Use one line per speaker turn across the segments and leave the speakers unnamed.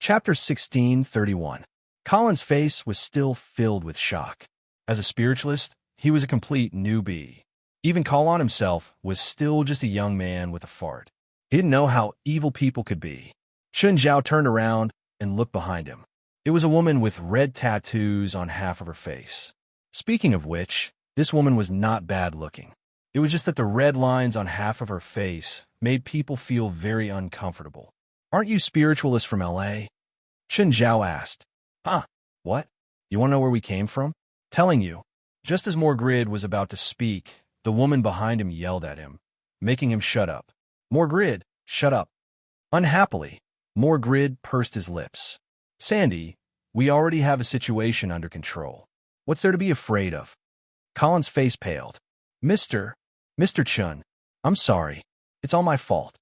Chapter 1631. Colin's face was still filled with shock. As a spiritualist, he was a complete newbie. Even Colin himself was still just a young man with a fart. He didn't know how evil people could be. Chun Zhao turned around and looked behind him. It was a woman with red tattoos on half of her face. Speaking of which, this woman was not bad looking. It was just that the red lines on half of her face made people feel very uncomfortable. "Aren't you spiritualists from LA?" Chun Zhao asked. "Huh? What? You want to know where we came from?" "Telling you." Just as Morgrid was about to speak, the woman behind him yelled at him, making him shut up. "Morgrid, shut up." Unhappily, Morgrid pursed his lips. "Sandy, we already have a situation under control. What's there to be afraid of?" Colin's face paled. Mr. Chun, I'm sorry. It's all my fault."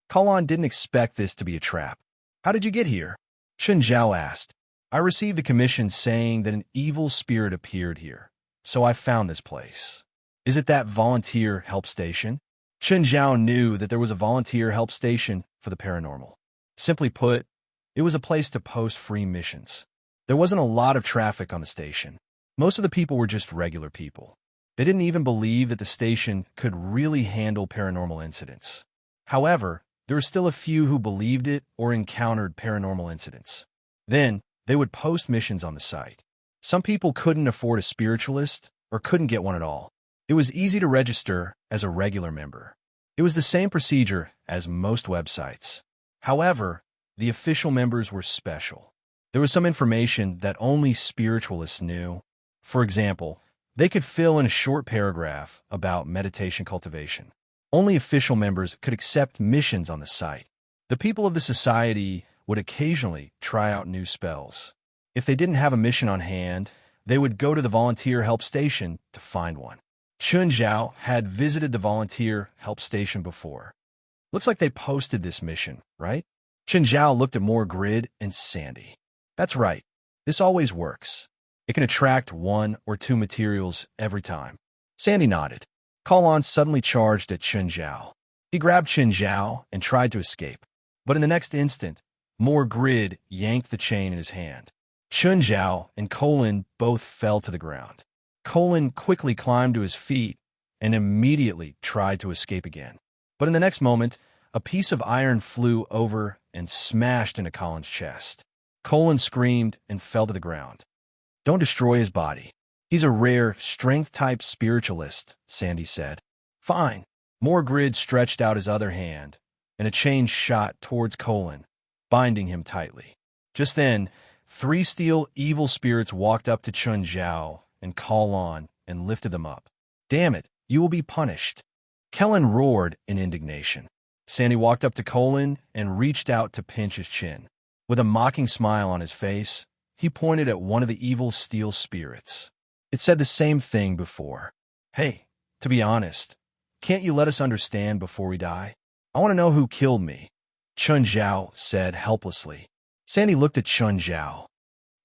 Colin didn't expect this to be a trap. "How did you get here?" Chun Zhao asked. "I received a commission saying that an evil spirit appeared here, so I found this place." "Is it that volunteer help station?" Chun Zhao knew that there was a volunteer help station for the paranormal. Simply put, it was a place to post free missions. There wasn't a lot of traffic on the station. Most of the people were just regular people. They didn't even believe that the station could really handle paranormal incidents. However, there were still a few who believed it or encountered paranormal incidents. Then, they would post missions on the site. Some people couldn't afford a spiritualist or couldn't get one at all. It was easy to register as a regular member. It was the same procedure as most websites. However, the official members were special. There was some information that only spiritualists knew. For example, they could fill in a short paragraph about meditation cultivation. Only official members could accept missions on the site. The people of the society would occasionally try out new spells. If they didn't have a mission on hand, they would go to the volunteer help station to find one. Chun Zhao had visited the volunteer help station before. "Looks like they posted this mission, right?" Chun Zhao looked at Morgrid and Sandy. "That's right. This always works. It can attract 1 or 2 materials every time." Sandy nodded. Colin suddenly charged at Chun Zhao. He grabbed Chun Zhao and tried to escape. But in the next instant, Morgrid yanked the chain in his hand. Chun Zhao and Colin both fell to the ground. Colin quickly climbed to his feet and immediately tried to escape again. But in the next moment, a piece of iron flew over and smashed into Colin's chest. Colin screamed and fell to the ground. "Don't destroy his body. He's a rare, strength-type spiritualist," Sandy said. "Fine." Morgrid stretched out his other hand, and a chain shot towards Colin, binding him tightly. Just then, 3 steel evil spirits walked up to Chun Zhao and Colin and lifted them up. "Damn it, you will be punished." Kellen roared in indignation. Sandy walked up to Colin and reached out to pinch his chin. With a mocking smile on his face, he pointed at one of the evil steel spirits. It said the same thing before. "Hey, to be honest, can't you let us understand before we die? I want to know who killed me," Chun Zhao said helplessly. Sandy looked at Chun Zhao.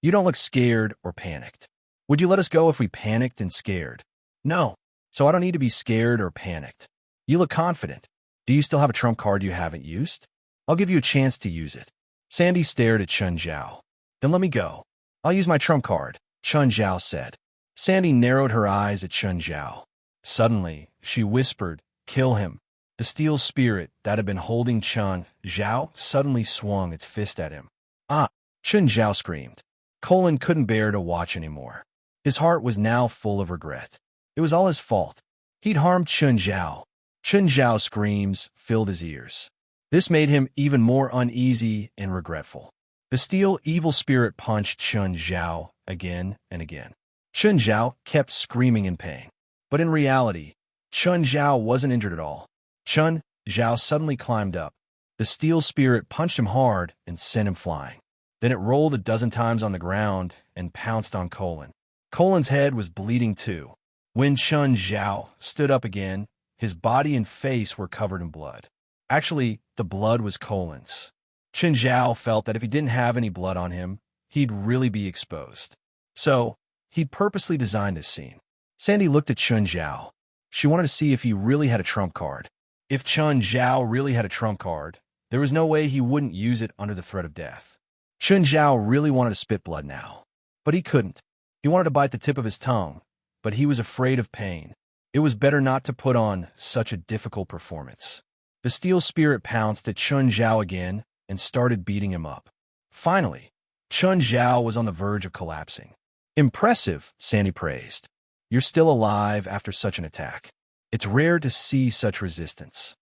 "You don't look scared or panicked. Would you let us go if we panicked and scared?" "No, so I don't need to be scared or panicked. You look confident. Do you still have a trump card you haven't used? I'll give you a chance to use it." Sandy stared at Chun Zhao. "Then let me go. I'll use my trump card," Chun Zhao said. Sandy narrowed her eyes at Chun Zhao. Suddenly, she whispered, "Kill him." The steel spirit that had been holding Chun Zhao suddenly swung its fist at him. "Ah!" Chun Zhao screamed. Colin couldn't bear to watch anymore. His heart was now full of regret. It was all his fault. He'd harmed Chun Zhao. Chun Zhao's screams filled his ears. This made him even more uneasy and regretful. The steel evil spirit punched Chun Zhao again and again. Chun Zhao kept screaming in pain. But in reality, Chun Zhao wasn't injured at all. Chun Zhao suddenly climbed up. The steel spirit punched him hard and sent him flying. Then it rolled a dozen times on the ground and pounced on Colin. Colin's head was bleeding too. When Chun Zhao stood up again, his body and face were covered in blood. Actually, the blood was Colin's. Chun Zhao felt that if he didn't have any blood on him, he'd really be exposed. So, he'd purposely designed this scene. Sandy looked at Chun Zhao. She wanted to see if he really had a trump card. If Chun Zhao really had a trump card, there was no way he wouldn't use it under the threat of death. Chun Zhao really wanted to spit blood now, but he couldn't. He wanted to bite the tip of his tongue, but he was afraid of pain. It was better not to put on such a difficult performance. The steel spirit pounced at Chun Zhao again and started beating him up. Finally, Chun Zhao was on the verge of collapsing. Impressive, Sandy praised. You're still alive after such an attack. It's rare to see such resistance.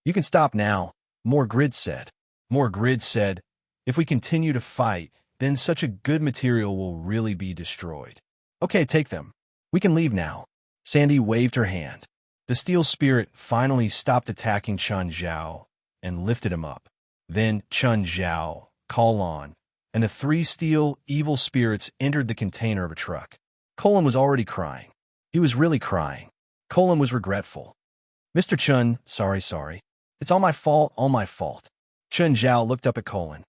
You can stop now, Morgrid said. Morgrid said, if we continue to fight, then such a good material will really be destroyed. Okay, take them. We can leave now. Sandy waved her hand. The steel spirit finally stopped attacking Chun Zhao and lifted him up. Then Chun Zhao, Kalon, and the 3 steel evil spirits entered the container of a truck. Colin was already crying. He was really crying. Colin was regretful. Mr. Chun, sorry. It's all my fault. Chun Zhao looked up at Colin.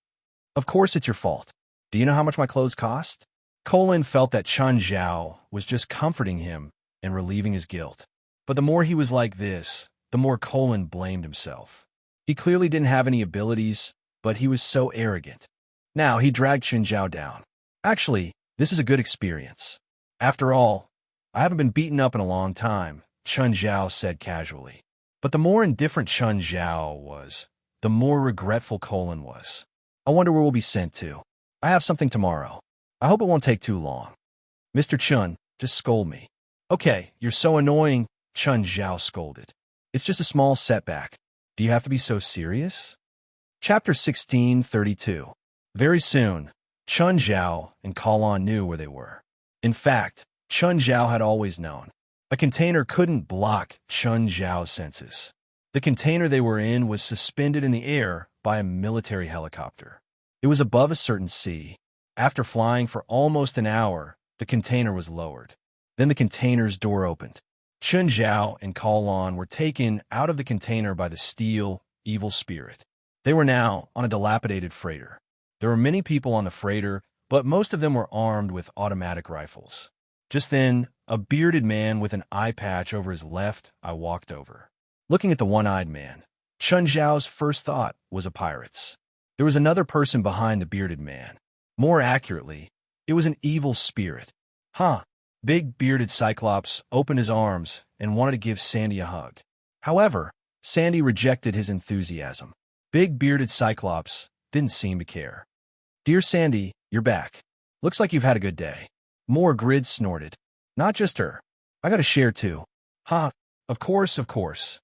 Of course it's your fault. Do you know how much my clothes cost? Colin felt that Chun Zhao was just comforting him and relieving his guilt. But the more he was like this, the more Colin blamed himself. He clearly didn't have any abilities, but he was so arrogant. Now he dragged Chun Zhao down. Actually, this is a good experience. After all, I haven't been beaten up in a long time, Chun Zhao said casually. But the more indifferent Chun Zhao was, the more regretful Colin was. I wonder where we'll be sent to. I have something tomorrow. I hope it won't take too long. Mr. Chun, just scold me. Okay, you're so annoying, Chun Zhao scolded. It's just a small setback. Do you have to be so serious? Chapter 16:32. Very soon, Chun Zhao and Kalon knew where they were. In fact, Chun Zhao had always known. A container couldn't block Chun Zhao's senses. The container they were in was suspended in the air by a military helicopter. It was above a certain sea. After flying for almost an hour, the container was lowered. Then the container's door opened. Chun Zhao and Kalon were taken out of the container by the steel, evil spirit. They were now on a dilapidated freighter. There were many people on the freighter, but most of them were armed with automatic rifles. Just then, a bearded man with an eye patch over his left eye walked over. Looking at the one-eyed man, Chun Zhao's first thought was of pirates. There was another person behind the bearded man. More accurately, it was an evil spirit. Big bearded Cyclops opened his arms and wanted to give Sandy a hug. However, Sandy rejected his enthusiasm. Big bearded Cyclops didn't seem to care. Dear Sandy, you're back. Looks like you've had a good day. Morgrid snorted. Not just her. I got to share too. Of course.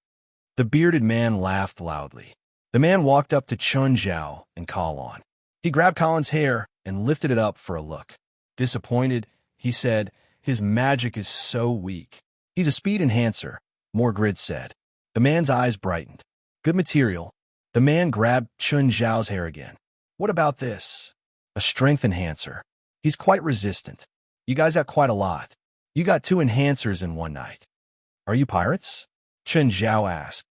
The bearded man laughed loudly. The man walked up to Chun Zhao and Kalon. He grabbed Colin's hair and lifted it up for a look. Disappointed, he said, his magic is so weak. He's a speed enhancer, Morgrid said. The man's eyes brightened. Good material. The man grabbed Chun Zhao's hair again. What about this? A strength enhancer. He's quite resistant. You guys got quite a lot. You got 2 enhancers in one night. Are you pirates? Chun Zhao asked.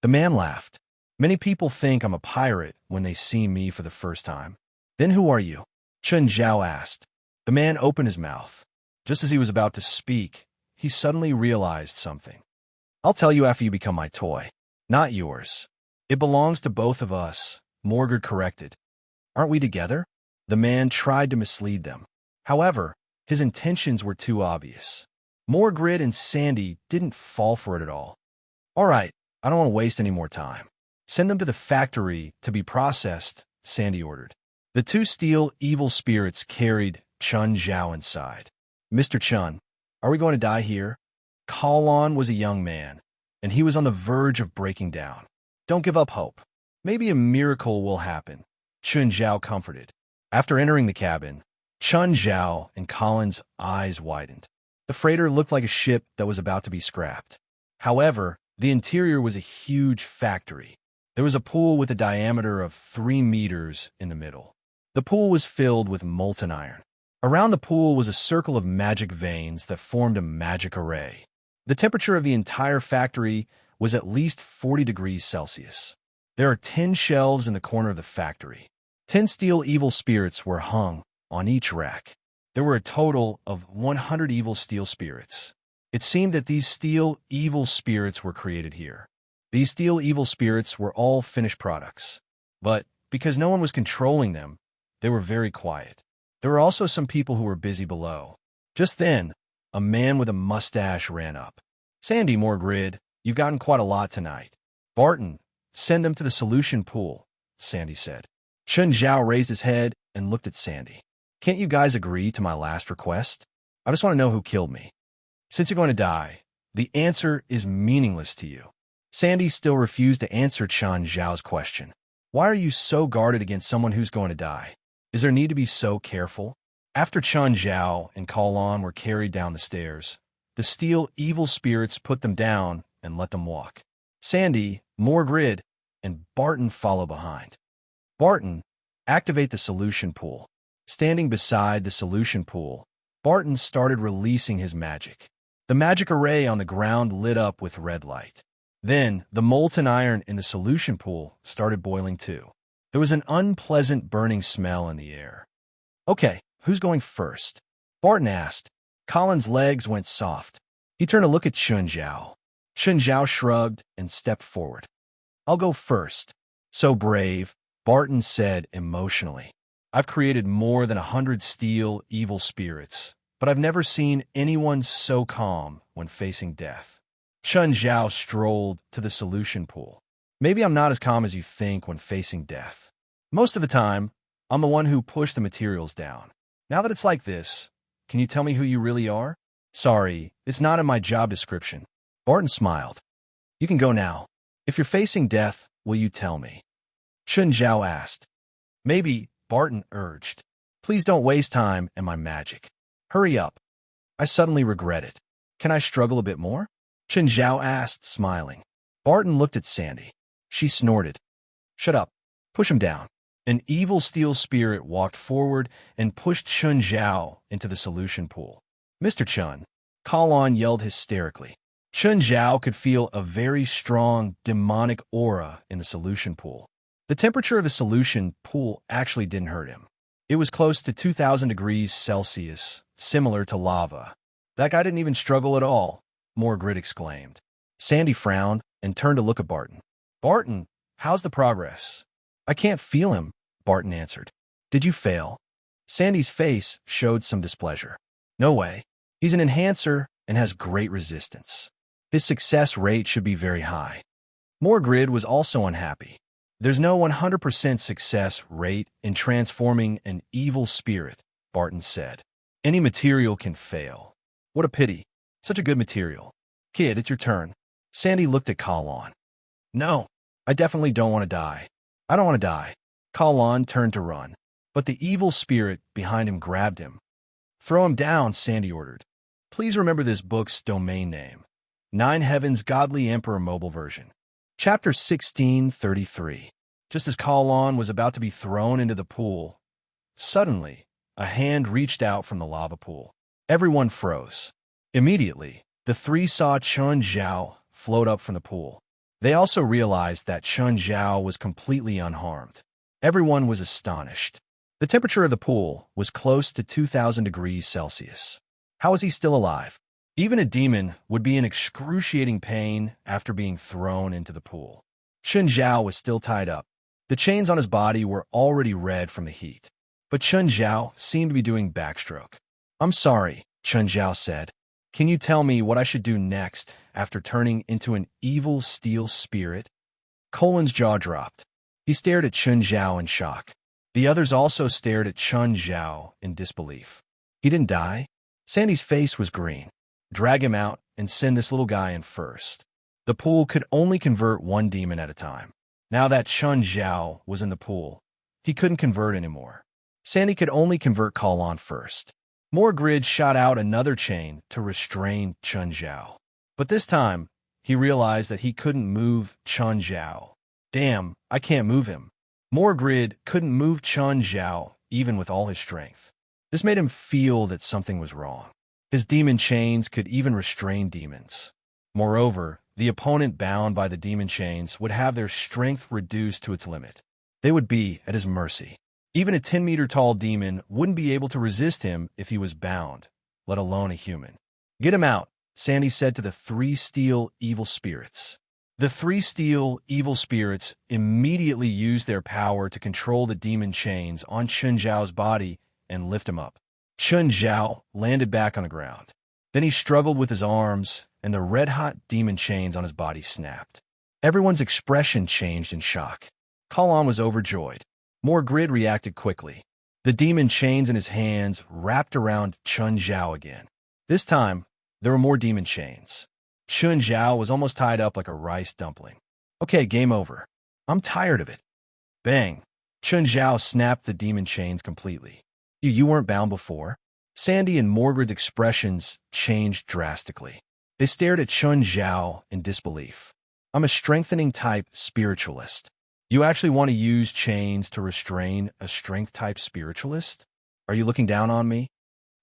The man laughed. Many people think I'm a pirate when they see me for the first time. Then who are you? Chun Zhao asked. The man opened his mouth. Just as he was about to speak, he suddenly realized something. I'll tell you after you become my toy. Not yours. It belongs to both of us, Morgrid corrected. Aren't we together? The man tried to mislead them. However, his intentions were too obvious. Morgrid and Sandy didn't fall for it at all. All right, I don't want to waste any more time. Send them to the factory to be processed, Sandy ordered. The 2 steel evil spirits carried Chun Zhao inside. Mr. Chun, are we going to die here? Kalon was a young man, and he was on the verge of breaking down. Don't give up hope. Maybe a miracle will happen, Chun Zhao comforted. After entering the cabin, Chun Zhao and Colin's eyes widened. The freighter looked like a ship that was about to be scrapped. However, the interior was a huge factory. There was a pool with a diameter of 3 meters in the middle. The pool was filled with molten iron. Around the pool was a circle of magic veins that formed a magic array. The temperature of the entire factory was at least 40 degrees Celsius. There are 10 shelves in the corner of the factory. 10 steel evil spirits were hung on each rack. There were a total of 100 evil steel spirits. It seemed that these steel evil spirits were created here. These steel evil spirits were all finished products. But because no one was controlling them, They were very quiet. There were also some people who were busy below. Just then, a man with a mustache ran up. "Sandy Morgrid, you've gotten quite a lot tonight." "Barton, send them to the solution pool," Sandy said. Chun Zhao raised his head and looked at Sandy. "Can't you guys agree to my last request? I just want to know who killed me. Since you're going to die, the answer is meaningless to you." Sandy still refused to answer Chun Zhao's question. "Why are you so guarded against someone who's going to die? Is there need to be so careful?" After Chun Zhao and Kalon were carried down the stairs, the steel evil spirits put them down and let them walk. Sandy, Morgrid, and Barton follow behind. "Barton, activate the solution pool." Standing beside the solution pool, Barton started releasing his magic. The magic array on the ground lit up with red light. Then, the molten iron in the solution pool started boiling too. There was an unpleasant burning smell in the air. "Okay, who's going first?" Barton asked. Colin's legs went soft. He turned to look at Chun Zhao. Chun Zhao shrugged and stepped forward. "I'll go first." "So brave," Barton said emotionally. "I've created more than 100 steel evil spirits, but I've never seen anyone so calm when facing death." Chun Zhao strolled to the solution pool. "Maybe I'm not as calm as you think when facing death. Most of the time, I'm the one who pushed the materials down. Now that it's like this, can you tell me who you really are?" "Sorry, it's not in my job description." Barton smiled. "You can go now. If you're facing death, will you tell me?" Chun Zhao asked. "Maybe," Barton urged. "Please don't waste time and my magic. Hurry up. I suddenly regret it. Can I struggle a bit more?" Chun Zhao asked, smiling. Barton looked at Sandy. She snorted. "Shut up. Push him down." An evil steel spirit walked forward and pushed Chun Zhao into the solution pool. "Mr. Chun," Kalon yelled hysterically. Chun Zhao could feel a very strong, demonic aura in the solution pool. The temperature of the solution pool actually didn't hurt him. It was close to 2,000 degrees Celsius, similar to lava. "That guy didn't even struggle at all," Morgrid exclaimed. Sandy frowned and turned to look at Barton. "Barton, how's the progress?" "I can't feel him," Barton answered. "Did you fail?" Sandy's face showed some displeasure. "No way. He's an enhancer and has great resistance. His success rate should be very high." Morgrid was also unhappy. "There's no 100% success rate in transforming an evil spirit," Barton said. "Any material can fail." "What a pity. Such a good material." "Kid, it's your turn." Sandy looked at Kalon. "No, I definitely don't want to die." "I don't want to die." Kalon turned to run, but the evil spirit behind him grabbed him. "Throw him down," Sandy ordered. Please remember this book's domain name. 9 Heavens Godly Emperor Mobile Version. Chapter 1633. Just as Kalon was about to be thrown into the pool, suddenly, a hand reached out from the lava pool. Everyone froze. Immediately, the three saw Chun Zhao float up from the pool. They also realized that Chun Zhao was completely unharmed. Everyone was astonished. The temperature of the pool was close to 2,000 degrees Celsius. How was he still alive? Even a demon would be in excruciating pain after being thrown into the pool. Chun Zhao was still tied up. The chains on his body were already red from the heat. But Chun Zhao seemed to be doing backstroke. "I'm sorry," Chun Zhao said. "Can you tell me what I should do next after turning into an evil steel spirit?" Colin's jaw dropped. He stared at Chun Zhao in shock. The others also stared at Chun Zhao in disbelief. He didn't die? Sandy's face was green. "Drag him out and send this little guy in first." The pool could only convert one demon at a time. Now that Chun Zhao was in the pool, he couldn't convert anymore. Sandy could only convert Kalon first. Morgrid shot out another chain to restrain Chun Zhao. But this time, he realized that he couldn't move Chun Zhao. "Damn, I can't move him." Morgrid couldn't move Chun Zhao even with all his strength. This made him feel that something was wrong. His demon chains could even restrain demons. Moreover, the opponent bound by the demon chains would have their strength reduced to its limit. They would be at his mercy. Even a 10-meter-tall demon wouldn't be able to resist him if he was bound, let alone a human. "Get him out," Sandy said to the 3 steel evil spirits. The three steel evil spirits immediately used their power to control the demon chains on Chun Zhao's body and lift him up. Chun Zhao landed back on the ground. Then he struggled with his arms, and the red-hot demon chains on his body snapped. Everyone's expression changed in shock. Kalon was overjoyed. More Grid reacted quickly. The demon chains in his hands wrapped around Chun Zhao again. This time, there were more demon chains. Chun Zhao was almost tied up like a rice dumpling. Okay, game over. I'm tired of it. Bang! Chun Zhao snapped the demon chains completely. You weren't bound before? Sandy and Mordred's expressions changed drastically. They stared at Chun Zhao in disbelief. I'm a strengthening-type spiritualist. You actually want to use chains to restrain a strength-type spiritualist? Are you looking down on me?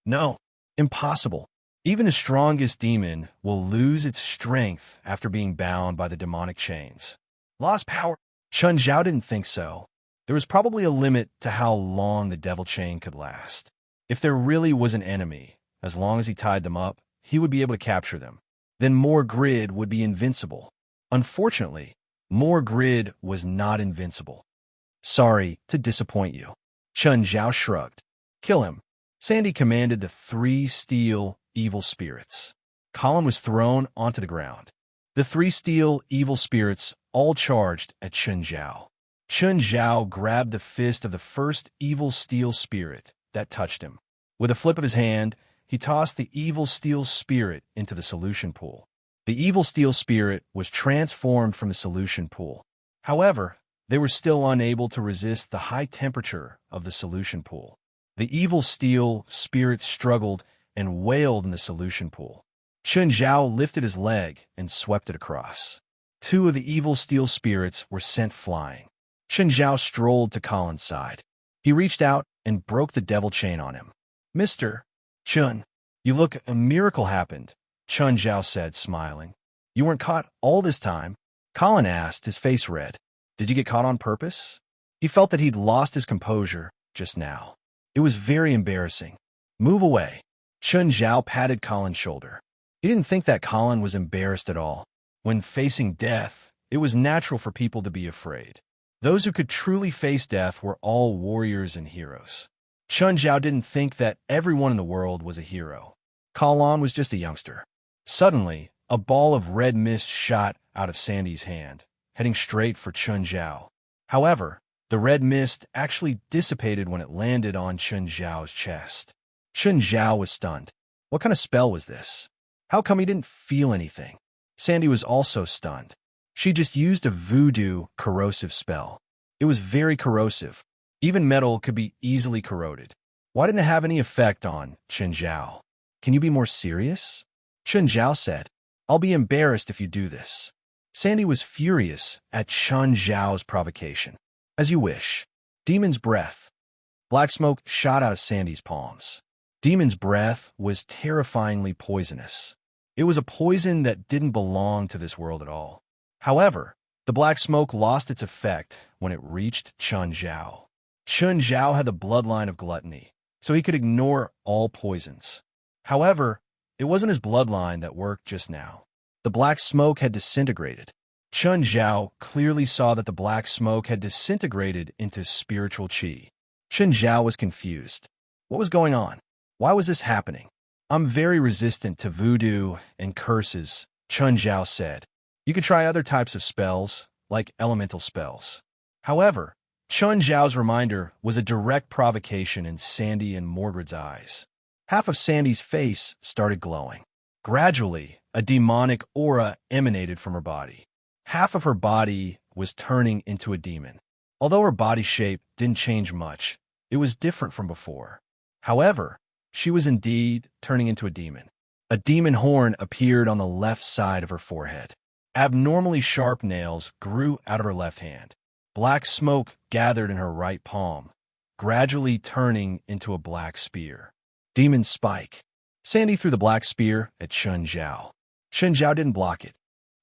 No. Impossible. Even the strongest demon will lose its strength after being bound by the demonic chains. Lost power? Chun Zhao didn't think so. There was probably a limit to how long the devil chain could last. If there really was an enemy, as long as he tied them up, he would be able to capture them. Then More Grid would be invincible. Unfortunately, More Grid was not invincible. Sorry to disappoint you. Chun Zhao shrugged. Kill him. Sandy commanded the three steel evil spirits. Colin was thrown onto the ground. The three steel evil spirits all charged at Chun Zhao. Chun Zhao grabbed the fist of the first evil steel spirit that touched him. With a flip of his hand, he tossed the evil steel spirit into the solution pool. The evil steel spirit was transformed from the solution pool. However, they were still unable to resist the high temperature of the solution pool. The evil steel spirit struggled and wailed in the solution pool. Chun Zhao lifted his leg and swept it across. Two of the evil steel spirits were sent flying. Chun Zhao strolled to Colin's side. He reached out and broke the devil chain on him. Mr. Chun, you look, a miracle happened, Chun Zhao said, smiling. You weren't caught all this time? Colin asked, his face red. Did you get caught on purpose? He felt that he'd lost his composure just now. It was very embarrassing. Move away. Chun Zhao patted Colin's shoulder. He didn't think that Colin was embarrassed at all. When facing death, it was natural for people to be afraid. Those who could truly face death were all warriors and heroes. Chun Zhao didn't think that everyone in the world was a hero. Colin was just a youngster. Suddenly, a ball of red mist shot out of Sandy's hand, heading straight for Chun Zhao. However, the red mist actually dissipated when it landed on Chun Zhao's chest. Chun Zhao was stunned. What kind of spell was this? How come he didn't feel anything? Sandy was also stunned. She just used a voodoo corrosive spell. It was very corrosive. Even metal could be easily corroded. Why didn't it have any effect on Chun Zhao? Can you be more serious? Chun Zhao said, I'll be embarrassed if you do this. Sandy was furious at Chun Zhao's provocation. As you wish. Demon's breath. Black smoke shot out of Sandy's palms. Demon's breath was terrifyingly poisonous. It was a poison that didn't belong to this world at all. However, the black smoke lost its effect when it reached Chun Zhao. Chun Zhao had the bloodline of gluttony, so he could ignore all poisons. However, it wasn't his bloodline that worked just now. The black smoke had disintegrated. Chun Zhao clearly saw that the black smoke had disintegrated into spiritual qi. Chun Zhao was confused. What was going on? Why was this happening? I'm very resistant to voodoo and curses, Chun Zhao said. You could try other types of spells, like elemental spells. However, Chun Zhao's reminder was a direct provocation in Sandy and Mordred's eyes. Half of Sandy's face started glowing. Gradually, a demonic aura emanated from her body. Half of her body was turning into a demon. Although her body shape didn't change much, it was different from before. However, she was indeed turning into a demon. A demon horn appeared on the left side of her forehead. Abnormally sharp nails grew out of her left hand. Black smoke gathered in her right palm, gradually turning into a black spear. Demon spike. Sandy threw the black spear at Chun Zhao. Chun Zhao didn't block it.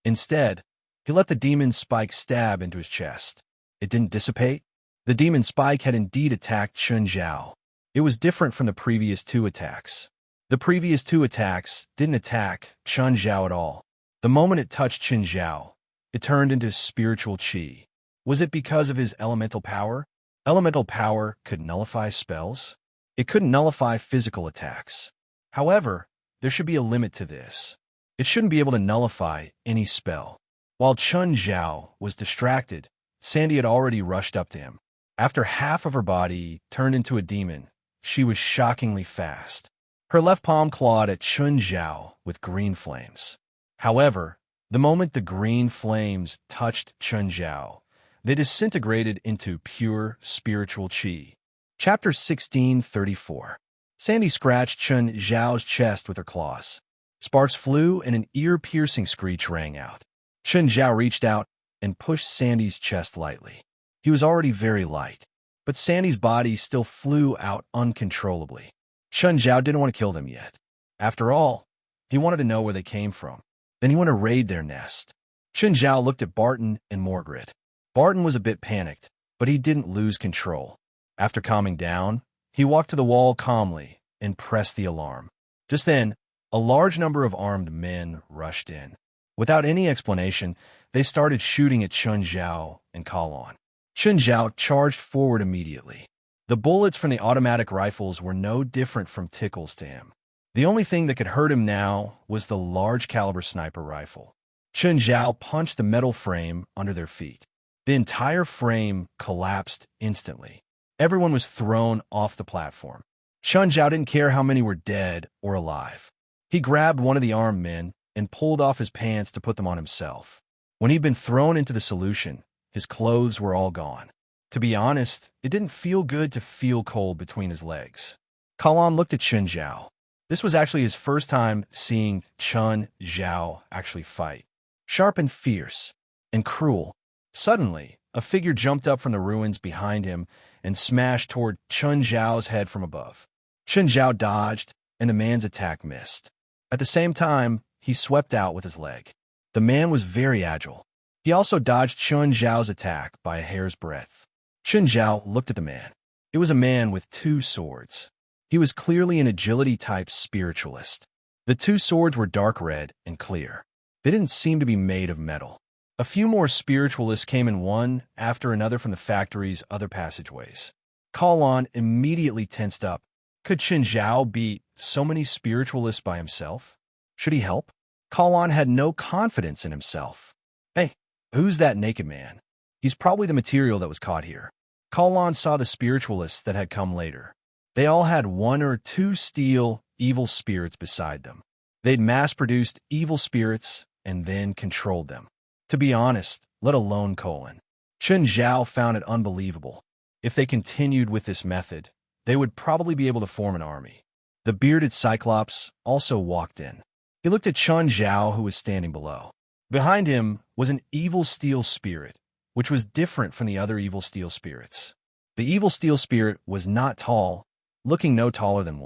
Instead, he let the demon spike stab into his chest. It didn't dissipate. The demon spike had indeed attacked Chun Zhao. It was different from the previous two attacks. The previous two attacks didn't attack Chun Zhao at all. The moment it touched Chun Zhao, It turned into spiritual chi. Was it because of his elemental power? Elemental power could nullify spells. It couldn't nullify physical attacks. However, there should be a limit to this. It shouldn't be able to nullify any spell. While Chun Zhao was distracted, Sandy had already rushed up to him. After half of her body turned into a demon, she was shockingly fast. Her left palm clawed at Chun Zhao with green flames. However, the moment the green flames touched Chun Zhao, they disintegrated into pure spiritual chi. Chapter 1634. Sandy scratched Chun Zhao's chest with her claws. Sparks flew and an ear-piercing screech rang out. Chun Zhao reached out and pushed Sandy's chest lightly. He was already very light, but Sandy's body still flew out uncontrollably. Chun Zhao didn't want to kill them yet. After all, he wanted to know where they came from. Then he wanted to raid their nest. Chun Zhao looked at Barton and Morgrid. Barton was a bit panicked, but he didn't lose control. After calming down, he walked to the wall calmly and pressed the alarm. Just then, a large number of armed men rushed in. Without any explanation, they started shooting at Chun Zhao and Kalon. Chun Zhao charged forward immediately. The bullets from the automatic rifles were no different from tickles to him. The only thing that could hurt him now was the large-caliber sniper rifle. Chun Zhao punched the metal frame under their feet. The entire frame collapsed instantly. Everyone was thrown off the platform. Chun Zhao didn't care how many were dead or alive. He grabbed one of the armed men and pulled off his pants to put them on himself. When he'd been thrown into the solution, his clothes were all gone. To be honest, it didn't feel good to feel cold between his legs. Kalon looked at Chun Zhao. This was actually his first time seeing Chun Zhao actually fight. Sharp and fierce, and cruel. Suddenly, a figure jumped up from the ruins behind him and smashed toward Chun Zhao's head from above. Chun Zhao dodged, and the man's attack missed. At the same time, he swept out with his leg. The man was very agile. He also dodged Chun Zhao's attack by a hair's breadth. Chun Zhao looked at the man. It was a man with two swords. He was clearly an agility-type spiritualist. The two swords were dark red and clear. They didn't seem to be made of metal. A few more spiritualists came in one after another from the factory's other passageways. Kalon immediately tensed up. Could Chun Zhao beat so many spiritualists by himself? Should he help? Kalon had no confidence in himself. Hey, who's that naked man? He's probably the material that was caught here. Kalon saw the spiritualists that had come later. They all had one or two steel evil spirits beside them. They'd mass-produced evil spirits and then controlled them. To be honest, let alone Colin. Chun Zhao found it unbelievable. If they continued with this method, they would probably be able to form an army. The bearded Cyclops also walked in. He looked at Chun Zhao, who was standing below. Behind him was an evil steel spirit, which was different from the other evil steel spirits. The evil steel spirit was not tall, looking no taller than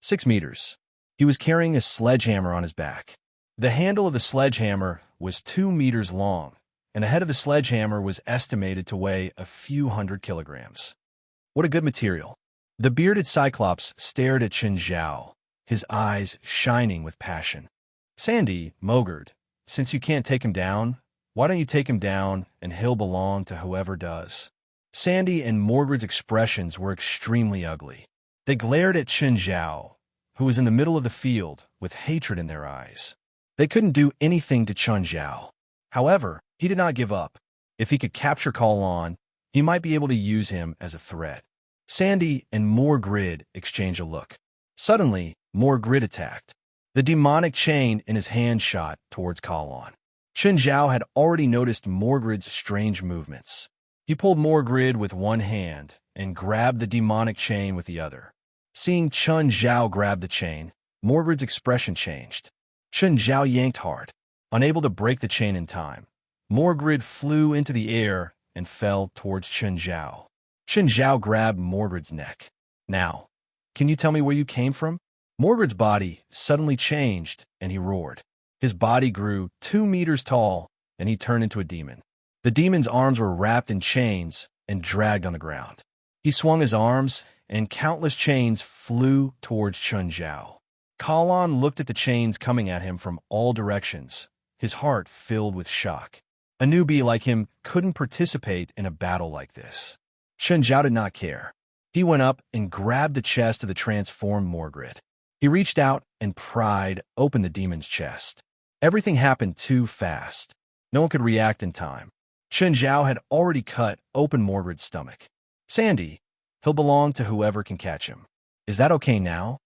6 meters. He was carrying a sledgehammer on his back. The handle of the sledgehammer was 2 meters long, and the head of the sledgehammer was estimated to weigh a few hundred kilograms. What a good material. The bearded Cyclops stared at Chun Zhao, his eyes shining with passion. Sandy, Mogard, since you can't take him down, why don't you take him down and he'll belong to whoever does? Sandy and Morgard's expressions were extremely ugly. They glared at Chun Zhao, who was in the middle of the field with hatred in their eyes. They couldn't do anything to Chun Zhao. However, he did not give up. If he could capture Kalon, he might be able to use him as a threat. Sandy and Morgard exchanged a look. Suddenly, Morgard attacked. The demonic chain in his hand shot towards Kalon. Chun Zhao had already noticed Morgard's strange movements. He pulled Morgard with one hand and grabbed the demonic chain with the other. Seeing Chun Zhao grab the chain, Morgard's expression changed. Chun Zhao yanked hard. Unable to break the chain in time, Morgard flew into the air and fell towards Chun Zhao. Chun Zhao grabbed Morgard's neck. Now, can you tell me where you came from? Morgard's body suddenly changed, and he roared. His body grew 2 meters tall, and he turned into a demon. The demon's arms were wrapped in chains and dragged on the ground. He swung his arms, and countless chains flew towards Chun Zhao. Kalon looked at the chains coming at him from all directions, his heart filled with shock. A newbie like him couldn't participate in a battle like this. Chen Zhao did not care. He went up and grabbed the chest of the transformed Morgrid. He reached out and pried open the demon's chest. Everything happened too fast. No one could react in time. Chen Zhao had already cut open Morgrid's stomach. Sandy, he'll belong to whoever can catch him. Is that okay now?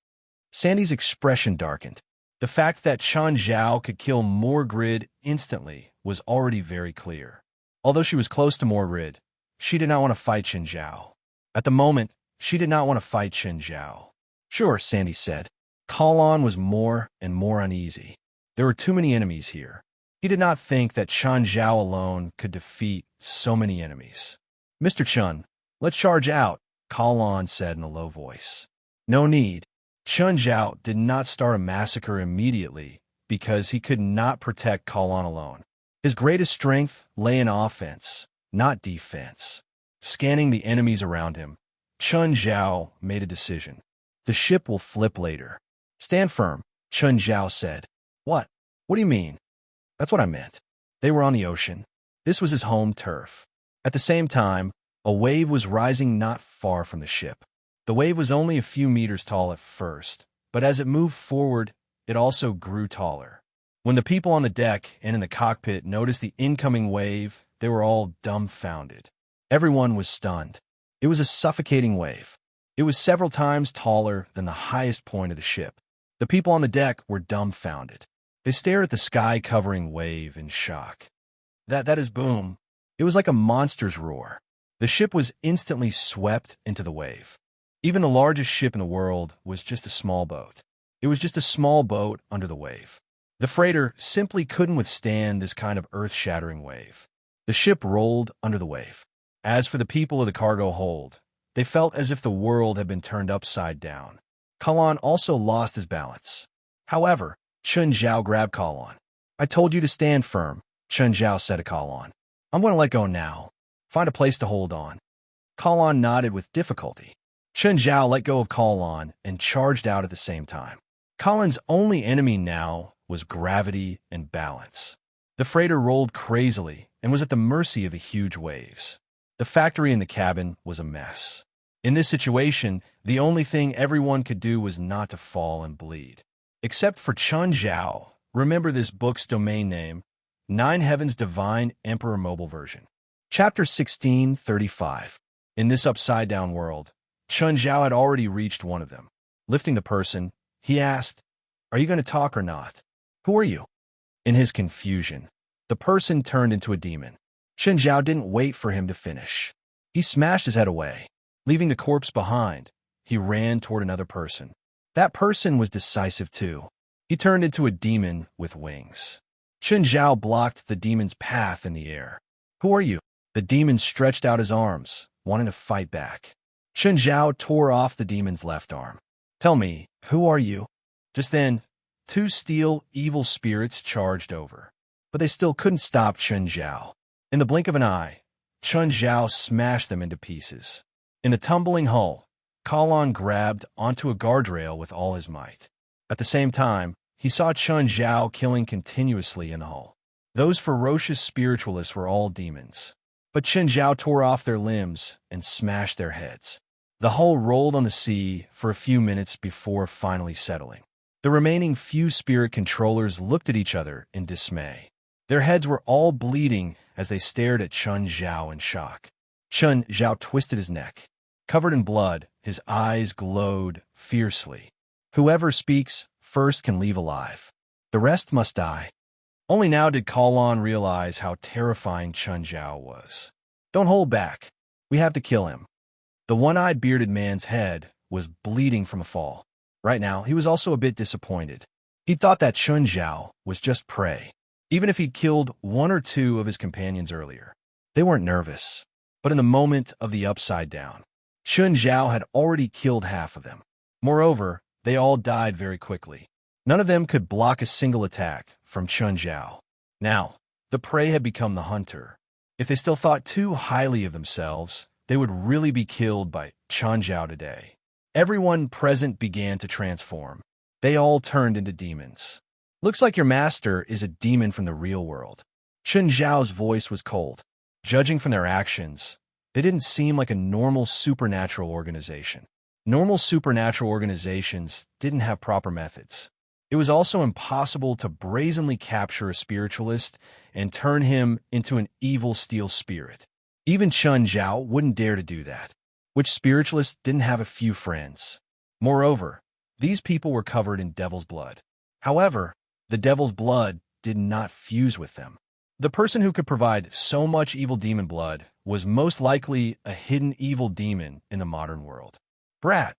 Sandy's expression darkened. The fact that Chen Zhao could kill Morgrid instantly was already very clear. Although she was close to Morgrid, she did not want to fight Chen Zhao. At the moment, she did not want to fight Chen Zhao. Sure, Sandy said. Kalon was more and more uneasy. There were too many enemies here. He did not think that Chen Zhao alone could defeat so many enemies. Mr. Chen, let's charge out, Kalon said in a low voice. No need. Chen Zhao did not start a massacre immediately because he could not protect Kalon alone. His greatest strength lay in offense, not defense. Scanning the enemies around him, Chen Zhao made a decision. The ship will flip later. Stand firm, Chen Zhao said. What? What do you mean? That's what I meant. They were on the ocean. This was his home turf. At the same time, a wave was rising not far from the ship. The wave was only a few meters tall at first, but as it moved forward, it also grew taller. When the people on the deck and in the cockpit noticed the incoming wave, they were all dumbfounded. Everyone was stunned. It was a suffocating wave. It was several times taller than the highest point of the ship. The people on the deck were dumbfounded. They stared at the sky-covering wave in shock. That is boom. It was like a monster's roar. The ship was instantly swept into the wave. Even the largest ship in the world was just a small boat. It was just a small boat under the wave. The freighter simply couldn't withstand this kind of earth-shattering wave. The ship rolled under the wave. As for the people of the cargo hold, they felt as if the world had been turned upside down. Kalon also lost his balance. However, Chen Zhao grabbed Kalon. I told you to stand firm, Chen Zhao said to Kalon. I'm going to let go now. Find a place to hold on. Kalon nodded with difficulty. Chen Zhao let go of Kalon and charged out at the same time. Kalon's only enemy now was gravity and balance. The freighter rolled crazily and was at the mercy of the huge waves. The factory and the cabin was a mess. In this situation, the only thing everyone could do was not to fall and bleed. Except for Chen Zhao. Remember this book's domain name, 9 Heavens Divine Emperor Mobile Version. Chapter 1635. In this upside-down world, Chen Zhao had already reached one of them. Lifting the person, he asked, Are you going to talk or not? Who are you? In his confusion, the person turned into a demon. Chen Zhao didn't wait for him to finish. He smashed his head away. Leaving the corpse behind, he ran toward another person. That person was decisive too. He turned into a demon with wings. Chen Zhao blocked the demon's path in the air. Who are you? The demon stretched out his arms, wanting to fight back. Chen Zhao tore off the demon's left arm. Tell me, who are you? Just then, 2 steel evil spirits charged over. But they still couldn't stop Chen Zhao. In the blink of an eye, Chen Zhao smashed them into pieces. In a tumbling hull, Kalon grabbed onto a guardrail with all his might. At the same time, he saw Chen Zhao killing continuously in the hull. Those ferocious spiritualists were all demons. But Chen Zhao tore off their limbs and smashed their heads. The hull rolled on the sea for a few minutes before finally settling. The remaining few spirit controllers looked at each other in dismay. Their heads were all bleeding as they stared at Chen Zhao in shock. Chen Zhao twisted his neck. Covered in blood, his eyes glowed fiercely. Whoever speaks first can leave alive. The rest must die. Only now did Kalon realize how terrifying Chen Zhao was. Don't hold back. We have to kill him. The one-eyed bearded man's head was bleeding from a fall. Right now, he was also a bit disappointed. He thought that Chen Zhao was just prey. Even if he'd killed 1 or 2 of his companions earlier. They weren't nervous. But in the moment of the upside down, Chen Zhao had already killed half of them. Moreover, they all died very quickly. None of them could block a single attack from Chen Zhao. Now, the prey had become the hunter. If they still thought too highly of themselves, they would really be killed by Chen Zhao today. Everyone present began to transform. They all turned into demons. Looks like your master is a demon from the real world. Chun Zhao's voice was cold. Judging from their actions, they didn't seem like a normal supernatural organization. Normal supernatural organizations didn't have proper methods. It was also impossible to brazenly capture a spiritualist and turn him into an evil steel spirit. Even Chun Zhao wouldn't dare to do that. Which spiritualist didn't have a few friends? Moreover, these people were covered in devil's blood. However, the devil's blood did not fuse with them. The person who could provide so much evil demon blood was most likely a hidden evil demon in the modern world. "Brat,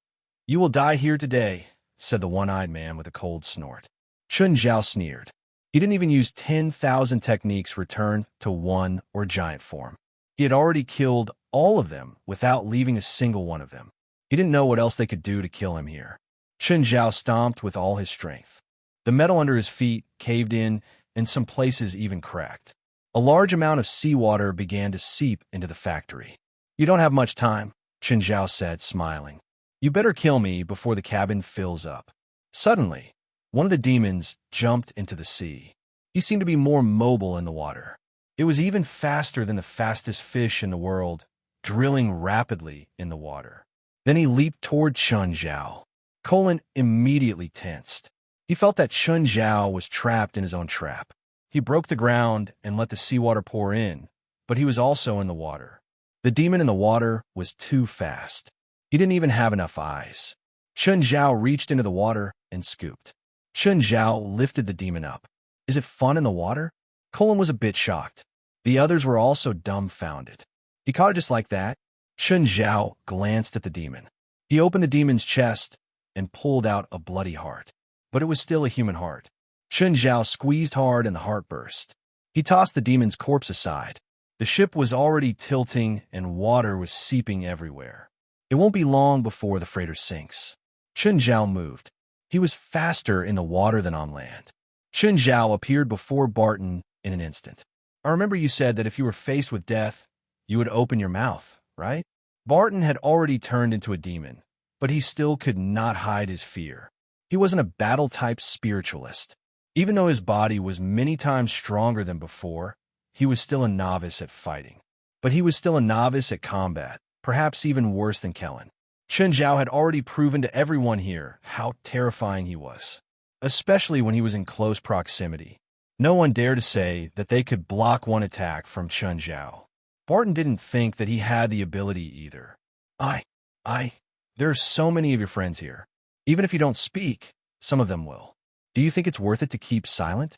you will die here today," said the one-eyed man with a cold snort. Chun Zhao sneered. He didn't even use 10,000 techniques return to one or giant form. He had already killed all of them without leaving a single one of them. He didn't know what else they could do to kill him here. Chun Zhao stomped with all his strength. The metal under his feet caved in, and some places even cracked. A large amount of seawater began to seep into the factory. "You don't have much time," Chun Zhao said, smiling. "You better kill me before the cabin fills up." Suddenly, one of the demons jumped into the sea. He seemed to be more mobile in the water. It was even faster than the fastest fish in the world, drilling rapidly in the water. Then he leaped toward Chun Zhao. Colin immediately tensed. He felt that Chun Zhao was trapped in his own trap. He broke the ground and let the seawater pour in, but he was also in the water. The demon in the water was too fast. He didn't even have enough eyes. Chun Zhao reached into the water and scooped. Chun Zhao lifted the demon up. "Is it fun in the water?" Colin was a bit shocked. The others were also dumbfounded. "He caught it just like that?" Chun Zhao glanced at the demon. He opened the demon's chest and pulled out a bloody heart. But it was still a human heart. Chun Zhao squeezed hard and the heart burst. He tossed the demon's corpse aside. The ship was already tilting and water was seeping everywhere. It won't be long before the freighter sinks. Chun Zhao moved. He was faster in the water than on land. Chun Zhao appeared before Barton in an instant. "I remember you said that if you were faced with death, you would open your mouth, right?" Barton had already turned into a demon, but he still could not hide his fear. He wasn't a battle-type spiritualist. Even though his body was many times stronger than before, he was still a novice at fighting. But he was still a novice at combat, perhaps even worse than Kellen. Chun Zhao had already proven to everyone here how terrifying he was, especially when he was in close proximity. No one dared to say that they could block one attack from Chun Zhao. Barton didn't think that he had the ability either. There are so many of your friends here. Even if you don't speak, some of them will. Do you think it's worth it to keep silent?"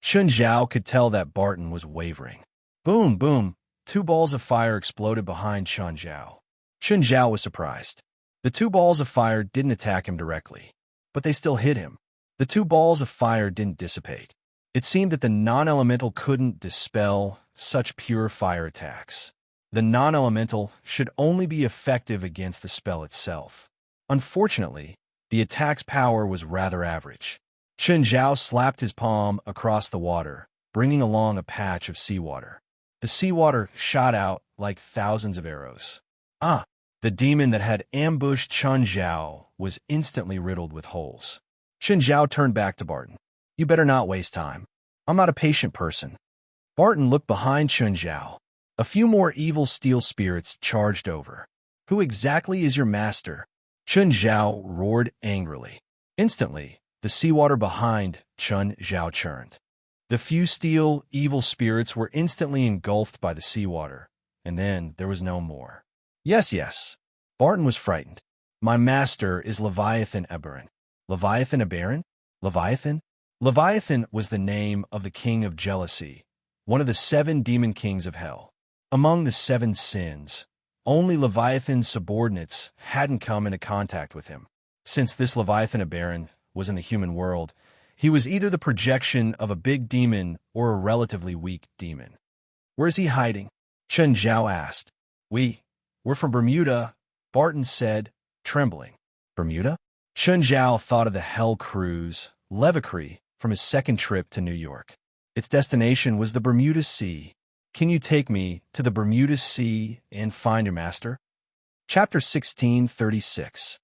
Chun Zhao could tell that Barton was wavering. Boom, boom. 2 balls of fire exploded behind Chun Zhao. Chun Zhao was surprised. The 2 balls of fire didn't attack him directly, but they still hit him. The 2 balls of fire didn't dissipate. It seemed that the non-elemental couldn't dispel such pure fire attacks. The non-elemental should only be effective against the spell itself. Unfortunately, the attack's power was rather average. Chun Zhao slapped his palm across the water, bringing along a patch of seawater. The seawater shot out like thousands of arrows. The demon that had ambushed Chun Zhao was instantly riddled with holes. Chun Zhao turned back to Barton. "You better not waste time. I'm not a patient person." Barton looked behind Chun Zhao. A few more evil steel spirits charged over. "Who exactly is your master?" Chun Zhao roared angrily. Instantly, the seawater behind Chun Zhao churned. The few steel evil spirits were instantly engulfed by the seawater, and then there was no more. Yes. Barton was frightened. "My master is Leviathan Aberron." Leviathan Aberron? Leviathan? Leviathan was the name of the king of jealousy, one of the 7 demon kings of hell. Among the 7 sins, only Leviathan's subordinates hadn't come into contact with him. Since this Leviathan Aberron was in the human world, he was either the projection of a big demon or a relatively weak demon. "Where's he hiding?" Chun Zhao asked. We're from Bermuda," Barton said, trembling. "Bermuda?" Chun Zhao thought of the Hell Cruise, Levicree, from his second trip to New York. Its destination was the Bermuda Sea. "Can you take me to the Bermuda Sea and find your master?" Chapter 1636.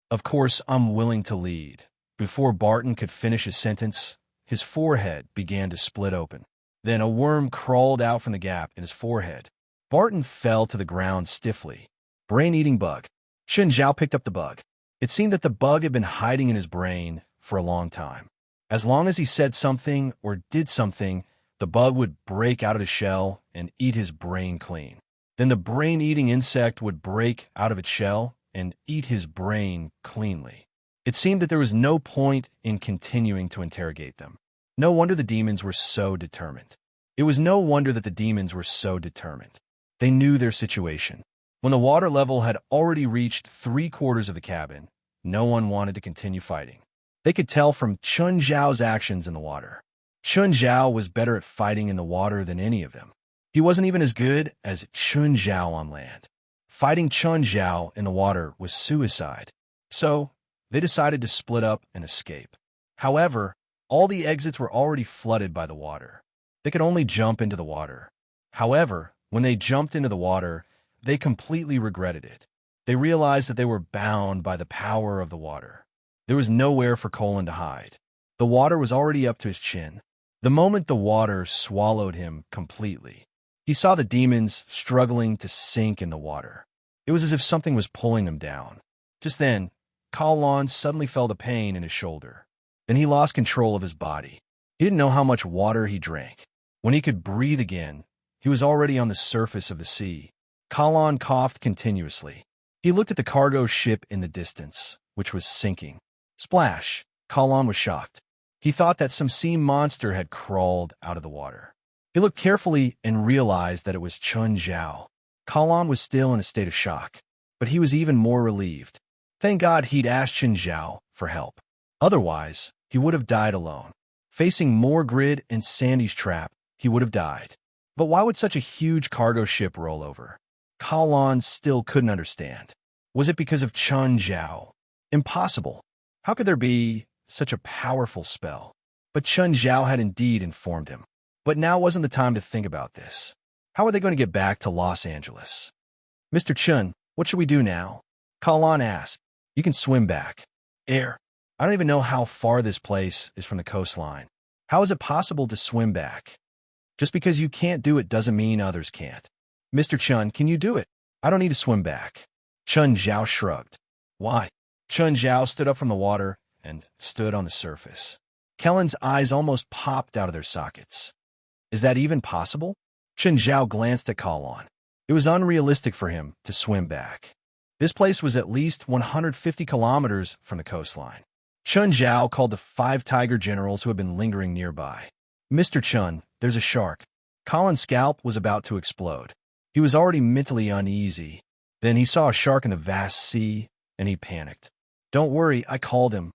Of course, I'm willing to lead." Before Barton could finish his sentence, his forehead began to split open. Then a worm crawled out from the gap in his forehead. Barton fell to the ground stiffly. Brain-eating bug. Chen Zhao picked up the bug. It seemed that the bug had been hiding in his brain for a long time. As long as he said something or did something, the bug would break out of his shell and eat his brain clean. Then the brain-eating insect would break out of its shell and eat his brain cleanly. It seemed that there was no point in continuing to interrogate them. No wonder the demons were so determined. It was no wonder that the demons were so determined. They knew their situation. When the water level had already reached 3/4 of the cabin, no one wanted to continue fighting. They could tell from Chen Zhao's actions in the water. Chen Zhao was better at fighting in the water than any of them. He wasn't even as good as Chen Zhao on land. Fighting Chen Zhao in the water was suicide. So, they decided to split up and escape. However, all the exits were already flooded by the water. They could only jump into the water. However, when they jumped into the water, they completely regretted it. They realized that they were bound by the power of the water. There was nowhere for Colin to hide. The water was already up to his chin. The moment the water swallowed him completely, he saw the demons struggling to sink in the water. It was as if something was pulling them down. Just then, Colin suddenly felt a pain in his shoulder. Then he lost control of his body. He didn't know how much water he drank. When he could breathe again, he was already on the surface of the sea. Colin coughed continuously. He looked at the cargo ship in the distance, which was sinking. Splash! Colin was shocked. He thought that some sea monster had crawled out of the water. He looked carefully and realized that it was Chen Zhao. Colin was still in a state of shock, but he was even more relieved. Thank God he'd asked Chen Zhao for help. Otherwise, he would have died alone. Facing more Grid and Sandy's trap, he would have died. But why would such a huge cargo ship roll over? Colin still couldn't understand. Was it because of Chen Zhao? Impossible. How could there be such a powerful spell? But Chen Zhao had indeed informed him. But now wasn't the time to think about this. How are they going to get back to Los Angeles? Mr. Chen, what should we do now? Colin asked. You can swim back. I don't even know how far this place is from the coastline. How is it possible to swim back? Just because you can't do it doesn't mean others can't. Mr. Chen, can you do it? I don't need to swim back. Chen Zhao shrugged. Why? Chen Zhao stood up from the water and stood on the surface. Kellen's eyes almost popped out of their sockets. Is that even possible? Chen Zhao glanced at Colin. It was unrealistic for him to swim back. This place was at least 150 kilometers from the coastline. Chen Zhao called the 5 tiger generals who had been lingering nearby. Mr. Chen, there's a shark. Colin's scalp was about to explode. He was already mentally uneasy. Then he saw a shark in the vast sea, and he panicked. Don't worry, I called him.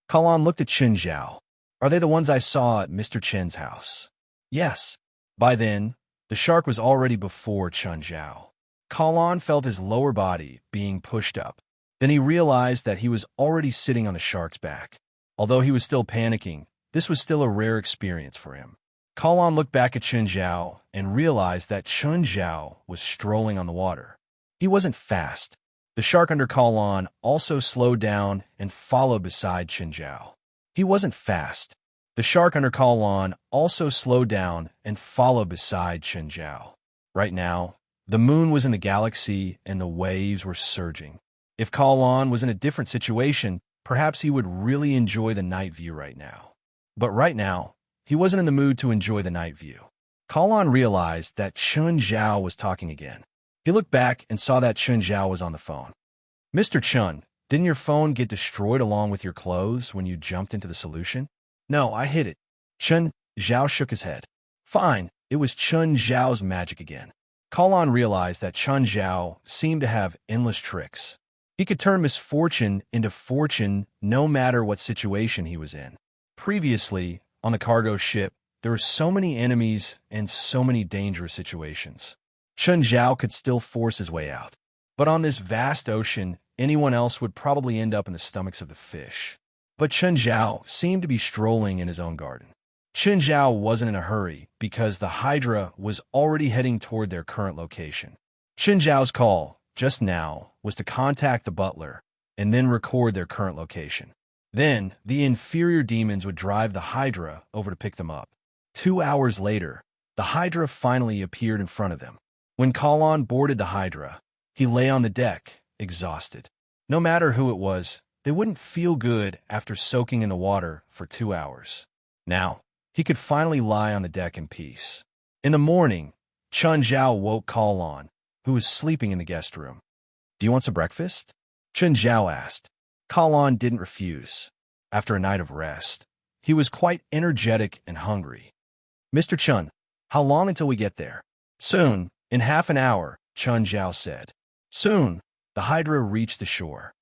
Colin looked at Chen Zhao. Are they the ones I saw at Mr. Chen's house? Yes. By then, the shark was already before Chen Zhao. Colin felt his lower body being pushed up. Then he realized that he was already sitting on the shark's back. Although he was still panicking, this was still a rare experience for him. Colin looked back at Chen Zhao and realized that Chen Zhao was strolling on the water. He wasn't fast. The shark under Colin also slowed down and followed beside Chen Zhao. He wasn't fast. The shark under Colin also slowed down and followed beside Chen Zhao. Right now, the moon was in the galaxy and the waves were surging. If Colin was in a different situation, perhaps he would really enjoy the night view right now. But right now, he wasn't in the mood to enjoy the night view. Colin realized that Chen Zhao was talking again. He looked back and saw that Chen Zhao was on the phone. Mr. Chen, didn't your phone get destroyed along with your clothes when you jumped into the solution? No, I hid it. Chen Zhao shook his head. Fine, it was Chen Zhao's magic again. Colin realized that Chen Zhao seemed to have endless tricks. He could turn misfortune into fortune no matter what situation he was in. Previously, on the cargo ship, there were so many enemies and so many dangerous situations. Chen Zhao could still force his way out. But on this vast ocean, anyone else would probably end up in the stomachs of the fish. But Chen Zhao seemed to be strolling in his own garden. Chen Zhao wasn't in a hurry because the Hydra was already heading toward their current location. Chen Zhao's call, just now, was to contact the butler and then record their current location. Then, the inferior demons would drive the Hydra over to pick them up. 2 hours later, the Hydra finally appeared in front of them. When Kalon boarded the Hydra, he lay on the deck, exhausted. No matter who it was, they wouldn't feel good after soaking in the water for 2 hours. Now, he could finally lie on the deck in peace. In the morning, Chun Zhao woke Kalon, who was sleeping in the guest room. "Do you want some breakfast?" Chun Zhao asked. Kalon didn't refuse. After a night of rest, he was quite energetic and hungry. "Mr. Chun, how long until we get there?" "Soon, in half an hour," Chun Zhao said. Soon, the Hydra reached the shore.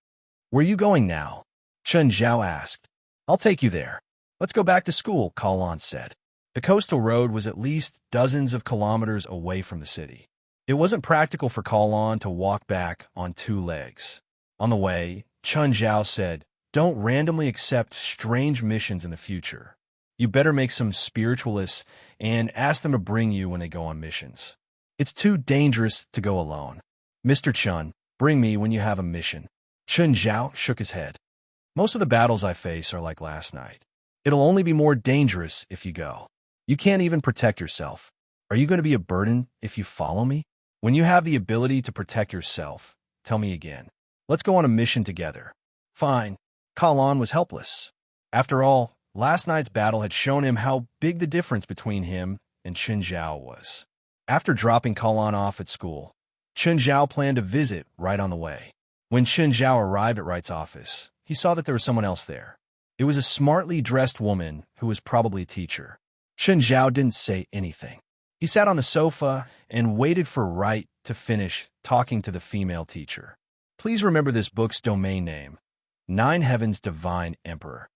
"Where are you going now?" Chun Zhao asked. "I'll take you there." "Let's go back to school," Kalon said. The coastal road was at least dozens of kilometers away from the city. It wasn't practical for Kalon to walk back on 2 legs. On the way, Chun Zhao said, "Don't randomly accept strange missions in the future. You better make some spiritualists and ask them to bring you when they go on missions. It's too dangerous to go alone. Mr. Chun, bring me when you have a mission." Chun Zhao shook his head. "Most of the battles I face are like last night. It'll only be more dangerous if you go. You can't even protect yourself. Are you going to be a burden if you follow me? When you have the ability to protect yourself, tell me again. Let's go on a mission together." "Fine." Kalon was helpless. After all, last night's battle had shown him how big the difference between him and Chun Zhao was. After dropping Kalon off at school, Chun Zhao planned to visit Wright on the way. When Chun Zhao arrived at Wright's office, he saw that there was someone else there. It was a smartly dressed woman who was probably a teacher. Chun Zhao didn't say anything. He sat on the sofa and waited for Wright to finish talking to the female teacher. Please remember this book's domain name, 9 Heaven's Divine Emperor.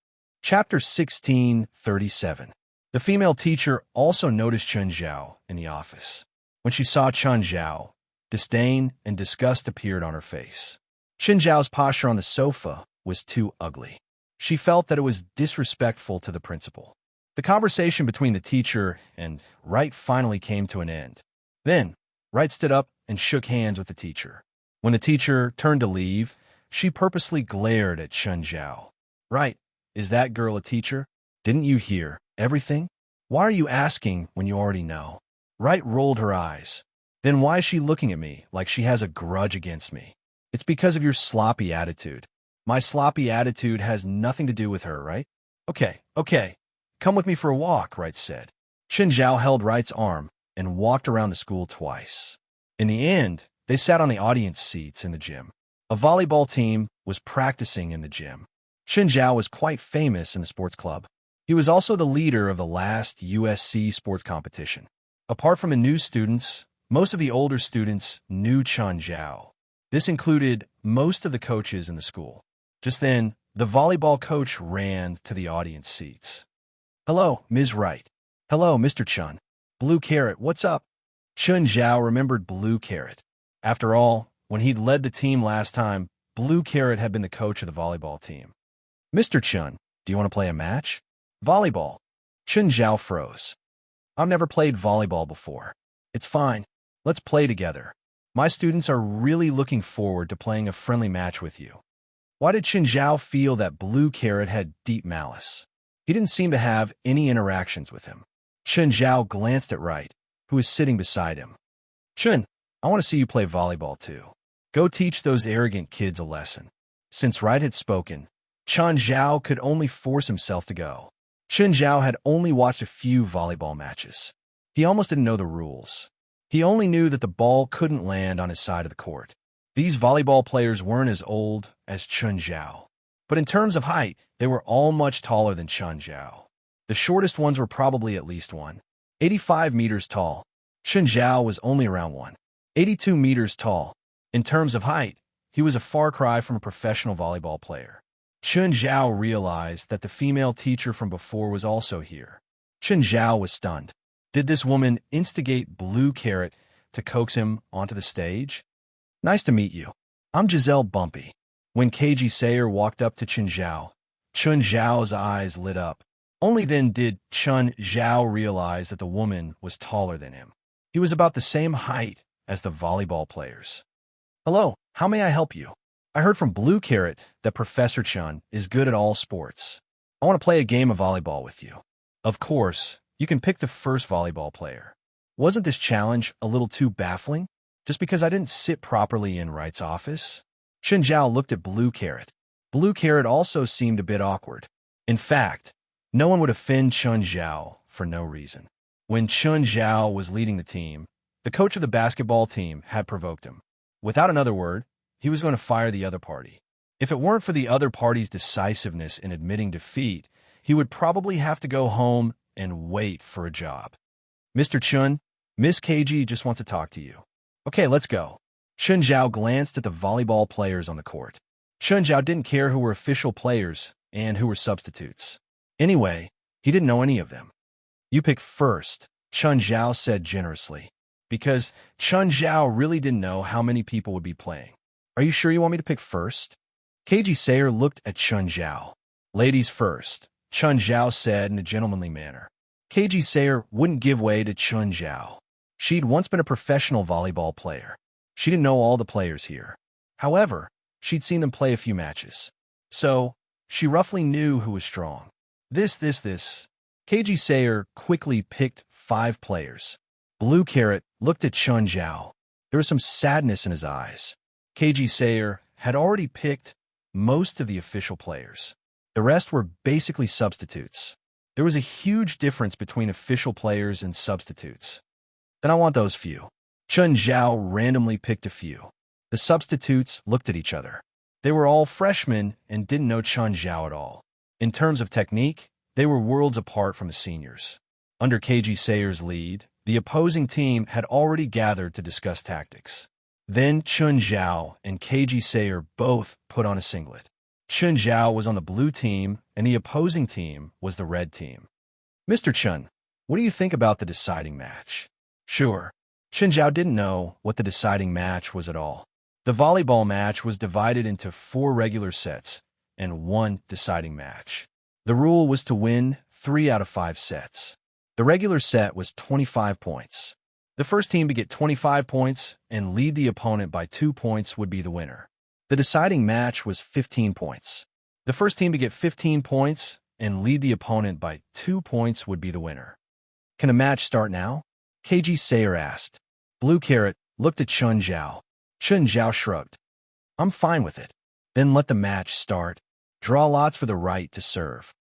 Chapter 1637. The female teacher also noticed Chun Zhao in the office. When she saw Chun Zhao, disdain and disgust appeared on her face. Chun Zhao's posture on the sofa was too ugly. She felt that it was disrespectful to the principal. The conversation between the teacher and Wright finally came to an end. Then, Wright stood up and shook hands with the teacher. When the teacher turned to leave, she purposely glared at Chun Zhao. "Wright, is that girl a teacher? Didn't you hear everything? Why are you asking when you already know?" Wright rolled her eyes. "Then why is she looking at me like she has a grudge against me?" "It's because of your sloppy attitude." "My sloppy attitude has nothing to do with her, right?" Okay. Come with me for a walk," Wright said. Chun Zhao held Wright's arm and walked around the school twice. In the end, they sat on the audience seats in the gym. A volleyball team was practicing in the gym. Chun Zhao was quite famous in the sports club. He was also the leader of the last USC sports competition. Apart from the new students, most of the older students knew Chun Zhao. This included most of the coaches in the school. Just then, the volleyball coach ran to the audience seats. "Hello, Ms. Wright." "Hello, Mr. Chun." "Blue Carrot, what's up?" Chun Zhao remembered Blue Carrot. After all, when he'd led the team last time, Blue Carrot had been the coach of the volleyball team. "Mr. Chun, do you want to play a match?" "Volleyball." Chun Zhao froze. "I've never played volleyball before." "It's fine. Let's play together. My students are really looking forward to playing a friendly match with you." Why did Chun Zhao feel that Blue Carrot had deep malice? He didn't seem to have any interactions with him. Chun Zhao glanced at Wright, who was sitting beside him. "Chun, I want to see you play volleyball too. Go teach those arrogant kids a lesson." Since Wright had spoken, Chun Zhao could only force himself to go. Chun Zhao had only watched a few volleyball matches. He almost didn't know the rules. He only knew that the ball couldn't land on his side of the court. These volleyball players weren't as old as Chun Zhao, but in terms of height, they were all much taller than Chun Zhao. The shortest ones were probably at least 185 meters tall. Chun Zhao was only around 182 meters tall. In terms of height, he was a far cry from a professional volleyball player. Chun Zhao realized that the female teacher from before was also here. Chun Zhao was stunned. Did this woman instigate Blue Carrot to coax him onto the stage? "Nice to meet you. I'm Giselle Bumpy." When KG Sayer walked up to Chun Zhao's eyes lit up. Only then did Chun Zhao realize that the woman was taller than him. He was about the same height as the volleyball players. "Hello, how may I help you? I heard from Blue Carrot that Professor Chun is good at all sports. I want to play a game of volleyball with you." "Of course, you can pick the first volleyball player." Wasn't this challenge a little too baffling? Just because I didn't sit properly in Wright's office? Chen Zhao looked at Blue Carrot. Blue Carrot also seemed a bit awkward. In fact, no one would offend Chen Zhao for no reason. When Chen Zhao was leading the team, the coach of the basketball team had provoked him. Without another word, he was going to fire the other party. If it weren't for the other party's decisiveness in admitting defeat, he would probably have to go home and wait for a job. Mr. Chun, Miss KG just wants to talk to you. Okay, let's go. Chen Zhao glanced at the volleyball players on the court. Chen Zhao didn't care who were official players and who were substitutes. Anyway, he didn't know any of them. You pick first, Chen Zhao said generously, because Chen Zhao really didn't know how many people would be playing. Are you sure you want me to pick first? KG Sayer looked at Chen Zhao. Ladies first, Chen Zhao said in a gentlemanly manner. KG Sayer wouldn't give way to Chen Zhao. She'd once been a professional volleyball player. She didn't know all the players here. However, she'd seen them play a few matches. So, she roughly knew who was strong. This. KG Sayer quickly picked 5 players. Blue Carrot looked at Chen Zhao. There was some sadness in his eyes. KG Sayer had already picked most of the official players. The rest were basically substitutes. There was a huge difference between official players and substitutes. Then I want those few. Chen Zhao randomly picked a few. The substitutes looked at each other. They were all freshmen and didn't know Chen Zhao at all. In terms of technique, they were worlds apart from the seniors. Under KG Sayer's lead, the opposing team had already gathered to discuss tactics. Then Chen Zhao and KG Sayer both put on a singlet. Chen Zhao was on the blue team, and the opposing team was the red team. Mr. Chen, what do you think about the deciding match? Sure. Chen Zhao didn't know what the deciding match was at all. The volleyball match was divided into 4 regular sets and 1 deciding match. The rule was to win 3 out of 5 sets. The regular set was 25 points. The first team to get 25 points and lead the opponent by 2 points would be the winner. The deciding match was 15 points. The first team to get 15 points and lead the opponent by 2 points would be the winner. Can a match start now? KG Sayer asked. Blue Carrot looked at Chen Zhao. Chen Zhao shrugged. I'm fine with it. Then let the match start. Draw lots for the right to serve.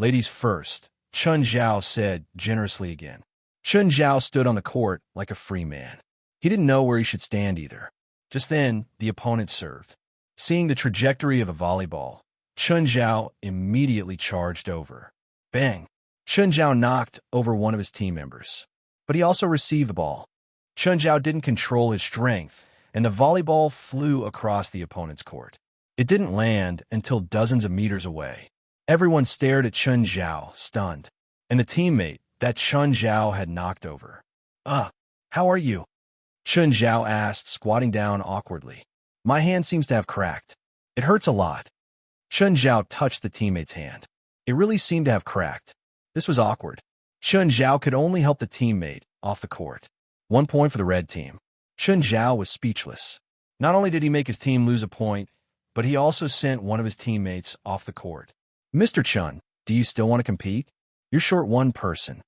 Ladies first, Chen Zhao said generously again. Chen Zhao stood on the court like a free man. He didn't know where he should stand either. Just then, the opponent served. Seeing the trajectory of a volleyball, Chen Zhao immediately charged over. Bang! Chen Zhao knocked over one of his team members. But he also received the ball. Chen Zhao didn't control his strength, and the volleyball flew across the opponent's court. It didn't land until dozens of meters away. Everyone stared at Chen Zhao, stunned, and the teammate that Chen Zhao had knocked over. How are you? Chen Zhao asked, squatting down awkwardly. My hand seems to have cracked. It hurts a lot. Chen Zhao touched the teammate's hand. It really seemed to have cracked. This was awkward. Chen Zhao could only help the teammate off the court. 1 point for the red team. Chen Zhao was speechless. Not only did he make his team lose a point, but he also sent one of his teammates off the court. Mr. Chen, do you still want to compete? You're short 1 person.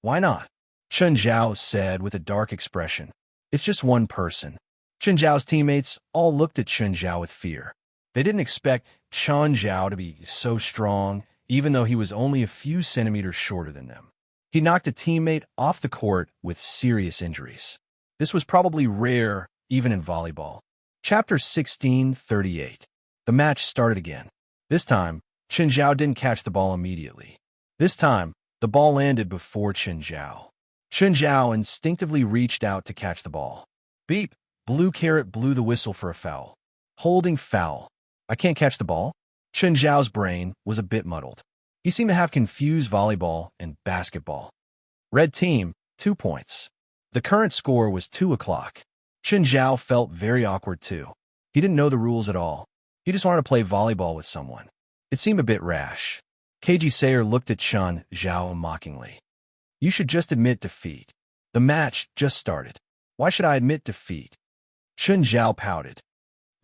Why not? Chen Zhao said with a dark expression. It's just 1 person. Chen Zhao's teammates all looked at Chen Zhao with fear. They didn't expect Chen Zhao to be so strong, even though he was only a few centimeters shorter than them. He knocked a teammate off the court with serious injuries. This was probably rare, even in volleyball. Chapter 1638. The match started again. This time, Chen Zhao didn't catch the ball immediately. This time, the ball landed before Chen Zhao. Chen Zhao instinctively reached out to catch the ball. Beep! Blue Carrot blew the whistle for a foul. Holding foul. I can't catch the ball? Chen Zhao's brain was a bit muddled. He seemed to have confused volleyball and basketball. Red team, 2 points. The current score was 2 o'clock. Chen Zhao felt very awkward too. He didn't know the rules at all. He just wanted to play volleyball with someone. It seemed a bit rash. KG Sayer looked at Chen Zhao mockingly. You should just admit defeat. The match just started. Why should I admit defeat? Chen Zhao pouted.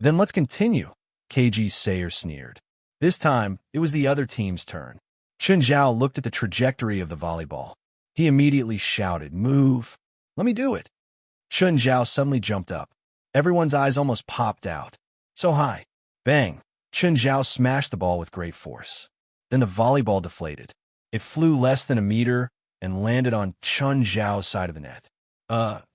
Then let's continue, KG Sayer sneered. This time, it was the other team's turn. Chen Zhao looked at the trajectory of the volleyball. He immediately shouted, Move! Let me do it. Chun Zhao suddenly jumped up. Everyone's eyes almost popped out. So high. Bang! Chun Zhao smashed the ball with great force. Then the volleyball deflated. It flew less than a meter and landed on Chun Zhao's side of the net.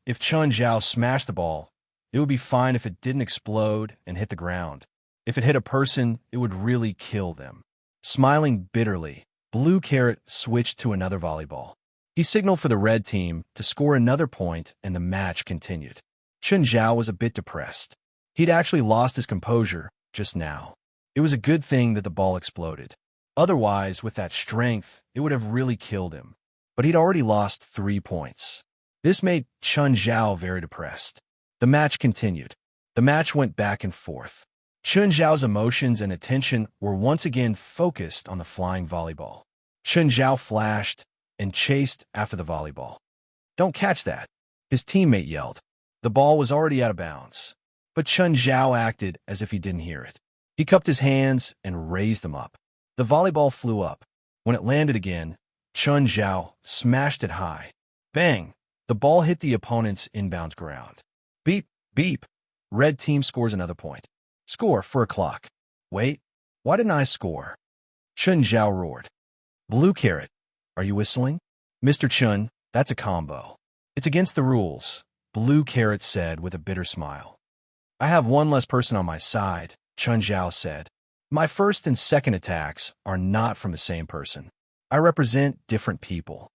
If Chun Zhao smashed the ball, it would be fine if it didn't explode and hit the ground. If it hit a person, it would really kill them. Smiling bitterly, Blue Carrot switched to another volleyball. He signaled for the red team to score another point, and the match continued. Chun Zhao was a bit depressed. He'd actually lost his composure just now. It was a good thing that the ball exploded. Otherwise, with that strength, it would have really killed him. But he'd already lost 3 points. This made Chun Zhao very depressed. The match continued. The match went back and forth. Chun Zhao's emotions and attention were once again focused on the flying volleyball. Chun Zhao flashed and chased after the volleyball. "Don't catch that," his teammate yelled. The ball was already out of bounds, but Chun Zhao acted as if he didn't hear it. He cupped his hands and raised them up. The volleyball flew up. When it landed again, Chun Zhao smashed it high. Bang! The ball hit the opponent's inbound ground. Beep, beep. Red team scores another point. Score for a clock. Wait, why didn't I score? Chun Zhao roared. Blue Carrot, are you whistling? Mr. Chun, that's a combo. It's against the rules, Blue Carrot said with a bitter smile. I have one less person on my side, Chun Zhao said. My first and second attacks are not from the same person. I represent different people.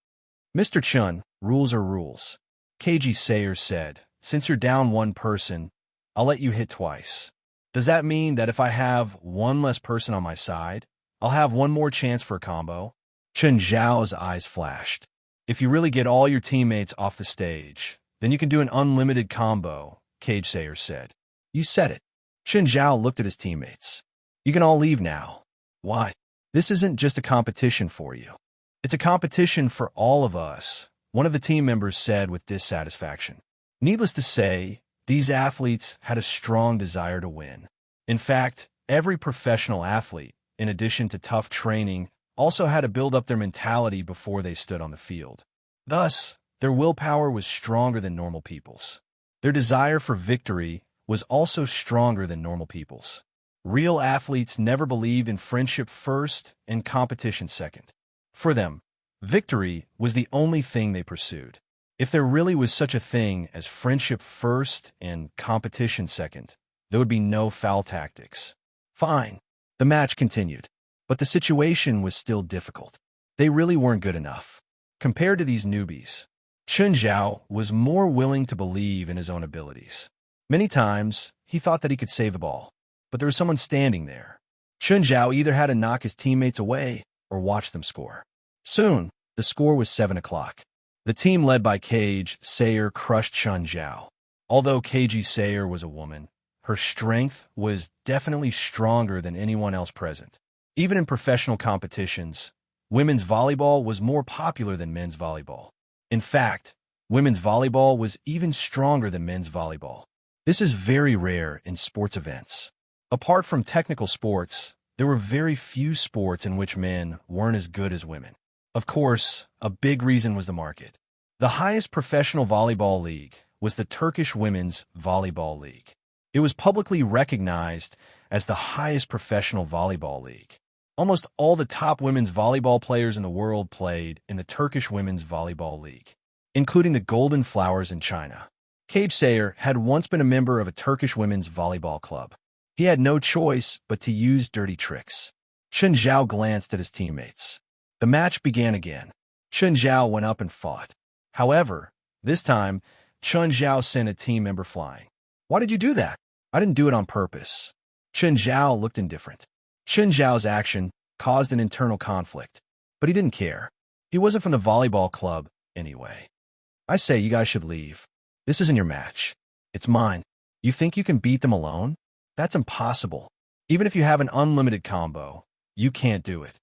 Mr. Chun, rules are rules. KG Sayers said, since you're down one person, I'll let you hit twice. Does that mean that if I have one less person on my side, I'll have one more chance for a combo? Chun Zhao's eyes flashed. If you really get all your teammates off the stage, then you can do an unlimited combo, KG Sayers said. You said it. Chun Zhao looked at his teammates. You can all leave now. Why? This isn't just a competition for you. It's a competition for all of us, one of the team members said with dissatisfaction. Needless to say, these athletes had a strong desire to win. In fact, every professional athlete, in addition to tough training, also had to build up their mentality before they stood on the field. Thus, their willpower was stronger than normal people's. Their desire for victory was also stronger than normal people's. Real athletes never believed in friendship first and competition second. For them, victory was the only thing they pursued. If there really was such a thing as friendship first and competition second, there would be no foul tactics. Fine. The match continued. But the situation was still difficult. They really weren't good enough. Compared to these newbies, Chun Zhao was more willing to believe in his own abilities. Many times, he thought that he could save the ball, but there was someone standing there. Chun Zhao either had to knock his teammates away or watch them score. Soon, the score was 7 o'clock. The team led by KG Sayer crushed Chun Zhao. Although KG Sayer was a woman, her strength was definitely stronger than anyone else present. Even in professional competitions, women's volleyball was more popular than men's volleyball. In fact, women's volleyball was even stronger than men's volleyball. This is very rare in sports events. Apart from technical sports, there were very few sports in which men weren't as good as women. Of course, a big reason was the market. The highest professional volleyball league was the Turkish Women's Volleyball League. It was publicly recognized as the highest professional volleyball league. Almost all the top women's volleyball players in the world played in the Turkish Women's Volleyball League, including the Golden Flowers in China. KG Sayer had once been a member of a Turkish women's volleyball club. He had no choice but to use dirty tricks. Chun Zhao glanced at his teammates. The match began again. Chun Zhao went up and fought. However, this time, Chun Zhao sent a team member flying. Why did you do that? I didn't do it on purpose. Chun Zhao looked indifferent. Chun Zhao's action caused an internal conflict, but he didn't care. He wasn't from the volleyball club anyway. I say you guys should leave. This isn't your match. It's mine. You think you can beat them alone? That's impossible. Even if you have an unlimited combo, you can't do it.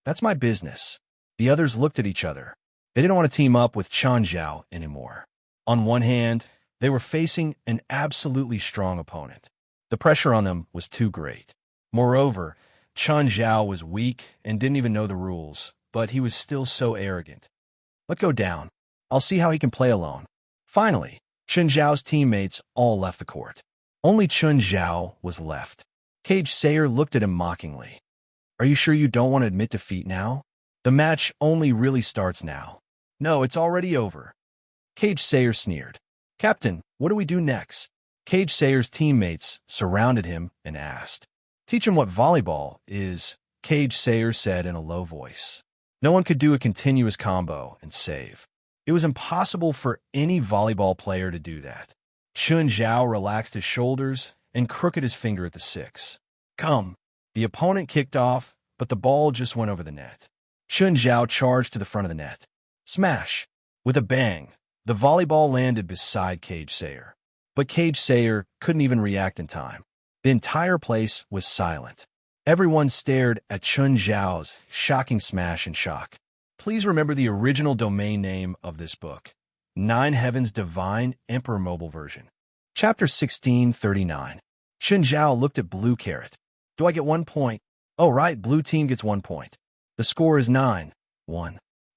That's my business. The others looked at each other. They didn't want to team up with Chun Zhao anymore. On one hand, they were facing an absolutely strong opponent. The pressure on them was too great. Moreover, Chun Zhao was weak and didn't even know the rules, but he was still so arrogant. Let go down. I'll see how he can play alone. Finally, Chun Zhao's teammates all left the court. Only Chun Zhao was left. Cage Sayer looked at him mockingly. Are you sure you don't want to admit defeat now? The match only really starts now. No, it's already over. Cage Sayer sneered. Captain, what do we do next? Cage Sayer's teammates surrounded him and asked. Teach him what volleyball is, Cage Sayer said in a low voice. No one could do a continuous combo and save. It was impossible for any volleyball player to do that. Chun Zhao relaxed his shoulders and crooked his finger at the six. Come. The opponent kicked off, but the ball just went over the net. Chun Zhao charged to the front of the net. Smash! With a bang, the volleyball landed beside Cage Sayer. But Cage Sayer couldn't even react in time. The entire place was silent. Everyone stared at Chun Zhao's shocking smash in shock. Please remember the original domain name of this book. 9 Heavens Divine Emperor Mobile Version. Chapter 1639. Chun Zhao looked at Blue Carrot. Do I get 1 point? Oh, right, blue team gets 1 point. The score is 9-1.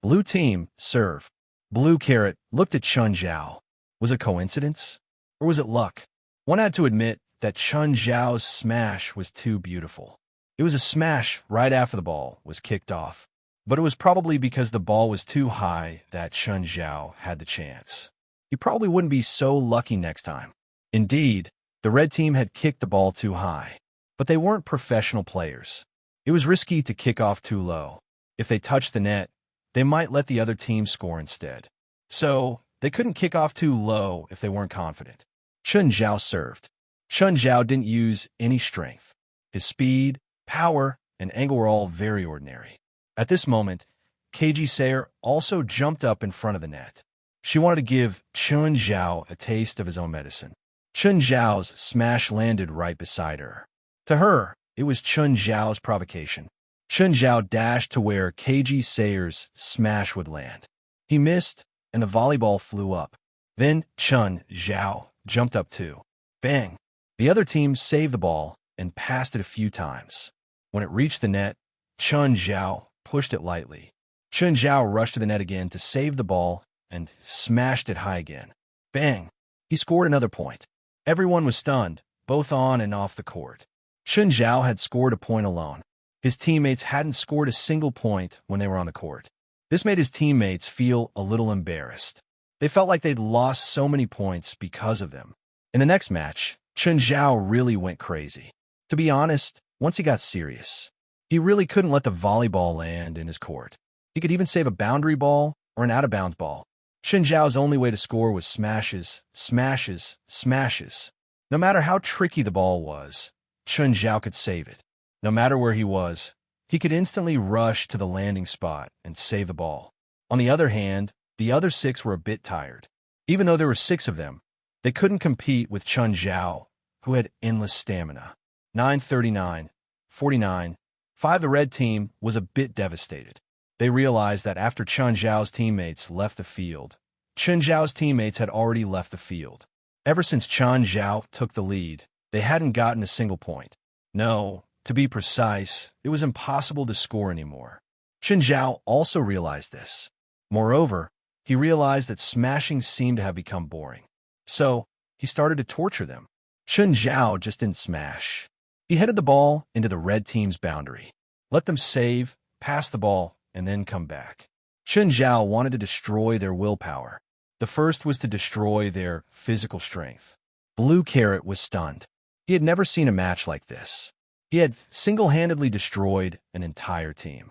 Blue team, serve. Blue Carrot looked at Chun Zhao. Was it coincidence? Or was it luck? One had to admit that Chun Zhao's smash was too beautiful. It was a smash right after the ball was kicked off. But it was probably because the ball was too high that Chun Zhao had the chance. He probably wouldn't be so lucky next time. Indeed, the red team had kicked the ball too high. But they weren't professional players. It was risky to kick off too low. If they touched the net, they might let the other team score instead. So, they couldn't kick off too low if they weren't confident. Chun Zhao served. Chun Zhao didn't use any strength. His speed, power, and angle were all very ordinary. At this moment, Cage Sayer also jumped up in front of the net. She wanted to give Chun Zhao a taste of his own medicine. Chun Zhao's smash landed right beside her. To her, it was Chun Zhao's provocation. Chun Zhao dashed to where Cage Sayer's smash would land. He missed, and the volleyball flew up. Then Chun Zhao jumped up too. Bang! The other team saved the ball and passed it a few times. When it reached the net, Chun Zhao pushed it lightly. Chun Zhao rushed to the net again to save the ball and smashed it high again. Bang! He scored another point. Everyone was stunned, both on and off the court. Chun Zhao had scored a point alone. His teammates hadn't scored a single point when they were on the court. This made his teammates feel a little embarrassed. They felt like they'd lost so many points because of them. In the next match, Chun Zhao really went crazy. To be honest, once he got serious, he really couldn't let the volleyball land in his court. He could even save a boundary ball or an out-of-bounds ball. Chun Zhao's only way to score was smashes, smashes, smashes. No matter how tricky the ball was, Chun Zhao could save it. No matter where he was, he could instantly rush to the landing spot and save the ball. On the other hand, the other 6 were a bit tired. Even though there were 6 of them, they couldn't compete with Chun Zhao, who had endless stamina. 9:39:49. 5. The red team was a bit devastated. They realized that after Chun Zhao's teammates left the field, Chun Zhao's teammates had already left the field. Ever since Chun Zhao took the lead, they hadn't gotten a single point. No, to be precise, it was impossible to score anymore. Chun Zhao also realized this. Moreover, he realized that smashing seemed to have become boring. So, he started to torture them. Chun Zhao just didn't smash. He headed the ball into the red team's boundary. Let them save, pass the ball, and then come back. Chun Zhao wanted to destroy their willpower. The first was to destroy their physical strength. Blue Carrot was stunned. He had never seen a match like this. He had single-handedly destroyed an entire team.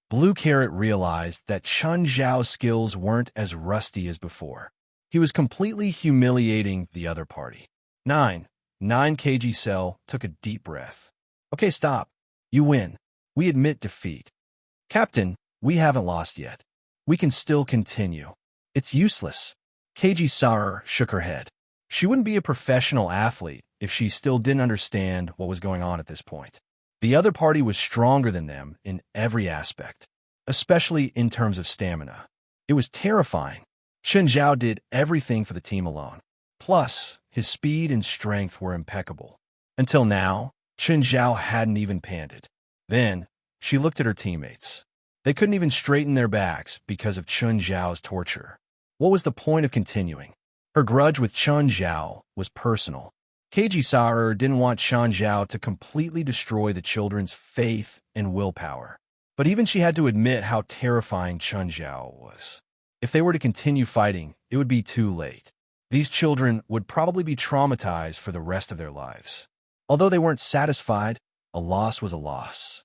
Blue Carrot realized that Chun Zhao's skills weren't as rusty as before. He was completely humiliating the other party. 9 kg Cell took a deep breath. Okay, stop. You win. We admit defeat. Captain, we haven't lost yet. We can still continue. It's useless. KG Sarer shook her head. She wouldn't be a professional athlete if she still didn't understand what was going on at this point. The other party was stronger than them in every aspect, especially in terms of stamina. It was terrifying. Chun Zhao did everything for the team alone. Plus, his speed and strength were impeccable. Until now, Chun Zhao hadn't even panted. Then, she looked at her teammates. They couldn't even straighten their backs because of Chun Zhao's torture. What was the point of continuing? Her grudge with Chun Zhao was personal. Keiji Saer didn't want Chun Zhao to completely destroy the children's faith and willpower. But even she had to admit how terrifying Chun Zhao was. If they were to continue fighting, it would be too late. These children would probably be traumatized for the rest of their lives. Although they weren't satisfied, a loss was a loss.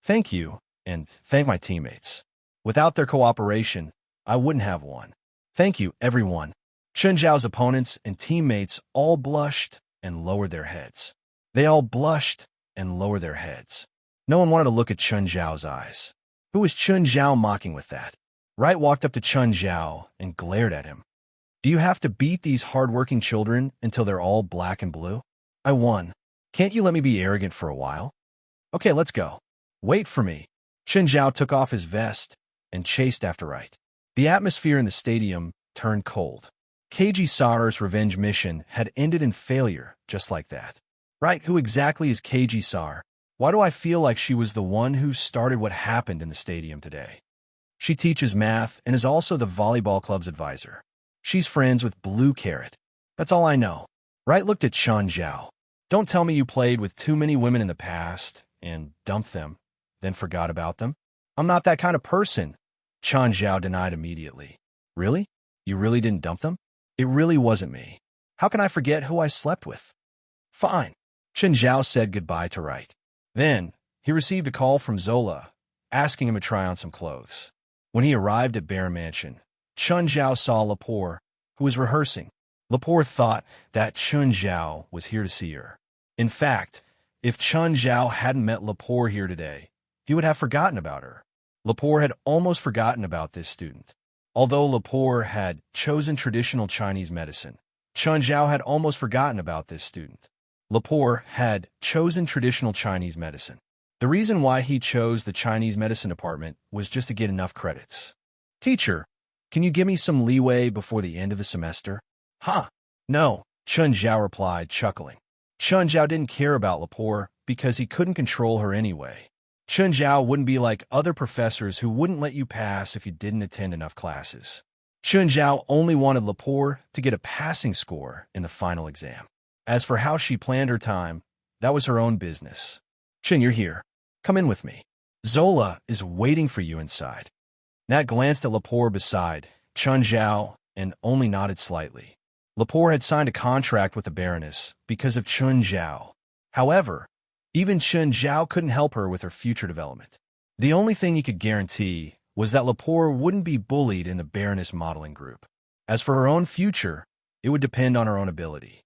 Thank you, and thank my teammates. Without their cooperation, I wouldn't have won. Thank you, everyone. Chun Zhao's opponents and teammates all blushed and lowered their heads. They all blushed and lowered their heads. No one wanted to look at Chun Zhao's eyes. Who was Chun Zhao mocking with that? Wright walked up to Chun Zhao and glared at him. Do you have to beat these hard-working children until they're all black and blue? I won. Can't you let me be arrogant for a while? Okay, let's go. Wait for me. Chun Zhao took off his vest and chased after Wright. The atmosphere in the stadium turned cold. Keiji Saer's revenge mission had ended in failure, just like that. Right, who exactly is Keiji Saer? Why do I feel like she was the one who started what happened in the stadium today? She teaches math and is also the volleyball club's advisor. She's friends with Blue Carrot. That's all I know. Wright looked at Chun Zhao. Don't tell me you played with too many women in the past and dumped them, then forgot about them. I'm not that kind of person. Chun Zhao denied immediately. Really? You really didn't dump them? It really wasn't me. How can I forget who I slept with? Fine. Chun Zhao said goodbye to Wright. Then, he received a call from Zola, asking him to try on some clothes. When he arrived at Bear Mansion, Chun Zhao saw Lepore, who was rehearsing. Lepore thought that Chun Zhao was here to see her. In fact, if Chun Zhao hadn't met Lepore here today, he would have forgotten about her. Lepore had almost forgotten about this student. Although Lepore had chosen traditional Chinese medicine, Chun Zhao had almost forgotten about this student. Lepore had chosen traditional Chinese medicine. The reason why he chose the Chinese medicine department was just to get enough credits. Teacher, can you give me some leeway before the end of the semester? Huh? No, Chun Zhao replied, chuckling. Chun Zhao didn't care about Lepore because he couldn't control her anyway. Chun Zhao wouldn't be like other professors who wouldn't let you pass if you didn't attend enough classes. Chun Zhao only wanted Lepore to get a passing score in the final exam. As for how she planned her time, that was her own business. Chun, you're here. Come in with me. Zola is waiting for you inside. Nat glanced at Lepore beside Chun Zhao and only nodded slightly. Lepore had signed a contract with the Baroness because of Chun Zhao. However, even Chun Zhao couldn't help her with her future development. The only thing he could guarantee was that Lepore wouldn't be bullied in the Baroness modeling group. As for her own future, it would depend on her own ability.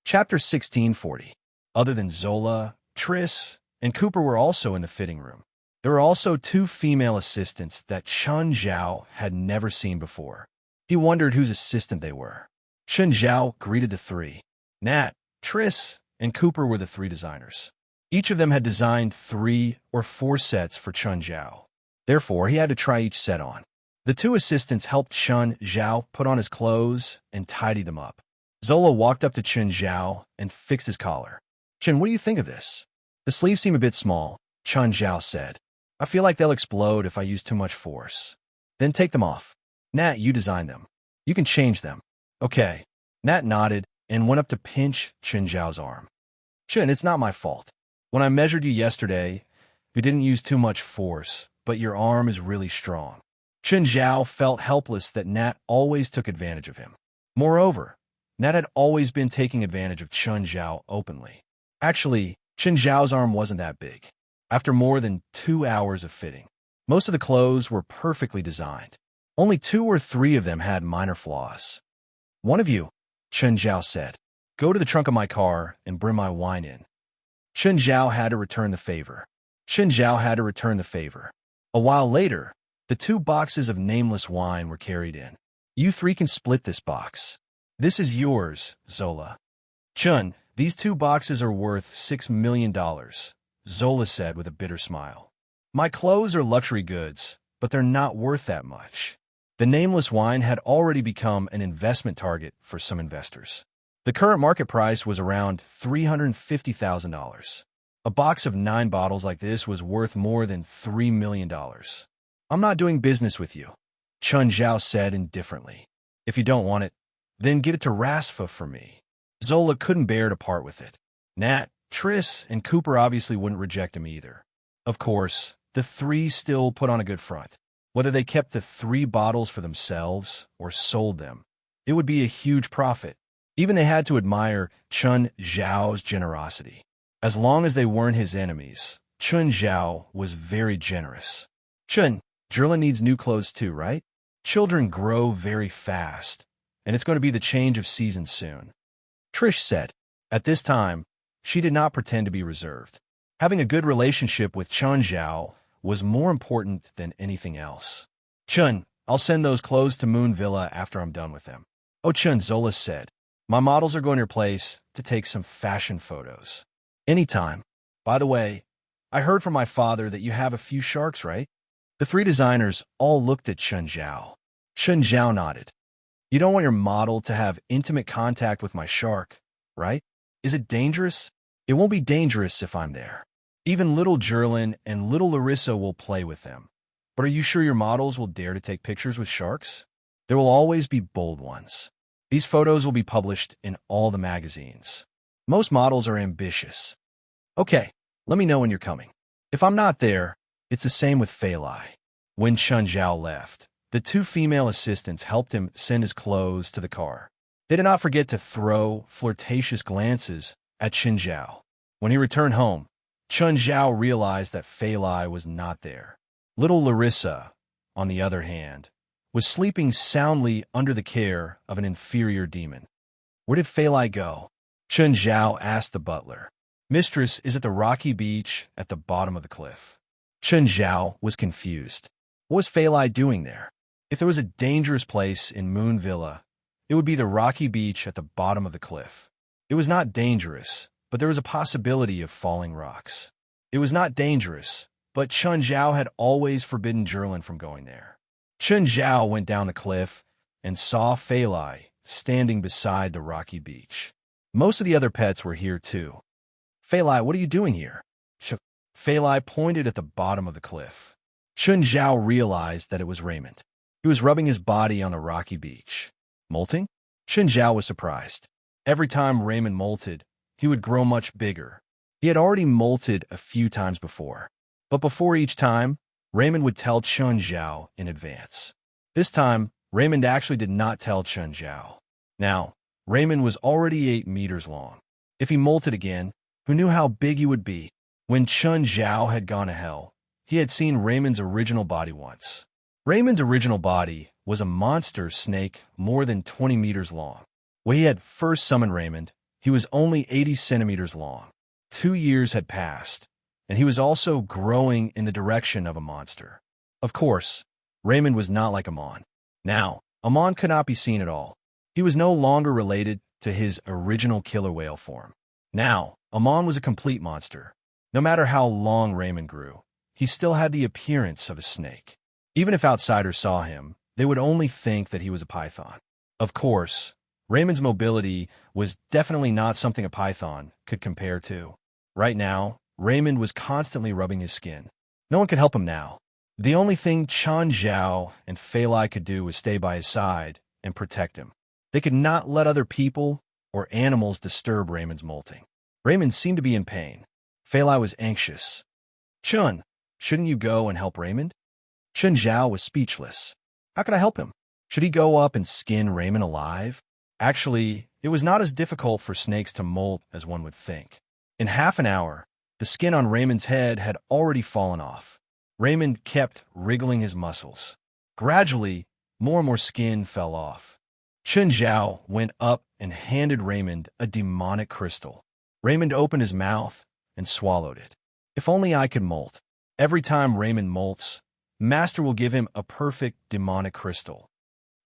Chapter 1640. Other than Zola, Triss, and Cooper were also in the fitting room. There were also two female assistants that Chun Zhao had never seen before. He wondered whose assistant they were. Chun Zhao greeted the three. Nat, Triss, and Cooper were the three designers. Each of them had designed 3 or 4 sets for Chun Zhao. Therefore, he had to try each set on. The two assistants helped Chun Zhao put on his clothes and tidy them up. Zola walked up to Chun Zhao and fixed his collar. Chun, what do you think of this? The sleeves seem a bit small, Chun Zhao said. I feel like they'll explode if I use too much force. Then take them off. Nat, you designed them. You can change them. Okay. Nat nodded and went up to pinch Chun Zhao's arm. Chun, it's not my fault. When I measured you yesterday, you didn't use too much force, but your arm is really strong. Chun Zhao felt helpless that Nat always took advantage of him. Moreover, Nat had always been taking advantage of Chun Zhao openly. Actually, Chun Zhao's arm wasn't that big. After more than 2 hours of fitting, most of the clothes were perfectly designed. Only 2 or 3 of them had minor flaws. One of you, Chun Zhao said, go to the trunk of my car and bring my wine in. Chun Zhao had to return the favor. A while later, the 2 boxes of nameless wine were carried in. You 3 can split this box. This is yours, Zola. Chun, these 2 boxes are worth $6 million, Zola said with a bitter smile. My clothes are luxury goods, but they're not worth that much. The nameless wine had already become an investment target for some investors. The current market price was around $350,000. A box of 9 bottles like this was worth more than $3 million. I'm not doing business with you, Chun Zhao said indifferently. If you don't want it, Then give it to Rasfa for me. Zola couldn't bear to part with it. Nat, Triss, and Cooper obviously wouldn't reject him either. Of course, the three still put on a good front. Whether they kept the 3 bottles for themselves or sold them, it would be a huge profit. Even they had to admire Chun Zhao's generosity. As long as they weren't his enemies, Chun Zhao was very generous. Chun, Jerlin needs new clothes too, right? Children grow very fast, and it's going to be the change of season soon. Trish said. At this time, she did not pretend to be reserved. Having a good relationship with Chun Zhao was more important than anything else. Chun, I'll send those clothes to Moon Villa after I'm done with them. Oh, Chun, Zola said. My models are going to your place to take some fashion photos. Anytime. By the way, I heard from my father that you have a few sharks, right? The 3 designers all looked at Chun Zhao. Chun Zhao nodded. You don't want your model to have intimate contact with my shark, right? Is it dangerous? It won't be dangerous if I'm there. Even little Jerlin and little Larissa will play with them. But are you sure your models will dare to take pictures with sharks? There will always be bold ones. These photos will be published in all the magazines. Most models are ambitious. Okay, let me know when you're coming. If I'm not there, it's the same with Fei Lai. When Chun Zhao left, the 2 female assistants helped him send his clothes to the car. They did not forget to throw flirtatious glances at Chun Zhao. When he returned home, Chun Zhao realized that Fei Lai was not there. Little Larissa, on the other hand, was sleeping soundly under the care of an inferior demon. Where did Fei Lai go? Chun Zhao asked the butler. Mistress is at the rocky beach at the bottom of the cliff. Chun Zhao was confused. What was Fei Lai doing there? If there was a dangerous place in Moon Villa, it would be the rocky beach at the bottom of the cliff. It was not dangerous, but there was a possibility of falling rocks. It was not dangerous, but Chun Zhao had always forbidden Jerlin from going there. Chun Zhao went down the cliff and saw Fei Lai standing beside the rocky beach. Most of the other pets were here too. Fei Lai, what are you doing here? Fei Lai pointed at the bottom of the cliff. Chun Zhao realized that it was Raymond. He was rubbing his body on the rocky beach. Molting? Chun Zhao was surprised. Every time Raymond molted, he would grow much bigger. He had already molted a few times before. But before each time, Raymond would tell Chun Zhao in advance. This time, Raymond actually did not tell Chun Zhao. Now, Raymond was already 8 meters long. If he molted again, who knew how big he would be? When Chun Zhao had gone to hell, he had seen Raymond's original body once. Raymond's original body was a monster snake more than 20 meters long. When he had first summoned Raymond, he was only 80 centimeters long. 2 years had passed, and he was also growing in the direction of a monster. Of course, Raymond was not like Amon. Now, Amon could not be seen at all. He was no longer related to his original killer whale form. Now, Amon was a complete monster. No matter how long Raymond grew, he still had the appearance of a snake. Even if outsiders saw him, they would only think that he was a python. Of course, Raymond's mobility was definitely not something a python could compare to. Right now, Raymond was constantly rubbing his skin. No one could help him now. The only thing Chun Zhao and Fei Lai could do was stay by his side and protect him. They could not let other people or animals disturb Raymond's molting. Raymond seemed to be in pain. Fei Lai was anxious. Chun, shouldn't you go and help Raymond? Chun Zhao was speechless. How could I help him? Should he go up and skin Raymond alive? Actually, it was not as difficult for snakes to molt as one would think. In half an hour, the skin on Raymond's head had already fallen off. Raymond kept wriggling his muscles. Gradually, more and more skin fell off. Chun Zhao went up and handed Raymond a demonic crystal. Raymond opened his mouth and swallowed it. If only I could molt. Every time Raymond molts, Master will give him a perfect demonic crystal.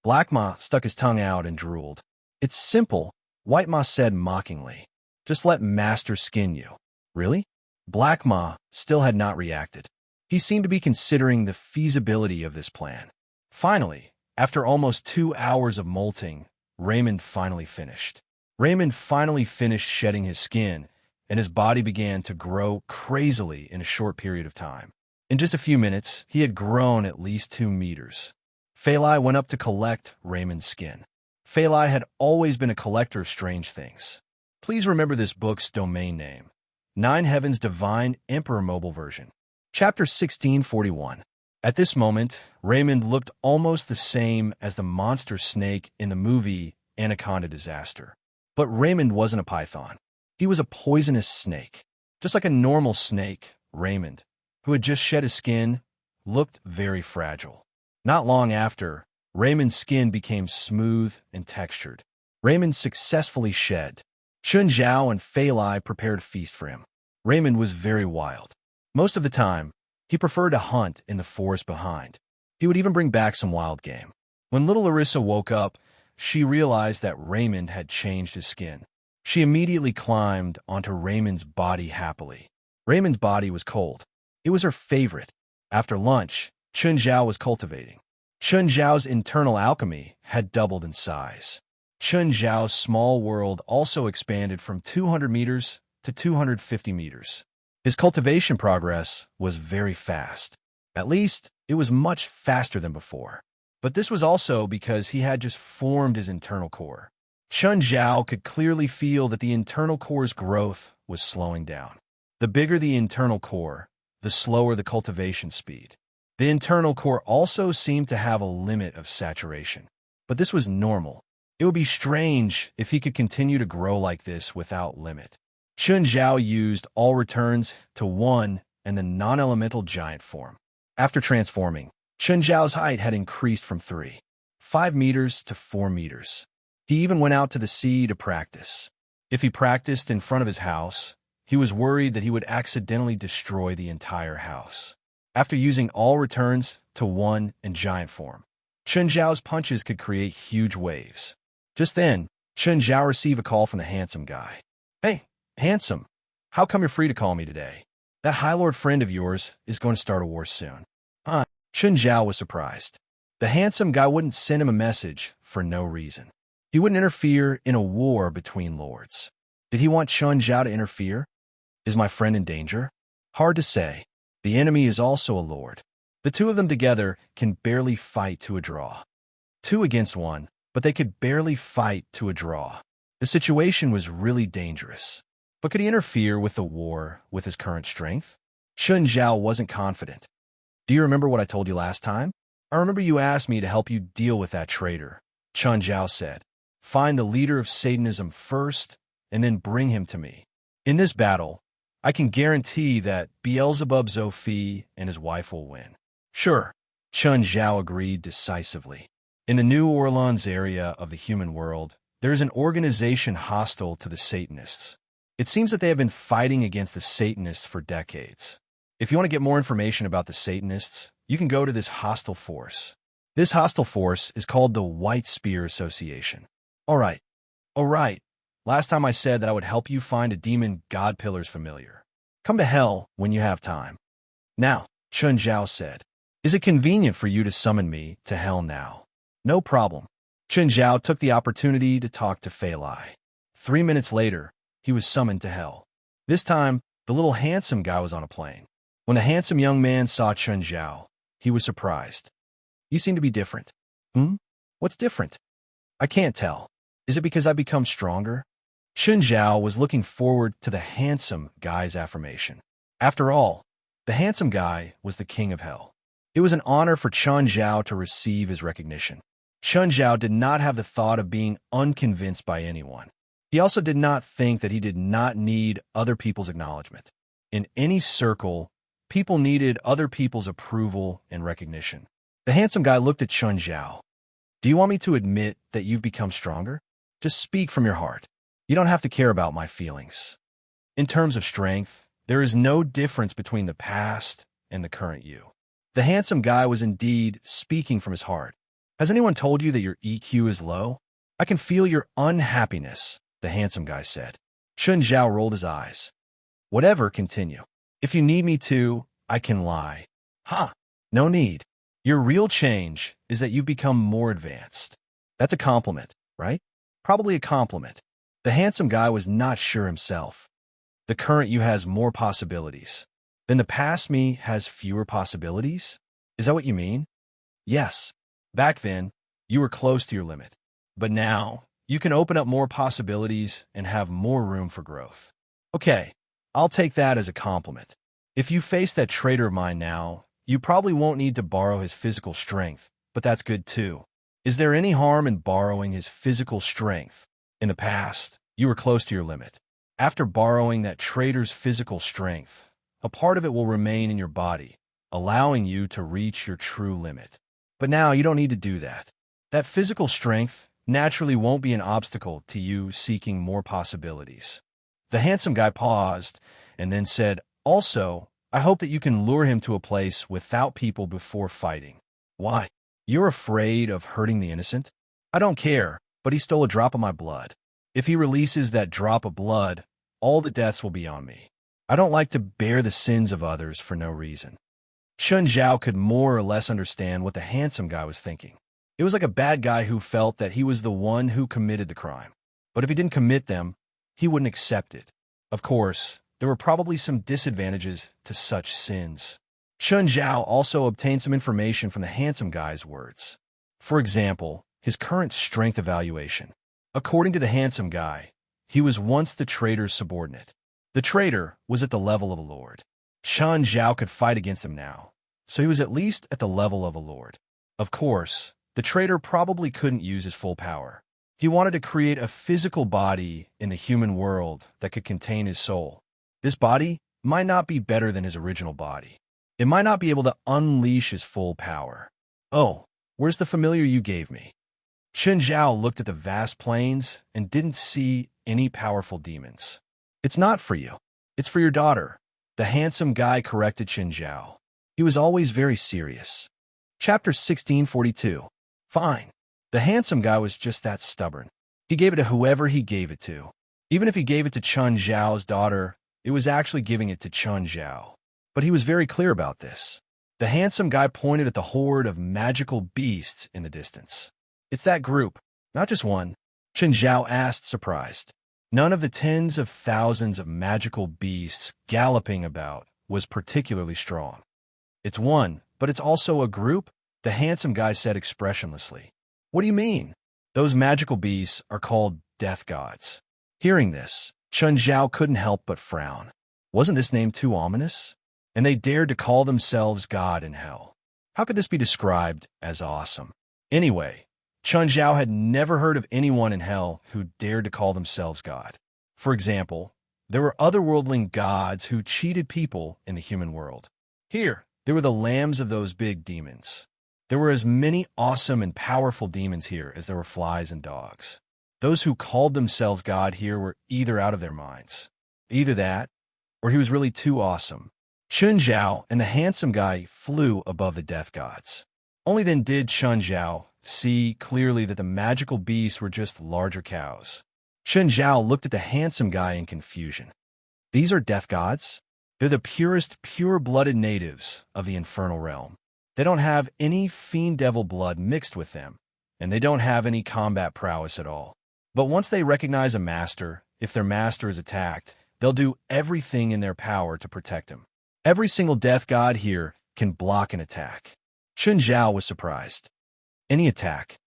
Black Ma stuck his tongue out and drooled. It's simple, White Ma said mockingly. Just let Master skin you. Really? Black Ma still had not reacted. He seemed to be considering the feasibility of this plan. Finally, after almost 2 hours of molting, Raymond finally finished. Raymond finally finished shedding his skin, and his body began to grow crazily in a short period of time. In just a few minutes, he had grown at least 2 meters. Fei Lai went up to collect Raymond's skin. Phalai had always been a collector of strange things. Please remember this book's domain name. 9 Heavens Divine Emperor Mobile Version. Chapter 1641. At this moment, Raymond looked almost the same as the monster snake in the movie Anaconda Disaster. But Raymond wasn't a python. He was a poisonous snake. Just like a normal snake, Raymond, who had just shed his skin, looked very fragile. Not long after, Raymond's skin became smooth and textured. Raymond successfully shed. Chun Zhao and Phalai prepared a feast for him. Raymond was very wild. Most of the time, he preferred to hunt in the forest behind. He would even bring back some wild game. When little Larissa woke up, she realized that Raymond had changed his skin. She immediately climbed onto Raymond's body happily. Raymond's body was cold. It was her favorite. After lunch, Chun Zhao was cultivating. Chun Zhao's internal alchemy had doubled in size. Chun Zhao's small world also expanded from 200 meters to 250 meters. His cultivation progress was very fast. At least, it was much faster than before. But this was also because he had just formed his internal core. Chun Zhao could clearly feel that the internal core's growth was slowing down. The bigger the internal core, the slower the cultivation speed. The internal core also seemed to have a limit of saturation. But this was normal. It would be strange if he could continue to grow like this without limit. Chun Zhao used all returns to 1 and the non-elemental giant form. After transforming, Chun Zhao's height had increased from 5 meters to 4 meters. He even went out to the sea to practice. If he practiced in front of his house, he was worried that he would accidentally destroy the entire house. After using all returns to 1 and giant form, Chun Zhao's punches could create huge waves. Just then, Chun Zhao received a call from the handsome guy. "Hey, handsome, how come you're free to call me today? That High Lord friend of yours is going to start a war soon." Chun Zhao was surprised. The handsome guy wouldn't send him a message for no reason. He wouldn't interfere in a war between lords. Did he want Chun Zhao to interfere? Is my friend in danger? Hard to say. The enemy is also a lord. The two of them together can barely fight to a draw. 2 against 1, but they could barely fight to a draw. The situation was really dangerous. But could he interfere with the war with his current strength? Chun Zhao wasn't confident. "Do you remember what I told you last time? I remember you asked me to help you deal with that traitor," Chun Zhao said. "Find the leader of Satanism first, and then bring him to me. In this battle, I can guarantee that Beelzebub Zophi and his wife will win." "Sure," Chun Zhao agreed decisively. In the New Orleans area of the human world, there is an organization hostile to the Satanists. It seems that they have been fighting against the Satanists for decades. If you want to get more information about the Satanists, you can go to this hostile force. This hostile force is called the White Spear Association. All right. Last time I said that I would help you find a demon god pillar's familiar. Come to hell when you have time. Now, Chun Zhao said, "Is it convenient for you to summon me to hell now?" "No problem." Chun Zhao took the opportunity to talk to Phalai. 3 minutes later, he was summoned to hell. This time, the little handsome guy was on a plane. When the handsome young man saw Chun Zhao, he was surprised. "You seem to be different." What's different?" "I can't tell. Is it because I've become stronger?" Chun Zhao was looking forward to the handsome guy's affirmation. After all, the handsome guy was the king of hell. It was an honor for Chun Zhao to receive his recognition. Chun Zhao did not have the thought of being unconvinced by anyone. He also did not think that he did not need other people's acknowledgement. In any circle, people needed other people's approval and recognition. The handsome guy looked at Chun Zhao. "Do you want me to admit that you've become stronger? Just speak from your heart. You don't have to care about my feelings. In terms of strength, there is no difference between the past and the current you." The handsome guy was indeed speaking from his heart. "Has anyone told you that your EQ is low? I can feel your unhappiness," the handsome guy said. Chun Zhao rolled his eyes. "Whatever, continue. If you need me to, I can lie." No need. Your real change is that you've become more advanced. That's a compliment, right? Probably a compliment. The handsome guy was not sure himself. The current you has more possibilities. Then the past me has fewer possibilities? Is that what you mean? Yes. Back then, you were close to your limit. But now, you can open up more possibilities and have more room for growth. Okay, I'll take that as a compliment. If you face that traitor of mine now, you probably won't need to borrow his physical strength, but that's good too. Is there any harm in borrowing his physical strength? In the past, you were close to your limit. After borrowing that traitor's physical strength, a part of it will remain in your body, allowing you to reach your true limit. But now you don't need to do that. That physical strength naturally won't be an obstacle to you seeking more possibilities. The handsome guy paused and then said, "Also, I hope that you can lure him to a place without people before fighting." "Why? You're afraid of hurting the innocent?" "I don't care, but he stole a drop of my blood. If he releases that drop of blood, all the deaths will be on me. I don't like to bear the sins of others for no reason." Chun Zhao could more or less understand what the handsome guy was thinking. It was like a bad guy who felt that he was the one who committed the crime. But if he didn't commit them, he wouldn't accept it. Of course, there were probably some disadvantages to such sins. Chun Zhao also obtained some information from the handsome guy's words. For example, his current strength evaluation. According to the handsome guy, he was once the traitor's subordinate. The traitor was at the level of a lord. Chun Zhao could fight against him now, so he was at least at the level of a lord. Of course, the traitor probably couldn't use his full power. He wanted to create a physical body in the human world that could contain his soul. This body might not be better than his original body. It might not be able to unleash his full power. "Oh, where's the familiar you gave me?" Chun Zhao looked at the vast plains and didn't see any powerful demons. "It's not for you. It's for your daughter." The handsome guy corrected Chun Zhao. He was always very serious. Chapter 1642. Fine. The handsome guy was just that stubborn. He gave it to whoever he gave it to. Even if he gave it to Chun Zhao's daughter, it was actually giving it to Chun Zhao. But he was very clear about this. The handsome guy pointed at the horde of magical beasts in the distance. "It's that group, not just one," Chun Zhao asked, surprised. None of the tens of thousands of magical beasts galloping about was particularly strong. "It's one, but it's also a group," the handsome guy said expressionlessly. "What do you mean?" "Those magical beasts are called death gods." Hearing this, Chun Zhao couldn't help but frown. Wasn't this name too ominous? And they dared to call themselves God in hell. How could this be described as awesome? Anyway, Chun Zhao had never heard of anyone in hell who dared to call themselves God. For example, there were otherworldling gods who cheated people in the human world. Here, there were the lambs of those big demons. There were as many awesome and powerful demons here as there were flies and dogs. Those who called themselves God here were either out of their minds. Either that, or he was really too awesome. Chun Zhao and the handsome guy flew above the death gods. Only then did Chun Zhao see clearly that the magical beasts were just larger cows. Chun Zhao looked at the handsome guy in confusion. "These are death gods? They're the purest, pure-blooded natives of the infernal realm. They don't have any fiend devil blood mixed with them, and they don't have any combat prowess at all. But once they recognize a master, if their master is attacked, they'll do everything in their power to protect him. Every single death god here can block an attack." Chun Zhao was surprised. "Any attack?"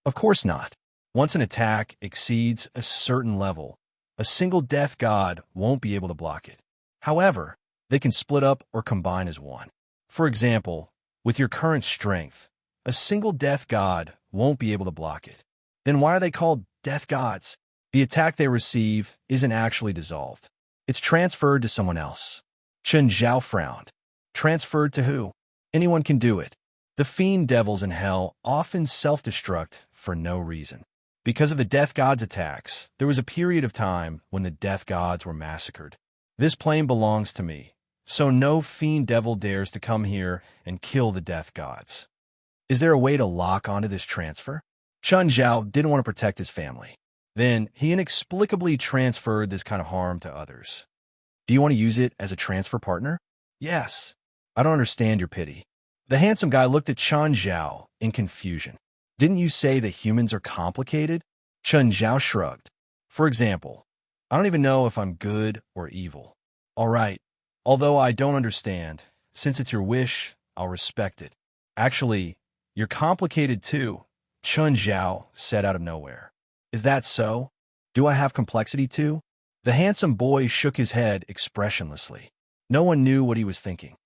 "Of course not. Once an attack exceeds a certain level, a single death god won't be able to block it. However, they can split up or combine as one. For example, with your current strength, a single death god won't be able to block it. Then why are they called death gods? The attack they receive isn't actually dissolved. It's transferred to someone else." Chun Zhao frowned. "Transferred to who?" "Anyone can do it. The fiend devils in hell often self-destruct for no reason. Because of the death gods' attacks, there was a period of time when the death gods were massacred. This plane belongs to me, so no fiend devil dares to come here and kill the death gods. Is there a way to lock onto this transfer?" Chun Zhao didn't want to protect his family. Then he inexplicably transferred this kind of harm to others. "Do you want to use it as a transfer partner?" "Yes." "I don't understand your pity." The handsome guy looked at Chun Zhao in confusion. "Didn't you say that humans are complicated?" Chun Zhao shrugged. "For example, I don't even know if I'm good or evil." "All right. Although I don't understand, since it's your wish, I'll respect it. Actually, you're complicated too, Chun Zhao said out of nowhere. Is that so? Do I have complexity too? The handsome boy shook his head expressionlessly. No one knew what he was thinking.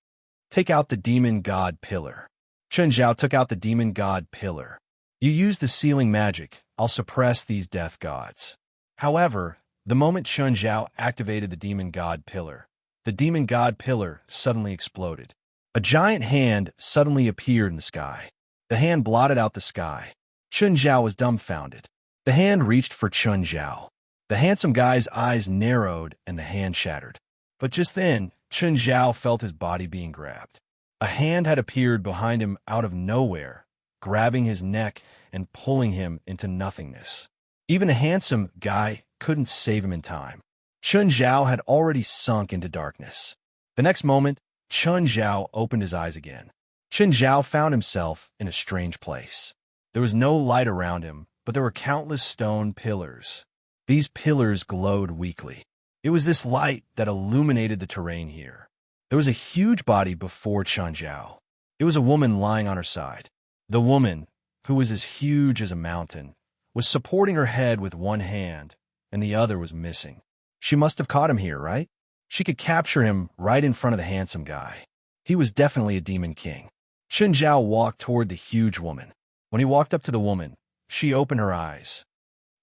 Take out the demon god pillar. Chun Zhao took out the demon god pillar. You use the sealing magic. I'll suppress these death gods. However, the moment Chun Zhao activated the demon god pillar, the demon god pillar suddenly exploded. A giant hand suddenly appeared in the sky. The hand blotted out the sky. Chun Zhao was dumbfounded. The hand reached for Chun Zhao. The handsome guy's eyes narrowed and the hand shattered. But just then, Chun Zhao felt his body being grabbed. A hand had appeared behind him out of nowhere, grabbing his neck and pulling him into nothingness. Even a handsome guy couldn't save him in time. Chun Zhao had already sunk into darkness. The next moment, Chun Zhao opened his eyes again. Chun Zhao found himself in a strange place. There was no light around him, but there were countless stone pillars. These pillars glowed weakly. It was this light that illuminated the terrain here. There was a huge body before Chun Zhao. It was a woman lying on her side. The woman, who was as huge as a mountain, was supporting her head with one hand, and the other was missing. She must have caught him here, right? She could capture him right in front of the handsome guy. He was definitely a demon king. Chun Zhao walked toward the huge woman. When he walked up to the woman, she opened her eyes.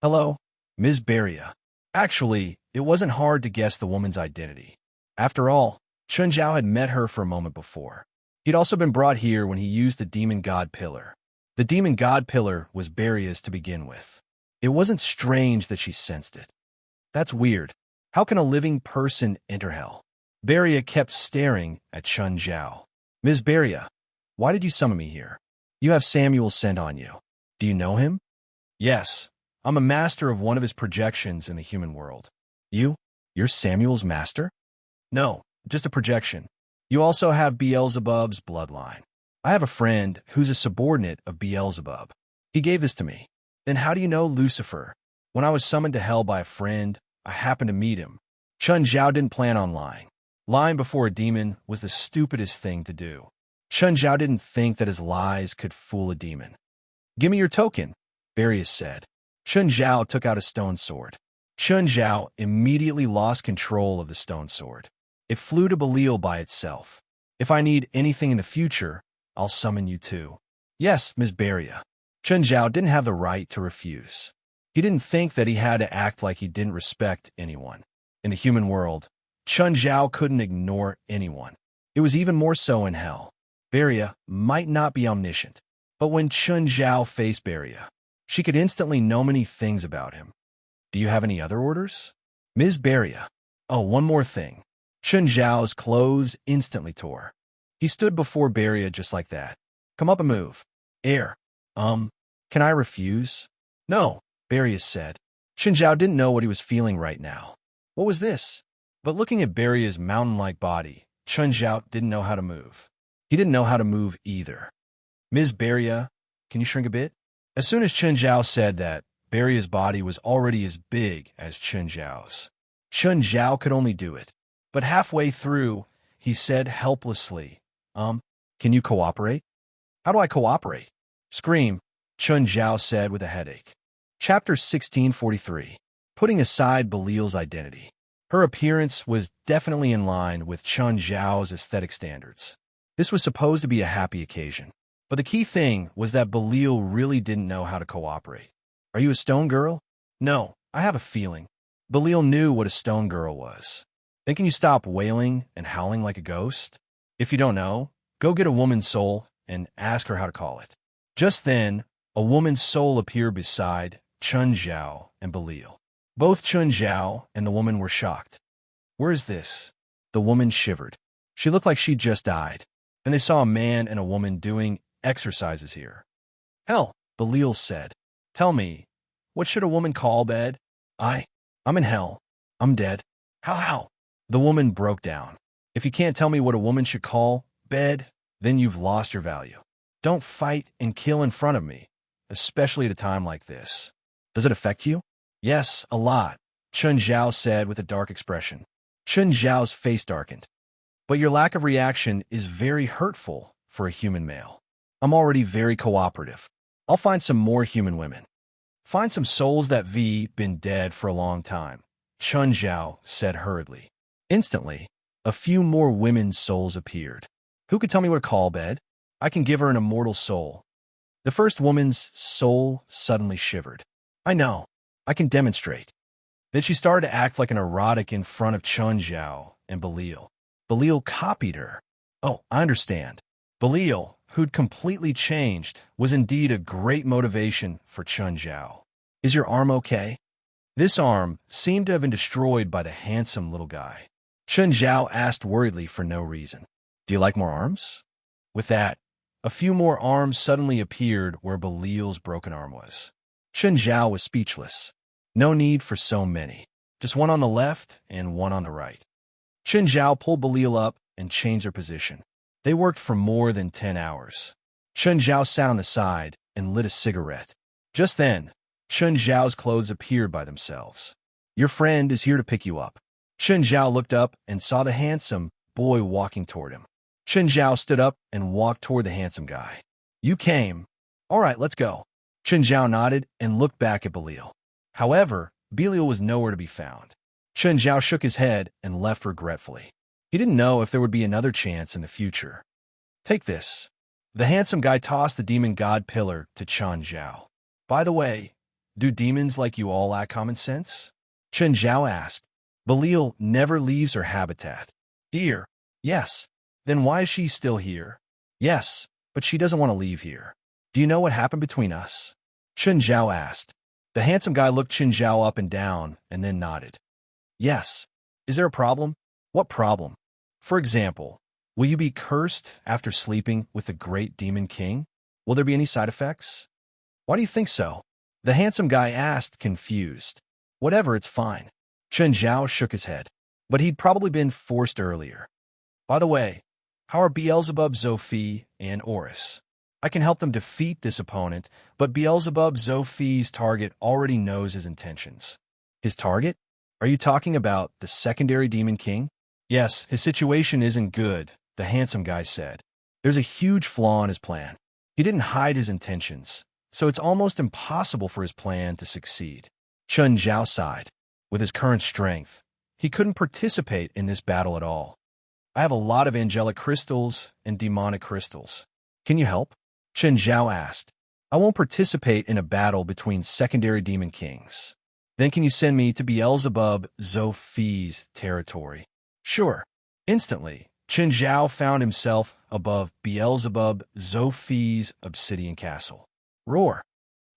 Hello, Ms. Beria. Actually, it wasn't hard to guess the woman's identity. After all, Chun Zhao had met her for a moment before. He'd also been brought here when he used the demon god pillar. The demon god pillar was Beria's to begin with. It wasn't strange that she sensed it. That's weird. How can a living person enter hell? Beria kept staring at Chun Zhao. Ms. Beria, why did you summon me here? You have Samuel sent on you. Do you know him? Yes, I'm a master of one of his projections in the human world. You're Samuel's master? No, just a projection. You also have Beelzebub's bloodline. I have a friend who's a subordinate of Beelzebub. He gave this to me. Then how do you know Lucifer? When I was summoned to hell by a friend, I happened to meet him. Chun Zhao didn't plan on lying. Lying before a demon was the stupidest thing to do. Chun Zhao didn't think that his lies could fool a demon. Give me your token, Beria said. Chun Zhao took out a stone sword. Chun Zhao immediately lost control of the stone sword. It flew to Belial by itself. If I need anything in the future, I'll summon you too. Yes, Ms. Beria. Chun Zhao didn't have the right to refuse. He didn't think that he had to act like he didn't respect anyone. In the human world, Chun Zhao couldn't ignore anyone. It was even more so in hell. Beria might not be omniscient, but when Chun Zhao faced Beria, she could instantly know many things about him. Do you have any other orders? Ms. Beria. Oh, one more thing. Chun Zhao's clothes instantly tore. He stood before Beria just like that. Come up and move. Air. Can I refuse? No, Beria said. Chun Zhao didn't know what he was feeling right now. What was this? But looking at Beria's mountain-like body, Chun Zhao didn't know how to move. He didn't know how to move either. Ms. Beria, can you shrink a bit? As soon as Chun Zhao said that, Beria's body was already as big as Chun Zhao's. Chun Zhao could only do it. But halfway through, he said helplessly, can you cooperate? How do I cooperate? Scream, Chun Zhao said with a headache. Chapter 1643. Putting aside Belial's identity. Her appearance was definitely in line with Chun Zhao's aesthetic standards. This was supposed to be a happy occasion. But the key thing was that Belial really didn't know how to cooperate. Are you a stone girl? No, I have a feeling. Belial knew what a stone girl was. Then can you stop wailing and howling like a ghost? If you don't know, go get a woman's soul and ask her how to call it. Just then, a woman's soul appeared beside Chun Zhao and Belial. Both Chun Zhao and the woman were shocked. Where is this? The woman shivered. She looked like she'd just died. Then they saw a man and a woman doing exercises here. Hell, Belial said. Tell me, what should a woman call bed? I'm in hell. I'm dead. How? The woman broke down. If you can't tell me what a woman should call bed, then you've lost your value. Don't fight and kill in front of me, especially at a time like this. Does it affect you? Yes, a lot, Chun Zhao said with a dark expression. Chun Zhao's face darkened. But your lack of reaction is very hurtful for a human male. I'm already very cooperative. I'll find some more human women. Find some souls that been dead for a long time, Chun Zhao said hurriedly. Instantly, a few more women's souls appeared. Who could tell me what to call bed? I can give her an immortal soul. The first woman's soul suddenly shivered. I know. I can demonstrate. Then she started to act like an erotic in front of Chun Zhao and Belial. Belial copied her. Oh, I understand. Belial, who'd completely changed, was indeed a great motivation for Chun Zhao. Is your arm okay? This arm seemed to have been destroyed by the handsome little guy. Chun Zhao asked worriedly for no reason. Do you like more arms? With that, a few more arms suddenly appeared where Belial's broken arm was. Chun Zhao was speechless. No need for so many. Just one on the left and one on the right. Chun Zhao pulled Belial up and changed their position. They worked for more than 10 hours. Chun Zhao sat on the side and lit a cigarette. Just then, Chun Zhao's clothes appeared by themselves. Your friend is here to pick you up. Chun Zhao looked up and saw the handsome boy walking toward him. Chun Zhao stood up and walked toward the handsome guy. You came. All right, let's go. Chun Zhao nodded and looked back at Belial. However, Belial was nowhere to be found. Chun Zhao shook his head and left regretfully. He didn't know if there would be another chance in the future. Take this. The handsome guy tossed the demon god pillar to Chun Zhao. By the way, do demons like you all lack common sense? Chun Zhao asked. Belial never leaves her habitat. Here. Yes. Then why is she still here? Yes, but she doesn't want to leave here. Do you know what happened between us? Chun Zhao asked. The handsome guy looked Chun Zhao up and down and then nodded. Yes. Is there a problem? What problem? For example, will you be cursed after sleeping with the great demon king? Will there be any side effects? Why do you think so? The handsome guy asked, confused. Whatever, it's fine. Chun Zhao shook his head. But he'd probably been forced earlier. By the way, how are Beelzebub, Zophie, and Horus? I can help them defeat this opponent, but Beelzebub, Zophie's target already knows his intentions. His target? Are you talking about the secondary demon king? Yes, his situation isn't good, the handsome guy said. There's a huge flaw in his plan. He didn't hide his intentions, so it's almost impossible for his plan to succeed. Chun Zhao sighed. With his current strength, he couldn't participate in this battle at all. I have a lot of angelic crystals and demonic crystals. Can you help? Chun Zhao asked. I won't participate in a battle between secondary demon kings. Then can you send me to Beelzebub Zophie's territory? Sure. Instantly, Chun Zhao found himself above Beelzebub Zophie's obsidian castle. Roar!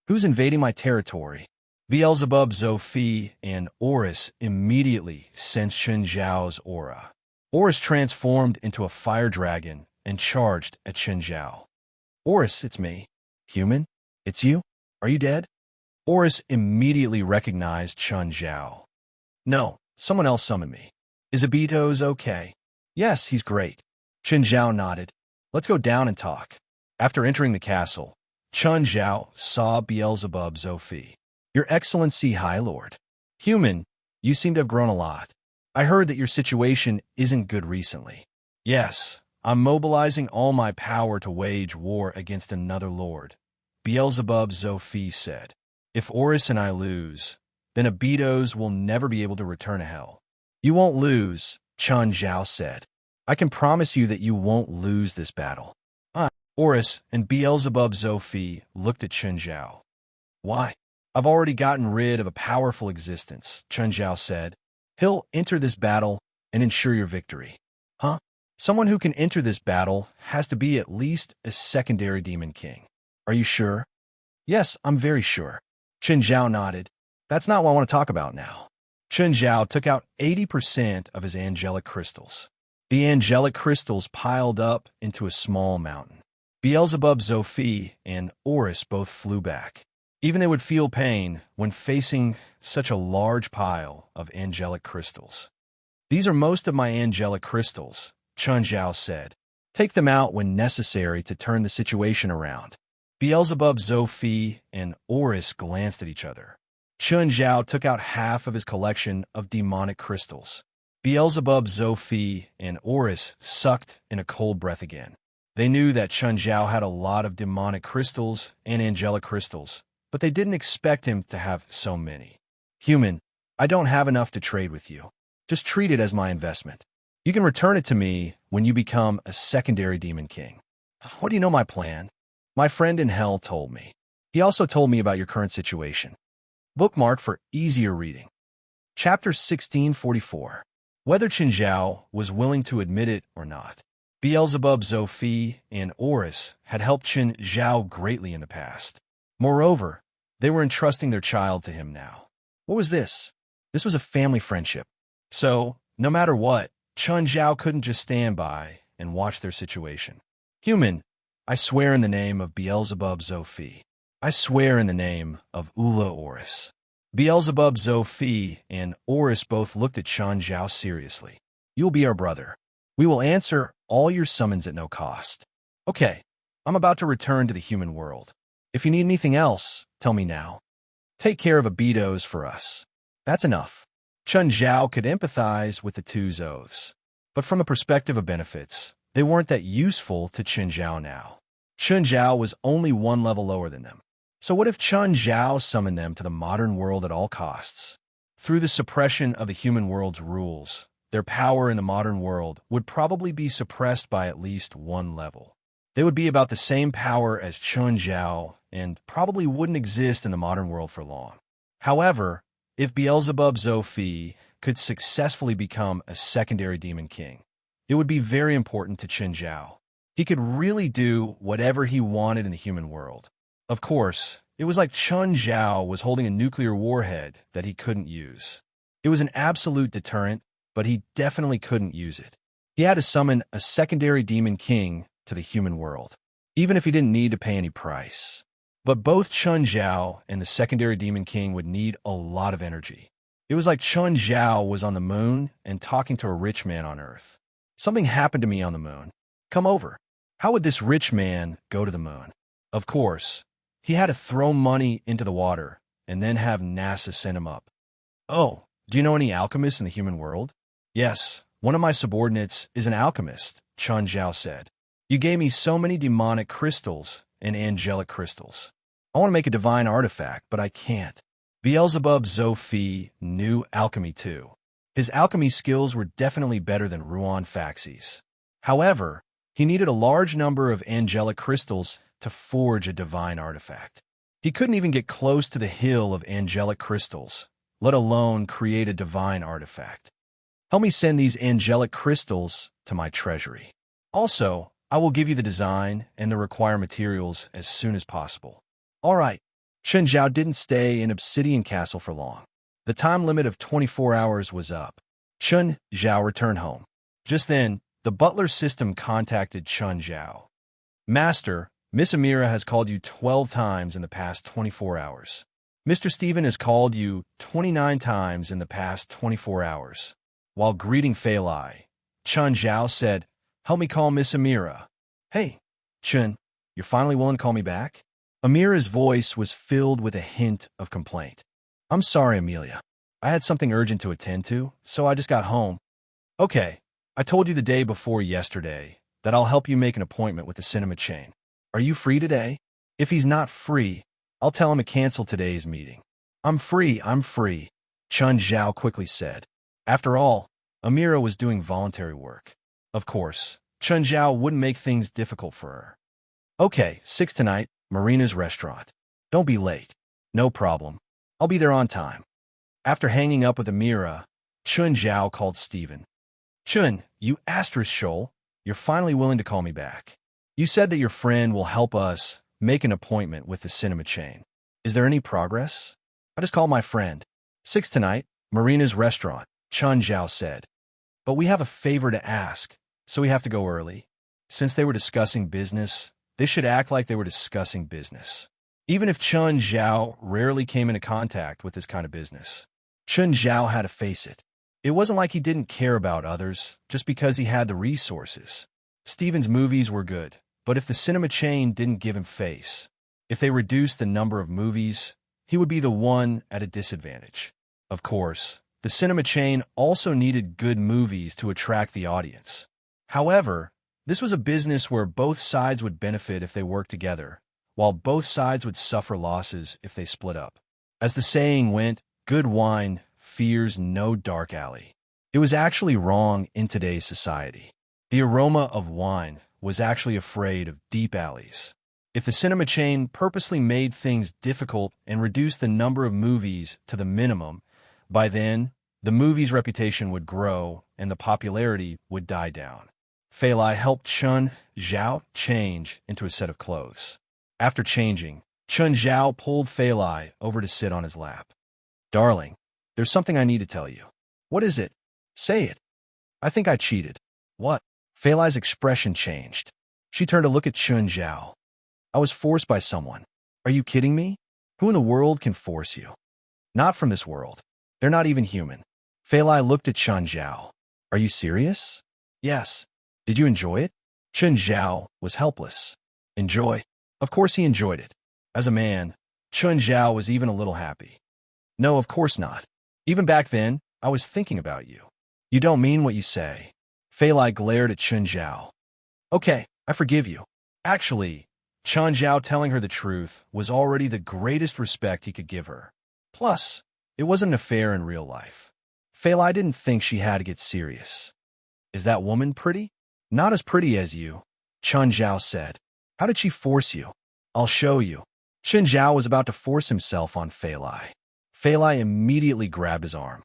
Who's invading my territory? Beelzebub, Zophie, and Horus immediately sensed Chun Zhao's aura. Horus transformed into a fire dragon and charged at Chun Zhao. Horus, it's me. Human? It's you? Are you dead? Horus immediately recognized Chun Zhao. No, someone else summoned me. Is Abito's okay? Yes, he's great. Chun Zhao nodded. Let's go down and talk. After entering the castle, Chun Zhao saw Beelzebub Zophie. Your Excellency, High Lord. Human, you seem to have grown a lot. I heard that your situation isn't good recently. Yes, I'm mobilizing all my power to wage war against another lord, Beelzebub Zophie said. If Horus and I lose, then Abitos will never be able to return to hell. You won't lose, Chun Zhao said. I can promise you that you won't lose this battle. Horus and Beelzebub Zophie looked at Chun Zhao. Why? I've already gotten rid of a powerful existence, Chun Zhao said. He'll enter this battle and ensure your victory. Huh? Someone who can enter this battle has to be at least a secondary demon king. Are you sure? Yes, I'm very sure. Chun Zhao nodded. That's not what I want to talk about now. Chun Zhao took out 80% of his angelic crystals. The angelic crystals piled up into a small mountain. Beelzebub, Zophie, and Horus both flew back. Even they would feel pain when facing such a large pile of angelic crystals. These are most of my angelic crystals, Chun Zhao said. Take them out when necessary to turn the situation around. Beelzebub, Zophie, and Horus glanced at each other. Chun Zhao took out half of his collection of demonic crystals. Beelzebub, Zophie, and Horus sucked in a cold breath again. They knew that Chun Zhao had a lot of demonic crystals and angelic crystals, but they didn't expect him to have so many. Human, I don't have enough to trade with you. Just treat it as my investment. You can return it to me when you become a secondary demon king. What do you know my plan? My friend in hell told me. He also told me about your current situation. Bookmark for easier reading. Chapter 1644. Whether Chun Zhao was willing to admit it or not, Beelzebub Zophi and Oris had helped Chun Zhao greatly in the past. Moreover, they were entrusting their child to him now. What was this? This was a family friendship. So, no matter what, Chun Zhao couldn't just stand by and watch their situation. Human, I swear in the name of Beelzebub Zophi. I swear in the name of Ula Oris. Beelzebub Zophi and Oris both looked at Chun Zhao seriously. You'll be our brother. We will answer all your summons at no cost. Okay, I'm about to return to the human world. If you need anything else, tell me now. Take care of Abidos for us. That's enough. Chun Zhao could empathize with the two Zos. But from the perspective of benefits, they weren't that useful to Chun Zhao now. Chun Zhao was only one level lower than them. So what if Chun Zhao summoned them to the modern world at all costs? Through the suppression of the human world's rules, their power in the modern world would probably be suppressed by at least one level. They would be about the same power as Chun Zhao and probably wouldn't exist in the modern world for long. However, if Beelzebub Zophi could successfully become a secondary demon king, it would be very important to Chun Zhao. He could really do whatever he wanted in the human world. Of course, it was like Chun Zhao was holding a nuclear warhead that he couldn't use. It was an absolute deterrent, but he definitely couldn't use it. He had to summon a secondary demon king to the human world, even if he didn't need to pay any price. But both Chun Zhao and the secondary demon king would need a lot of energy. It was like Chun Zhao was on the moon and talking to a rich man on Earth. Something happened to me on the moon. Come over. How would this rich man go to the moon? Of course, he had to throw money into the water and then have NASA send him up. Oh, do you know any alchemists in the human world? Yes, one of my subordinates is an alchemist, Chun Zhao said. You gave me so many demonic crystals and angelic crystals. I want to make a divine artifact, but I can't. Beelzebub Zophi knew alchemy too. His alchemy skills were definitely better than Ruan Faxi's. However, he needed a large number of angelic crystals to forge a divine artifact. He couldn't even get close to the hill of angelic crystals, let alone create a divine artifact. Help me send these angelic crystals to my treasury. Also, I will give you the design and the required materials as soon as possible. All right. Chun Zhao didn't stay in Obsidian Castle for long. The time limit of 24 hours was up. Chun Zhao returned home. Just then, the butler system contacted Chun Zhao. Master, Miss Amira has called you 12 times in the past 24 hours. Mr. Stephen has called you 29 times in the past 24 hours. While greeting Fei Lai, Chun Zhao said, help me call Miss Amira. Hey, Chun, you're finally willing to call me back? Amira's voice was filled with a hint of complaint. I'm sorry, Amelia. I had something urgent to attend to, so I just got home. Okay, I told you the day before yesterday that I'll help you make an appointment with the cinema chain. Are you free today? If he's not free, I'll tell him to cancel today's meeting. I'm free, Chun Zhao quickly said. After all, Amira was doing voluntary work. Of course, Chun Zhao wouldn't make things difficult for her. Okay, 6 tonight, Marina's restaurant. Don't be late. No problem. I'll be there on time. After hanging up with Amira, Chun Zhao called Stephen. Chun, you asterisk shoal, you're finally willing to call me back. You said that your friend will help us make an appointment with the cinema chain. Is there any progress? I just called my friend. 6 tonight, Marina's restaurant, Chun Zhao said. But we have a favor to ask, so we have to go early. Since they were discussing business, they should act like they were discussing business. Even if Chun Zhao rarely came into contact with this kind of business, Chun Zhao had to face it. It wasn't like he didn't care about others just because he had the resources. Stephen's movies were good, but if the cinema chain didn't give him face, if they reduced the number of movies, he would be the one at a disadvantage. Of course, the cinema chain also needed good movies to attract the audience. However, This was a business where both sides would benefit if they worked together, while both sides would suffer losses if they split up. As the saying went, good wine fears no dark alley. It was actually wrong in today's society. The aroma of wine was actually afraid of deep alleys. If the cinema chain purposely made things difficult and reduced the number of movies to the minimum, by then, the movie's reputation would grow and the popularity would die down. Fei Lai helped Chun Zhao change into a set of clothes. After changing, Chun Zhao pulled Fei Lai over to sit on his lap. Darling, there's something I need to tell you. What is it? Say it. I think I cheated. What? Fei Lai's expression changed. She turned to look at Chun Zhao. I was forced by someone. Are you kidding me? Who in the world can force you? Not from this world. They're not even human. Fei Lai looked at Chun Zhao. Are you serious? Yes. Did you enjoy it? Chun Zhao was helpless. Enjoy? Of course he enjoyed it. As a man, Chun Zhao was even a little happy. No, of course not. Even back then, I was thinking about you. You don't mean what you say. Fei Lai glared at Chun Zhao. Okay, I forgive you. Actually, Chun Zhao telling her the truth was already the greatest respect he could give her. Plus, it wasn't an affair in real life. Fei Lai didn't think she had to get serious. Is that woman pretty? Not as pretty as you, Chun Zhao said. How did she force you? I'll show you. Chun Zhao was about to force himself on Fei Lai. Fei Lai immediately grabbed his arm.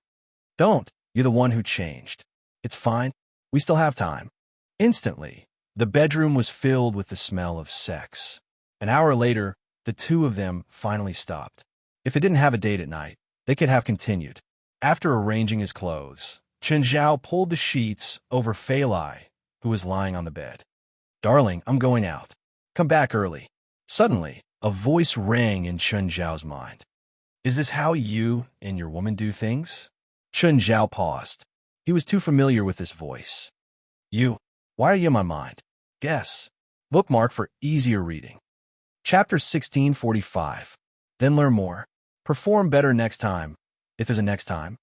Don't. You're the one who changed. It's fine. We still have time. Instantly, the bedroom was filled with the smell of sex. An hour later, the two of them finally stopped. If they didn't have a date at night, they could have continued. After arranging his clothes, Chun Zhao pulled the sheets over Fei Lai, who was lying on the bed. Darling, I'm going out. Come back early. Suddenly, a voice rang in Chun Zhao's mind. Is this how you and your woman do things? Chun Zhao paused. He was too familiar with this voice. You. Why are you in my mind? Guess. Bookmark for easier reading. Chapter 1645. Then learn more. Perform better next time, if there's a next time.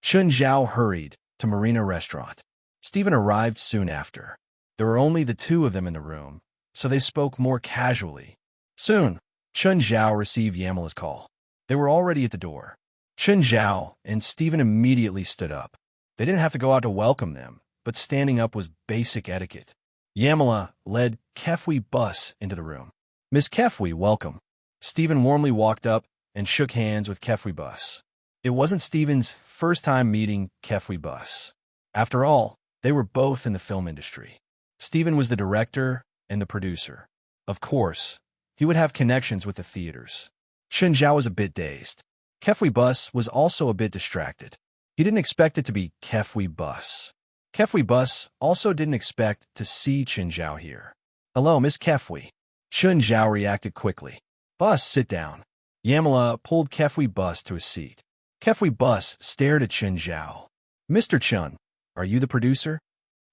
Chun Zhao hurried to Marina Restaurant. Stephen arrived soon after. There were only the two of them in the room, so they spoke more casually. Soon, Chun Zhao received Yamala's call. They were already at the door. Chun Zhao and Stephen immediately stood up. They didn't have to go out to welcome them, but standing up was basic etiquette. Yamala led Kefwi Bus into the room. Miss Kefwi, welcome. Stephen warmly walked up and shook hands with Kefwi Bus. It wasn't Stephen's first time meeting Kefwi Bus. After all, they were both in the film industry. Stephen was the director and the producer. Of course, he would have connections with the theaters. Chun Zhao was a bit dazed. Kefwi Bus was also a bit distracted. He didn't expect it to be Kefwi Bus. Kefwi Bus also didn't expect to see Chun Zhao here. Hello, Miss Kefwi. Chun Zhao reacted quickly. Bus, sit down. Yamala pulled Kefwi Bus to a seat. Kefwi Bus stared at Chun Zhao. Mr. Chun, are you the producer?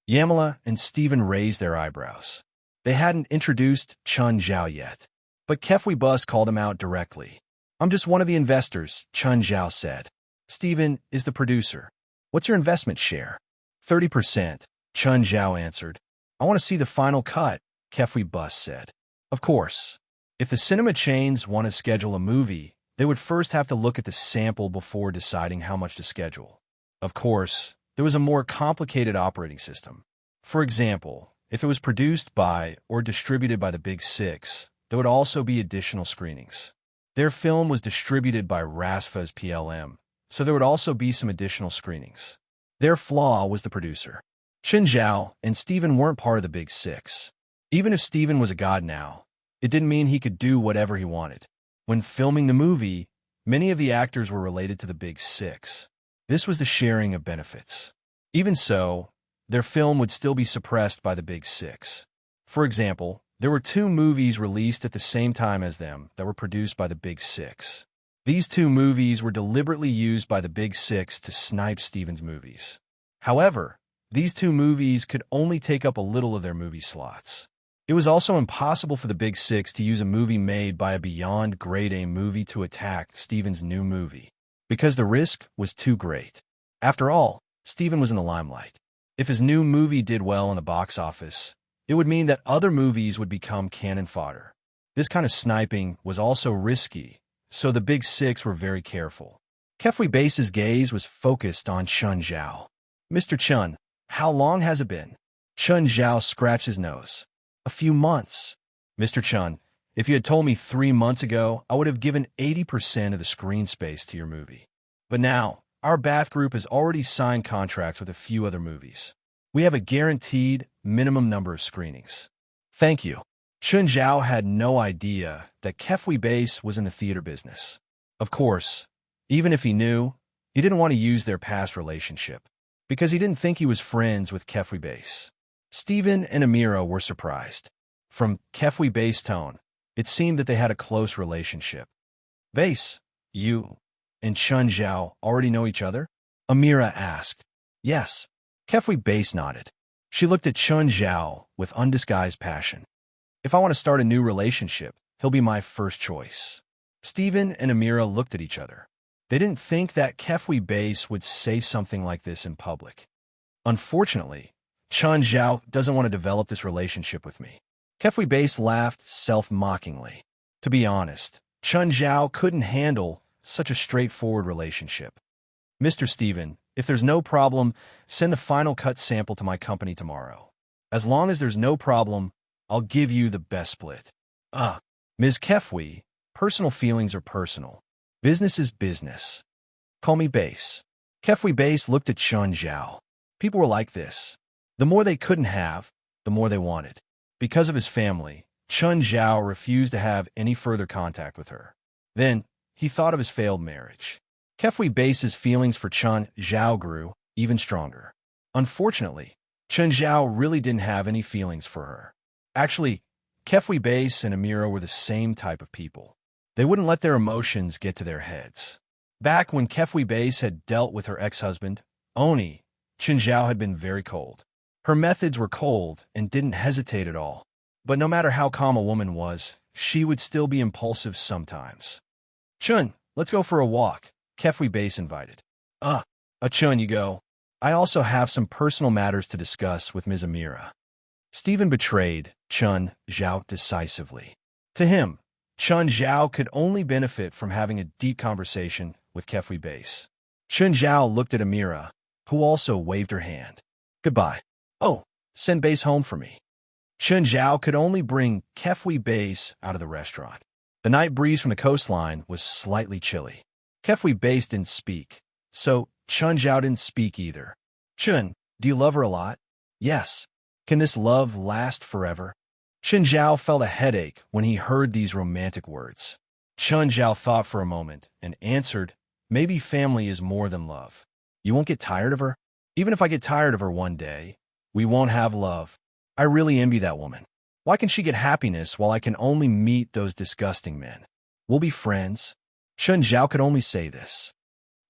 Yamala and Stephen raised their eyebrows. They hadn't introduced Chun Zhao yet, but Kefwi Bus called him out directly. I'm just one of the investors, Chun Zhao said. Stephen is the producer. What's your investment share? 30%, Chun Zhao answered. I want to see the final cut, Kefwi Bus said. Of course. If the cinema chains want to schedule a movie, they would first have to look at the sample before deciding how much to schedule. Of course, there was a more complicated operating system. For example, if it was produced by or distributed by the Big Six, there would also be additional screenings. Their film was distributed by RASFA's PLM, so there would also be some additional screenings. Their flaw was the producer. Chun Zhao and Stephen weren't part of the Big Six. Even if Stephen was a god now, it didn't mean he could do whatever he wanted. When filming the movie, many of the actors were related to the Big Six. This was the sharing of benefits. Even so, their film would still be suppressed by the Big Six. For example, there were 2 movies released at the same time as them that were produced by the Big Six. These 2 movies were deliberately used by the Big Six to snipe Stephen's movies. However, these 2 movies could only take up a little of their movie slots. It was also impossible for the Big Six to use a movie made by a beyond grade A movie to attack Stephen's new movie, because the risk was too great. After all, Stephen was in the limelight. If his new movie did well in the box office, It would mean that other movies would become cannon fodder. This kind of sniping was also risky, so the Big Six were very careful. Kefui Base's gaze was focused on Chun Zhao. Mr. Chun, how long has it been? Chun Zhao scratched his nose. A few months. Mr. Chun, if you had told me 3 months ago, I would have given 80% of the screen space to your movie. But now, our bath group has already signed contracts with a few other movies. We have a guaranteed minimum number of screenings. Thank you. Chun Zhao had no idea that Kefui Base was in the theater business. Of course, even if he knew, he didn't want to use their past relationship, because he didn't think he was friends with Kefui Base. Steven and Amira were surprised. From Kefui Base tone, it seemed that they had a close relationship. Base, you and Chun Zhao already know each other? Amira asked. Yes. Kefui Base nodded. She looked at Chun Zhao with undisguised passion. If I want to start a new relationship, he'll be my first choice. Steven and Amira looked at each other. They didn't think that Kefui Base would say something like this in public. Unfortunately, Chun Zhao doesn't want to develop this relationship with me. Kefui Base laughed self-mockingly. To be honest, Chun Zhao couldn't handle such a straightforward relationship. Mr. Steven, if there's no problem, send the final cut sample to my company tomorrow. As long as there's no problem, I'll give you the best split. Ms. Kefui, personal feelings are personal. Business is business. Call me Base. Kefui Base looked at Chun Zhao. People were like this. The more they couldn't have, the more they wanted. Because of his family, Chun Zhao refused to have any further contact with her. Then, he thought of his failed marriage. Kefui Base's feelings for Chun Zhao grew even stronger. Unfortunately, Chun Zhao really didn't have any feelings for her. Actually, Kefui Base and Amira were the same type of people. They wouldn't let their emotions get to their heads. Back when Kefui Base had dealt with her ex-husband, Oni, Chun Zhao had been very cold. Her methods were cold and didn't hesitate at all. But no matter how calm a woman was, she would still be impulsive sometimes. Chun, let's go for a walk, Kefui Base invited. Chun, you go. I also have some personal matters to discuss with Ms. Amira. Steven betrayed Chun Zhao decisively. To him, Chun Zhao could only benefit from having a deep conversation with Kefui Base. Chun Zhao looked at Amira, who also waved her hand. Goodbye. Send Base home for me. Chun Zhao could only bring Kefui Base out of the restaurant. The night breeze from the coastline was slightly chilly. Kefui Base didn't speak, so Chun Zhao didn't speak either. Chun, do you love her a lot? Yes. Can this love last forever? Chun Zhao felt a headache when he heard these romantic words. Chun Zhao thought for a moment and answered, maybe family is more than love. You won't get tired of her? Even if I get tired of her one day, we won't have love. I really envy that woman. Why can she get happiness while I can only meet those disgusting men? We'll be friends. Chun Zhao could only say this.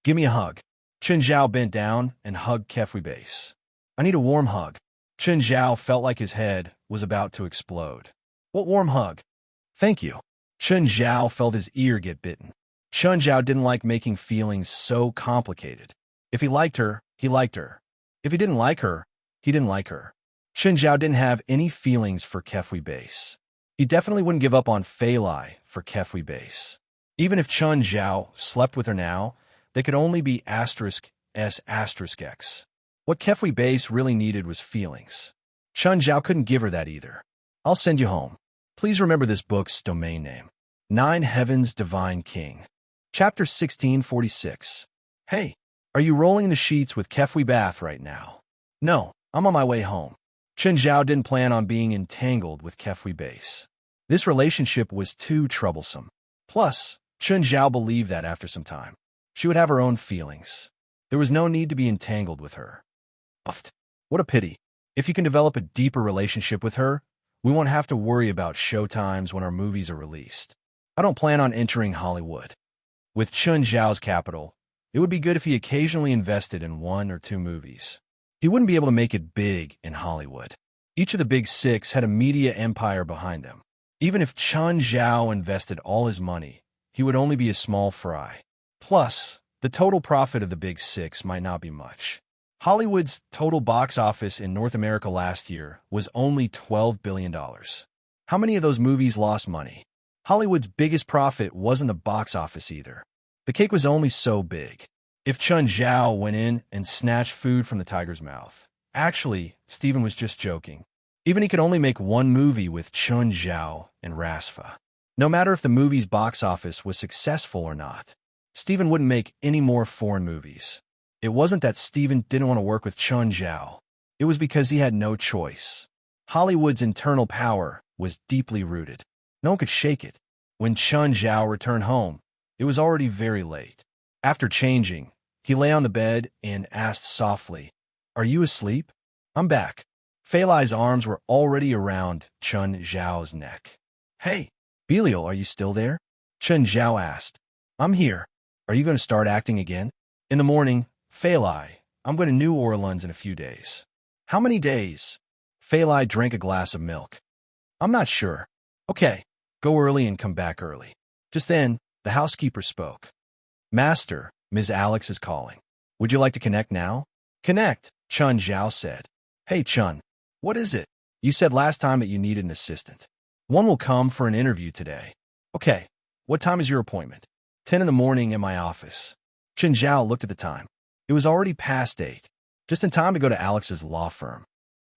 Give me a hug. Chun Zhao bent down and hugged Kefui Base. I need a warm hug. Chun Zhao felt like his head was about to explode. What warm hug? Thank you. Chun Zhao felt his ear get bitten. Chun Zhao didn't like making feelings so complicated. If he liked her, he liked her. If he didn't like her, he didn't like her. Chun Zhao didn't have any feelings for Kefui Base. He definitely wouldn't give up on Fei Lai for Kefui Base. Even if Chun Zhao slept with her now, they could only be *S**X. What Kefui Base really needed was feelings. Chun Zhao couldn't give her that either. I'll send you home. Please remember this book's domain name. 9 Heavens Divine King. Chapter 1646. Hey, are you rolling the sheets with Kefui Bath right now? No, I'm on my way home. Chun Zhao didn't plan on being entangled with Kefui Base. This relationship was too troublesome. Plus, Chun Zhao believed that after some time, she would have her own feelings. There was no need to be entangled with her. What a pity. If you can develop a deeper relationship with her, we won't have to worry about showtimes when our movies are released. I don't plan on entering Hollywood. With Chun Zhao's capital, it would be good if he occasionally invested in 1 or 2 movies. He wouldn't be able to make it big in Hollywood. Each of the big 6 had a media empire behind them. Even if Chun Zhao invested all his money, he would only be a small fry. Plus, the total profit of the big 6 might not be much. Hollywood's total box office in North America last year was only $12 billion. How many of those movies lost money? Hollywood's biggest profit wasn't the box office either. The cake was only so big. If Chun Zhao went in and snatched food from the tiger's mouth. Actually, Steven was just joking. Even he could only make one movie with Chun Zhao and Rasfa. No matter if the movie's box office was successful or not, Steven wouldn't make any more foreign movies. It wasn't that Steven didn't want to work with Chun Zhao. It was because he had no choice. Hollywood's internal power was deeply rooted. No one could shake it. When Chun Zhao returned home, it was already very late. After changing, he lay on the bed and asked softly, "Are you asleep?" "I'm back." Fei Lai's arms were already around Chun Zhao's neck. "Hey, Belial, are you still there?" Chun Zhao asked. "I'm here. Are you going to start acting again?" "In the morning, Fei Lai. I'm going to New Orleans in a few days." "How many days?" Fei Lai drank a glass of milk. "I'm not sure." "Okay, go early and come back early." Just then, the housekeeper spoke. "Master, Ms. Alex is calling. Would you like to connect now?" "Connect," Chun Zhao said. "Hey, Chun, what is it? You said last time that you needed an assistant. One will come for an interview today." "Okay, what time is your appointment?" 10 in the morning in my office." Chun Zhao looked at the time. It was already past 8, just in time to go to Alex's law firm.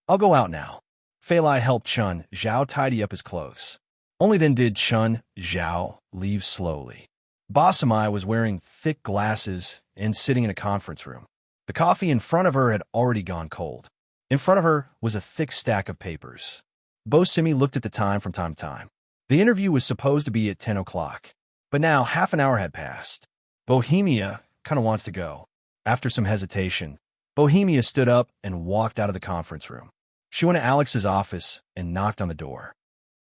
"I'll go out now." Fei Lai helped Chun Zhao tidy up his clothes. Only then did Chun Zhao leave slowly. Bosamai was wearing thick glasses and sitting in a conference room. The coffee in front of her had already gone cold. In front of her was a thick stack of papers. Bosimi looked at the time from time to time. The interview was supposed to be at 10 o'clock, but now half an hour had passed. Bohemia kind of wants to go. After some hesitation, Bohemia stood up and walked out of the conference room. She went to Alex's office and knocked on the door.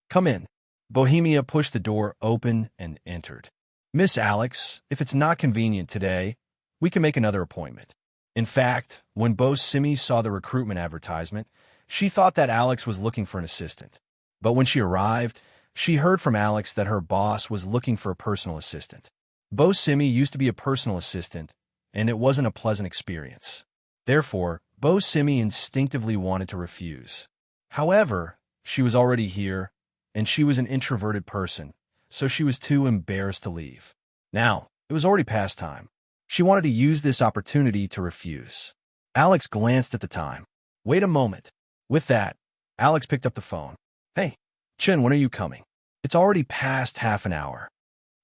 "Come in." Bohemia pushed the door open and entered. "Miss Alex, if it's not convenient today, we can make another appointment." In fact, when Bosimi saw the recruitment advertisement, she thought that Alex was looking for an assistant. But when she arrived, she heard from Alex that her boss was looking for a personal assistant. Bosimi used to be a personal assistant, and it wasn't a pleasant experience. Therefore, Bosimi instinctively wanted to refuse. However, she was already here, and she was an introverted person, so she was too embarrassed to leave. Now, it was already past time. She wanted to use this opportunity to refuse. Alex glanced at the time. "Wait a moment." With that, Alex picked up the phone. "Hey, Chin, when are you coming?" "It's already past half an hour."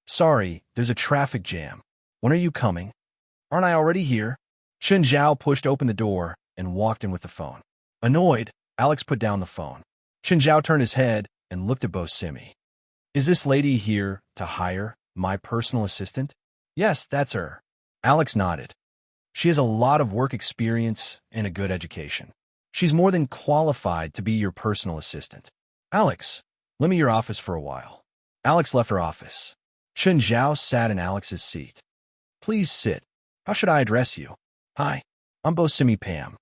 "Sorry, there's a traffic jam. When are you coming?" "Aren't I already here?" Chin Zhao pushed open the door and walked in with the phone. Annoyed, Alex put down the phone. Chin Zhao turned his head and looked at Bosimi. "Is this lady here to hire my personal assistant?" "Yes, that's her." Alex nodded. "She has a lot of work experience and a good education. She's more than qualified to be your personal assistant." "Alex, let me your office for a while." Alex left her office. Chun Zhao sat in Alex's seat. "Please sit. How should I address you?" "Hi, I'm Bosimi Pam."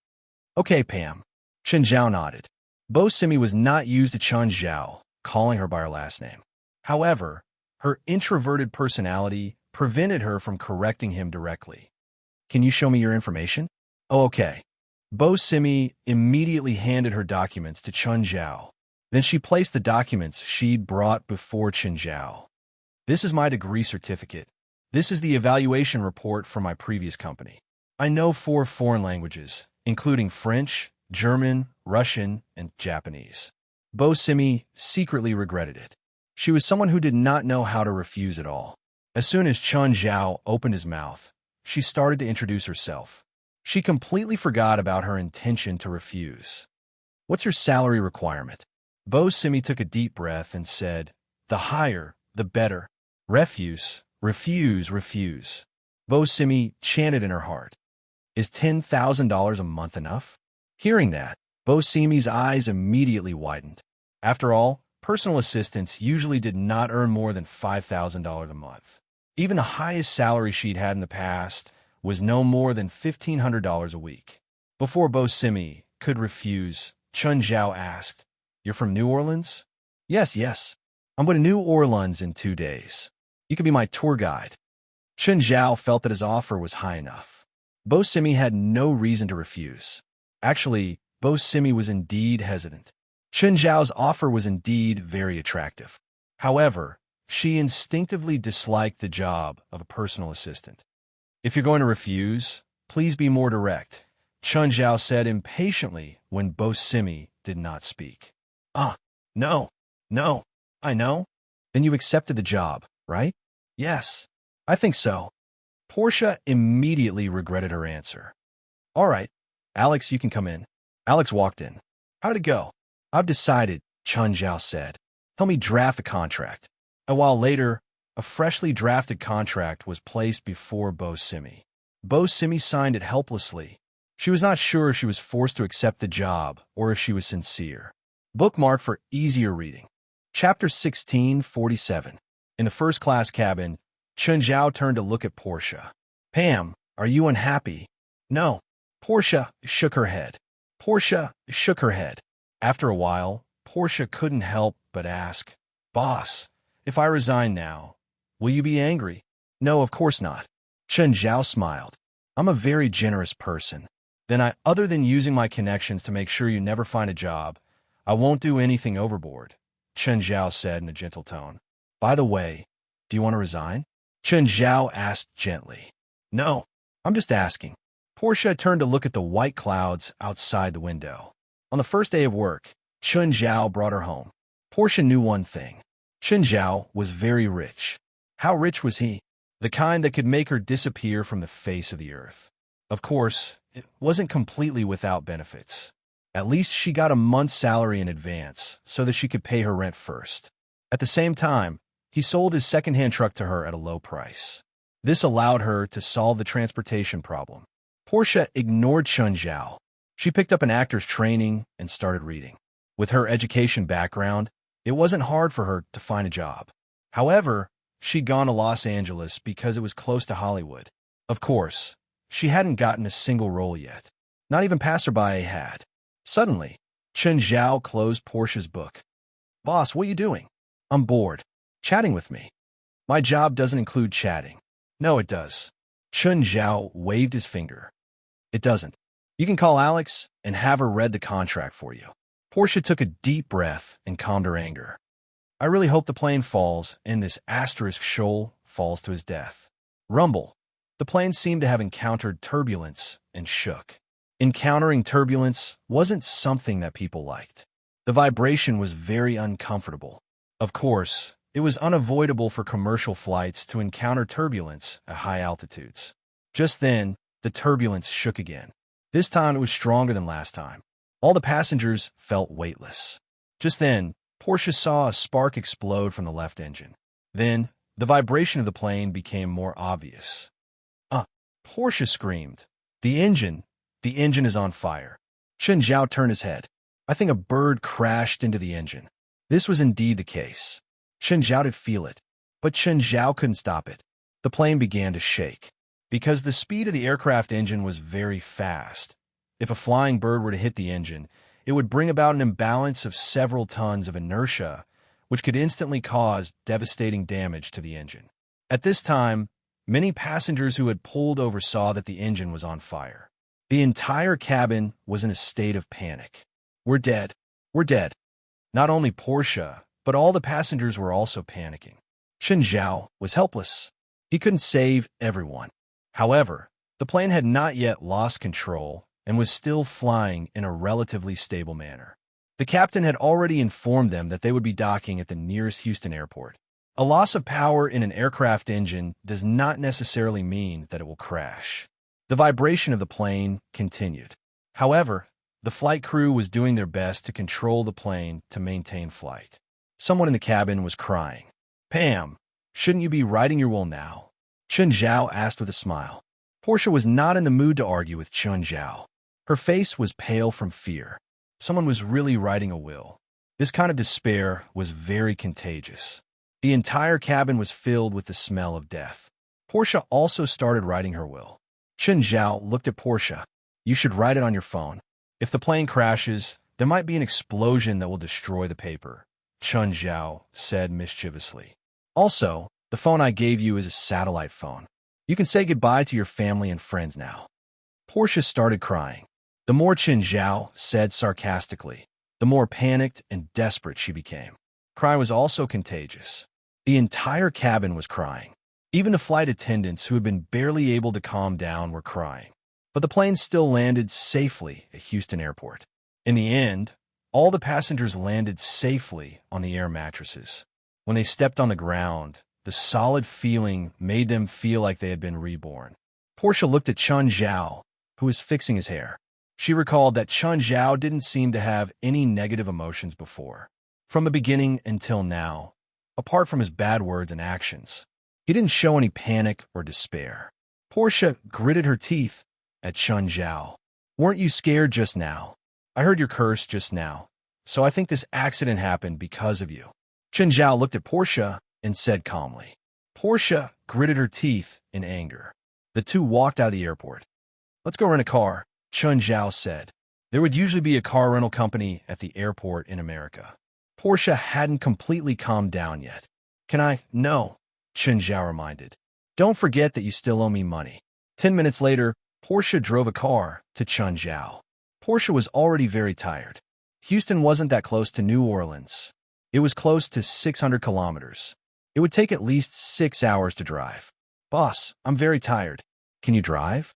"Okay, Pam." Chun Zhao nodded. Bosimi was not used to Chun Zhao calling her by her last name. However, her introverted personality prevented her from correcting him directly. "Can you show me your information?" "Oh, okay." Bosimi immediately handed her documents to Chun Zhao. Then she placed the documents she'd brought before Chun Zhao. "This is my degree certificate. This is the evaluation report from my previous company. I know 4 foreign languages, including French, German, Russian, and Japanese." Bosimi secretly regretted it. She was someone who did not know how to refuse at all. As soon as Chun Zhao opened his mouth, she started to introduce herself. She completely forgot about her intention to refuse. "What's your salary requirement?" Bosimi took a deep breath and said, "The higher, the better. Refuse, refuse, refuse." Bosimi chanted in her heart. "Is $10,000 a month enough?" Hearing that, Bosimi's eyes immediately widened. After all, personal assistants usually did not earn more than $5,000 a month. Even the highest salary she'd had in the past was no more than $1,500 a week. Before Bosimi could refuse, Chun Zhao asked, "You're from New Orleans?" Yes. I'm going to New Orleans in 2 days. You could be my tour guide." Chun Zhao felt that his offer was high enough. Bo Simi had no reason to refuse. Actually, Bo Simi was indeed hesitant. Chen Zhao's offer was indeed very attractive. However, she instinctively disliked the job of a personal assistant. If you're going to refuse, please be more direct, Chen Zhao said impatiently when Bo Simi did not speak. No, no, I know. Then you accepted the job, right? Yes, I think so. Portia immediately regretted her answer. All right, Alex, you can come in. Alex walked in. How'd it go? I've decided, Chen Zhao said. Help me draft the contract. A while later, a freshly drafted contract was placed before Bo Simi. Bo Simi signed it helplessly. She was not sure if she was forced to accept the job or if she was sincere. Bookmark for easier reading. Chapter 1647. In the first-class cabin, Chen Zhao turned to look at Portia. Pam, are you unhappy? No. Portia shook her head. After a while, Portia couldn't help but ask, Boss, if I resign now, will you be angry? No, of course not. Chen Zhao smiled. I'm a very generous person. Other than using my connections to make sure you never find a job, I won't do anything overboard, Chen Zhao said in a gentle tone. By the way, do you want to resign? Chen Zhao asked gently. No, I'm just asking. Portia turned to look at the white clouds outside the window. On the first day of work, Chen Zhao brought her home. Portia knew one thing. Chen Zhao was very rich. How rich was he? The kind that could make her disappear from the face of the earth. Of course, it wasn't completely without benefits. At least she got a month's salary in advance so that she could pay her rent first. At the same time, he sold his second-hand truck to her at a low price. This allowed her to solve the transportation problem. Portia ignored Chen Zhao. She picked up an actor's training and started reading. With her education background, it wasn't hard for her to find a job. However, she'd gone to Los Angeles because it was close to Hollywood. Of course, she hadn't gotten a single role yet. Not even passerby had. Suddenly, Chen Zhao closed Portia's book. Boss, what are you doing? I'm bored. Chatting with me. My job doesn't include chatting. No, it does. Chen Zhao waved his finger. It doesn't. You can call Alex and have her read the contract for you. Portia took a deep breath and calmed her anger. I really hope the plane falls and this asterisk shoal falls to his death. Rumble. The plane seemed to have encountered turbulence and shook. Encountering turbulence wasn't something that people liked. The vibration was very uncomfortable. Of course, it was unavoidable for commercial flights to encounter turbulence at high altitudes. Just then, the turbulence shook again. This time it was stronger than last time. All the passengers felt weightless. Just then, Portia saw a spark explode from the left engine. Then, the vibration of the plane became more obvious. Portia screamed. The engine is on fire. Chen Zhao turned his head. I think a bird crashed into the engine. This was indeed the case. Chen Zhao did feel it, but Chen Zhao couldn't stop it. The plane began to shake. Because the speed of the aircraft engine was very fast, if a flying bird were to hit the engine, it would bring about an imbalance of several tons of inertia, which could instantly cause devastating damage to the engine. At this time, many passengers who had pulled over saw that the engine was on fire. The entire cabin was in a state of panic. We're dead. We're dead. Not only Portia, but all the passengers were also panicking. Chen Zhao was helpless. He couldn't save everyone. However, the plane had not yet lost control and was still flying in a relatively stable manner. The captain had already informed them that they would be docking at the nearest Houston airport. A loss of power in an aircraft engine does not necessarily mean that it will crash. The vibration of the plane continued. However, the flight crew was doing their best to control the plane to maintain flight. Someone in the cabin was crying. Pam, shouldn't you be riding your will now? Chen Zhao asked with a smile. Portia was not in the mood to argue with Chen Zhao. Her face was pale from fear. Someone was really writing a will. This kind of despair was very contagious. The entire cabin was filled with the smell of death. Portia also started writing her will. Chen Zhao looked at Portia. You should write it on your phone. If the plane crashes, there might be an explosion that will destroy the paper, Chen Zhao said mischievously. Also, the phone I gave you is a satellite phone. You can say goodbye to your family and friends now. Portia started crying. The more Chen Zhao said sarcastically, the more panicked and desperate she became. Crying was also contagious. The entire cabin was crying. Even the flight attendants who had been barely able to calm down were crying. But the plane still landed safely at Houston Airport. In the end, all the passengers landed safely on the air mattresses. When they stepped on the ground, the solid feeling made them feel like they had been reborn. Portia looked at Chen Zhao, who was fixing his hair. She recalled that Chen Zhao didn't seem to have any negative emotions before. From the beginning until now, apart from his bad words and actions, he didn't show any panic or despair. Portia gritted her teeth at Chen Zhao. "Weren't you scared just now? I heard your curse just now, so I think this accident happened because of you." Chen Zhao looked at Portia and said calmly. Portia gritted her teeth in anger. The two walked out of the airport. "Let's go rent a car," Chen Zhao said. There would usually be a car rental company at the airport in America. Portia hadn't completely calmed down yet. "Can I?" "No," Chen Zhao reminded. "Don't forget that you still owe me money." 10 minutes later, Portia drove a car to Chen Zhao. Portia was already very tired. Houston wasn't that close to New Orleans. It was close to 600 kilometers. It would take at least 6 hours to drive. "Boss, I'm very tired. Can you drive?"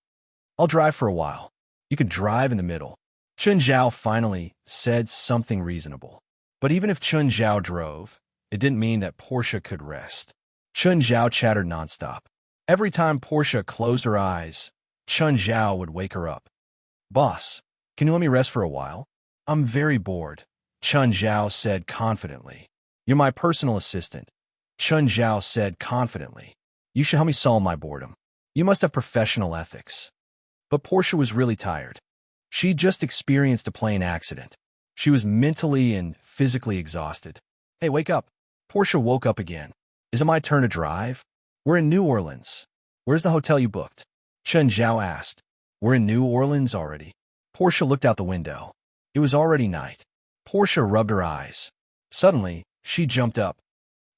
"I'll drive for a while. You can drive in the middle." Chen Zhao finally said something reasonable. But even if Chen Zhao drove, it didn't mean that Portia could rest. Chen Zhao chattered nonstop. Every time Portia closed her eyes, Chen Zhao would wake her up. "Boss, can you let me rest for a while? I'm very bored," Chen Zhao said confidently. "You're my personal assistant," Chen Zhao said confidently. "You should help me solve my boredom. You must have professional ethics." But Portia was really tired. She just experienced a plane accident. She was mentally and physically exhausted. "Hey, wake up." Portia woke up again. "Is it my turn to drive?" "We're in New Orleans." "Where's the hotel you booked?" Chen Zhao asked. "We're in New Orleans already." Portia looked out the window. It was already night. Portia rubbed her eyes. Suddenly, she jumped up.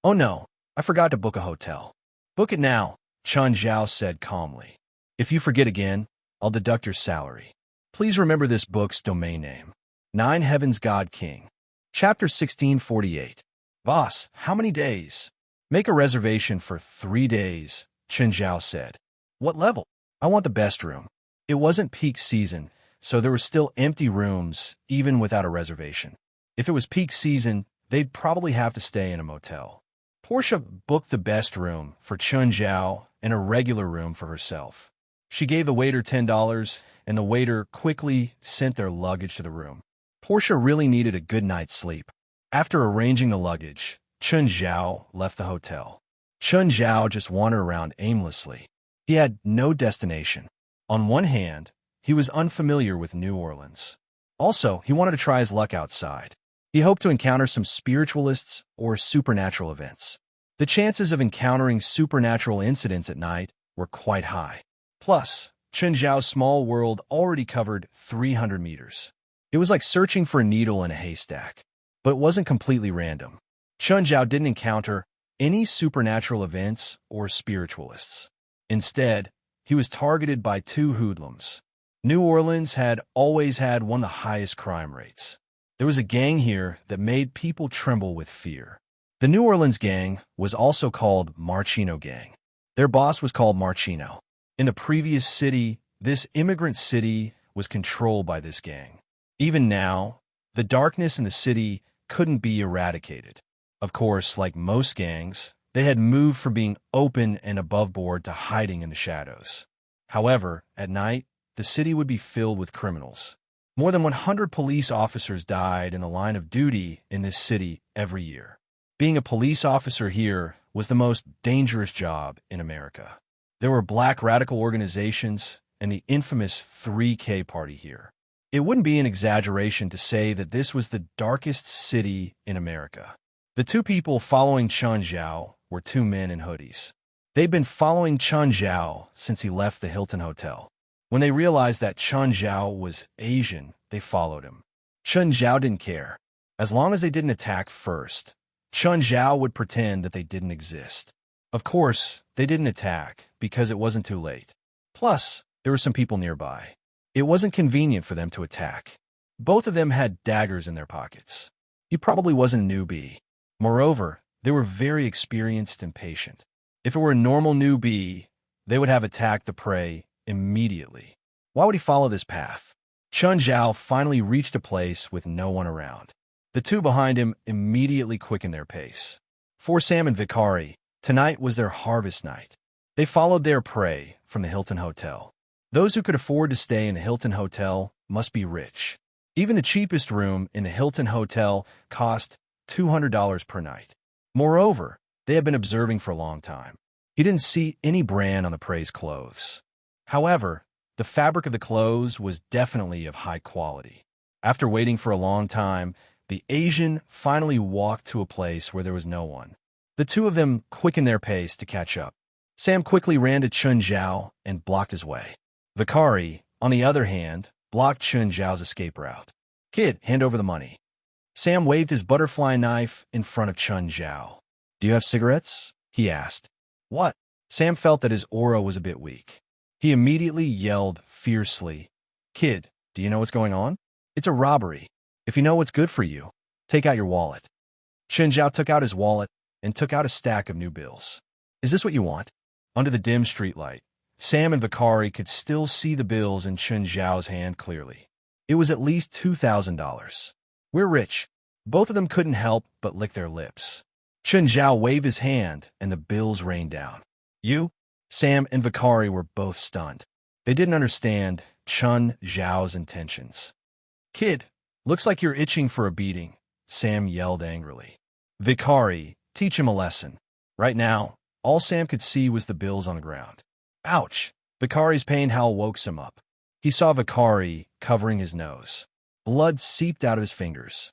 "Oh no, I forgot to book a hotel." "Book it now," Chen Zhao said calmly. "If you forget again, I'll deduct your salary. Please remember this book's domain name. 9 Heavens God King. Chapter 1648. "Boss, how many days?" "Make a reservation for 3 days," Chen Zhao said. "What level?" "I want the best room." It wasn't peak season, so there were still empty rooms even without a reservation. If it was peak season, they'd probably have to stay in a motel. Portia booked the best room for Chen Zhao and a regular room for herself. She gave the waiter $10, and the waiter quickly sent their luggage to the room. Portia really needed a good night's sleep. After arranging the luggage, Chen Zhao left the hotel. Chen Zhao just wandered around aimlessly. He had no destination. On one hand, he was unfamiliar with New Orleans. Also, he wanted to try his luck outside. He hoped to encounter some spiritualists or supernatural events. The chances of encountering supernatural incidents at night were quite high. Plus, Chen Zhao's small world already covered 300 meters. It was like searching for a needle in a haystack. But it wasn't completely random. Chen Zhao didn't encounter any supernatural events or spiritualists. Instead, he was targeted by 2 hoodlums. New Orleans had always had one of the highest crime rates. There was a gang here that made people tremble with fear. The New Orleans gang was also called Marchino Gang. Their boss was called Marchino. In the previous city, this immigrant city was controlled by this gang. Even now, the darkness in the city couldn't be eradicated. Of course, like most gangs, they had moved from being open and above board to hiding in the shadows. However, at night, the city would be filled with criminals. More than 100 police officers died in the line of duty in this city every year. Being a police officer here was the most dangerous job in America. There were black radical organizations and the infamous 3K party here. It wouldn't be an exaggeration to say that this was the darkest city in America. The 2 people following Chen Zhao were 2 men in hoodies. They'd been following Chen Zhao since he left the Hilton Hotel. When they realized that Chen Zhao was Asian, they followed him. Chen Zhao didn't care. As long as they didn't attack first, Chen Zhao would pretend that they didn't exist. Of course, they didn't attack because it wasn't too late. Plus, there were some people nearby. It wasn't convenient for them to attack. Both of them had daggers in their pockets. He probably wasn't a newbie. Moreover, they were very experienced and patient. If it were a normal newbie, they would have attacked the prey immediately. Why would he follow this path? Chun Zhao finally reached a place with no one around. The two behind him immediately quickened their pace. For Sam and Vikari, tonight was their harvest night. They followed their prey from the Hilton Hotel. Those who could afford to stay in the Hilton Hotel must be rich. Even the cheapest room in the Hilton Hotel cost $200 per night. Moreover, they had been observing for a long time. He didn't see any brand on the prey's clothes. However, the fabric of the clothes was definitely of high quality. After waiting for a long time, the Asian finally walked to a place where there was no one. The two of them quickened their pace to catch up. Sam quickly ran to Chun Zhao and blocked his way. Vikari, on the other hand, blocked Chun Zhao's escape route. "Kid, hand over the money." Sam waved his butterfly knife in front of Chun Zhao. "Do you have cigarettes?" he asked. "What?" Sam felt that his aura was a bit weak. He immediately yelled fiercely, "Kid, do you know what's going on? It's a robbery. If you know what's good for you, take out your wallet." Chun Zhao took out his wallet and took out a stack of new bills. "Is this what you want?" Under the dim streetlight, Sam and Vikari could still see the bills in Chun Zhao's hand clearly. It was at least $2,000. "We're rich." Both of them couldn't help but lick their lips. Chun Zhao waved his hand, and the bills rained down. "You?" Sam and Vikari were both stunned. They didn't understand Chun Zhao's intentions. "Kid, looks like you're itching for a beating," Sam yelled angrily. "Vikari, teach him a lesson." Right now, all Sam could see was the bills on the ground. Ouch! Vikari's pain howl woke him up. He saw Vikari covering his nose. Blood seeped out of his fingers.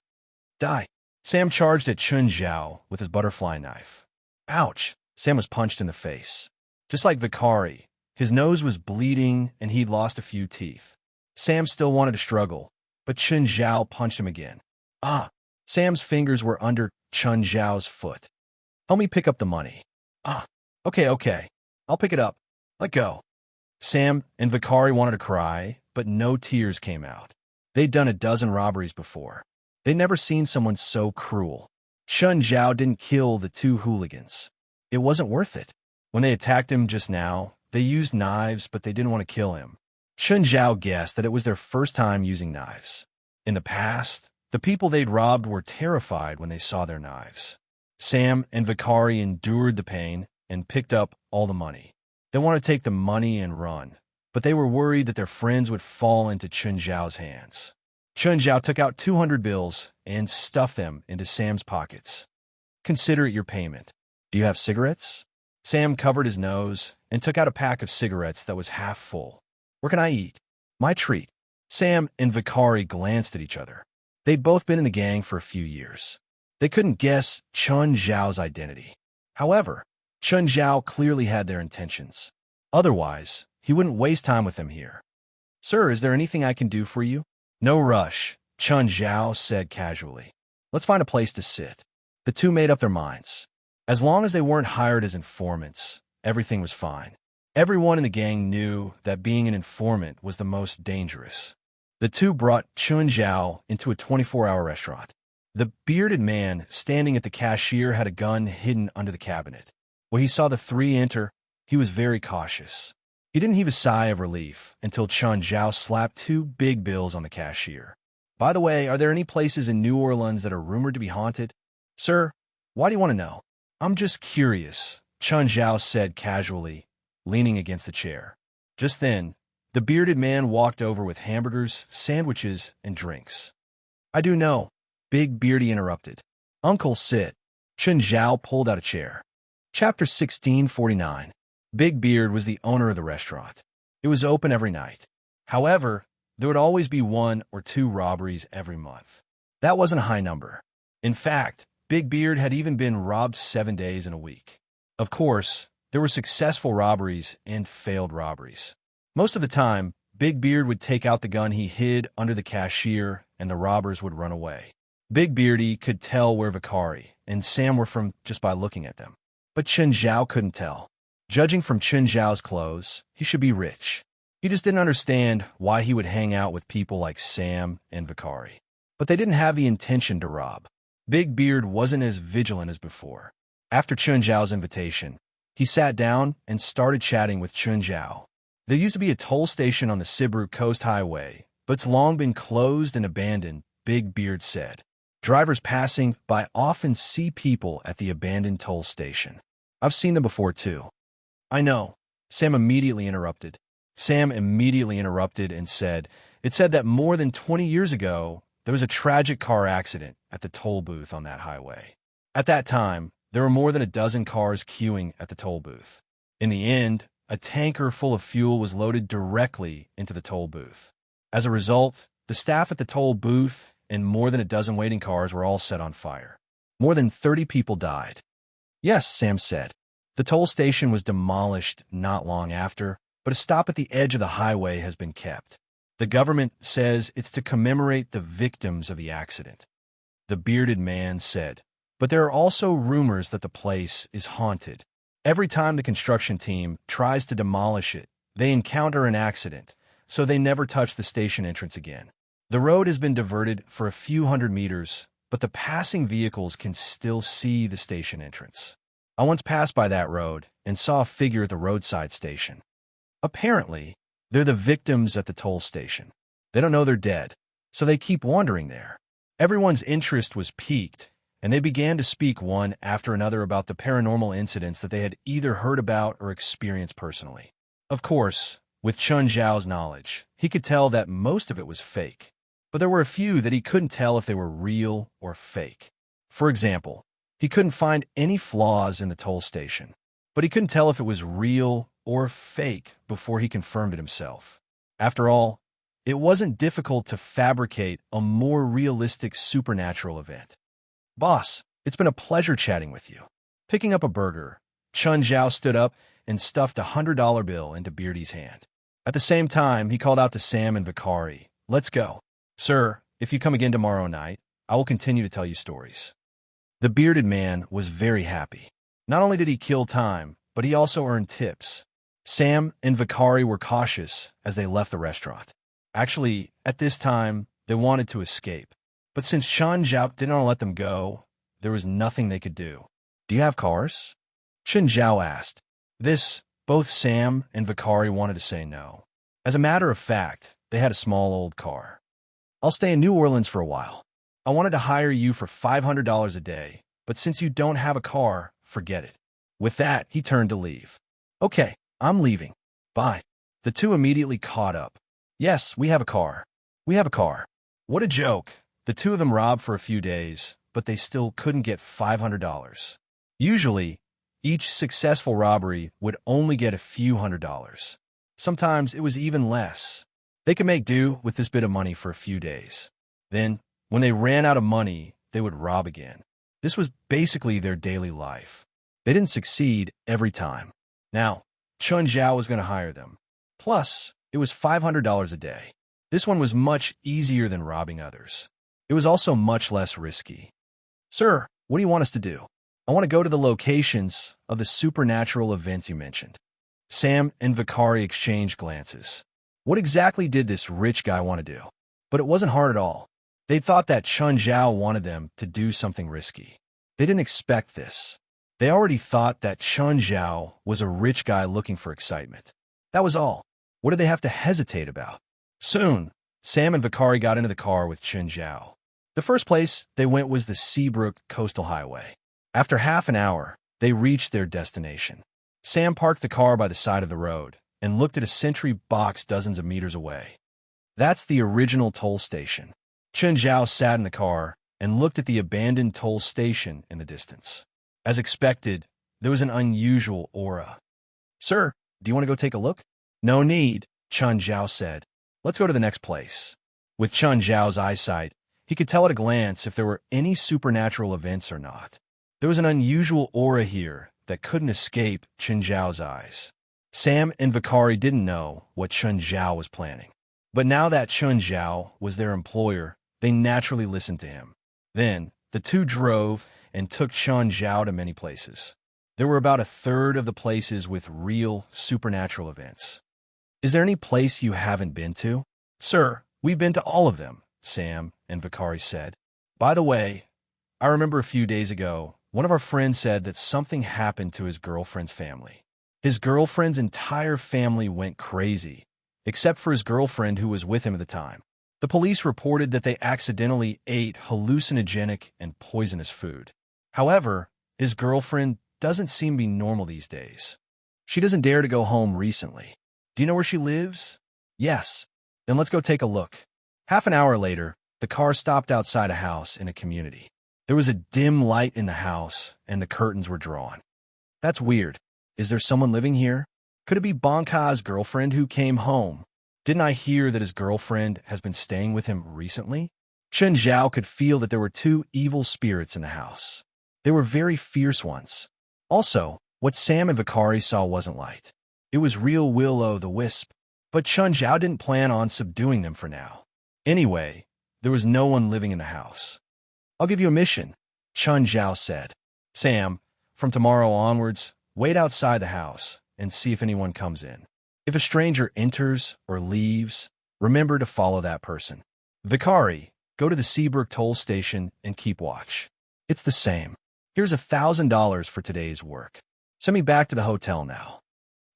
"Die!" Sam charged at Chun Zhao with his butterfly knife. Ouch! Sam was punched in the face. Just like Vikari, his nose was bleeding and he'd lost a few teeth. Sam still wanted to struggle, but Chun Zhao punched him again. Ah! Sam's fingers were under Chun Zhao's foot. "Help me pick up the money." "Ah! Okay. I'll pick it up. Let go." Sam and Vikari wanted to cry, but no tears came out. They'd done a dozen robberies before. They'd never seen someone so cruel. Chun Zhao didn't kill the two hooligans. It wasn't worth it. When they attacked him just now, they used knives, but they didn't want to kill him. Chun Zhao guessed that it was their first time using knives. In the past, the people they'd robbed were terrified when they saw their knives. Sam and Vikari endured the pain and picked up all the money. They wanted to take the money and run, but they were worried that their friends would fall into Chun Zhao's hands. Chun Zhao took out 200 bills and stuffed them into Sam's pockets. "Consider it your payment. Do you have cigarettes?" Sam covered his nose and took out a pack of cigarettes that was half full. "Where can I eat?" "My treat." Sam and Vikari glanced at each other. They'd both been in the gang for a few years. They couldn't guess Chun Zhao's identity. However, Chun Zhao clearly had their intentions. Otherwise, he wouldn't waste time with them here. "Sir, is there anything I can do for you?" "No rush," Chun Zhao said casually. "Let's find a place to sit." The two made up their minds. As long as they weren't hired as informants, everything was fine. Everyone in the gang knew that being an informant was the most dangerous. The two brought Chun Zhao into a 24-hour restaurant. The bearded man standing at the cashier had a gun hidden under the cabinet. When he saw the three enter, he was very cautious. He didn't heave a sigh of relief until Chun Zhao slapped 2 big bills on the cashier. "By the way, are there any places in New Orleans that are rumored to be haunted?" "Sir, why do you want to know?" "I'm just curious," Chun Zhao said casually, leaning against the chair. Just then, the bearded man walked over with hamburgers, sandwiches, and drinks. "I do know," Big Beardy interrupted. "Uncle, sit." Chun Zhao pulled out a chair. Chapter 1649. Big Beard was the owner of the restaurant. It was open every night. However, there would always be 1 or 2 robberies every month. That wasn't a high number. In fact, Big Beard had even been robbed 7 days in a week. Of course, there were successful robberies and failed robberies. Most of the time, Big Beard would take out the gun he hid under the cashier and the robbers would run away. Big Beardy could tell where Vikari and Sam were from just by looking at them. But Chun Zhao couldn't tell. Judging from Chun Zhao's clothes, he should be rich. He just didn't understand why he would hang out with people like Sam and Vicari. But they didn't have the intention to rob. Big Beard wasn't as vigilant as before. After Chun Zhao's invitation, he sat down and started chatting with Chun Zhao. There used to be a toll station on the Sibruk Coast Highway, but it's long been closed and abandoned, Big Beard said. Drivers passing by often see people at the abandoned toll station. I've seen them before, too. I know. Sam immediately interrupted. And said, it said that more than 20 years ago, there was a tragic car accident at the toll booth on that highway. At that time, there were more than a dozen cars queuing at the toll booth. In the end, a tanker full of fuel was loaded directly into the toll booth. As a result, the staff at the toll booth and more than a dozen waiting cars were all set on fire. More than 30 people died. Yes, Sam said. The toll station was demolished not long after, but a stop at the edge of the highway has been kept. The government says it's to commemorate the victims of the accident. The bearded man said, but there are also rumors that the place is haunted. Every time the construction team tries to demolish it, they encounter an accident, so they never touch the station entrance again. The road has been diverted for a few hundred meters, but the passing vehicles can still see the station entrance. I once passed by that road and saw a figure at the roadside station. Apparently, they're the victims at the toll station. They don't know they're dead, so they keep wandering there. Everyone's interest was piqued, and they began to speak one after another about the paranormal incidents that they had either heard about or experienced personally. Of course, with Chun Zhao's knowledge, he could tell that most of it was fake, but there were a few that he couldn't tell if they were real or fake. For example, he couldn't find any flaws in the toll station, but he couldn't tell if it was real or fake before he confirmed it himself. After all, it wasn't difficult to fabricate a more realistic supernatural event. Boss, it's been a pleasure chatting with you. Picking up a burger, Chun Zhao stood up and stuffed a $100 bill into Beardy's hand. At the same time, he called out to Sam and Vicari, let's go. Sir, if you come again tomorrow night, I will continue to tell you stories. The bearded man was very happy. Not only did he kill time, but he also earned tips. Sam and Vicari were cautious as they left the restaurant. Actually, at this time, they wanted to escape. But since Chun Zhao didn't want to let them go, there was nothing they could do. Do you have cars? Chun Zhao asked. Both Sam and Vicari wanted to say no. As a matter of fact, they had a small old car. I'll stay in New Orleans for a while. I wanted to hire you for $500 a day, but since you don't have a car, forget it. With that, he turned to leave. Okay, I'm leaving. Bye. The two immediately caught up. Yes, we have a car. We have a car. What a joke. The two of them robbed for a few days, but they still couldn't get $500. Usually, each successful robbery would only get a few $100s. Sometimes it was even less. They could make do with this bit of money for a few days. Then, when they ran out of money, they would rob again. This was basically their daily life. They didn't succeed every time. Now, Chun Zhao was going to hire them. Plus, it was $500 a day. This one was much easier than robbing others. It was also much less risky. Sir, what do you want us to do? I want to go to the locations of the supernatural events you mentioned. Sam and Vicari exchanged glances. What exactly did this rich guy want to do? But it wasn't hard at all. They thought that Chun Zhao wanted them to do something risky. They didn't expect this. They already thought that Chun Zhao was a rich guy looking for excitement. That was all. What did they have to hesitate about? Soon, Sam and Vicari got into the car with Chun Zhao. The first place they went was the Sibruk Coastal Highway. After half an hour, they reached their destination. Sam parked the car by the side of the road and looked at a sentry box dozens of meters away. That's the original toll station. Chun Zhao sat in the car and looked at the abandoned toll station in the distance. As expected, there was an unusual aura. Sir, do you want to go take a look? No need, Chun Zhao said. Let's go to the next place. With Chun Zhao's eyesight, he could tell at a glance if there were any supernatural events or not. There was an unusual aura here that couldn't escape Chun Zhao's eyes. Sam and Vicari didn't know what Chun Zhao was planning. But now that Chun Zhao was their employer, they naturally listened to him. Then, the two drove and took Chun Zhao to many places. There were about a third of the places with real supernatural events. Is there any place you haven't been to? Sir, we've been to all of them, Sam and Vicari said. By the way, I remember a few days ago, one of our friends said that something happened to his girlfriend's family. His girlfriend's entire family went crazy, except for his girlfriend who was with him at the time. The police reported that they accidentally ate hallucinogenic and poisonous food. However, his girlfriend doesn't seem to be normal these days. She doesn't dare to go home recently. Do you know where she lives? Yes. Then let's go take a look. Half an hour later, the car stopped outside a house in a community. There was a dim light in the house, and the curtains were drawn. That's weird. Is there someone living here? Could it be Bonka's girlfriend who came home? Didn't I hear that his girlfriend has been staying with him recently? Chen Zhao could feel that there were two evil spirits in the house. They were very fierce ones. Also, what Sam and Vicari saw wasn't light. It was real will-o'-the-wisp, but Chen Zhao didn't plan on subduing them for now. Anyway, there was no one living in the house. I'll give you a mission, Chen Zhao said. Sam, from tomorrow onwards, wait outside the house and see if anyone comes in. If a stranger enters or leaves, remember to follow that person. Vicari, go to the Seabrook toll station and keep watch. It's the same. Here's $1,000 for today's work. Send me back to the hotel now.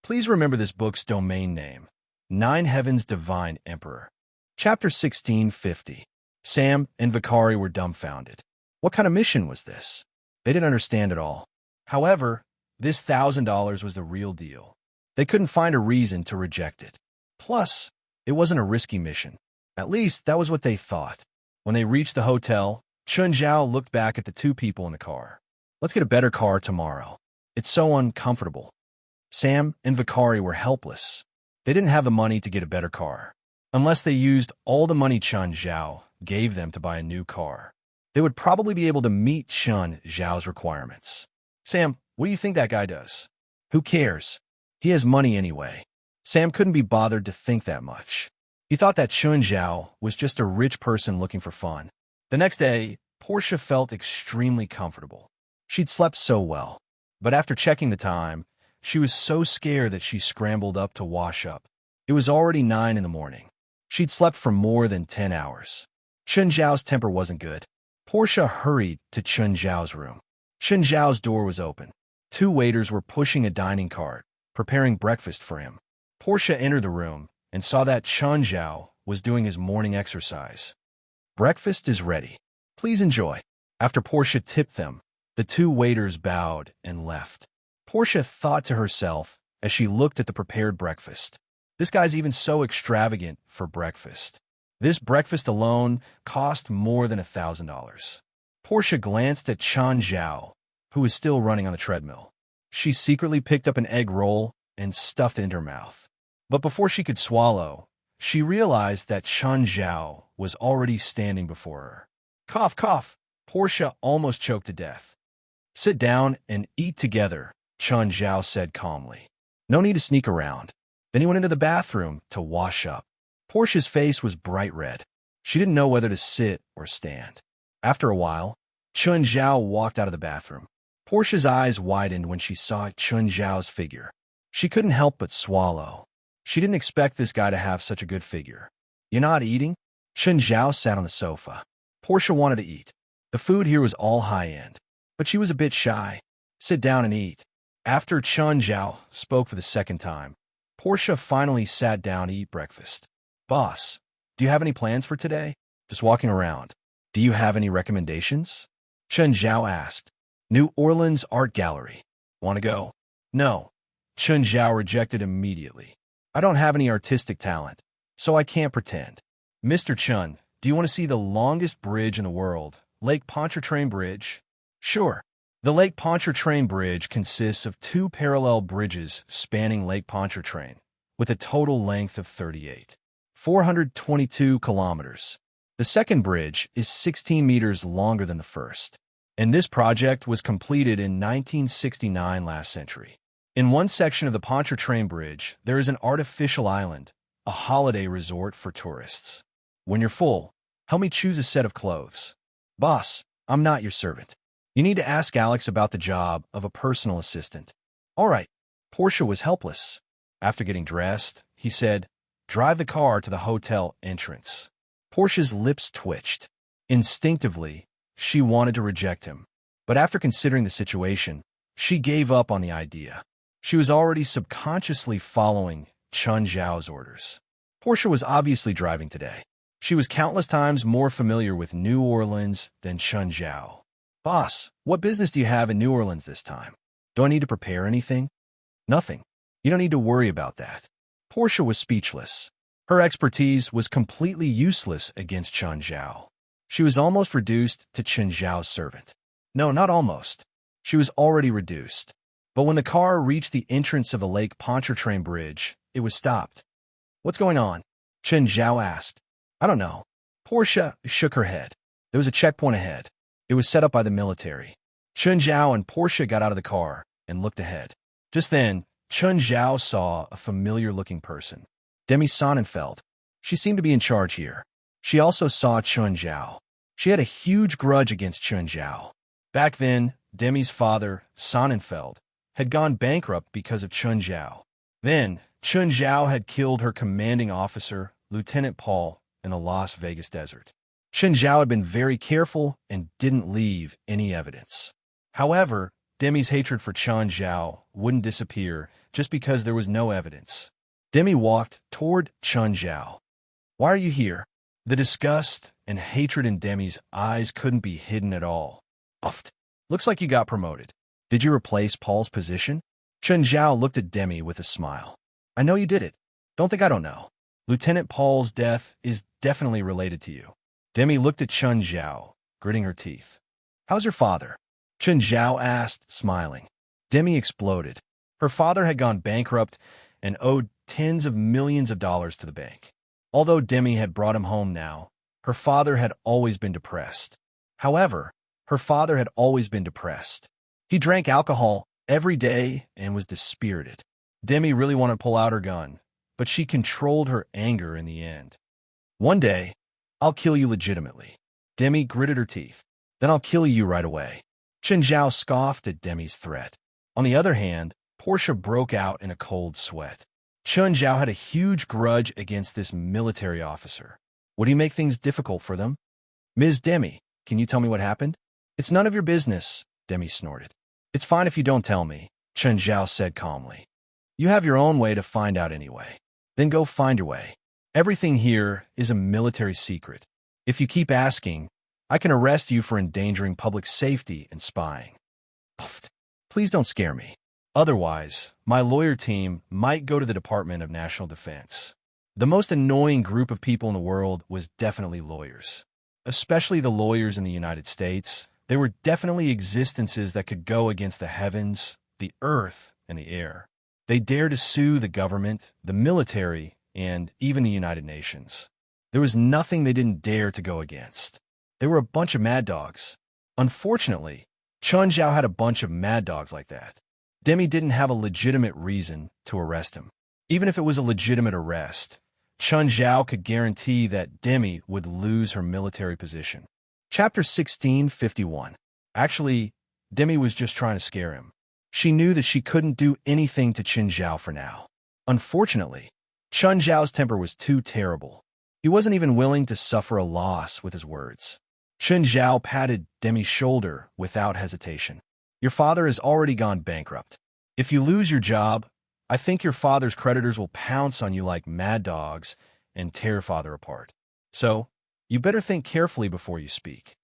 Please remember this book's domain name, Nine Heavens Divine Emperor. Chapter 1650. Sam and Vicari were dumbfounded. What kind of mission was this? They didn't understand at all. However, this $1,000 was the real deal. They couldn't find a reason to reject it. Plus, it wasn't a risky mission. At least, that was what they thought. When they reached the hotel, Chen Zhao looked back at the two people in the car. Let's get a better car tomorrow. It's so uncomfortable. Sam and Vicari were helpless. They didn't have the money to get a better car. Unless they used all the money Chen Zhao gave them to buy a new car, they would probably be able to meet Chen Zhao's requirements. Sam, what do you think that guy does? Who cares? He has money anyway. Sam couldn't be bothered to think that much. He thought that Chen Zhao was just a rich person looking for fun. The next day, Portia felt extremely comfortable. She'd slept so well. But after checking the time, she was so scared that she scrambled up to wash up. It was already 9 in the morning. She'd slept for more than 10 hours. Chen Zhao's temper wasn't good. Portia hurried to Chen Zhao's room. Chen Zhao's door was open. Two waiters were pushing a dining cart, preparing breakfast for him. Portia entered the room and saw that Chen Zhao was doing his morning exercise. Breakfast is ready. Please enjoy. After Portia tipped them, the two waiters bowed and left. Portia thought to herself as she looked at the prepared breakfast. This guy's even so extravagant for breakfast. This breakfast alone cost more than $1,000. Portia glanced at Chen Zhao, who was still running on the treadmill. She secretly picked up an egg roll and stuffed it into her mouth. But before she could swallow, she realized that Chen Zhao was already standing before her. Cough, cough. Portia almost choked to death. Sit down and eat together, Chen Zhao said calmly. No need to sneak around. Then he went into the bathroom to wash up. Portia's face was bright red. She didn't know whether to sit or stand. After a while, Chen Zhao walked out of the bathroom. Portia's eyes widened when she saw Chen Zhao's figure. She couldn't help but swallow. She didn't expect this guy to have such a good figure. You're not eating? Chen Zhao sat on the sofa. Portia wanted to eat. The food here was all high-end, but she was a bit shy. Sit down and eat. After Chen Zhao spoke for the second time, Portia finally sat down to eat breakfast. Boss, do you have any plans for today? Just walking around. Do you have any recommendations? Chen Zhao asked. New Orleans Art Gallery. Want to go? No. Chen Zhao rejected immediately. I don't have any artistic talent, so I can't pretend. Mr. Chen, do you want to see the longest bridge in the world, Lake Pontchartrain Bridge? Sure. The Lake Pontchartrain Bridge consists of two parallel bridges spanning Lake Pontchartrain, with a total length of 422 kilometers. The second bridge is 16 meters longer than the first, and this project was completed in 1969 last century. In one section of the Pontchartrain Bridge, there is an artificial island, a holiday resort for tourists. When you're full, help me choose a set of clothes. Boss, I'm not your servant. You need to ask Alex about the job of a personal assistant. All right. Portia was helpless. After getting dressed he said, "Drive the car to the hotel entrance." Portia's lips twitched. Instinctively, she wanted to reject him. But after considering the situation, she gave up on the idea. She was already subconsciously following Chun Zhao's orders. Portia was obviously driving today. She was countless times more familiar with New Orleans than Chun Zhao. "Boss, what business do you have in New Orleans this time? Do I need to prepare anything?" "Nothing. You don't need to worry about that." Portia was speechless. Her expertise was completely useless against Chun Zhao. She was almost reduced to Chun Zhao's servant. No, not almost. She was already reduced. But when the car reached the entrance of the Lake Pontchartrain Bridge, it was stopped. "What's going on?" Chun Zhao asked. "I don't know." Portia shook her head. There was a checkpoint ahead. It was set up by the military. Chun Zhao and Portia got out of the car and looked ahead. Just then, Chun Zhao saw a familiar-looking person. Demi Sonnenfeld. She seemed to be in charge here. She also saw Chun Zhao. She had a huge grudge against Chun Zhao. Back then, Demi's father, Sonnenfeld, had gone bankrupt because of Chun Zhao. Then, Chun Zhao had killed her commanding officer, Lieutenant Paul, in the Las Vegas desert. Chun Zhao had been very careful and didn't leave any evidence. However, Demi's hatred for Chun Zhao wouldn't disappear just because there was no evidence. Demi walked toward Chun Zhao. "Why are you here?" The disgust and hatred in Demi's eyes couldn't be hidden at all. "Uffed. Looks like you got promoted. Did you replace Paul's position?" Chun Zhao looked at Demi with a smile. "I know you did it. Don't think I don't know. Lieutenant Paul's death is definitely related to you." Demi looked at Chun Zhao, gritting her teeth. "How's your father?" Chun Zhao asked, smiling. Demi exploded. Her father had gone bankrupt and owed tens of millions of dollars to the bank. Although Demi had brought him home now, her father had always been depressed. However, her father had always been depressed. He drank alcohol every day and was dispirited. Demi really wanted to pull out her gun, but she controlled her anger in the end. "One day, I'll kill you legitimately." Demi gritted her teeth. "Then I'll kill you right away." Chun Zhao scoffed at Demi's threat. On the other hand, Portia broke out in a cold sweat. Chun Zhao had a huge grudge against this military officer. Would he make things difficult for them? "Ms. Demi, can you tell me what happened?" "It's none of your business," Demi snorted. "It's fine if you don't tell me," Chun Zhao said calmly. "You have your own way to find out anyway. Then go find your way. Everything here is a military secret. If you keep asking, I can arrest you for endangering public safety and spying." "Puffed. Please don't scare me. Otherwise, my lawyer team might go to the Department of National Defense." The most annoying group of people in the world was definitely lawyers. Especially the lawyers in the United States. They were definitely existences that could go against the heavens, the earth, and the air. They dared to sue the government, the military, and even the United Nations. There was nothing they didn't dare to go against. They were a bunch of mad dogs. Unfortunately, Chun Zhao had a bunch of mad dogs like that. Demi didn't have a legitimate reason to arrest him. Even if it was a legitimate arrest, Chun Zhao could guarantee that Demi would lose her military position. Chapter 1651. Actually, Demi was just trying to scare him. She knew that she couldn't do anything to Chun Zhao for now. Unfortunately, Chun Zhao's temper was too terrible. He wasn't even willing to suffer a loss with his words. Chun Zhao patted Demi's shoulder without hesitation. "Your father has already gone bankrupt. If you lose your job, I think your father's creditors will pounce on you like mad dogs and tear your father apart. So, you better think carefully before you speak."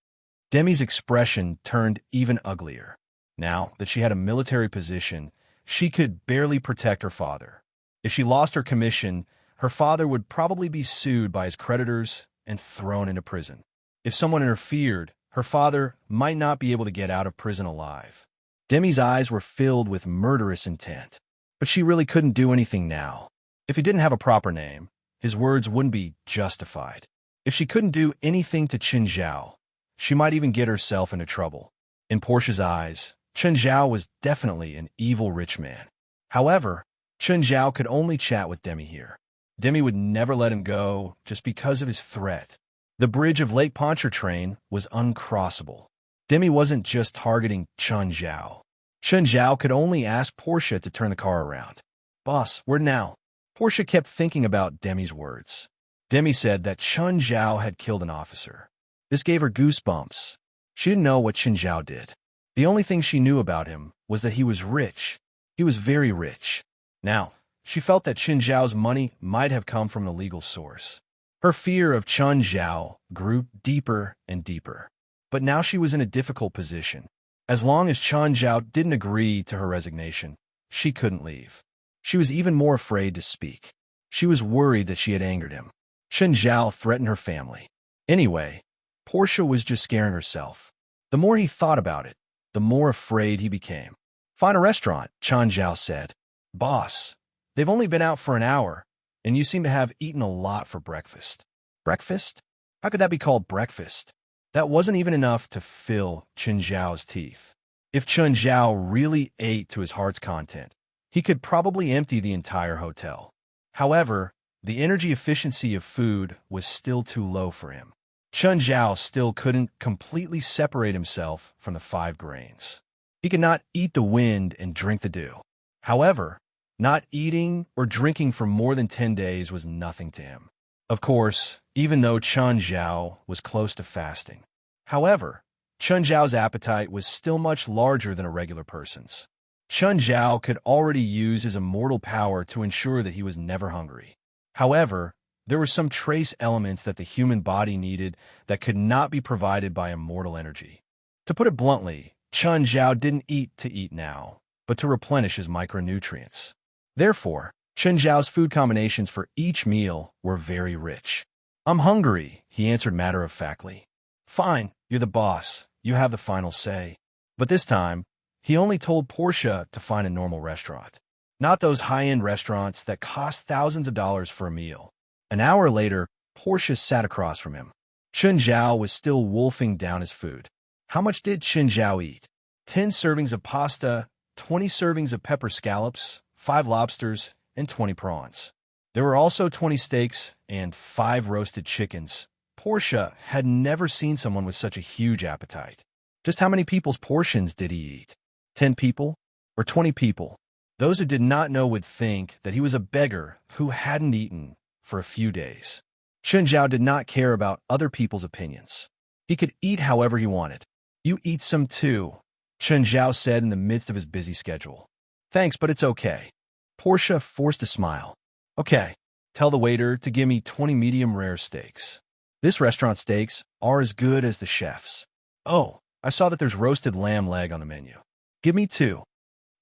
Demi's expression turned even uglier. Now that she had a military position, she could barely protect her father. If she lost her commission, her father would probably be sued by his creditors and thrown into prison. If someone interfered, her father might not be able to get out of prison alive. Demi's eyes were filled with murderous intent, but she really couldn't do anything now. If he didn't have a proper name, his words wouldn't be justified. If she couldn't do anything to Chun Zhao, she might even get herself into trouble. In Portia's eyes, Chun Zhao was definitely an evil rich man. However, Chun Zhao could only chat with Demi here. Demi would never let him go just because of his threat. The bridge of Lake Pontchartrain was uncrossable. Demi wasn't just targeting Chun Zhao. Chun Zhao could only ask Portia to turn the car around. "Boss, where now?" Portia kept thinking about Demi's words. Demi said that Chun Zhao had killed an officer. This gave her goosebumps. She didn't know what Chun Zhao did. The only thing she knew about him was that he was rich. He was very rich. Now, she felt that Chun Zhao's money might have come from a legal source. Her fear of Chun Zhao grew deeper and deeper. But now she was in a difficult position. As long as Chun Zhao didn't agree to her resignation, she couldn't leave. She was even more afraid to speak. She was worried that she had angered him. Chun Zhao threatened her family. Anyway, Portia was just scaring herself. The more he thought about it, the more afraid he became. "Find a restaurant," Chun Zhao said. "Boss, they've only been out for an hour, and you seem to have eaten a lot for breakfast." Breakfast? How could that be called breakfast? That wasn't even enough to fill Chun Zhao's teeth. If Chun Zhao really ate to his heart's content, he could probably empty the entire hotel. However, the energy efficiency of food was still too low for him. Chun Zhao still couldn't completely separate himself from the 5 grains. He could not eat the wind and drink the dew. However, not eating or drinking for more than 10 days was nothing to him. Of course, even though Chun Zhao was close to fasting. However, Chun Zhao's appetite was still much larger than a regular person's. Chun Zhao could already use his immortal power to ensure that he was never hungry. However, there were some trace elements that the human body needed that could not be provided by immortal energy. To put it bluntly, Chun Zhao didn't eat to eat now, but to replenish his micronutrients. Therefore, Chun Zhao's food combinations for each meal were very rich. "I'm hungry," he answered matter-of-factly. "Fine, you're the boss. You have the final say." But this time, he only told Portia to find a normal restaurant. Not those high-end restaurants that cost thousands of dollars for a meal. An hour later, Portia sat across from him. Chun Zhao was still wolfing down his food. How much did Chun Zhao eat? 10 servings of pasta, 20 servings of pepper scallops, 5 lobsters, and 20 prawns. There were also 20 steaks and 5 roasted chickens. Portia had never seen someone with such a huge appetite. Just how many people's portions did he eat? 10 people? Or 20 people? Those who did not know would think that he was a beggar who hadn't eaten for a few days. Chun Zhao did not care about other people's opinions. He could eat however he wanted. "You eat some too," Chun Zhao said in the midst of his busy schedule. "Thanks, but it's okay." Portia forced a smile. "Okay, tell the waiter to give me 20 medium-rare steaks. This restaurant's steaks are as good as the chef's." "Oh, I saw that there's roasted lamb leg on the menu. Give me 2.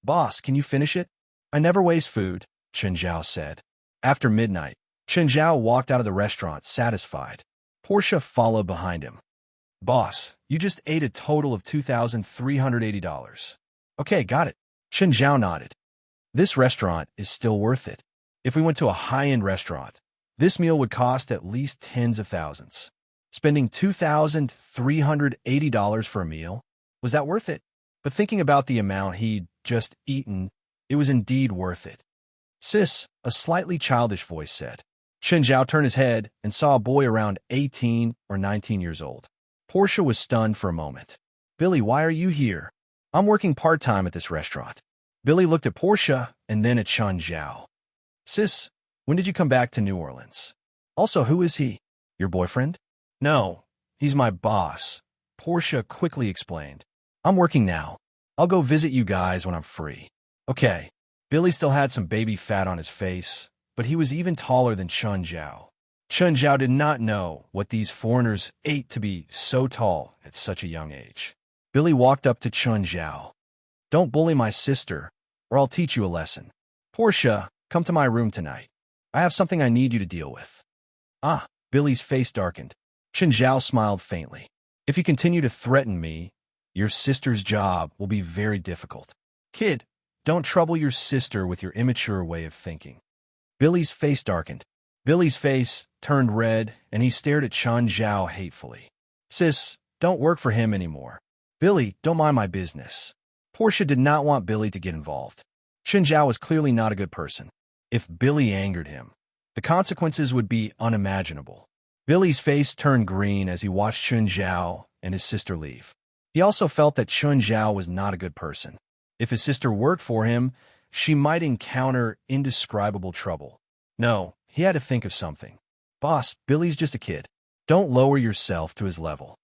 "Boss, can you finish it?" "I never waste food," Chun Zhao said. After midnight, Chun Zhao walked out of the restaurant satisfied. Portia followed behind him. "Boss, you just ate a total of $2,380. "Okay, got it." Chun Zhao nodded. "This restaurant is still worth it. If we went to a high-end restaurant, this meal would cost at least tens of thousands. Spending $2,380 for a meal, was that worth it?" But thinking about the amount he'd just eaten, it was indeed worth it. "Sis," a slightly childish voice said. Chun Zhao turned his head and saw a boy around 18 or 19 years old. Portia was stunned for a moment. "Billy, why are you here?" "I'm working part-time at this restaurant." Billy looked at Portia and then at Chun Zhao. "Sis, when did you come back to New Orleans? Also, who is he? Your boyfriend?" "No, he's my boss," Portia quickly explained. "I'm working now. I'll go visit you guys when I'm free." "Okay." Billy still had some baby fat on his face, but he was even taller than Chun Zhao. Chun Zhao did not know what these foreigners ate to be so tall at such a young age. Billy walked up to Chun Zhao. "Don't bully my sister, or I'll teach you a lesson. Portia, come to my room tonight. I have something I need you to deal with." "Ah," Billy's face darkened. Chun Zhao smiled faintly. "If you continue to threaten me, your sister's job will be very difficult. Kid, don't trouble your sister with your immature way of thinking." Billy's face darkened. Billy's face turned red, and he stared at Chun Zhao hatefully. "Sis, don't work for him anymore. Billy, don't mind my business." Portia did not want Billy to get involved. Chun Zhao was clearly not a good person. If Billy angered him, the consequences would be unimaginable. Billy's face turned green as he watched Chun Zhao and his sister leave. He also felt that Chun Zhao was not a good person. If his sister worked for him, she might encounter indescribable trouble. No, he had to think of something. Boss, Billy's just a kid. Don't lower yourself to his level.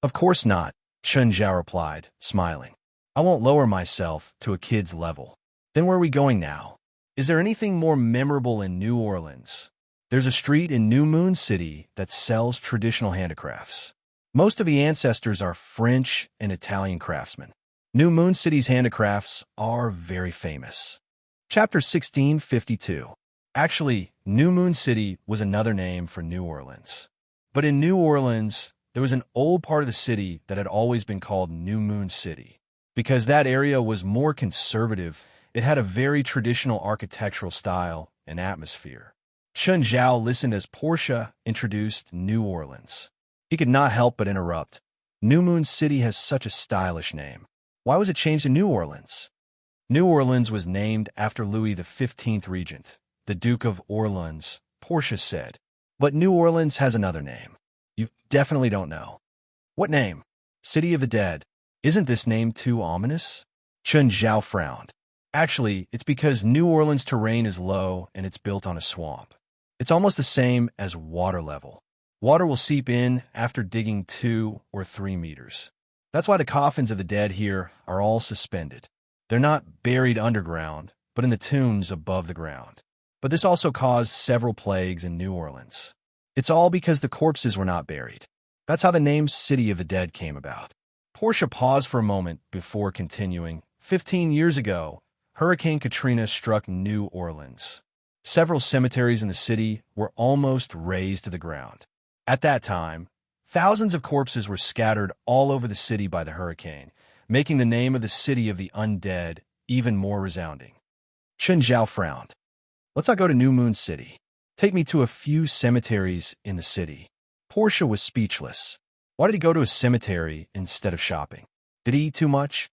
Of course not, Chen Zhao replied, smiling. I won't lower myself to a kid's level. Then where are we going now? Is there anything more memorable in New Orleans? There's a street in New Moon City that sells traditional handicrafts. Most of the ancestors are French and Italian craftsmen. New Moon City's handicrafts are very famous. Chapter 1652. Actually, New Moon City was another name for New Orleans. But in New Orleans, there was an old part of the city that had always been called New Moon City. Because that area was more conservative, it had a very traditional architectural style and atmosphere. Chen Zhao listened as Portia introduced New Orleans. He could not help but interrupt. New Moon City has such a stylish name. Why was it changed to New Orleans? New Orleans was named after Louis XV regent, the Duke of Orleans, Portia said. But New Orleans has another name. You definitely don't know. What name? City of the Dead. Isn't this name too ominous? Chen Zhao frowned. Actually, it's because New Orleans' terrain is low and it's built on a swamp. It's almost the same as water level. Water will seep in after digging 2 or 3 meters. That's why the coffins of the dead here are all suspended. They're not buried underground, but in the tombs above the ground. But this also caused several plagues in New Orleans. It's all because the corpses were not buried. That's how the name City of the Dead came about. Portia paused for a moment before continuing. 15 years ago, Hurricane Katrina struck New Orleans. Several cemeteries in the city were almost razed to the ground. At that time, thousands of corpses were scattered all over the city by the hurricane, making the name of the City of the Undead even more resounding. Chen Zhao frowned. Let's not go to New Moon City. Take me to a few cemeteries in the city. Portia was speechless. Why did he go to a cemetery instead of shopping? Did he eat too much?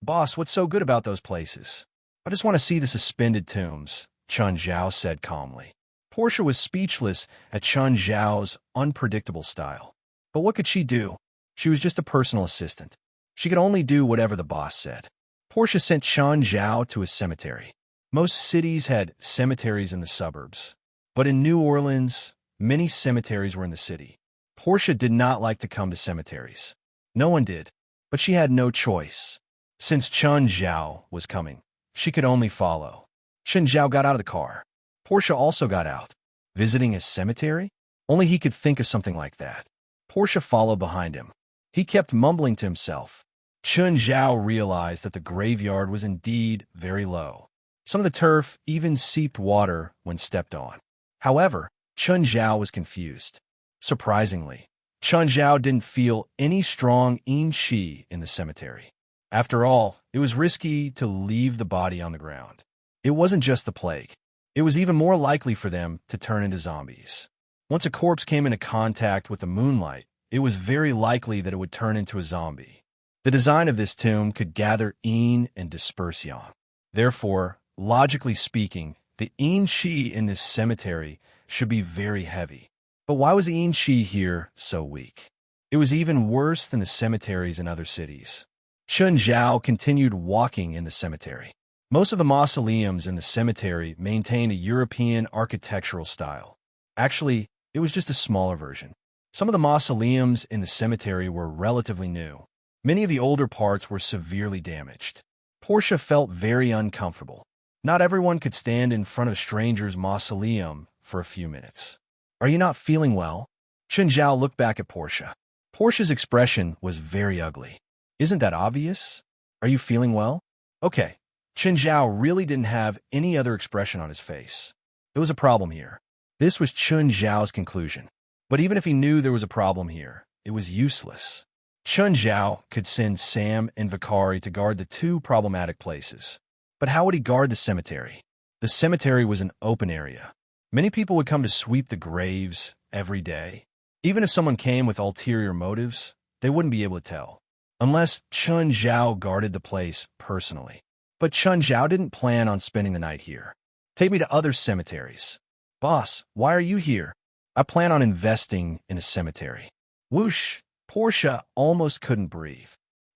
Boss, what's so good about those places? I just want to see the suspended tombs, Chen Zhao said calmly. Portia was speechless at Chen Zhao's unpredictable style. But what could she do? She was just a personal assistant. She could only do whatever the boss said. Portia sent Chen Zhao to a cemetery. Most cities had cemeteries in the suburbs. But in New Orleans, many cemeteries were in the city. Portia did not like to come to cemeteries. No one did, but she had no choice. Since Chen Zhao was coming, she could only follow. Chen Zhao got out of the car. Portia also got out. Visiting a cemetery? Only he could think of something like that. Portia followed behind him. He kept mumbling to himself. Chen Zhao realized that the graveyard was indeed very low. Some of the turf even seeped water when stepped on. However, Chen Zhao was confused. Surprisingly, Chen Zhao didn't feel any strong yin qi in the cemetery. After all, it was risky to leave the body on the ground. It wasn't just the plague. It was even more likely for them to turn into zombies. Once a corpse came into contact with the moonlight, it was very likely that it would turn into a zombie. The design of this tomb could gather yin and disperse yang. Therefore, logically speaking, the yin qi in this cemetery should be very heavy. But why was the yin qi here so weak? It was even worse than the cemeteries in other cities. Chen Zhao continued walking in the cemetery. Most of the mausoleums in the cemetery maintained a European architectural style. Actually, it was just a smaller version. Some of the mausoleums in the cemetery were relatively new. Many of the older parts were severely damaged. Portia felt very uncomfortable. Not everyone could stand in front of a stranger's mausoleum for a few minutes. Are you not feeling well? Chen Zhao looked back at Portia. Portia's expression was very ugly. Isn't that obvious? Are you feeling well? Okay. Chen Zhao really didn't have any other expression on his face. There was a problem here. This was Chen Zhao's conclusion. But even if he knew there was a problem here, it was useless. Chen Zhao could send Sam and Vakari to guard the 2 problematic places. But how would he guard the cemetery? The cemetery was an open area. Many people would come to sweep the graves every day. Even if someone came with ulterior motives, they wouldn't be able to tell. Unless Chen Zhao guarded the place personally. But Chen Zhao didn't plan on spending the night here. Take me to other cemeteries. Boss, why are you here? I plan on investing in a cemetery. Whoosh! Portia almost couldn't breathe.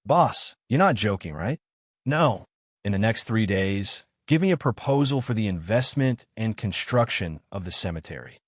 Boss, you're not joking, right? No. In the next 3 days, Give me a proposal for the investment and construction of the cemetery.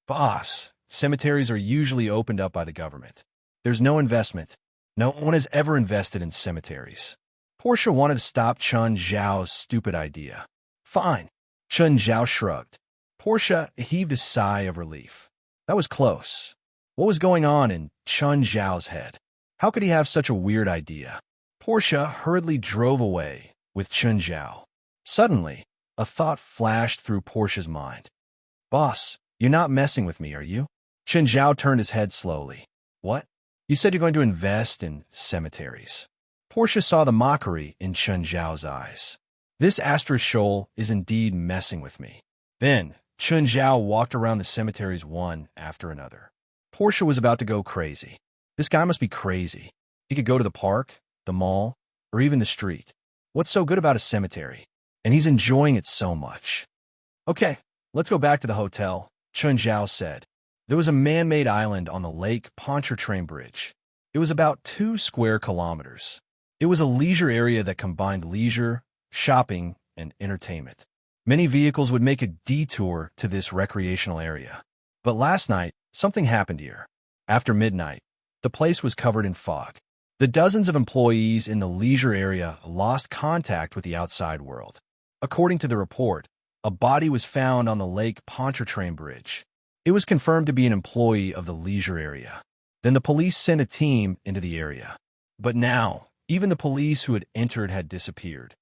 Boss, cemeteries are usually opened up by the government. There's no investment. No one has ever invested in cemeteries. Portia wanted to stop Chun Zhao's stupid idea. Fine. Chun Zhao shrugged. Portia heaved a sigh of relief. That was close. What was going on in Chun Zhao's head? How could he have such a weird idea? Portia hurriedly drove away with Chun Zhao. Suddenly, a thought flashed through Portia's mind. Boss, you're not messing with me, are you? Chun Zhao turned his head slowly. What? You said you're going to invest in cemeteries. Portia saw the mockery in Chun Zhao's eyes. This asterisk shoal is indeed messing with me. Then, Chun Zhao walked around the cemeteries one after another. Portia was about to go crazy. This guy must be crazy. He could go to the park, the mall, or even the street. What's so good about a cemetery? And he's enjoying it so much. Okay, let's go back to the hotel, Chun Zhao said. There was a man-made island on the Lake Pontchartrain Bridge. It was about 2 square kilometers. It was a leisure area that combined leisure, shopping, and entertainment. Many vehicles would make a detour to this recreational area. But last night, something happened here. After midnight, the place was covered in fog. The dozens of employees in the leisure area lost contact with the outside world. According to the report, a body was found on the Lake Pontchartrain Bridge. It was confirmed to be an employee of the leisure area. Then the police sent a team into the area. But now, even the police who had entered had disappeared.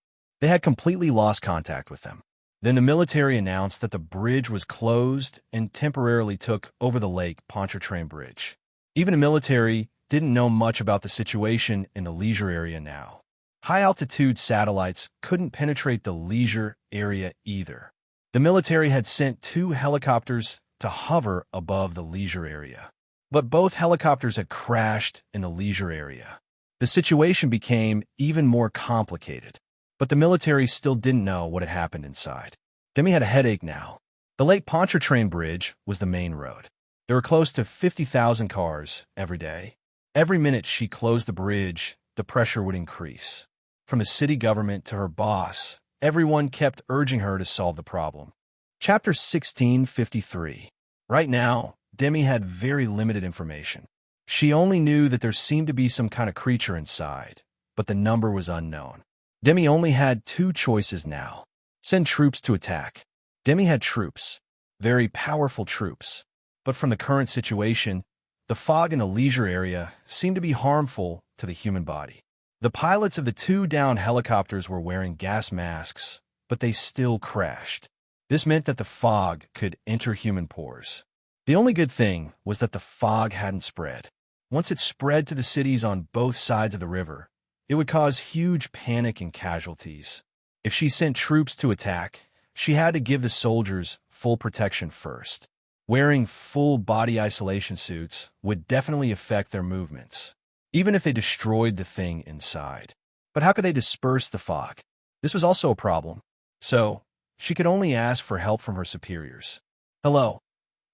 They had completely lost contact with them. Then the military announced that the bridge was closed and temporarily took over the Lake Pontchartrain Bridge. Even the military didn't know much about the situation in the leisure area now. High-altitude satellites couldn't penetrate the leisure area either. The military had sent 2 helicopters to hover above the leisure area. But both helicopters had crashed in the leisure area. The situation became even more complicated. But the military still didn't know what had happened inside. Demi had a headache now. The Lake Pontchartrain Bridge was the main road. There were close to 50,000 cars every day. Every minute she closed the bridge, the pressure would increase. From the city government to her boss, everyone kept urging her to solve the problem. Chapter 1653. Right now, Demi had very limited information. She only knew that there seemed to be some kind of creature inside, but the number was unknown. Demi only had 2 choices now. Send troops to attack. Demi had troops, very powerful troops. But from the current situation, the fog in the leisure area seemed to be harmful to the human body. The pilots of the 2 downed helicopters were wearing gas masks, but they still crashed. This meant that the fog could enter human pores. The only good thing was that the fog hadn't spread. Once it spread to the cities on both sides of the river, it would cause huge panic and casualties. If she sent troops to attack, she had to give the soldiers full protection first. Wearing full body isolation suits would definitely affect their movements, even if they destroyed the thing inside. But how could they disperse the fog? This was also a problem. So, she could only ask for help from her superiors. Hello,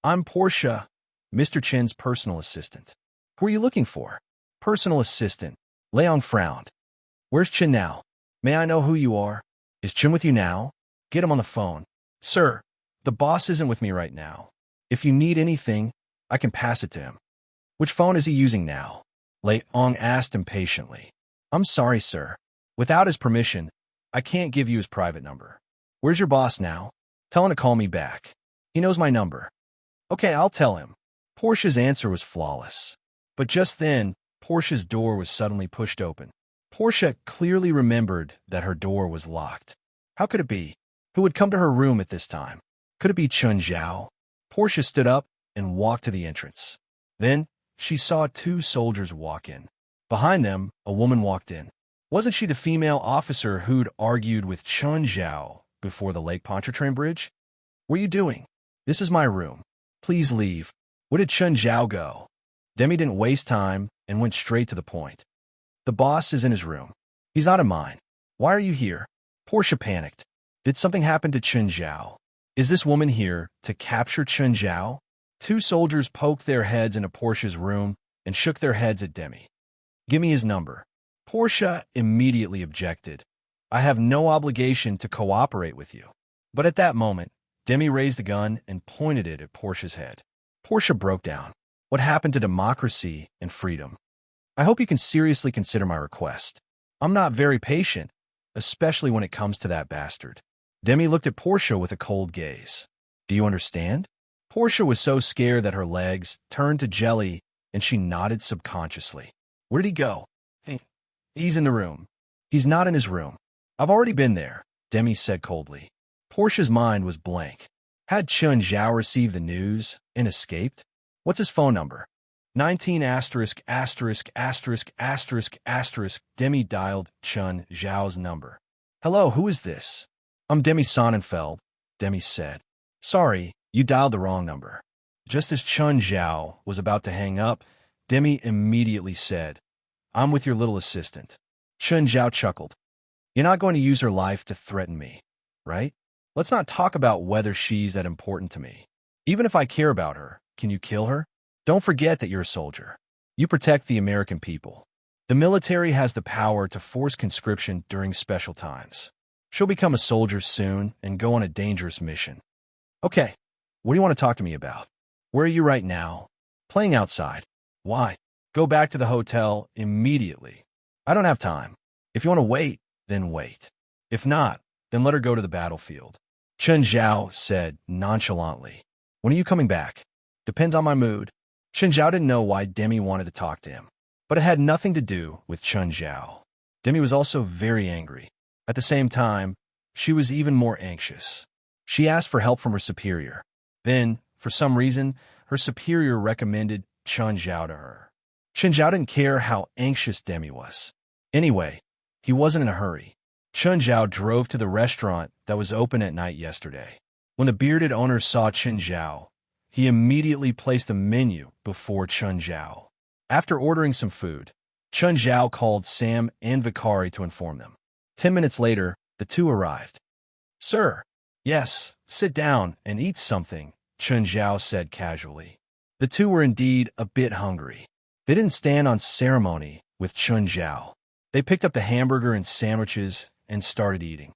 I'm Portia, Mr. Chen's personal assistant. Who are you looking for? Personal assistant. Leong frowned. Where's Chen now? May I know who you are? Is Chen with you now? Get him on the phone. Sir, the boss isn't with me right now. If you need anything, I can pass it to him. Which phone is he using now? Leong asked impatiently. I'm sorry, sir. Without his permission, I can't give you his private number. Where's your boss now? Tell him to call me back. He knows my number. Okay, I'll tell him. Portia's answer was flawless. But just then, Portia's door was suddenly pushed open. Portia clearly remembered that her door was locked. How could it be? Who would come to her room at this time? Could it be Chun Zhao? Portia stood up and walked to the entrance. Then, she saw 2 soldiers walk in. Behind them, a woman walked in. Wasn't she the female officer who'd argued with Chun Zhao before the Lake Pontchartrain Bridge? What are you doing? This is my room. Please leave. Where did Chun Zhao go? Demi didn't waste time and went straight to the point. The boss is in his room. He's not in mine. Why are you here? Portia panicked. Did something happen to Chun Zhao? Is this woman here to capture Chun Zhao? 2 soldiers poked their heads into Portia's room and shook their heads at Demi. Give me his number. Portia immediately objected. I have no obligation to cooperate with you. But at that moment, Demi raised the gun and pointed it at Portia's head. Portia broke down. What happened to democracy and freedom? I hope you can seriously consider my request. I'm not very patient, especially when it comes to that bastard. Demi looked at Portia with a cold gaze. Do you understand? Portia was so scared that her legs turned to jelly and she nodded subconsciously. Where'd he go? He's in the room. He's not in his room. I've already been there, Demi said coldly. Portia's mind was blank. Had Chun Zhao received the news and escaped? What's his phone number? 19 asterisk asterisk asterisk asterisk asterisk. Demi dialed Chun Zhao's number. Hello, who is this? I'm Demi Sonnenfeld, Demi said. Sorry, you dialed the wrong number. Just as Chun Zhao was about to hang up, Demi immediately said, I'm with your little assistant. Chun Zhao chuckled. You're not going to use her life to threaten me, right? Let's not talk about whether she's that important to me. Even if I care about her, can you kill her? Don't forget that you're a soldier. You protect the American people. The military has the power to force conscription during special times. She'll become a soldier soon and go on a dangerous mission. Okay, what do you want to talk to me about? Where are you right now? Playing outside. Why? Go back to the hotel immediately. I don't have time. If you want to wait, then wait. If not, then let her go to the battlefield. Chun Zhao said nonchalantly. When are you coming back? Depends on my mood. Chun Zhao didn't know why Demi wanted to talk to him, but it had nothing to do with Chun Zhao. Demi was also very angry. At the same time, she was even more anxious. She asked for help from her superior. Then, for some reason, her superior recommended Chun Zhao to her. Chun Zhao didn't care how anxious Demi was. Anyway, he wasn't in a hurry. Chun Zhao drove to the restaurant that was open at night yesterday. When the bearded owner saw Chun Zhao, he immediately placed the menu before Chun Zhao. After ordering some food, Chun Zhao called Sam and Vikari to inform them. 10 minutes later, the two arrived. Sir, yes, sit down and eat something, Chun Zhao said casually. The two were indeed a bit hungry. They didn't stand on ceremony with Chun Zhao. They picked up the hamburger and sandwiches and started eating.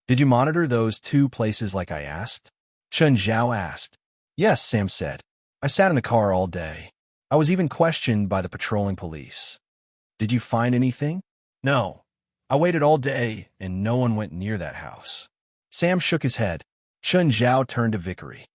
Did you monitor those two places like I asked? Chun Zhao asked. Yes, Sam said. I sat in the car all day. I was even questioned by the patrolling police. Did you find anything? No. I waited all day and no one went near that house. Sam shook his head. Chun Zhao turned to Vikari.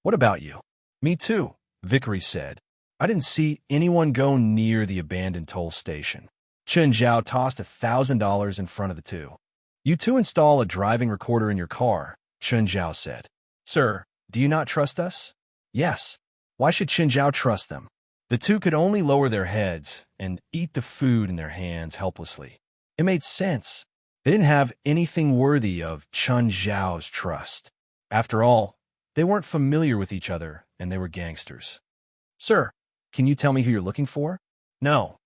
What about you? Me too, Vikari said. I didn't see anyone go near the abandoned toll station. Chun Zhao tossed $1,000 in front of the two. You two install a driving recorder in your car, Chun Zhao said. Sir, do you not trust us? Yes. Why should Chun Zhao trust them? The two could only lower their heads and eat the food in their hands helplessly. It made sense. They didn't have anything worthy of Chun Zhao's trust. After all, they weren't familiar with each other and they were gangsters. Sir, can you tell me who you're looking for? No,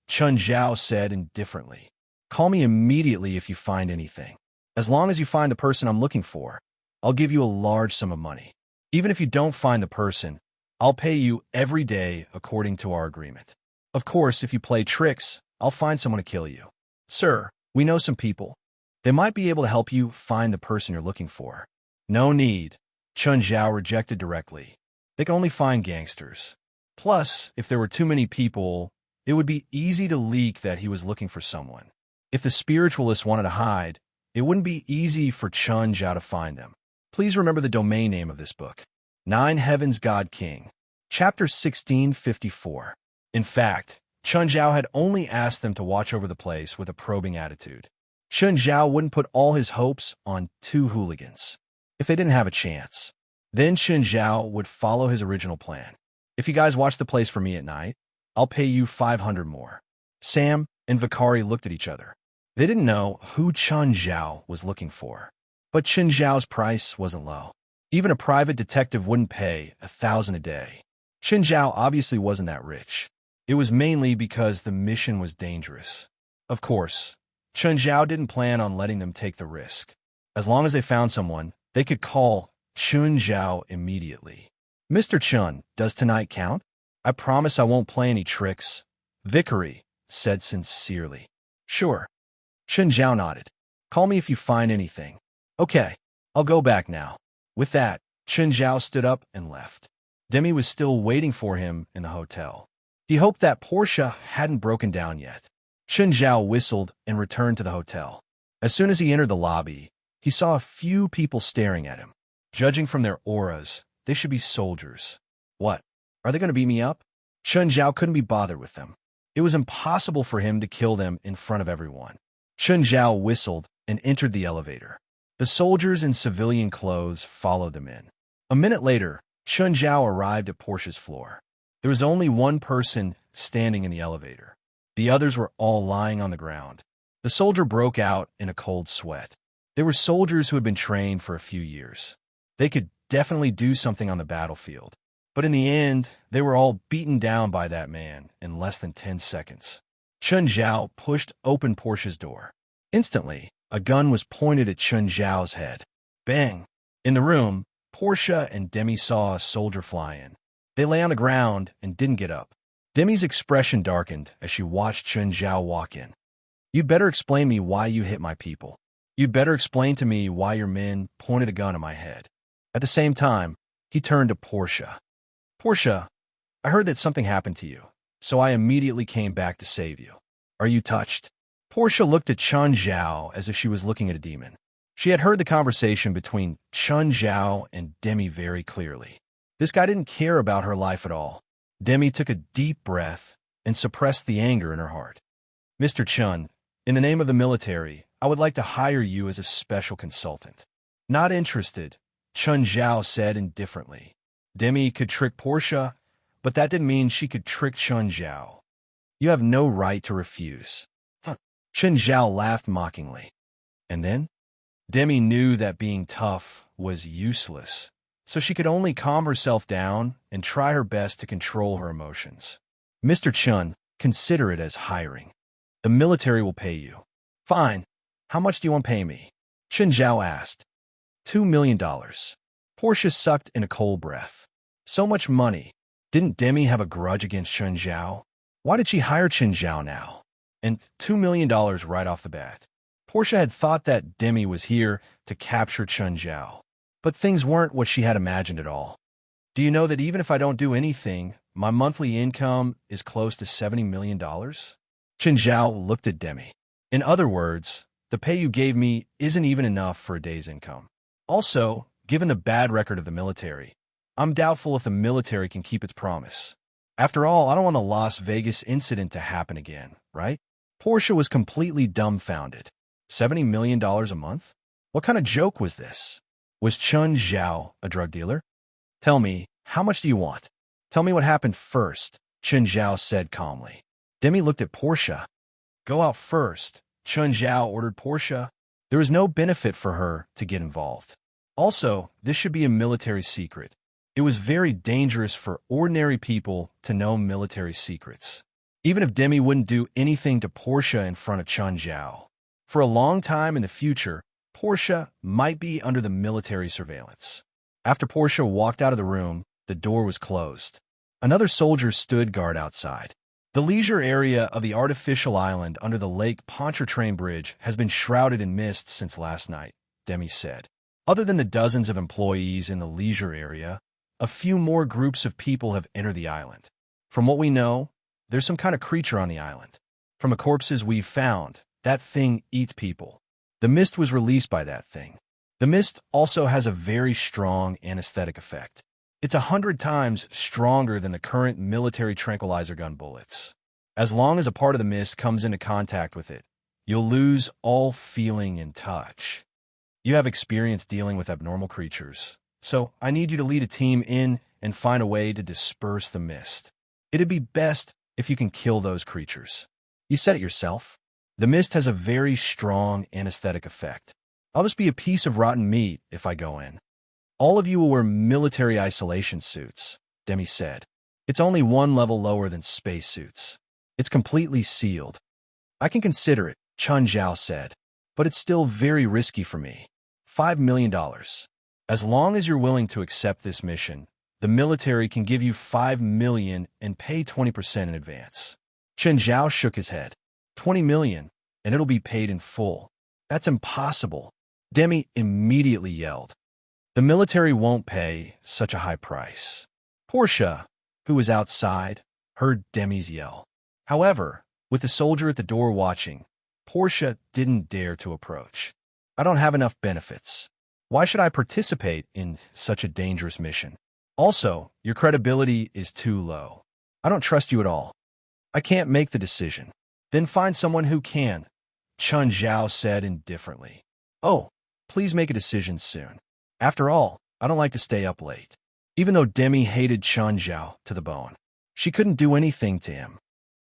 Chun Zhao said indifferently. Call me immediately if you find anything. As long as you find the person I'm looking for, I'll give you a large sum of money. Even if you don't find the person, I'll pay you every day according to our agreement. Of course, if you play tricks, I'll find someone to kill you. Sir, we know some people. They might be able to help you find the person you're looking for. No need, Chun Zhao rejected directly. They can only find gangsters. Plus, if there were too many people, it would be easy to leak that he was looking for someone. If the spiritualists wanted to hide, it wouldn't be easy for Chun Zhao to find them. Please remember the domain name of this book. 9 Heavens God King. Chapter 1654. In fact, Chun Zhao had only asked them to watch over the place with a probing attitude. Chun Zhao wouldn't put all his hopes on two hooligans if they didn't have a chance. Then Chun Zhao would follow his original plan. If you guys watch the place for me at night, I'll pay you 500 more. Sam and Vikari looked at each other. They didn't know who Chun Zhao was looking for. But Chun Zhao's price wasn't low. Even a private detective wouldn't pay 1,000 a day. Chun Zhao obviously wasn't that rich. It was mainly because the mission was dangerous. Of course, Chun Zhao didn't plan on letting them take the risk. As long as they found someone, they could call Chun Zhao immediately. Mr. Chun, does tonight count? I promise I won't play any tricks, Vikari said sincerely. Sure. Chun Zhao nodded. Call me if you find anything. Okay, I'll go back now. With that, Chen Zhao stood up and left. Demi was still waiting for him in the hotel. He hoped that Portia hadn't broken down yet. Chen Zhao whistled and returned to the hotel. As soon as he entered the lobby, he saw a few people staring at him. Judging from their auras, they should be soldiers. What? Are they going to beat me up? Chen Zhao couldn't be bothered with them. It was impossible for him to kill them in front of everyone. Chen Zhao whistled and entered the elevator. The soldiers in civilian clothes followed them in. A minute later, Chen Zhao arrived at Portia's floor. There was only one person standing in the elevator. The others were all lying on the ground. The soldier broke out in a cold sweat. They were soldiers who had been trained for a few years. They could definitely do something on the battlefield. But in the end, they were all beaten down by that man in less than 10 seconds. Chen Zhao pushed open Portia's door. Instantly, a gun was pointed at Chen Zhao's head. Bang! In the room, Portia and Demi saw a soldier fly in. They lay on the ground and didn't get up. Demi's expression darkened as she watched Chen Zhao walk in. You'd better explain me why you hit my people. You'd better explain to me why your men pointed a gun at my head. At the same time, he turned to Portia. Portia, I heard that something happened to you, so I immediately came back to save you. Are you touched? Portia looked at Chen Zhao as if she was looking at a demon. She had heard the conversation between Chen Zhao and Demi very clearly. This guy didn't care about her life at all. Demi took a deep breath and suppressed the anger in her heart. Mr. Chen, in the name of the military, I would like to hire you as a special consultant. Not interested, Chen Zhao said indifferently. Demi could trick Portia, but that didn't mean she could trick Chen Zhao. You have no right to refuse. Chen Zhao laughed mockingly. And then? Demi knew that being tough was useless, so she could only calm herself down and try her best to control her emotions. Mr. Chen, consider it as hiring. The military will pay you. Fine. How much do you want to pay me? Chen Zhao asked. $2 million. Portia sucked in a cold breath. So much money. Didn't Demi have a grudge against Chen Zhao? Why did she hire Chen Zhao now? And $2 million right off the bat. Portia had thought that Demi was here to capture Chen Zhao. But things weren't what she had imagined at all. Do you know that even if I don't do anything, my monthly income is close to $70 million? Chen Zhao looked at Demi. In other words, the pay you gave me isn't even enough for a day's income. Also, given the bad record of the military, I'm doubtful if the military can keep its promise. After all, I don't want the Las Vegas incident to happen again, right? Portia was completely dumbfounded. $70 million a month? What kind of joke was this? Was Chen Zhao a drug dealer? Tell me, how much do you want? Tell me what happened first, Chen Zhao said calmly. Demi looked at Portia. Go out first, Chen Zhao ordered Portia. There was no benefit for her to get involved. Also, this should be a military secret. It was very dangerous for ordinary people to know military secrets. Even if Demi wouldn't do anything to Portia in front of Chen Zhao. For a long time in the future, Portia might be under the military surveillance. After Portia walked out of the room, the door was closed. Another soldier stood guard outside. The leisure area of the artificial island under the Lake Pontchartrain Bridge has been shrouded in mist since last night, Demi said. Other than the dozens of employees in the leisure area, a few more groups of people have entered the island. From what we know, there's some kind of creature on the island. From the corpses we've found, that thing eats people. The mist was released by that thing. The mist also has a very strong anesthetic effect. It's 100 times stronger than the current military tranquilizer gun bullets. As long as a part of the mist comes into contact with it, you'll lose all feeling and touch. You have experience dealing with abnormal creatures, so I need you to lead a team in and find a way to disperse the mist. It'd be best if you can kill those creatures. You said it yourself. The mist has a very strong anesthetic effect. I'll just be a piece of rotten meat if I go in. All of you will wear military isolation suits, Demi said. It's only one level lower than spacesuits. It's completely sealed. I can consider it, Chen Zhao said, but it's still very risky for me. $5 million. As long as you're willing to accept this mission, the military can give you $5 million and pay 20% in advance. Chen Zhao shook his head. $20 million, and it'll be paid in full. That's impossible. Demi immediately yelled. The military won't pay such a high price. Portia, who was outside, heard Demi's yell. However, with the soldier at the door watching, Portia didn't dare to approach. I don't have enough benefits. Why should I participate in such a dangerous mission? Also, your credibility is too low. I don't trust you at all. I can't make the decision. Then find someone who can, Chun Zhao said indifferently. Oh, please make a decision soon. After all, I don't like to stay up late. Even though Demi hated Chun Zhao to the bone, she couldn't do anything to him.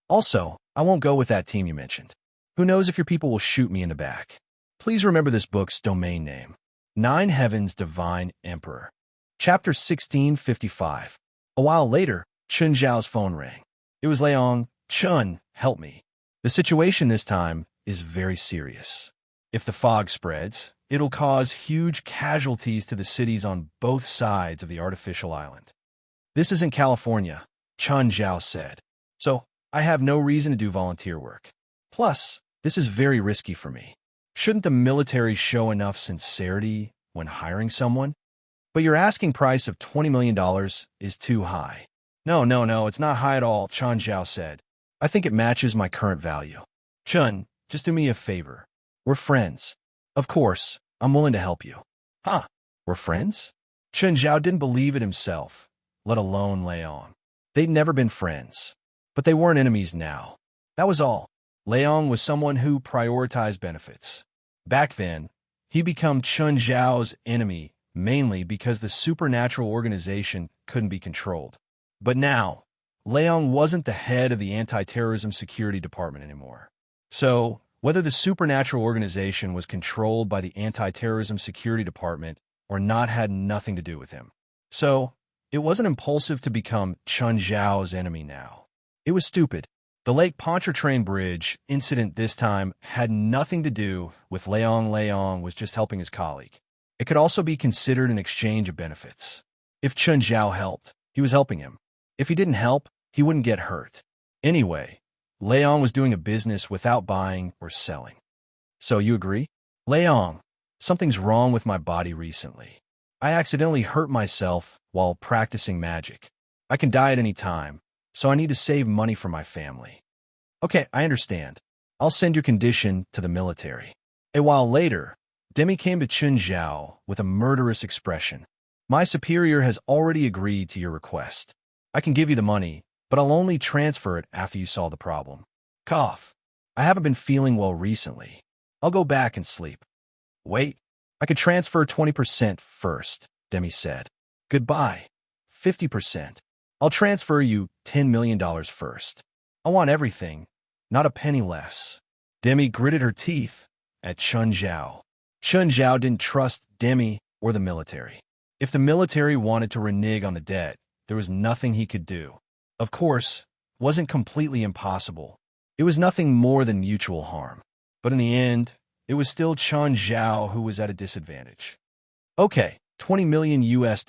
Also, I won't go with that team you mentioned. Who knows if your people will shoot me in the back. Please remember this book's domain name. 9 Heavens Divine Emperor. Chapter 1655. A while later, Chun Zhao's phone rang. It was Leong. Chun, help me. The situation this time is very serious. If the fog spreads, it'll cause huge casualties to the cities on both sides of the artificial island. This isn't California, Chun Zhao said. So, I have no reason to do volunteer work. Plus, this is very risky for me. Shouldn't the military show enough sincerity when hiring someone? But your asking price of $20 million is too high. No, it's not high at all, Chun Zhao said. I think it matches my current value. Chun, just do me a favor. We're friends. Of course, I'm willing to help you. Huh? We're friends? Chun Zhao didn't believe it himself, let alone Leong. They'd never been friends. But they weren't enemies now. That was all. Leong was someone who prioritized benefits. Back then, he became Chun Zhao's enemy mainly because the supernatural organization couldn't be controlled. But now, Leong wasn't the head of the anti-terrorism security department anymore. So, whether the supernatural organization was controlled by the anti-terrorism security department or not had nothing to do with him. So, it wasn't impulsive to become Chun Zhao's enemy now. It was stupid. The Lake Pontchartrain Bridge incident this time had nothing to do with Leong. Leong was just helping his colleague. It could also be considered an exchange of benefits. If Chun Zhao helped, he was helping him. If he didn't help, he wouldn't get hurt. Anyway, Leong was doing a business without buying or selling. So you agree? Leong, something's wrong with my body recently. I accidentally hurt myself while practicing magic. I can die at any time, so I need to save money for my family. Okay, I understand. I'll send your condition to the military. A while later, Demi came to Chun Zhao with a murderous expression. My superior has already agreed to your request. I can give you the money, but I'll only transfer it after you solve the problem. Cough. I haven't been feeling well recently. I'll go back and sleep. Wait, I could transfer 20% first, Demi said. Goodbye. 50%. I'll transfer you $10 million first. I want everything, not a penny less. Demi gritted her teeth at Chun Zhao. Chun Zhao didn't trust Demi or the military. If the military wanted to renege on the debt, there was nothing he could do. Of course, it wasn't completely impossible. It was nothing more than mutual harm. But in the end, it was still Chun Zhao who was at a disadvantage. Okay, $20 million US.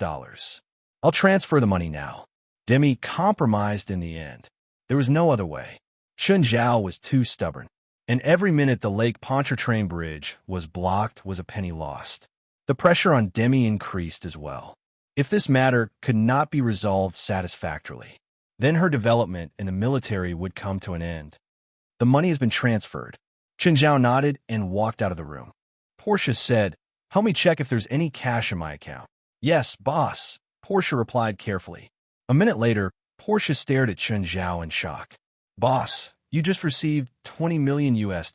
I'll transfer the money now. Demi compromised in the end. There was no other way. Chun Zhao was too stubborn, and every minute the Lake Pontchartrain Bridge was blocked was a penny lost. The pressure on Demi increased as well. If this matter could not be resolved satisfactorily, then her development in the military would come to an end. The money has been transferred. Chun Zhao nodded and walked out of the room. Portia said, "Help me check if there's any cash in my account." "Yes, boss," Portia replied carefully. A minute later, Portia stared at Chun Zhao in shock. "Boss, you just received $20 million US.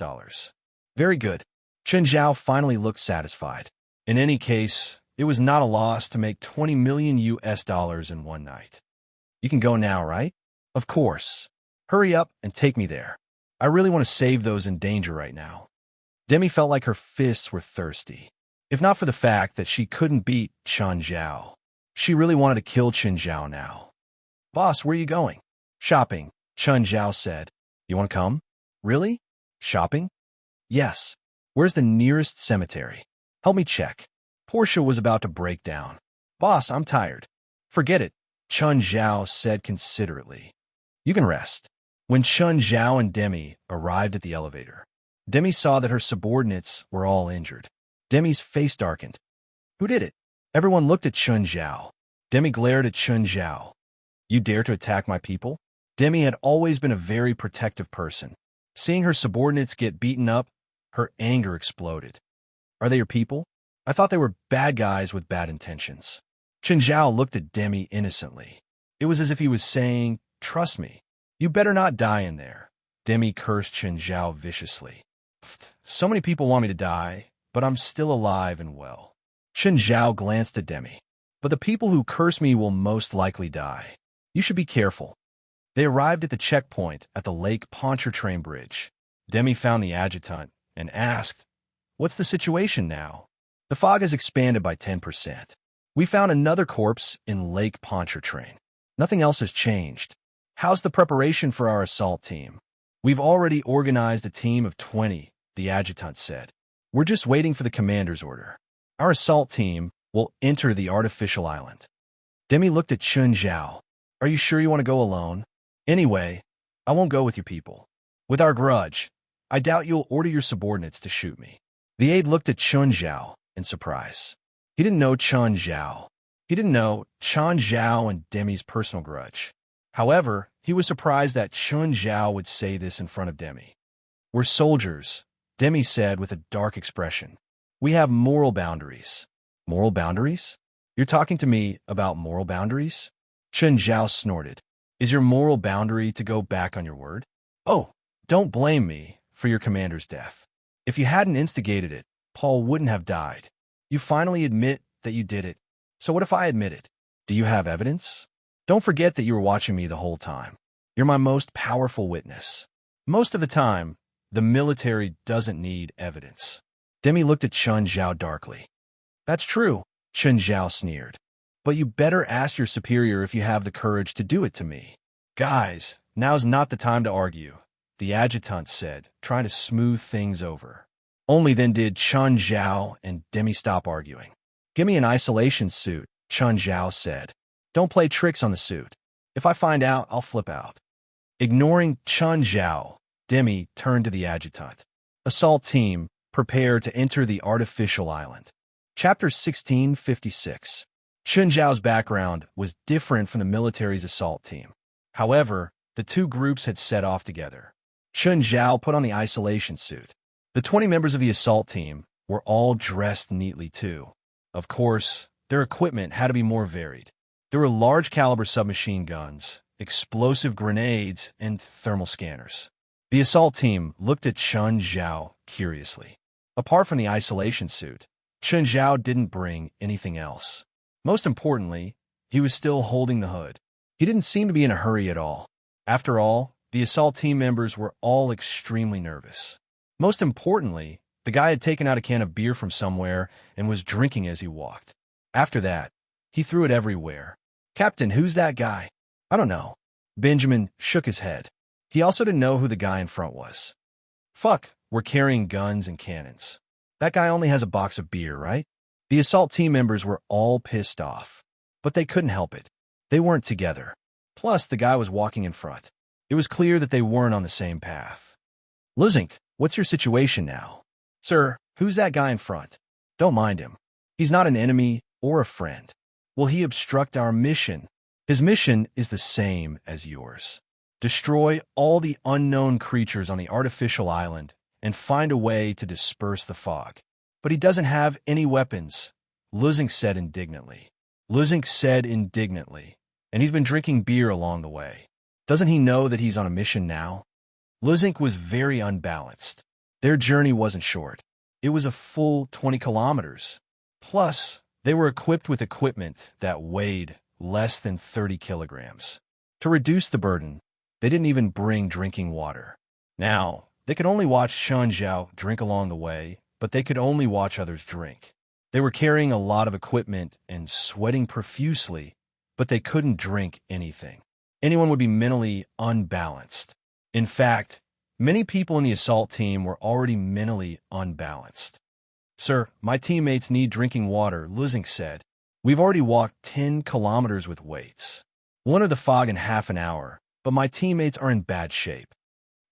Very good." Chun Zhao finally looked satisfied. In any case, it was not a loss to make $20 million US in one night. "You can go now, right?" "Of course. Hurry up and take me there. I really want to save those in danger right now." Demi felt like her fists were thirsty. If not for the fact that she couldn't beat Chun Zhao, she really wanted to kill Chun Zhao now. "Boss, where are you going?" "Shopping," Chun Zhao said. "You want to come?" "Really? Shopping?" "Yes. Where's the nearest cemetery?" "Help me check." Portia was about to break down. "Boss, I'm tired." "Forget it," Chun Zhao said considerately. "You can rest." When Chun Zhao and Demi arrived at the elevator, Demi saw that her subordinates were all injured. Demi's face darkened. Who did it? Everyone looked at Chun Zhao. Demi glared at Chun Zhao. You dare to attack my people? Demi had always been a very protective person. Seeing her subordinates get beaten up, her anger exploded. Are they your people? I thought they were bad guys with bad intentions. Chun Zhao looked at Demi innocently. It was as if he was saying, trust me, you better not die in there. Demi cursed Chun Zhao viciously. So many people want me to die, but I'm still alive and well. Chun Zhao glanced at Demi. But the people who curse me will most likely die. You should be careful. They arrived at the checkpoint at the Lake Pontchartrain Bridge. Demi found the adjutant and asked, what's the situation now? The fog has expanded by 10%. We found another corpse in Lake Pontchartrain. Nothing else has changed. How's the preparation for our assault team? We've already organized a team of 20, the adjutant said. We're just waiting for the commander's order. Our assault team will enter the artificial island. Demi looked at Chun Zhao. Are you sure you want to go alone? Anyway, I won't go with your people. With our grudge, I doubt you'll order your subordinates to shoot me. The aide looked at Chun Zhao in surprise. He didn't know Chun Zhao. He didn't know Chun Zhao and Demi's personal grudge. However, he was surprised that Chun Zhao would say this in front of Demi. We're soldiers, Demi said with a dark expression. We have moral boundaries. Moral boundaries? You're talking to me about moral boundaries? Chun Zhao snorted. Is your moral boundary to go back on your word? Oh, don't blame me for your commander's death. If you hadn't instigated it, Paul wouldn't have died. You finally admit that you did it. So what if I admit it? Do you have evidence? Don't forget that you were watching me the whole time. You're my most powerful witness. Most of the time, the military doesn't need evidence. Demi looked at Chun Zhao darkly. That's true, Chun Zhao sneered. But you better ask your superior if you have the courage to do it to me. Guys, now's not the time to argue, the adjutant said, trying to smooth things over. Only then did Chun Zhao and Demi stop arguing. Give me an isolation suit, Chun Zhao said. Don't play tricks on the suit. If I find out, I'll flip out. Ignoring Chun Zhao, Demi turned to the adjutant. Assault team, prepare to enter the artificial island. Chapter 1656. Chun Zhao's background was different from the military's assault team. However, the two groups had set off together. Chun Zhao put on the isolation suit. The 20 members of the assault team were all dressed neatly too. Of course, their equipment had to be more varied. There were large-caliber submachine guns, explosive grenades, and thermal scanners. The assault team looked at Chun Zhao curiously. Apart from the isolation suit, Chun Zhao didn't bring anything else. Most importantly, he was still holding the hood. He didn't seem to be in a hurry at all. After all, the assault team members were all extremely nervous. Most importantly, the guy had taken out a can of beer from somewhere and was drinking as he walked. After that, he threw it everywhere. Captain, who's that guy? I don't know. Benjamin shook his head. He also didn't know who the guy in front was. Fuck, we're carrying guns and cannons. That guy only has a box of beer, right? The assault team members were all pissed off. But they couldn't help it. They weren't together. Plus, the guy was walking in front. It was clear that they weren't on the same path. Luzink, what's your situation now? Sir, who's that guy in front? Don't mind him. He's not an enemy or a friend. Will he obstruct our mission? His mission is the same as yours. Destroy all the unknown creatures on the artificial island and find a way to disperse the fog. But he doesn't have any weapons, Luzink said indignantly. Luzink said indignantly, and he's been drinking beer along the way. Doesn't he know that he's on a mission now? Luzink was very unbalanced. Their journey wasn't short. It was a full 20 kilometers. Plus, they were equipped with equipment that weighed less than 30 kilograms. To reduce the burden, they didn't even bring drinking water. Now, they could only watch Chun Zhao drink along the way, but they could only watch others drink. They were carrying a lot of equipment and sweating profusely, but they couldn't drink anything. Anyone would be mentally unbalanced. In fact, many people in the assault team were already mentally unbalanced. Sir, my teammates need drinking water, Luzink said. We've already walked 10 kilometers with weights. We'll enter the fog in half an hour, but my teammates are in bad shape.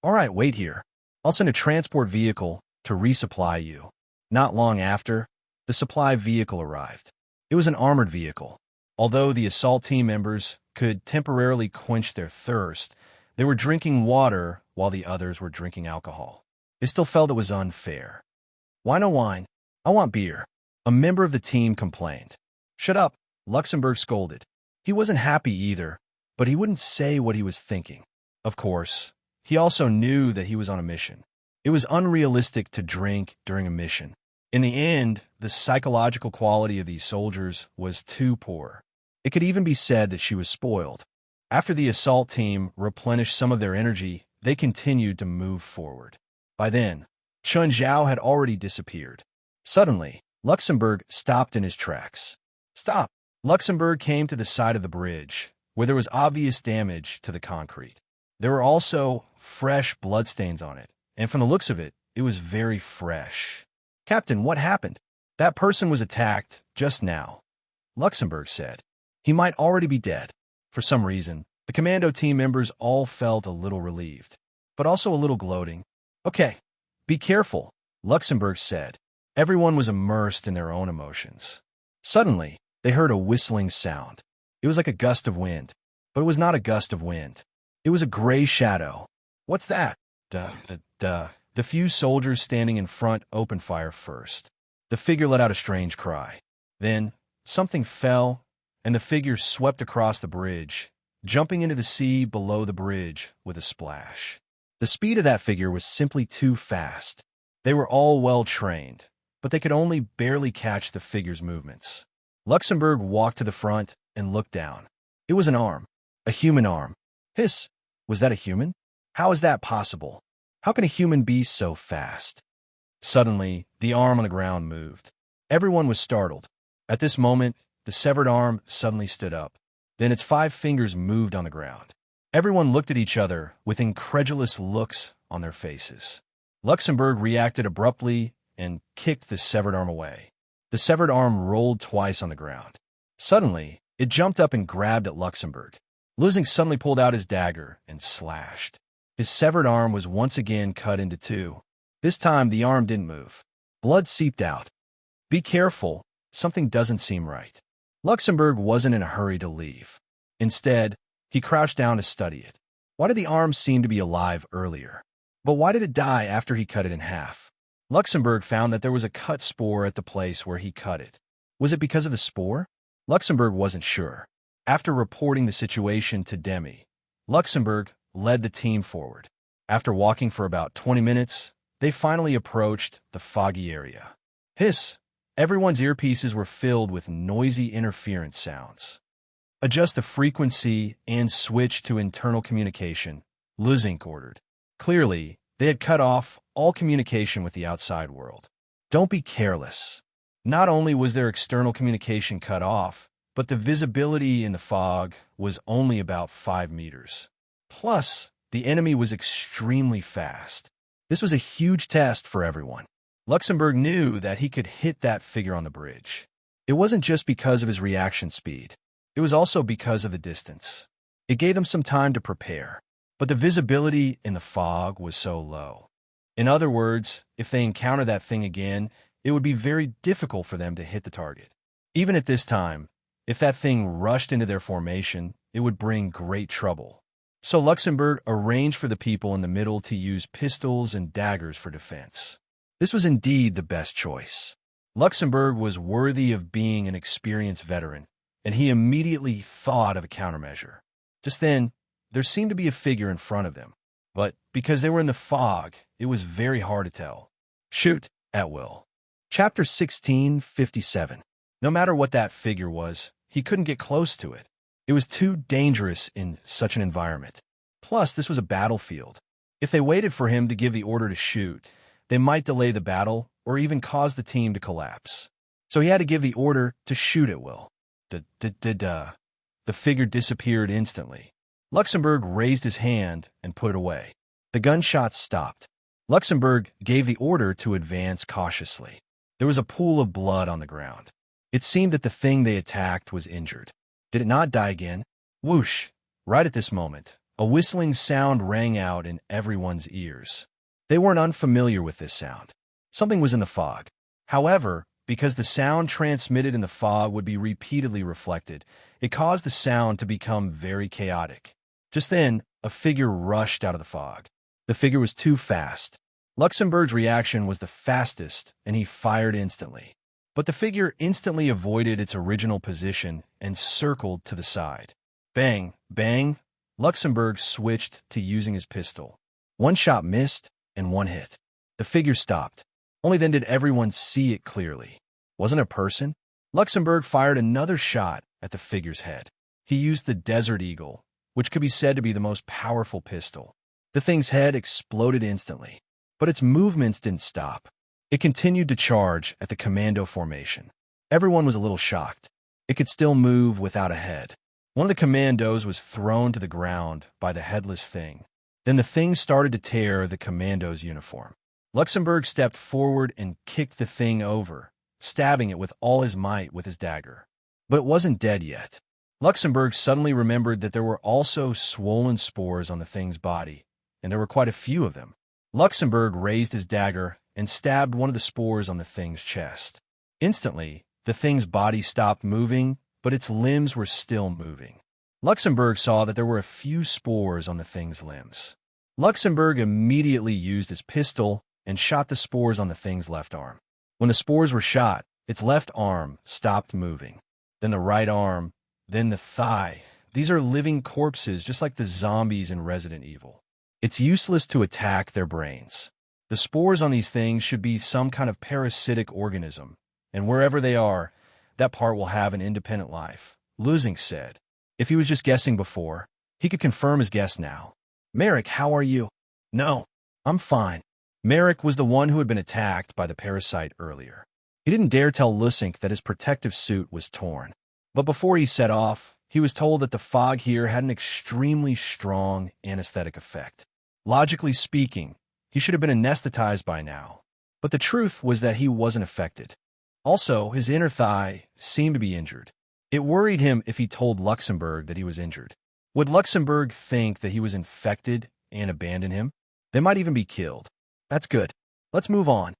All right, wait here. I'll send a transport vehicle to resupply you. Not long after, the supply vehicle arrived. It was an armored vehicle. Although the assault team members could temporarily quench their thirst, they were drinking water while the others were drinking alcohol. They still felt it was unfair. Why no wine? I want beer. A member of the team complained. Shut up, Luxembourg scolded. He wasn't happy either, but he wouldn't say what he was thinking. Of course, he also knew that he was on a mission. It was unrealistic to drink during a mission. In the end, the psychological quality of these soldiers was too poor. It could even be said that she was spoiled. After the assault team replenished some of their energy, they continued to move forward. By then, Chun Zhao had already disappeared. Suddenly, Luxembourg stopped in his tracks. Stop! Luxembourg came to the side of the bridge, where there was obvious damage to the concrete. There were also fresh bloodstains on it, and from the looks of it, it was very fresh. Captain, what happened? That person was attacked just now, Luxembourg said. He might already be dead. For some reason, the commando team members all felt a little relieved, but also a little gloating. Okay, be careful, Luxembourg said. Everyone was immersed in their own emotions. Suddenly, they heard a whistling sound. It was like a gust of wind, but it was not a gust of wind. It was a gray shadow. What's that? The few soldiers standing in front opened fire first. The figure let out a strange cry. Then, something fell, and the figure swept across the bridge, jumping into the sea below the bridge with a splash. The speed of that figure was simply too fast. They were all well trained, but they could only barely catch the figure's movements. Luxembourg walked to the front and looked down. It was an arm, a human arm. Hiss! Was that a human? How is that possible? How can a human be so fast? Suddenly, the arm on the ground moved. Everyone was startled. At this moment, the severed arm suddenly stood up. Then its 5 fingers moved on the ground. Everyone looked at each other with incredulous looks on their faces. Luxembourg reacted abruptly and kicked the severed arm away. The severed arm rolled twice on the ground. Suddenly, it jumped up and grabbed at Luxembourg. Lusing suddenly pulled out his dagger and slashed. His severed arm was once again cut into 2. This time, the arm didn't move. Blood seeped out. Be careful, something doesn't seem right. Luxembourg wasn't in a hurry to leave. Instead, he crouched down to study it. Why did the arm seem to be alive earlier? But why did it die after he cut it in half? Luxembourg found that there was a cut spore at the place where he cut it. Was it because of the spore? Luxembourg wasn't sure. After reporting the situation to Demi, Luxembourg led the team forward. After walking for about 20 minutes, they finally approached the foggy area. Hiss! Everyone's earpieces were filled with noisy interference sounds. Adjust the frequency and switch to internal communication, Luzink ordered. Clearly, they had cut off all communication with the outside world. Don't be careless. Not only was their external communication cut off, but the visibility in the fog was only about 5 meters. Plus, the enemy was extremely fast. This was a huge test for everyone. Luxembourg knew that he could hit that figure on the bridge. It wasn't just because of his reaction speed. It was also because of the distance. It gave them some time to prepare, but the visibility in the fog was so low. In other words, if they encounter that thing again, it would be very difficult for them to hit the target. Even at this time, if that thing rushed into their formation, it would bring great trouble. So Luxembourg arranged for the people in the middle to use pistols and daggers for defense. This was indeed the best choice. Luxembourg was worthy of being an experienced veteran, and he immediately thought of a countermeasure. Just then, there seemed to be a figure in front of them, but because they were in the fog, it was very hard to tell. Shoot at will. Chapter 1657. No matter what that figure was, he couldn't get close to it. It was too dangerous in such an environment. Plus, this was a battlefield. If they waited for him to give the order to shoot, they might delay the battle or even cause the team to collapse. So he had to give the order to shoot at will. The figure disappeared instantly. Luxembourg raised his hand and put it away. The gunshots stopped. Luxembourg gave the order to advance cautiously. There was a pool of blood on the ground. It seemed that the thing they attacked was injured. Did it not die again? Whoosh! Right at this moment, a whistling sound rang out in everyone's ears. They weren't unfamiliar with this sound. Something was in the fog. However, because the sound transmitted in the fog would be repeatedly reflected, it caused the sound to become very chaotic. Just then, a figure rushed out of the fog. The figure was too fast. Luxembourg's reaction was the fastest, and he fired instantly. But the figure instantly avoided its original position and circled to the side. Bang, bang, Luxembourg switched to using his pistol. One shot missed, and one hit. The figure stopped. Only then did everyone see it clearly. Wasn't a person? Luxembourg fired another shot at the figure's head. He used the Desert Eagle, which could be said to be the most powerful pistol. The thing's head exploded instantly, but its movements didn't stop. It continued to charge at the commando formation. Everyone was a little shocked. It could still move without a head. One of the commandos was thrown to the ground by the headless thing. Then the thing started to tear the commando's uniform. Luxembourg stepped forward and kicked the thing over, stabbing it with all his might with his dagger. But it wasn't dead yet. Luxembourg suddenly remembered that there were also swollen spores on the thing's body, and there were quite a few of them. Luxembourg raised his dagger and stabbed one of the spores on the thing's chest. Instantly, the thing's body stopped moving, but its limbs were still moving. Luxembourg saw that there were a few spores on the thing's limbs. Luxembourg immediately used his pistol and shot the spores on the thing's left arm. When the spores were shot, its left arm stopped moving. Then the right arm, then the thigh. These are living corpses just like the zombies in Resident Evil. It's useless to attack their brains. The spores on these things should be some kind of parasitic organism, and wherever they are, that part will have an independent life, Lusing said. If he was just guessing before, he could confirm his guess now. Merrick, how are you? No, I'm fine. Merrick was the one who had been attacked by the parasite earlier. He didn't dare tell Lusing that his protective suit was torn. But before he set off, he was told that the fog here had an extremely strong anesthetic effect. Logically speaking, he should have been anesthetized by now. But the truth was that he wasn't affected. Also, his inner thigh seemed to be injured. It worried him if he told Luxembourg that he was injured. Would Luxembourg think that he was infected and abandon him? They might even be killed. That's good. Let's move on.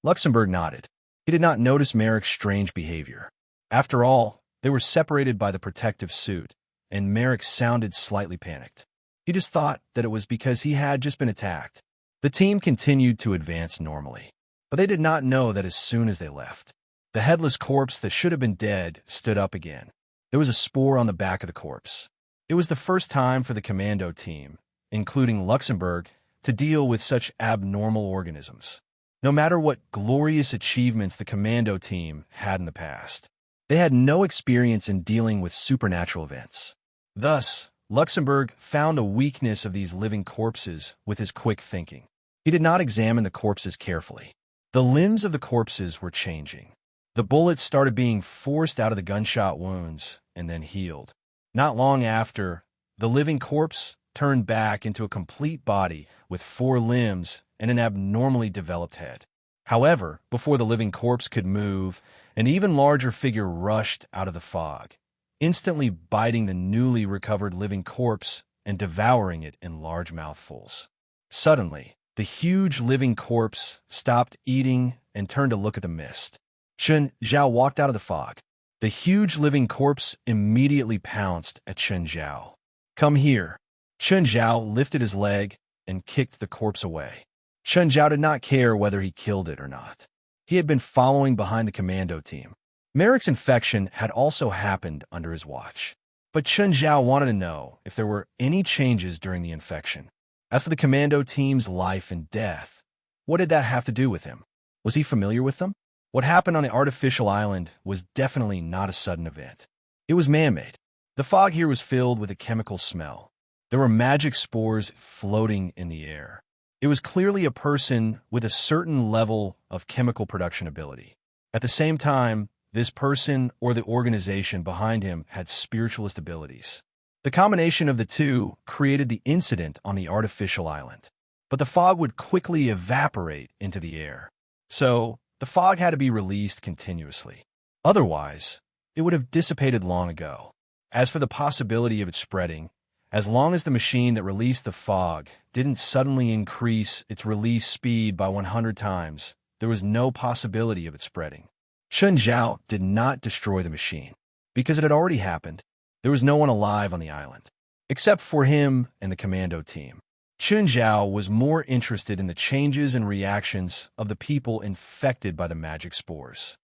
Luxembourg nodded. He did not notice Merrick's strange behavior. After all, they were separated by the protective suit, and Merrick sounded slightly panicked. He just thought that it was because he had just been attacked. The team continued to advance normally, but they did not know that as soon as they left, the headless corpse that should have been dead stood up again. There was a spore on the back of the corpse. It was the first time for the commando team, including Luxembourg, to deal with such abnormal organisms. No matter what glorious achievements the commando team had in the past, they had no experience in dealing with supernatural events. Thus, Luxembourg found a weakness of these living corpses with his quick thinking. He did not examine the corpses carefully. The limbs of the corpses were changing. The bullets started being forced out of the gunshot wounds and then healed. Not long after, the living corpse turned back into a complete body with 4 limbs and an abnormally developed head. However, before the living corpse could move, an even larger figure rushed out of the fog, instantly biting the newly recovered living corpse and devouring it in large mouthfuls. Suddenly, the huge living corpse stopped eating and turned to look at the mist. Chen Zhao walked out of the fog. The huge living corpse immediately pounced at Chen Zhao. Come here. Chen Zhao lifted his leg and kicked the corpse away. Chen Zhao did not care whether he killed it or not. He had been following behind the commando team. Merrick's infection had also happened under his watch. But Chen Zhao wanted to know if there were any changes during the infection. As for the commando team's life and death, what did that have to do with him? Was he familiar with them? What happened on the artificial island was definitely not a sudden event. It was man-made. The fog here was filled with a chemical smell. There were magic spores floating in the air. It was clearly a person with a certain level of chemical production ability. At the same time, this person or the organization behind him had spiritualist abilities. The combination of the two created the incident on the artificial island. But the fog would quickly evaporate into the air. So, the fog had to be released continuously. Otherwise, it would have dissipated long ago. As for the possibility of it spreading, As long as the machine that released the fog didn't suddenly increase its release speed by 100 times, there was no possibility of it spreading. Chun Zhao did not destroy the machine, because it had already happened. There was no one alive on the island, except for him and the commando team. Chun Zhao was more interested in the changes and reactions of the people infected by the magic spores.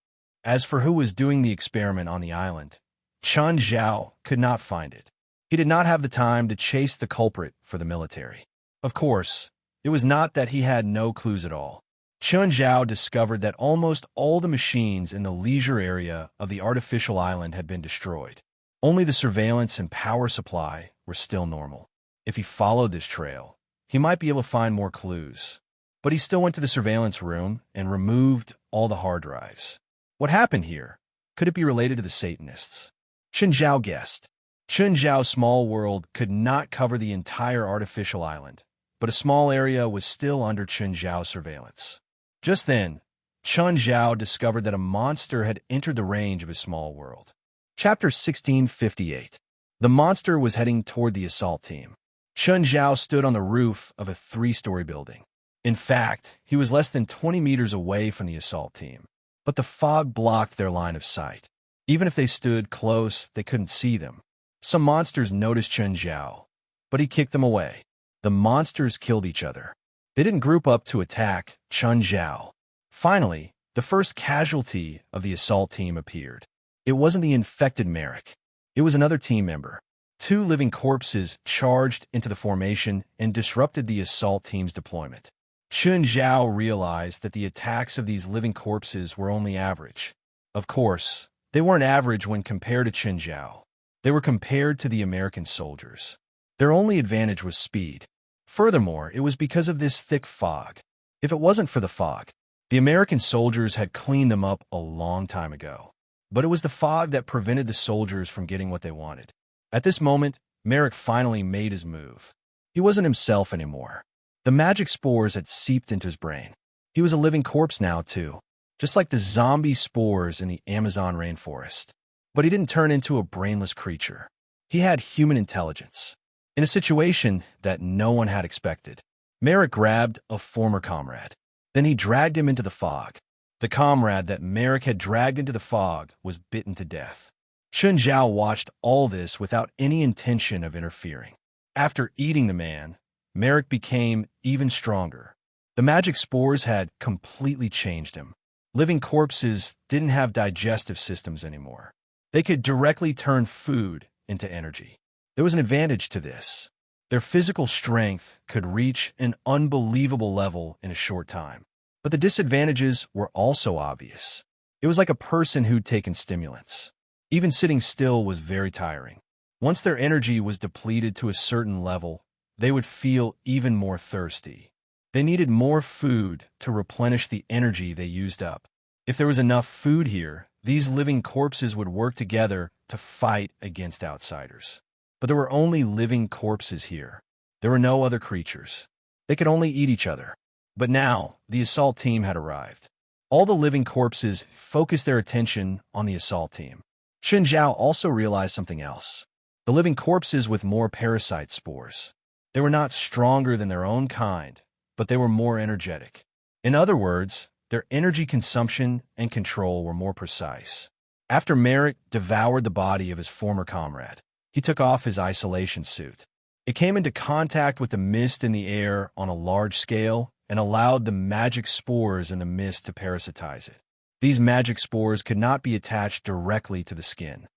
As for who was doing the experiment on the island, Chun Zhao could not find it. He did not have the time to chase the culprit for the military. Of course, it was not that he had no clues at all. Chun Zhao discovered that almost all the machines in the leisure area of the artificial island had been destroyed. Only the surveillance and power supply were still normal. If he followed this trail, he might be able to find more clues. But he still went to the surveillance room and removed all the hard drives. What happened here? Could it be related to the Satanists? Chun Zhao guessed. Chun Zhao's small world could not cover the entire artificial island, but a small area was still under Chun Zhao's surveillance. Just then, Chun Zhao discovered that a monster had entered the range of his small world. Chapter 1658. The monster was heading toward the assault team. Chun Zhao stood on the roof of a 3-story building. In fact, he was less than 20 meters away from the assault team, but the fog blocked their line of sight. Even if they stood close, they couldn't see them. Some monsters noticed Chun Zhao, but he kicked them away. The monsters killed each other. They didn't group up to attack Chun Zhao. Finally, the first casualty of the assault team appeared. It wasn't the infected Merrick. It was another team member. 2 living corpses charged into the formation and disrupted the assault team's deployment. Chun Zhao realized that the attacks of these living corpses were only average. Of course, they weren't average when compared to Chun Zhao. They were compared to the American soldiers. Their only advantage was speed. Furthermore, it was because of this thick fog. If it wasn't for the fog, the American soldiers had cleaned them up a long time ago. But it was the fog that prevented the soldiers from getting what they wanted. At this moment, Merrick finally made his move. He wasn't himself anymore. The magic spores had seeped into his brain. He was a living corpse now, too, just like the zombie spores in the Amazon rainforest. But he didn't turn into a brainless creature. He had human intelligence. In a situation that no one had expected, Merrick grabbed a former comrade. Then he dragged him into the fog. The comrade that Merrick had dragged into the fog was bitten to death. Chun Zhao watched all this without any intention of interfering. After eating the man, Merrick became even stronger. The magic spores had completely changed him. Living corpses didn't have digestive systems anymore. They could directly turn food into energy. There was an advantage to this. Their physical strength could reach an unbelievable level in a short time. But the disadvantages were also obvious. It was like a person who'd taken stimulants. Even sitting still was very tiring. Once their energy was depleted to a certain level, they would feel even more thirsty. They needed more food to replenish the energy they used up. If there was enough food here, these living corpses would work together to fight against outsiders. But there were only living corpses here. There were no other creatures. They could only eat each other. But now, the assault team had arrived. All the living corpses focused their attention on the assault team. Chun Zhao also realized something else. The living corpses with more parasite spores. They were not stronger than their own kind, but they were more energetic. In other words, their energy consumption and control were more precise. After Merrick devoured the body of his former comrade, he took off his isolation suit. It came into contact with the mist in the air on a large scale and allowed the magic spores in the mist to parasitize it. These magic spores could not be attached directly to the skin.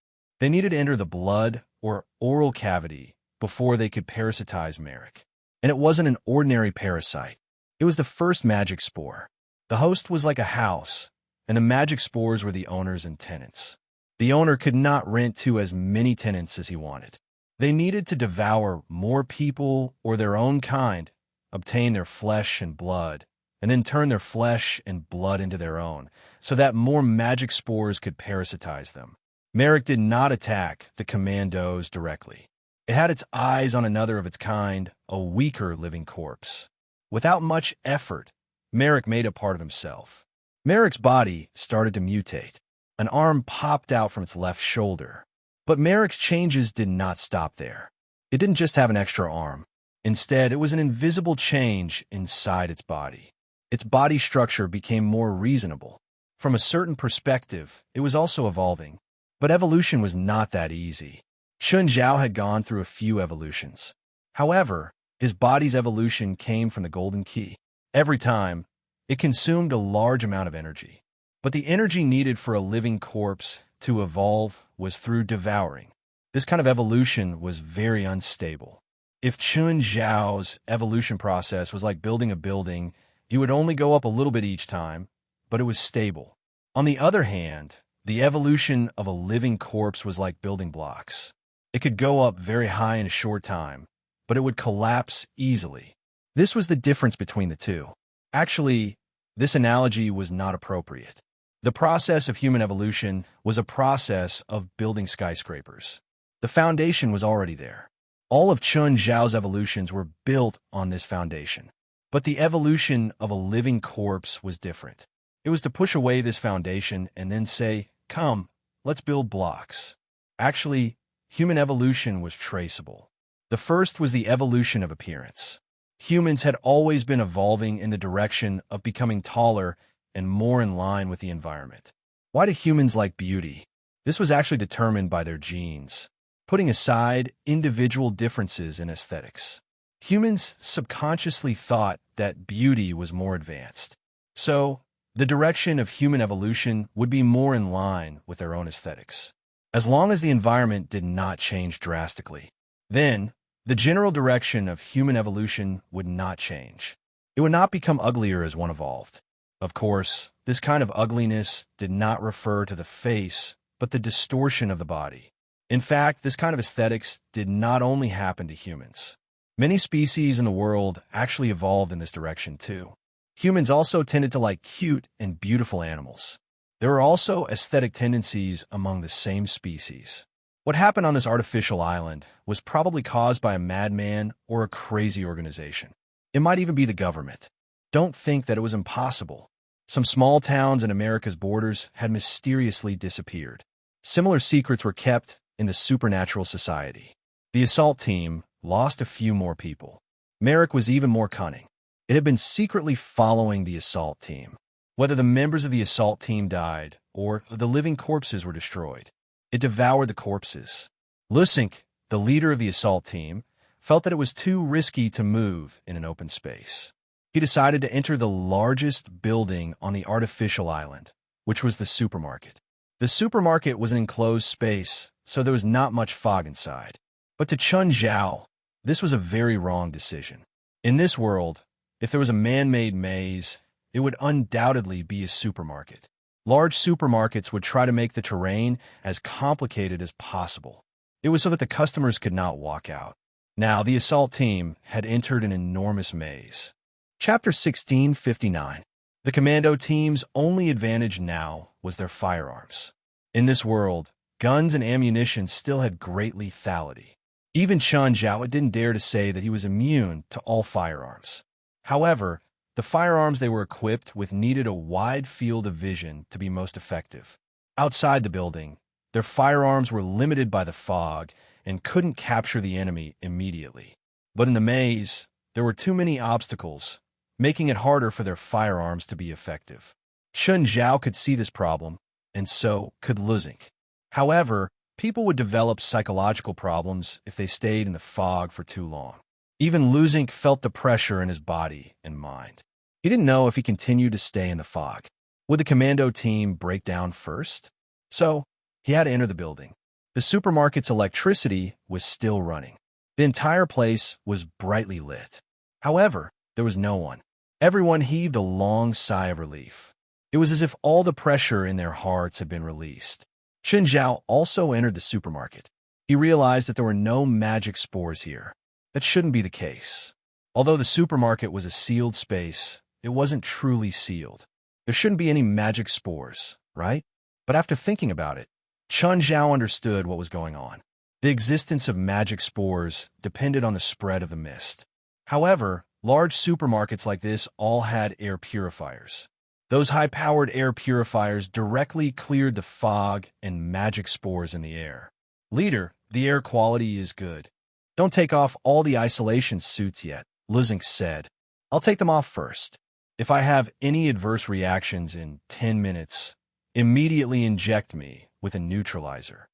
They needed to enter the blood or oral cavity before they could parasitize Merrick. And it wasn't an ordinary parasite. It was the first magic spore. The host was like a house, and the magic spores were the owners and tenants. The owner could not rent to as many tenants as he wanted. They needed to devour more people or their own kind, obtain their flesh and blood, and then turn their flesh and blood into their own, so that more magic spores could parasitize them. Merrick did not attack the commandos directly. It had its eyes on another of its kind, a weaker living corpse. Without much effort, Merrick made a part of himself. Merrick's body started to mutate. An arm popped out from its left shoulder. But Merrick's changes did not stop there. It didn't just have an extra arm. Instead, it was an invisible change inside its body. Its body structure became more reasonable. From a certain perspective, it was also evolving. But evolution was not that easy. Chun Zhao had gone through a few evolutions. However, his body's evolution came from the golden key. Every time, it consumed a large amount of energy. But the energy needed for a living corpse to evolve was through devouring. This kind of evolution was very unstable. If Chun Zhao's evolution process was like building a building, you would only go up a little bit each time, but it was stable. On the other hand, the evolution of a living corpse was like building blocks. It could go up very high in a short time, but it would collapse easily. This was the difference between the two. Actually, this analogy was not appropriate. The process of human evolution was a process of building skyscrapers. The foundation was already there. All of Chun Zhao's evolutions were built on this foundation. But the evolution of a living corpse was different. It was to push away this foundation and then say, "Come, let's build blocks." Actually, human evolution was traceable. The first was the evolution of appearance. Humans had always been evolving in the direction of becoming taller and more in line with the environment. Why do humans like beauty? This was actually determined by their genes, putting aside individual differences in aesthetics. Humans subconsciously thought that beauty was more advanced. So, the direction of human evolution would be more in line with their own aesthetics, as long as the environment did not change drastically. Then, the general direction of human evolution would not change. It would not become uglier as one evolved. Of course, this kind of ugliness did not refer to the face, but the distortion of the body. In fact, this kind of aesthetics did not only happen to humans. Many species in the world actually evolved in this direction too. Humans also tended to like cute and beautiful animals. There were also aesthetic tendencies among the same species. What happened on this artificial island was probably caused by a madman or a crazy organization. It might even be the government. Don't think that it was impossible. Some small towns in America's borders had mysteriously disappeared. Similar secrets were kept in the supernatural society. The assault team lost a few more people. Merrick was even more cunning. It had been secretly following the assault team. Whether the members of the assault team died or the living corpses were destroyed, it devoured the corpses. Lusink, the leader of the assault team, felt that it was too risky to move in an open space. He decided to enter the largest building on the artificial island, which was the supermarket. The supermarket was an enclosed space, so there was not much fog inside. But to Chun Zhao, this was a very wrong decision. In this world, if there was a man-made maze, it would undoubtedly be a supermarket. Large supermarkets would try to make the terrain as complicated as possible. It was so that the customers could not walk out. Now, the assault team had entered an enormous maze. Chapter 1659. The commando team's only advantage now was their firearms. In this world, guns and ammunition still had great lethality. Even Chun Zhao didn't dare to say that he was immune to all firearms. However, the firearms they were equipped with needed a wide field of vision to be most effective. Outside the building, their firearms were limited by the fog and couldn't capture the enemy immediately. But in the maze, there were too many obstacles, making it harder for their firearms to be effective. Chun Zhao could see this problem, and so could Lusink. However, people would develop psychological problems if they stayed in the fog for too long. Even Lusink felt the pressure in his body and mind. He didn't know if he continued to stay in the fog. Would the commando team break down first? So, he had to enter the building. The supermarket's electricity was still running. The entire place was brightly lit. However, there was no one. Everyone heaved a long sigh of relief. It was as if all the pressure in their hearts had been released. Chun Zhao also entered the supermarket. He realized that there were no magic spores here. That shouldn't be the case. Although the supermarket was a sealed space, it wasn't truly sealed. There shouldn't be any magic spores, right? But after thinking about it, Chun Zhao understood what was going on. The existence of magic spores depended on the spread of the mist. However, large supermarkets like this all had air purifiers. Those high-powered air purifiers directly cleared the fog and magic spores in the air. Leader, the air quality is good. Don't take off all the isolation suits yet, Luzink said. I'll take them off first. If I have any adverse reactions in 10 minutes, immediately inject me with a neutralizer.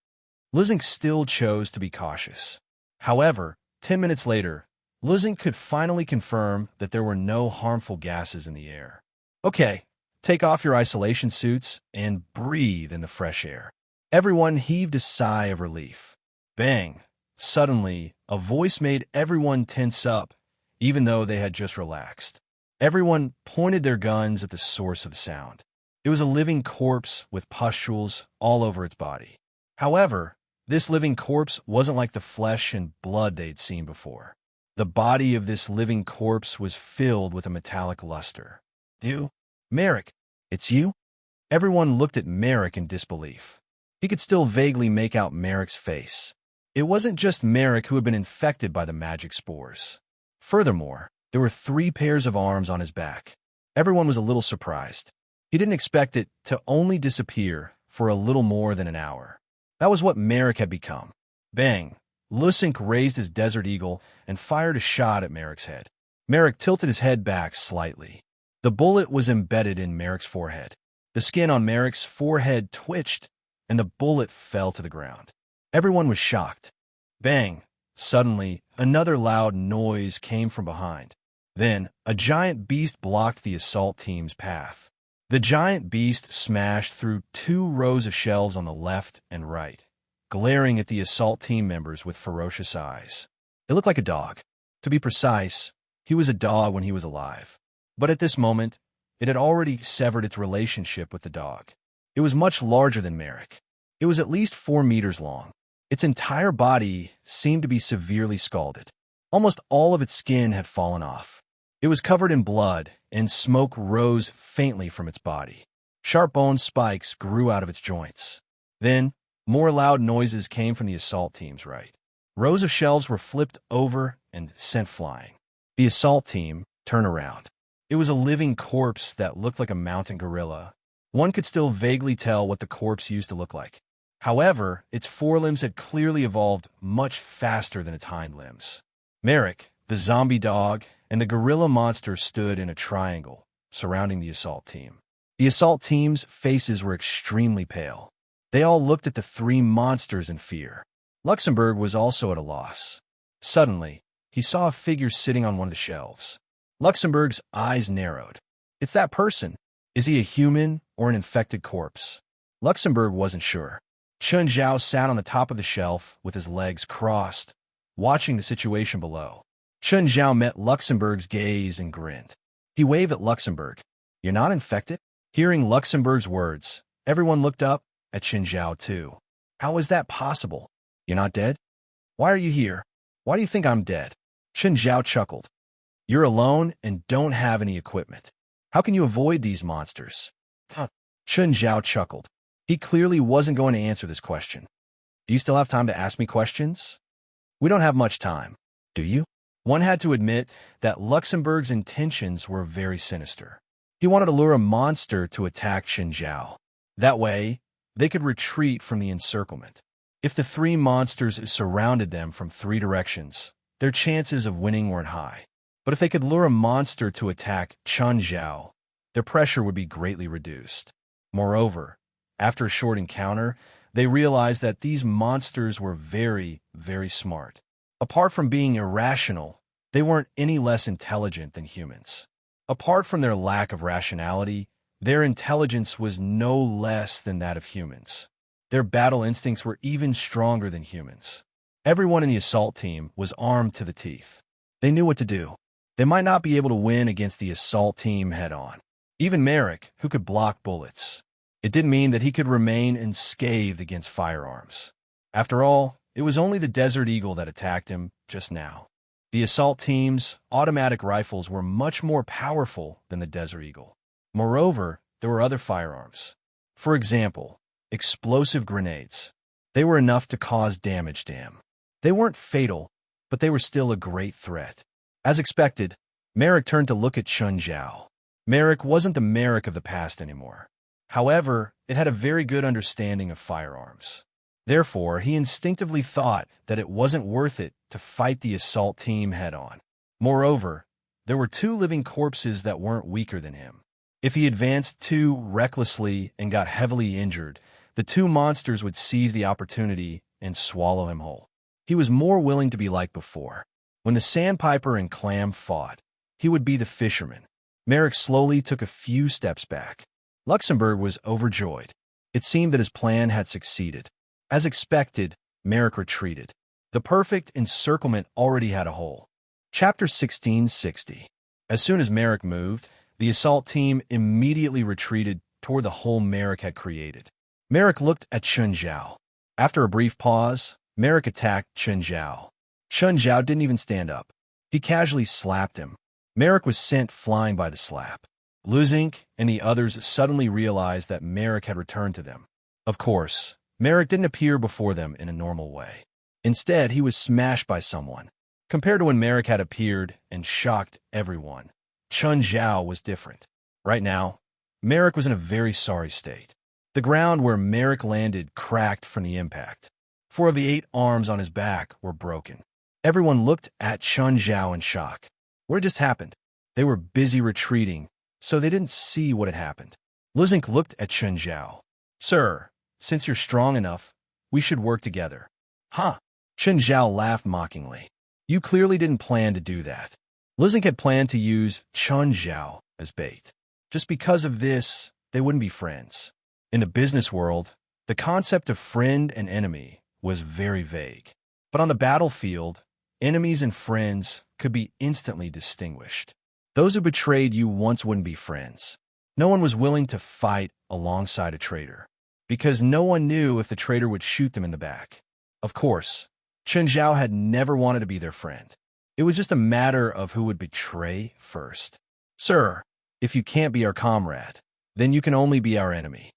Luzink still chose to be cautious. However, 10 minutes later, Luzink could finally confirm that there were no harmful gases in the air. Okay, take off your isolation suits and breathe in the fresh air. Everyone heaved a sigh of relief. Bang! Suddenly, a voice made everyone tense up, even though they had just relaxed. Everyone pointed their guns at the source of the sound. It was a living corpse with pustules all over its body. However, this living corpse wasn't like the flesh and blood they'd seen before. The body of this living corpse was filled with a metallic luster. You? Merrick, it's you? Everyone looked at Merrick in disbelief. He could still vaguely make out Merrick's face. It wasn't just Merrick who had been infected by the magic spores. Furthermore, there were 3 pairs of arms on his back. Everyone was a little surprised. He didn't expect it to only disappear for a little more than an hour. That was what Merrick had become. Bang! Luzink raised his Desert Eagle and fired a shot at Merrick's head. Merrick tilted his head back slightly. The bullet was embedded in Merrick's forehead. The skin on Merrick's forehead twitched, and the bullet fell to the ground. Everyone was shocked. Bang! Suddenly, another loud noise came from behind. Then, a giant beast blocked the assault team's path. The giant beast smashed through 2 rows of shelves on the left and right, glaring at the assault team members with ferocious eyes. It looked like a dog. To be precise, he was a dog when he was alive. But at this moment, it had already severed its relationship with the dog. It was much larger than Merrick. It was at least 4 meters long. Its entire body seemed to be severely scalded. Almost all of its skin had fallen off. It was covered in blood, and smoke rose faintly from its body. Sharp bone spikes grew out of its joints. Then, more loud noises came from the assault team's right. Rows of shelves were flipped over and sent flying. The assault team turned around. It was a living corpse that looked like a mountain gorilla. One could still vaguely tell what the corpse used to look like. However, its forelimbs had clearly evolved much faster than its hind limbs. Merrick, the zombie dog, and the gorilla monster stood in a triangle, surrounding the assault team. The assault team's faces were extremely pale. They all looked at the 3 monsters in fear. Luxembourg was also at a loss. Suddenly, he saw a figure sitting on one of the shelves. Luxembourg's eyes narrowed. It's that person. Is he a human or an infected corpse? Luxembourg wasn't sure. Chun Zhao sat on the top of the shelf with his legs crossed, watching the situation below. Chun Zhao met Luxembourg's gaze and grinned. He waved at Luxembourg. You're not infected? Hearing Luxembourg's words, everyone looked up at Chun Zhao too. How is that possible? You're not dead? Why are you here? Why do you think I'm dead? Chun Zhao chuckled. You're alone and don't have any equipment. How can you avoid these monsters? Chun Zhao chuckled. He clearly wasn't going to answer this question. Do you still have time to ask me questions? We don't have much time. Do you? One had to admit that Luxembourg's intentions were very sinister. He wanted to lure a monster to attack Chun Zhao. That way, they could retreat from the encirclement. If the 3 monsters surrounded them from 3 directions, their chances of winning weren't high. But if they could lure a monster to attack Chun Zhao, their pressure would be greatly reduced. Moreover, after a short encounter, they realized that these monsters were very, very smart. Apart from being irrational, they weren't any less intelligent than humans. Apart from their lack of rationality, their intelligence was no less than that of humans. Their battle instincts were even stronger than humans. Everyone in the assault team was armed to the teeth. They knew what to do. They might not be able to win against the assault team head-on. Even Merrick, who could block bullets. It didn't mean that he could remain unscathed against firearms. After all, it was only the Desert Eagle that attacked him just now. The assault team's automatic rifles were much more powerful than the Desert Eagle. Moreover, there were other firearms. For example, explosive grenades. They were enough to cause damage to him. They weren't fatal, but they were still a great threat. As expected, Merrick turned to look at Chun Zhao. Merrick wasn't the Merrick of the past anymore. However, it had a very good understanding of firearms. Therefore, he instinctively thought that it wasn't worth it to fight the assault team head-on. Moreover, there were two living corpses that weren't weaker than him. If he advanced too recklessly and got heavily injured, the two monsters would seize the opportunity and swallow him whole. He was more willing to be like before. When the sandpiper and clam fought, he would be the fisherman. Merrick slowly took a few steps back. Luxembourg was overjoyed. It seemed that his plan had succeeded. As expected, Merrick retreated. The perfect encirclement already had a hole. Chapter 1660. As soon as Merrick moved, the assault team immediately retreated toward the hole Merrick had created. Merrick looked at Chun Zhao. After a brief pause, Merrick attacked Chun Zhao. Chun Zhao didn't even stand up. He casually slapped him. Merrick was sent flying by the slap. Luzink and the others suddenly realized that Merrick had returned to them. Of course, Merrick didn't appear before them in a normal way. Instead, he was smashed by someone. Compared to when Merrick had appeared and shocked everyone, Chun Zhao was different. Right now, Merrick was in a very sorry state. The ground where Merrick landed cracked from the impact. 4 of the 8 arms on his back were broken. Everyone looked at Chun Zhao in shock. What had just happened? They were busy retreating, so they didn't see what had happened. Luzink looked at Chun Zhao. Sir, since you're strong enough, we should work together. Huh? Chun Zhao laughed mockingly. You clearly didn't plan to do that. Luzink had planned to use Chun Zhao as bait. Just because of this, they wouldn't be friends. In the business world, the concept of friend and enemy was very vague. But on the battlefield, enemies and friends could be instantly distinguished. Those who betrayed you once wouldn't be friends. No one was willing to fight alongside a traitor, because no one knew if the traitor would shoot them in the back. Of course, Chun Zhao had never wanted to be their friend. It was just a matter of who would betray first. Sir, if you can't be our comrade, then you can only be our enemy.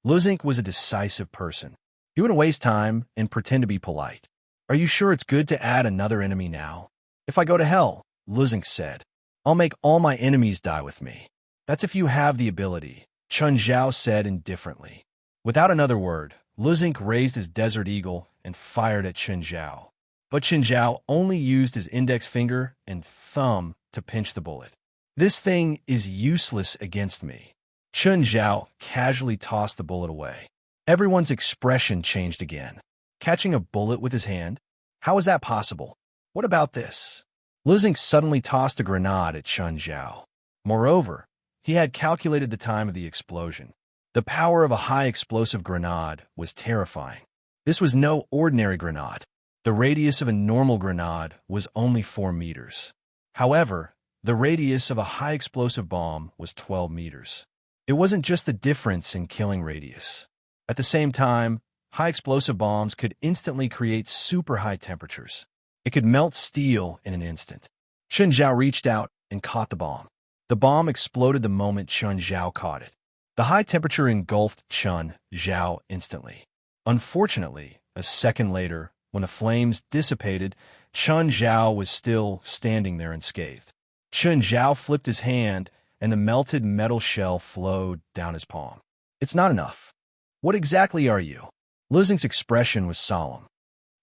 Luzink was a decisive person. He wouldn't waste time and pretend to be polite. Are you sure it's good to add another enemy now? If I go to hell, Luzink said, I'll make all my enemies die with me. That's if you have the ability, Chun Zhao said indifferently. Without another word, Luzink raised his Desert Eagle and fired at Chun Zhao. But Chun Zhao only used his index finger and thumb to pinch the bullet. This thing is useless against me. Chun Zhao casually tossed the bullet away. Everyone's expression changed again. Catching a bullet with his hand? How is that possible? What about this? Luzink suddenly tossed a grenade at Chun Zhao. Moreover, he had calculated the time of the explosion. The power of a high explosive grenade was terrifying. This was no ordinary grenade. The radius of a normal grenade was only 4 meters. However, the radius of a high explosive bomb was 12 meters. It wasn't just the difference in killing radius. At the same time, high explosive bombs could instantly create super high temperatures. It could melt steel in an instant. Chun Zhao reached out and caught the bomb. The bomb exploded the moment Chun Zhao caught it. The high temperature engulfed Chun Zhao instantly. Unfortunately, a second later, when the flames dissipated, Chun Zhao was still standing there unscathed. Chun Zhao flipped his hand, and the melted metal shell flowed down his palm. It's not enough. What exactly are you? Luzink's expression was solemn.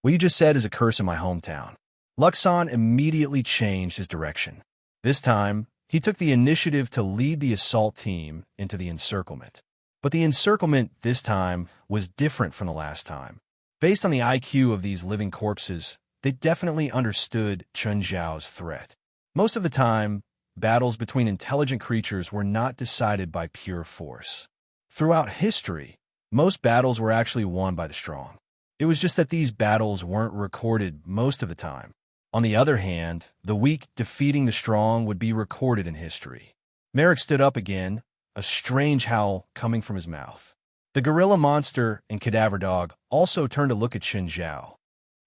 What you just said is a curse in my hometown. Luxon immediately changed his direction. This time, he took the initiative to lead the assault team into the encirclement. But the encirclement this time was different from the last time. Based on the IQ of these living corpses, they definitely understood Chun Zhao's threat. Most of the time, battles between intelligent creatures were not decided by pure force. Throughout history, most battles were actually won by the strong. It was just that these battles weren't recorded most of the time. On the other hand, the weak defeating the strong would be recorded in history. Merrick stood up again, a strange howl coming from his mouth. The gorilla monster and cadaver dog also turned to look at Chun Zhao.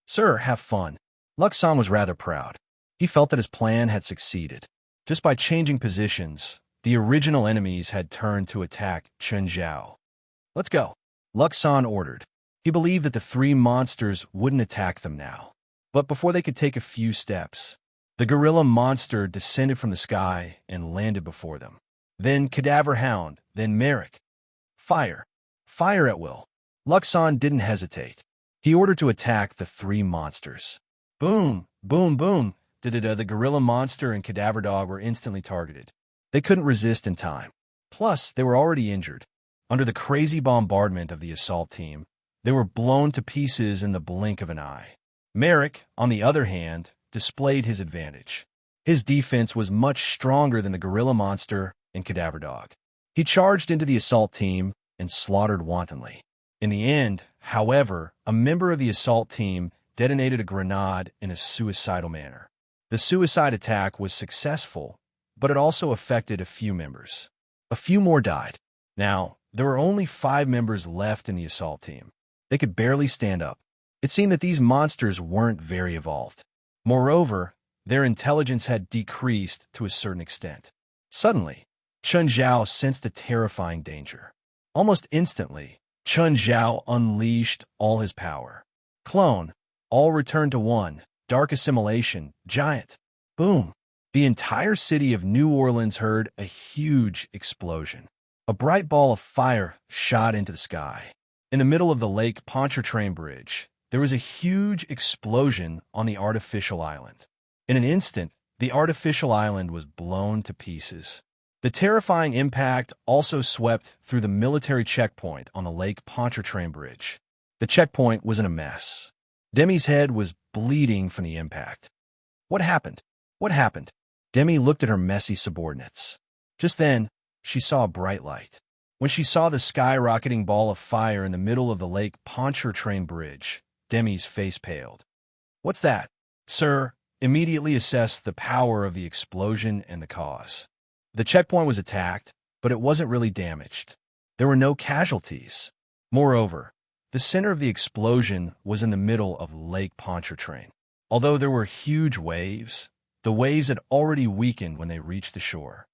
Sir, have fun. Luxon was rather proud. He felt that his plan had succeeded. Just by changing positions, the original enemies had turned to attack Chun Zhao. Let's go, Luxon ordered. He believed that the 3 monsters wouldn't attack them now. But before they could take a few steps, the gorilla monster descended from the sky and landed before them. Then Cadaver Hound, then Merrick. Fire. Fire at will. Luxon didn't hesitate. He ordered to attack the three monsters. Boom, boom, boom. The gorilla monster and cadaver dog were instantly targeted. They couldn't resist in time. Plus, they were already injured. Under the crazy bombardment of the assault team, they were blown to pieces in the blink of an eye. Merrick, on the other hand, displayed his advantage. His defense was much stronger than the gorilla monster and cadaver dog. He charged into the assault team and slaughtered wantonly. In the end, however, a member of the assault team detonated a grenade in a suicidal manner. The suicide attack was successful, but it also affected a few members. A few more died. Now, there were only 5 members left in the assault team. They could barely stand up. It seemed that these monsters weren't very evolved. Moreover, their intelligence had decreased to a certain extent. Suddenly, Chun Zhao sensed a terrifying danger. Almost instantly, Chun Zhao unleashed all his power. Clone, all returned to one. Dark assimilation, giant. Boom. The entire city of New Orleans heard a huge explosion. A bright ball of fire shot into the sky. In the middle of the Lake Pontchartrain Bridge, there was a huge explosion on the artificial island. In an instant, the artificial island was blown to pieces. The terrifying impact also swept through the military checkpoint on the Lake Pontchartrain Bridge. The checkpoint was in a mess. Demi's head was bleeding from the impact. What happened? What happened? Demi looked at her messy subordinates. Just then, she saw a bright light. When she saw the skyrocketing ball of fire in the middle of the Lake Pontchartrain Bridge, Demi's face paled. What's that? Sir, immediately assess the power of the explosion and the cause. The checkpoint was attacked, but it wasn't really damaged. There were no casualties. Moreover, the center of the explosion was in the middle of Lake Pontchartrain. Although there were huge waves, the waves had already weakened when they reached the shore.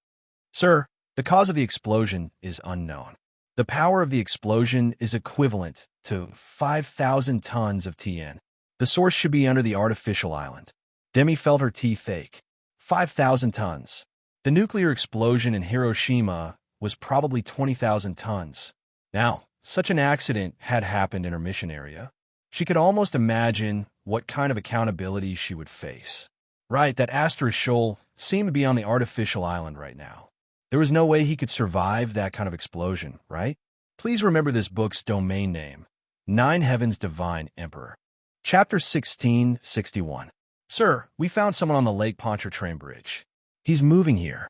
Sir, the cause of the explosion is unknown. The power of the explosion is equivalent to 5,000 tons of TN. The source should be under the artificial island. Demi felt her teeth ache. 5,000 tons. The nuclear explosion in Hiroshima was probably 20,000 tons. Now, such an accident had happened in her mission area. She could almost imagine what kind of accountability she would face. Right, that Asterisk Shoal seemed to be on the artificial island right now. There was no way he could survive that kind of explosion, right? Please remember this book's domain name, 9 Heavens Divine Emperor. Chapter 1661. Sir, we found someone on the Lake Pontchartrain Bridge. He's moving here.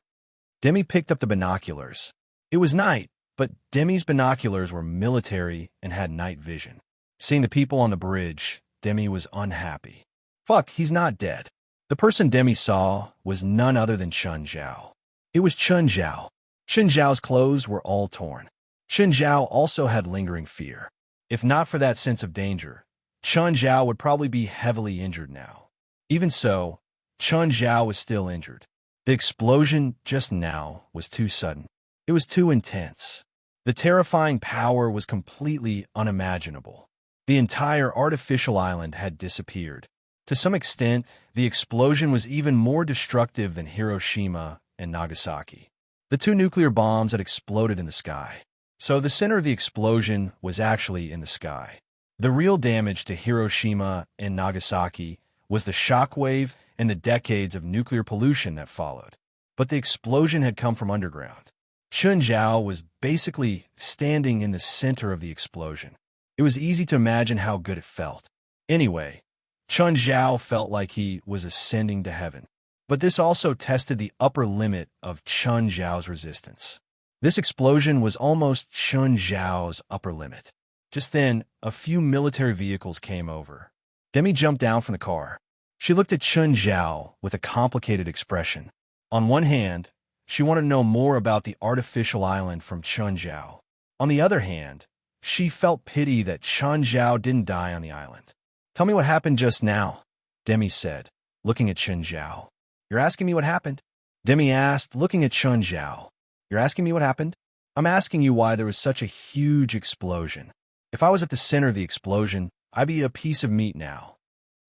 Demi picked up the binoculars. It was night, but Demi's binoculars were military and had night vision. Seeing the people on the bridge, Demi was unhappy. Fuck, he's not dead. The person Demi saw was none other than Chun Zhao. It was Chun Zhao. Chun Zhao's clothes were all torn. Chun Zhao also had lingering fear. If not for that sense of danger, Chun Zhao would probably be heavily injured now. Even so, Chun Zhao was still injured. The explosion just now was too sudden. It was too intense. The terrifying power was completely unimaginable. The entire artificial island had disappeared. To some extent, the explosion was even more destructive than Hiroshima and Nagasaki. The 2 nuclear bombs had exploded in the sky. So the center of the explosion was actually in the sky. The real damage to Hiroshima and Nagasaki was the shockwave and the decades of nuclear pollution that followed. But the explosion had come from underground. Chun Zhao was basically standing in the center of the explosion. It was easy to imagine how good it felt. Anyway, Chun Zhao felt like he was ascending to heaven. But this also tested the upper limit of Chun Zhao's resistance. This explosion was almost Chun Zhao's upper limit. Just then, a few military vehicles came over. Demi jumped down from the car. She looked at Chun Zhao with a complicated expression. On one hand, she wanted to know more about the artificial island from Chun Zhao. On the other hand, she felt pity that Chun Zhao didn't die on the island. Tell me what happened just now, Demi said, looking at Chun Zhao. You're asking me what happened? Demi asked, looking at Chun Zhao. You're asking me what happened? I'm asking you why there was such a huge explosion. If I was at the center of the explosion, I'd be a piece of meat now.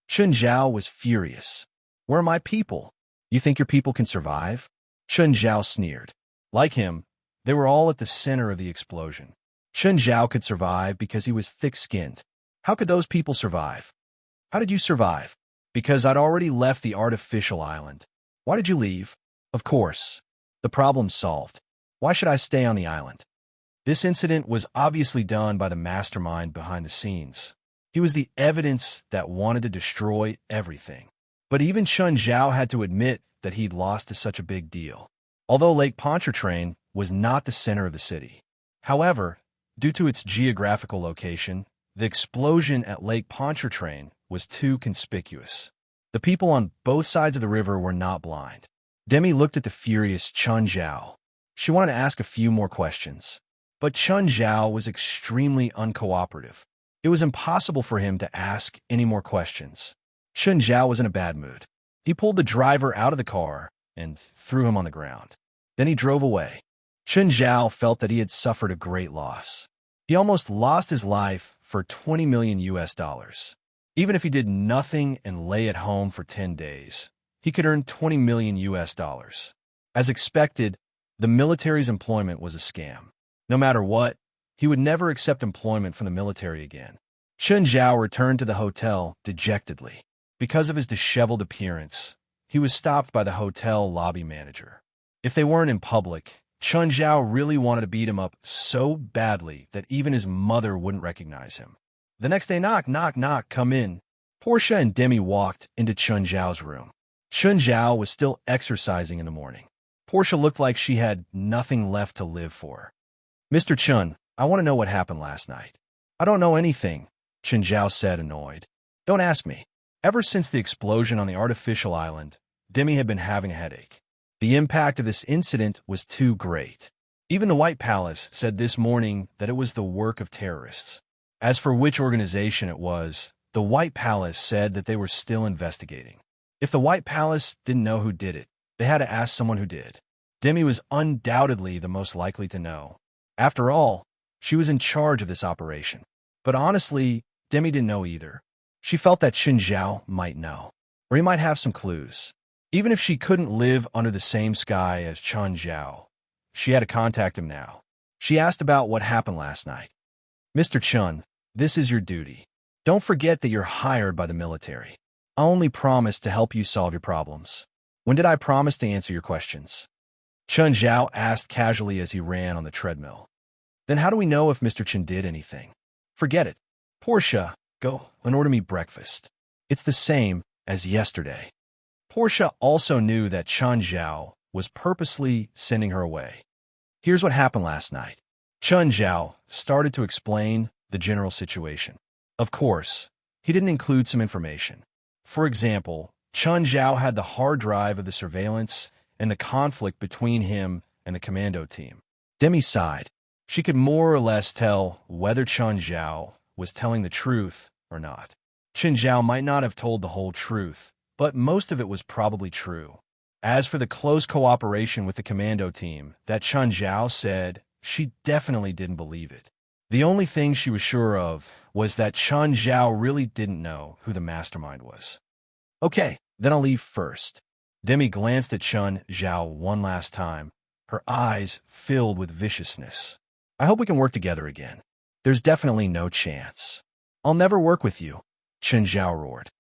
Chun Zhao was furious. Where are my people? You think your people can survive? Chun Zhao sneered. Like him, they were all at the center of the explosion. Chun Zhao could survive because he was thick-skinned. How could those people survive? How did you survive? Because I'd already left the artificial island. Why did you leave? Of course. The problem's solved. Why should I stay on the island? This incident was obviously done by the mastermind behind the scenes. He was the evidence that wanted to destroy everything. But even Chun Zhao had to admit that he'd lost to such a big deal. Although Lake Pontchartrain was not the center of the city. However, due to its geographical location, the explosion at Lake Pontchartrain was too conspicuous. The people on both sides of the river were not blind. Demi looked at the furious Chun Zhao. She wanted to ask a few more questions. But Chun Zhao was extremely uncooperative. It was impossible for him to ask any more questions. Chun Zhao was in a bad mood. He pulled the driver out of the car and threw him on the ground. Then he drove away. Chun Zhao felt that he had suffered a great loss. He almost lost his life for $20 million. Even if he did nothing and lay at home for 10 days, he could earn $20 million. As expected, the military's employment was a scam. No matter what, he would never accept employment from the military again. Chun Zhao returned to the hotel dejectedly. Because of his disheveled appearance, he was stopped by the hotel lobby manager. If they weren't in public, Chun Zhao really wanted to beat him up so badly that even his mother wouldn't recognize him. The next day, knock, knock, knock, come in. Portia and Demi walked into Chun Zhao's room. Chun Zhao was still exercising in the morning. Portia looked like she had nothing left to live for. Mr. Chun, I want to know what happened last night. I don't know anything, Chun Zhao said, annoyed. Don't ask me. Ever since the explosion on the artificial island, Demi had been having a headache. The impact of this incident was too great. Even the White Palace said this morning that it was the work of terrorists. As for which organization it was, the White Palace said that they were still investigating. If the White Palace didn't know who did it, they had to ask someone who did. Demi was undoubtedly the most likely to know. After all, she was in charge of this operation. But honestly, Demi didn't know either. She felt that Chun Zhao might know, or he might have some clues. Even if she couldn't live under the same sky as Chun Zhao, she had to contact him now. She asked about what happened last night. Mr. Chun, this is your duty. Don't forget that you're hired by the military. I only promised to help you solve your problems. When did I promise to answer your questions? Chun Zhao asked casually as he ran on the treadmill. Then how do we know if Mr. Chun did anything? Forget it. Portia, go and order me breakfast. It's the same as yesterday. Portia also knew that Chun Zhao was purposely sending her away. Here's what happened last night. Chun Zhao started to explain the general situation. Of course, he didn't include some information. For example, Chun Zhao had the hard drive of the surveillance and the conflict between him and the commando team. Demi sighed. She could more or less tell whether Chun Zhao was telling the truth or not. Chun Zhao might not have told the whole truth, but most of it was probably true. As for the close cooperation with the commando team that Chun Zhao said, she definitely didn't believe it. The only thing she was sure of was that Chun Zhao really didn't know who the mastermind was. Okay, then I'll leave first. Demi glanced at Chun Zhao one last time, her eyes filled with viciousness. I hope we can work together again. There's definitely no chance. I'll never work with you, Chun Zhao roared.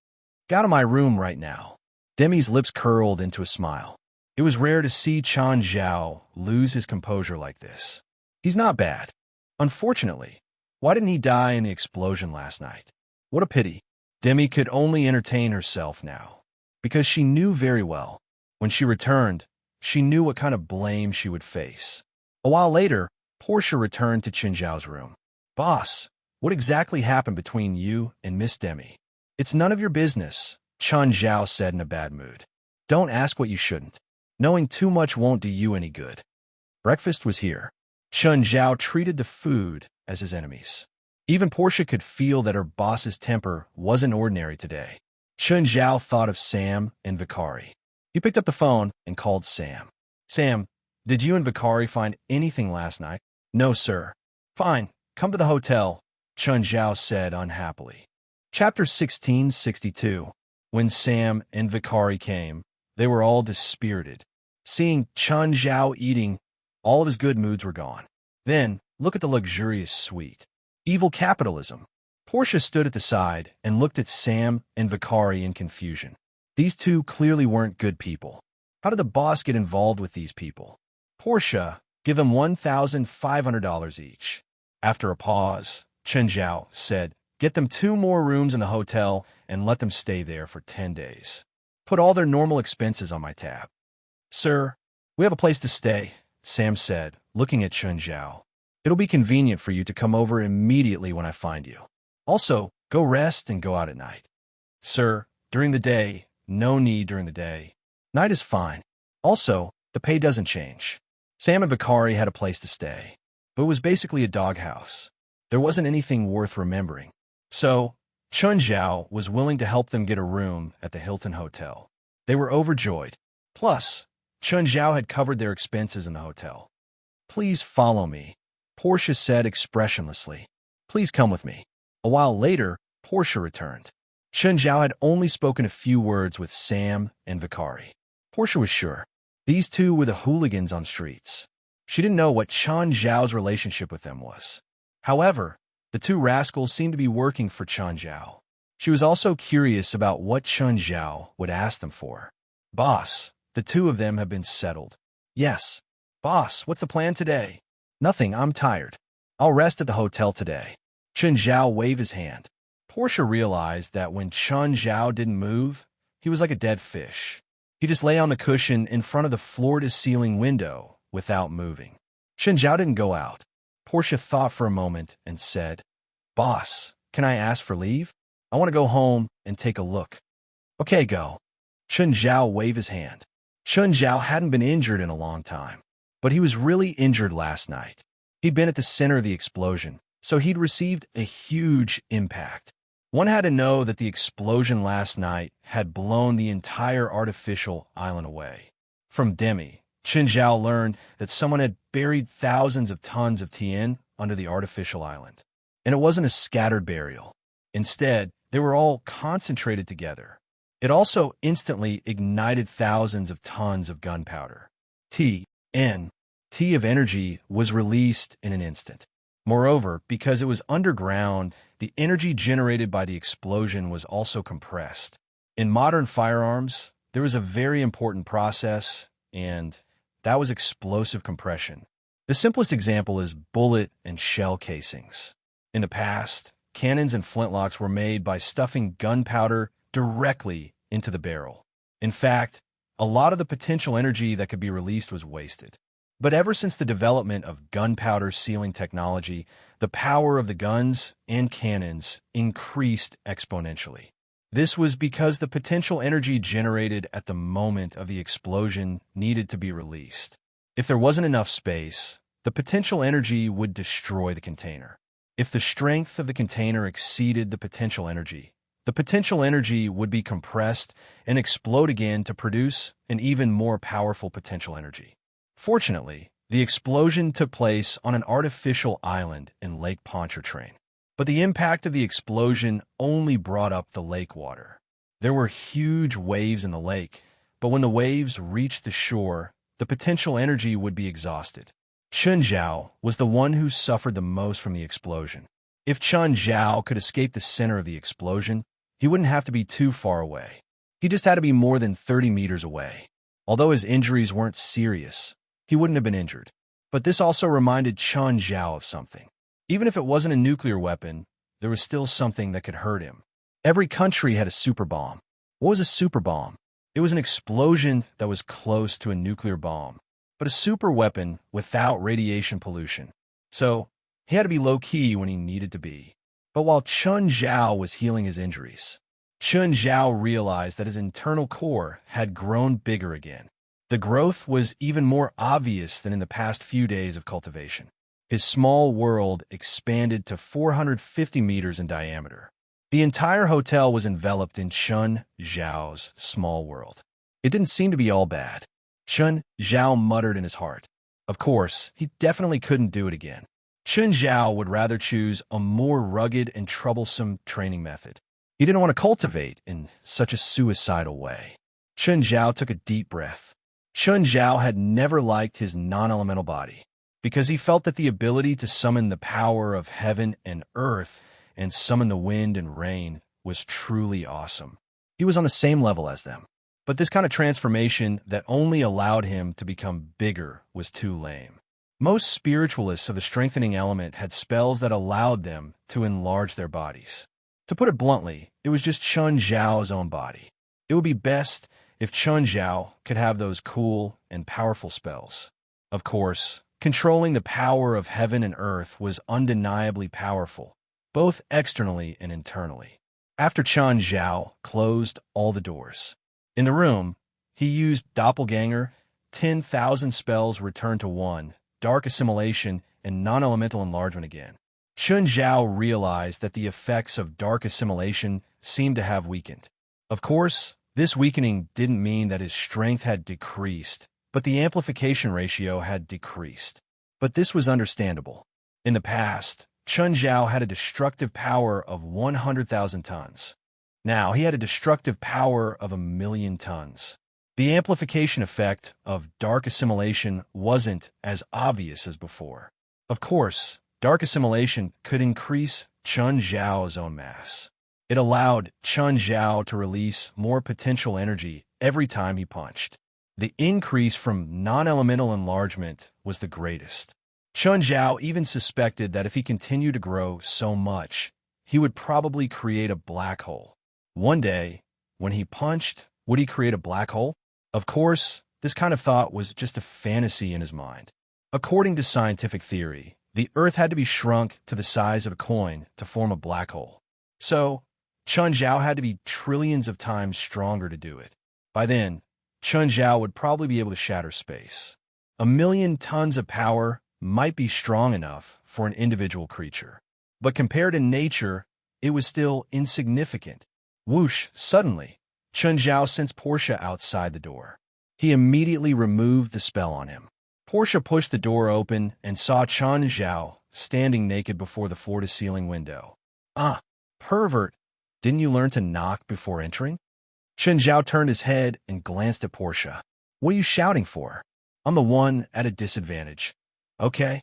Get out of my room right now. Demi's lips curled into a smile. It was rare to see Chun Zhao lose his composure like this. He's not bad. Unfortunately, why didn't he die in the explosion last night? What a pity. Demi could only entertain herself now, because she knew very well, when she returned, she knew what kind of blame she would face. A while later, Portia returned to Chun Zhao's room. Boss, what exactly happened between you and Miss Demi? It's none of your business, Chun Zhao said in a bad mood. Don't ask what you shouldn't. Knowing too much won't do you any good. Breakfast was here. Chun Zhao treated the food as his enemies. Even Portia could feel that her boss's temper wasn't ordinary today. Chun Zhao thought of Sam and Vikari. He picked up the phone and called Sam. Sam, did you and Vikari find anything last night? No, sir. Fine, come to the hotel, Chun Zhao said unhappily. Chapter 1662. When Sam and Vikari came, they were all dispirited. Seeing Chun Zhao eating, all of his good moods were gone. Then, look at the luxurious suite. Evil capitalism. Portia stood at the side and looked at Sam and Vicari in confusion. These two clearly weren't good people. How did the boss get involved with these people? Portia, give them $1,500 each. After a pause, Chen Zhao said, get them 2 more rooms in the hotel and let them stay there for 10 days. Put all their normal expenses on my tab. Sir, we have a place to stay, Sam said, looking at Chen Zhao. It'll be convenient for you to come over immediately when I find you. Also, go rest and go out at night. Sir, during the day, no need during the day. Night is fine. Also, the pay doesn't change. Sam and Vicari had a place to stay, but it was basically a doghouse. There wasn't anything worth remembering. So, Chen Zhao was willing to help them get a room at the Hilton Hotel. They were overjoyed. Plus, Chen Zhao had covered their expenses in the hotel. Please follow me, Portia said expressionlessly. Please come with me. A while later, Portia returned. Chen Zhao had only spoken a few words with Sam and Vicari. Portia was sure. These two were the hooligans on streets. She didn't know what Chen Zhao's relationship with them was. However, the two rascals seemed to be working for Chen Zhao. She was also curious about what Chen Zhao would ask them for. Boss, the two of them have been settled. Yes. Boss, what's the plan today? Nothing, I'm tired. I'll rest at the hotel today. Chen Zhao waved his hand. Portia realized that when Chen Zhao didn't move, he was like a dead fish. He just lay on the cushion in front of the floor-to-ceiling window without moving. Chen Zhao didn't go out. Portia thought for a moment and said, Boss, can I ask for leave? I want to go home and take a look. Okay, go. Chen Zhao waved his hand. Chen Zhao hadn't been injured in a long time, but he was really injured last night. He'd been at the center of the explosion, so he'd received a huge impact. One had to know that the explosion last night had blown the entire artificial island away. From Demi, Chen Zhao learned that someone had buried thousands of tons of Tien under the artificial island. And it wasn't a scattered burial. Instead, they were all concentrated together. It also instantly ignited thousands of tons of gunpowder. T of energy was released in an instant. Moreover, because it was underground, the energy generated by the explosion was also compressed. In modern firearms, there was a very important process, and that was explosive compression. The simplest example is bullet and shell casings. In the past, cannons and flintlocks were made by stuffing gunpowder directly into the barrel. In fact, a lot of the potential energy that could be released was wasted. But ever since the development of gunpowder sealing technology, the power of the guns and cannons increased exponentially. This was because the potential energy generated at the moment of the explosion needed to be released. If there wasn't enough space, the potential energy would destroy the container. If the strength of the container exceeded the potential energy would be compressed and explode again to produce an even more powerful potential energy. Fortunately, the explosion took place on an artificial island in Lake Pontchartrain. But the impact of the explosion only brought up the lake water. There were huge waves in the lake, but when the waves reached the shore, the potential energy would be exhausted. Chen Zhao was the one who suffered the most from the explosion. If Chen Zhao could escape the center of the explosion, he wouldn't have to be too far away. He just had to be more than 30 meters away. Although his injuries weren't serious, he wouldn't have been injured. But this also reminded Chen Zhao of something. Even if it wasn't a nuclear weapon, there was still something that could hurt him. Every country had a super bomb. What was a super bomb? It was an explosion that was close to a nuclear bomb, but a super weapon without radiation pollution. So, he had to be low-key when he needed to be. But while Chen Zhao was healing his injuries, Chen Zhao realized that his internal core had grown bigger again. The growth was even more obvious than in the past few days of cultivation. His small world expanded to 450 meters in diameter. The entire hotel was enveloped in Chen Zhao's small world. It didn't seem to be all bad. Chen Zhao muttered in his heart. Of course, he definitely couldn't do it again. Chen Zhao would rather choose a more rugged and troublesome training method. He didn't want to cultivate in such a suicidal way. Chen Zhao took a deep breath. Chen Zhao had never liked his non-elemental body, because he felt that the ability to summon the power of heaven and earth and summon the wind and rain was truly awesome. He was on the same level as them. But this kind of transformation that only allowed him to become bigger was too lame. Most spiritualists of the strengthening element had spells that allowed them to enlarge their bodies. To put it bluntly, it was just Chun Zhao's own body. It would be best if Chun Zhao could have those cool and powerful spells. Of course, controlling the power of heaven and earth was undeniably powerful, both externally and internally. After Chun Zhao closed all the doors in the room, he used Doppelganger, 10,000 spells returned to 1, Dark Assimilation, and Non-Elemental Enlargement again. Chun Zhao realized that the effects of Dark Assimilation seemed to have weakened. Of course, this weakening didn't mean that his strength had decreased, but the amplification ratio had decreased. But this was understandable. In the past, Chun Zhao had a destructive power of 100,000 tons. Now he had a destructive power of 1,000,000 tons. The amplification effect of Dark Assimilation wasn't as obvious as before. Of course, Dark Assimilation could increase Chun Zhao's own mass. It allowed Chun Zhao to release more potential energy every time he punched. The increase from non-elemental enlargement was the greatest. Chun Zhao even suspected that if he continued to grow so much, he would probably create a black hole. One day, when he punched, would he create a black hole? Of course, this kind of thought was just a fantasy in his mind. According to scientific theory, the Earth had to be shrunk to the size of a coin to form a black hole. So, Chun Zhao had to be trillions of times stronger to do it. By then, Chun Zhao would probably be able to shatter space. 1,000,000 tons of power might be strong enough for an individual creature. But compared to nature, it was still insignificant. Whoosh, suddenly, Chun Zhao sensed Portia outside the door. He immediately removed the spell on him. Portia pushed the door open and saw Chun Zhao standing naked before the floor-to-ceiling window. Ah, pervert, didn't you learn to knock before entering? Chun Zhao turned his head and glanced at Portia. What are you shouting for? I'm the one at a disadvantage. Okay.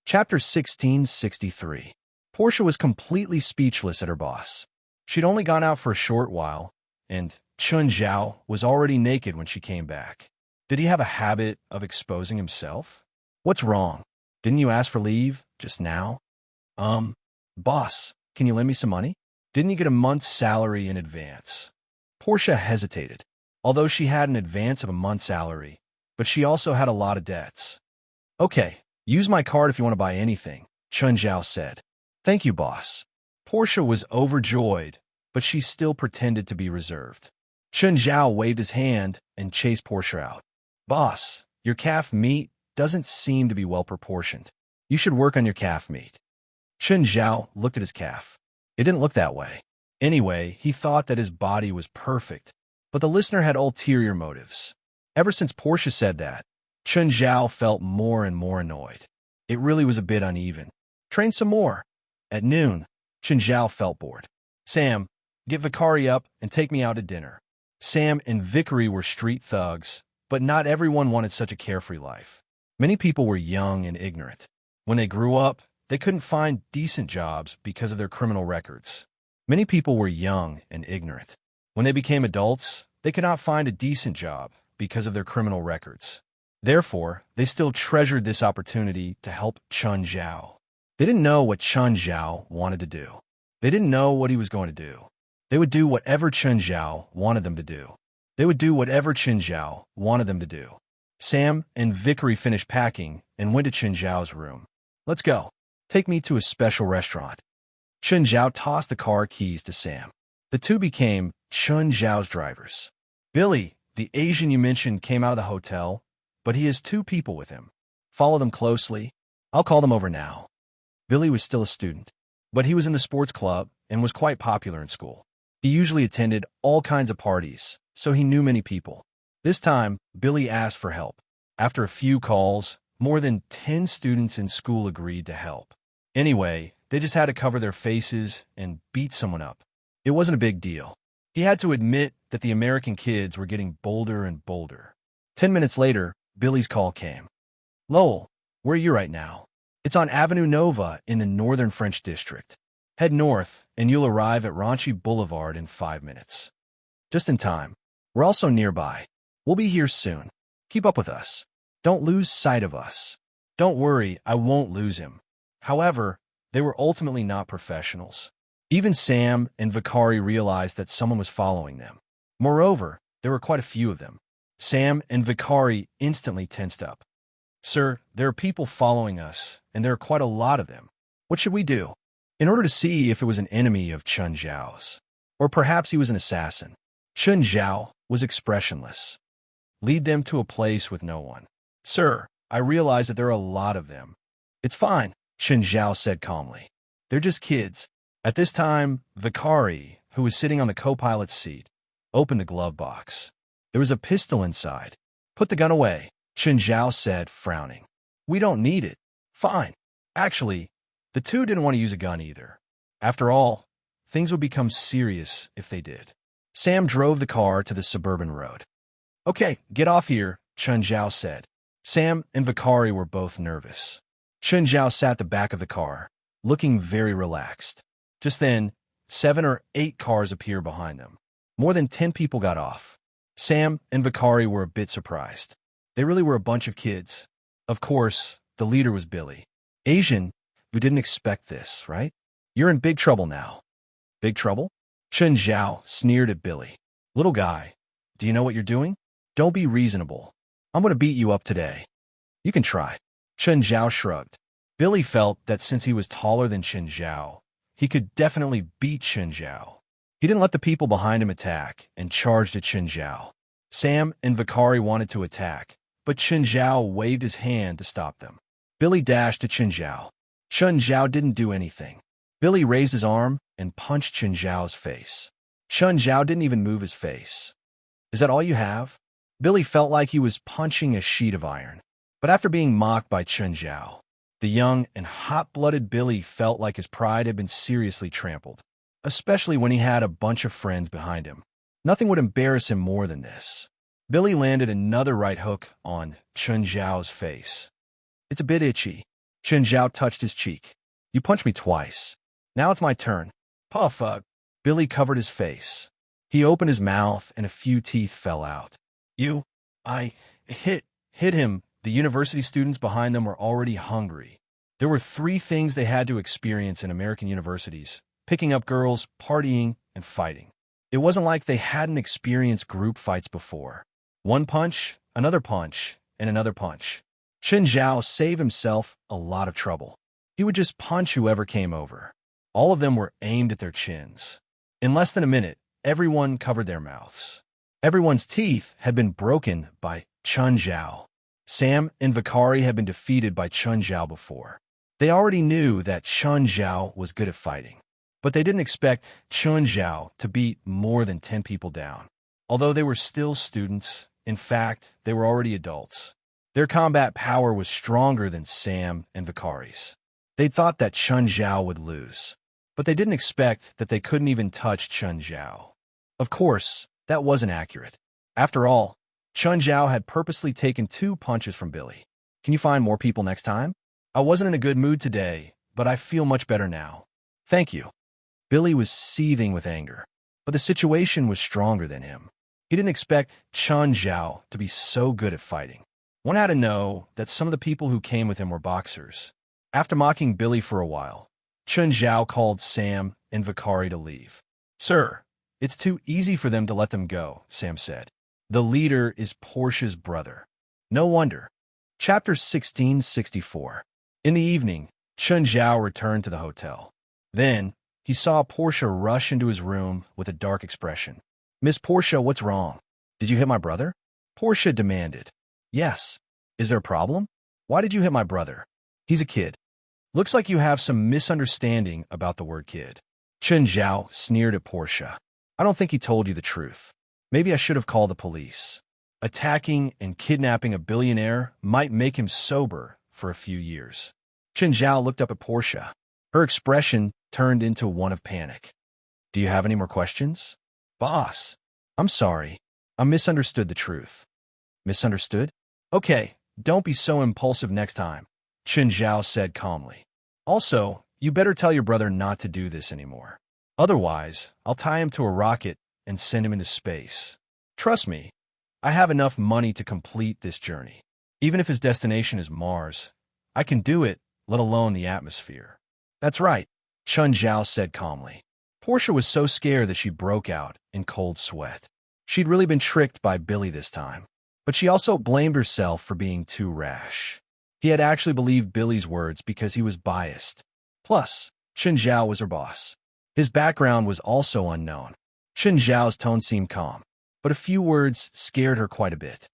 Chapter 1663. Portia was completely speechless at her boss. She'd only gone out for a short while, and Chun Zhao was already naked when she came back. Did he have a habit of exposing himself? What's wrong? Didn't you ask for leave just now? Boss, can you lend me some money? Didn't you get a month's salary in advance? Portia hesitated, although she had an advance of a month's salary, but she also had a lot of debts. Okay, use my card if you want to buy anything, Chun Zhao said. Thank you, boss. Portia was overjoyed, but she still pretended to be reserved. Chun Zhao waved his hand and chased Portia out. Boss, your calf meat doesn't seem to be well proportioned. You should work on your calf meat. Chun Zhao looked at his calf. It didn't look that way. Anyway, he thought that his body was perfect, but the listener had ulterior motives. Ever since Portia said that, Chun Zhao felt more and more annoyed. It really was a bit uneven. Train some more. At noon, Chun Zhao felt bored. Sam, get Vicari up and take me out to dinner. Sam and Vicari were street thugs, but not everyone wanted such a carefree life. Many people were young and ignorant. When they grew up, they couldn't find decent jobs because of their criminal records. Many people were young and ignorant. When they became adults, they could not find a decent job because of their criminal records. Therefore, they still treasured this opportunity to help Chun Zhao. They didn't know what Chun Zhao wanted to do. They didn't know what he was going to do. They would do whatever Chun Zhao wanted them to do. They would do whatever Chun Zhao wanted them to do. Sam and Vicari finished packing and went to Chun Zhao's room. Let's go. Take me to a special restaurant. Chun Zhao tossed the car keys to Sam. The two became Chun Zhao's drivers. Billy, the Asian you mentioned, came out of the hotel, but he has 2 people with him. Follow them closely. I'll call them over now. Billy was still a student, but he was in the sports club and was quite popular in school. He usually attended all kinds of parties, so he knew many people. This time, Billy asked for help. After a few calls, more than 10 students in school agreed to help. Anyway, they just had to cover their faces and beat someone up. It wasn't a big deal. He had to admit that the American kids were getting bolder and bolder. 10 minutes later, Billy's call came. Lowell, where are you right now? It's on Avenue Nova in the Northern French District. Head north, and you'll arrive at Ranchi Boulevard in 5 minutes. Just in time. We're also nearby. We'll be here soon. Keep up with us. Don't lose sight of us. Don't worry, I won't lose him. However, they were ultimately not professionals. Even Sam and Vakari realized that someone was following them. Moreover, there were quite a few of them. Sam and Vakari instantly tensed up. Sir, there are people following us, and there are quite a lot of them. What should we do? In order to see if it was an enemy of Chun Zhao's, or perhaps he was an assassin. Chun Zhao was expressionless. Lead them to a place with no one. Sir, I realize that there are a lot of them. It's fine, Chun Zhao said calmly. They're just kids. At this time, Vakari, who was sitting on the co-pilot's seat, opened the glove box. There was a pistol inside. Put the gun away, Chun Zhao said, frowning. We don't need it. Fine. Actually, the two didn't want to use a gun either. After all, things would become serious if they did. Sam drove the car to the suburban road. Okay, get off here, Chun Zhao said. Sam and Vakari were both nervous. Chun Zhao sat at the back of the car, looking very relaxed. Just then, 7 or 8 cars appeared behind them. More than 10 people got off. Sam and Vakari were a bit surprised. They really were a bunch of kids. Of course, the leader was Billy. Asian, who didn't expect this, right? You're in big trouble now. Big trouble? Chun Zhao sneered at Billy. Little guy, do you know what you're doing? Don't be reasonable. I'm going to beat you up today. You can try. Chun Zhao shrugged. Billy felt that since he was taller than Chun Zhao, he could definitely beat Chun Zhao. He didn't let the people behind him attack and charged at Chun Zhao. Sam and Vakari wanted to attack, but Chun Zhao waved his hand to stop them. Billy dashed at Chun Zhao. Chun Zhao didn't do anything. Billy raised his arm and punched Chun Zhao's face. Chun Zhao didn't even move his face. Is that all you have? Billy felt like he was punching a sheet of iron. But after being mocked by Chun Zhao, the young and hot-blooded Billy felt like his pride had been seriously trampled, especially when he had a bunch of friends behind him. Nothing would embarrass him more than this. Billy landed another right hook on Chun Zhao's face. It's a bit itchy. Chun Zhao touched his cheek. You punched me twice. Now it's my turn. Puff up. Billy covered his face. He opened his mouth and a few teeth fell out. I hit him. The university students behind them were already hungry. There were 3 things they had to experience in American universities: picking up girls, partying, and fighting. It wasn't like they hadn't experienced group fights before. One punch, and another punch. Chun Zhao saved himself a lot of trouble. He would just punch whoever came over. All of them were aimed at their chins. In less than a minute, everyone covered their mouths. Everyone's teeth had been broken by Chun Zhao. Sam and Vakari had been defeated by Chun Zhao before. They already knew that Chun Zhao was good at fighting, but they didn't expect Chun Zhao to beat more than 10 people down. Although they were still students, in fact, they were already adults. Their combat power was stronger than Sam and Vakari's. They thought that Chun Zhao would lose, but they didn't expect that they couldn't even touch Chun Zhao. Of course, that wasn't accurate. After all, Chun Zhao had purposely taken 2 punches from Billy. Can you find more people next time? I wasn't in a good mood today, but I feel much better now. Thank you. Billy was seething with anger, but the situation was stronger than him. He didn't expect Chun Zhao to be so good at fighting. One had to know that some of the people who came with him were boxers. After mocking Billy for a while, Chun Zhao called Sam and Vakari to leave. Sir, it's too easy for them to let them go, Sam said. The leader is Portia's brother. No wonder. Chapter 1664. In the evening, Chun Zhao returned to the hotel. Then, he saw Portia rush into his room with a dark expression. Miss Portia, what's wrong? Did you hit my brother? Portia demanded. Yes. Is there a problem? Why did you hit my brother? He's a kid. Looks like you have some misunderstanding about the word kid. Chun Zhao sneered at Portia. I don't think he told you the truth. Maybe I should have called the police. Attacking and kidnapping a billionaire might make him sober for a few years. Chun Zhao looked up at Portia. Her expression turned into one of panic. Do you have any more questions? Boss, I'm sorry. I misunderstood the truth. Misunderstood? Okay, don't be so impulsive next time, Chun Zhao said calmly. Also, You better tell your brother not to do this anymore. Otherwise, I'll tie him to a rocket and send him into space. Trust me, I have enough money to complete this journey. Even if his destination is Mars, I can do it, let alone the atmosphere. That's right, Chun Zhao said calmly. Portia was so scared that she broke out in cold sweat. She'd really been tricked by Billy this time. But she also blamed herself for being too rash. He had actually believed Billy's words because he was biased. Plus, Chun Zhao was her boss. His background was also unknown. Chun Zhao's tone seemed calm, but a few words scared her quite a bit.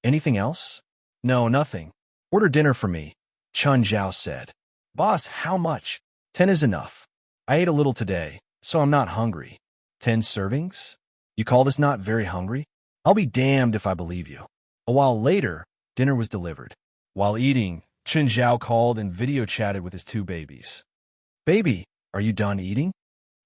Anything else? No, nothing. Order dinner for me, Chun Zhao said. Boss, how much? 10 is enough. I ate a little today, so I'm not hungry. 10 servings? You call this not very hungry? I'll be damned if I believe you. A while later, dinner was delivered. While eating, Chun Zhao called and video chatted with his 2 babies. Baby, are you done eating?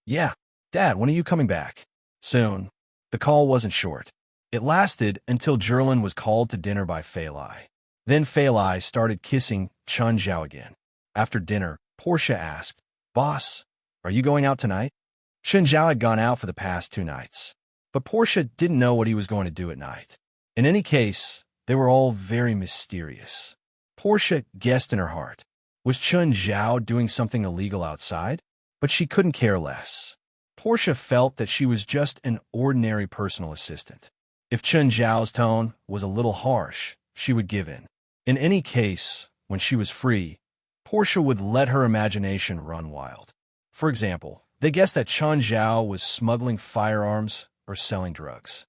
Yeah. Dad, when are you coming back? Soon. The call wasn't short. It lasted until Jerlin was called to dinner by Fei Lai. Then Fei Lai started kissing Chun Zhao again. After dinner, Portia asked, Boss, are you going out tonight? Chun Zhao had gone out for the past 2 nights. But Portia didn't know what he was going to do at night. In any case, they were all very mysterious. Portia guessed in her heart. Was Chun Zhao doing something illegal outside? But she couldn't care less. Portia felt that she was just an ordinary personal assistant. If Chun Zhao's tone was a little harsh, she would give in. In any case, when she was free, Portia would let her imagination run wild. For example, they guessed that Chun Zhao was smuggling firearms or selling drugs.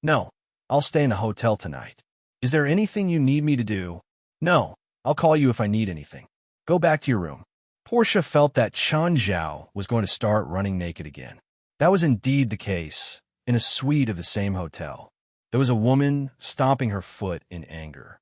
No, I'll stay in the hotel tonight. Is there anything you need me to do? No, I'll call you if I need anything. Go back to your room. Portia felt that Chun Zhao was going to start running naked again. That was indeed the case, in a suite of the same hotel. There was a woman stomping her foot in anger.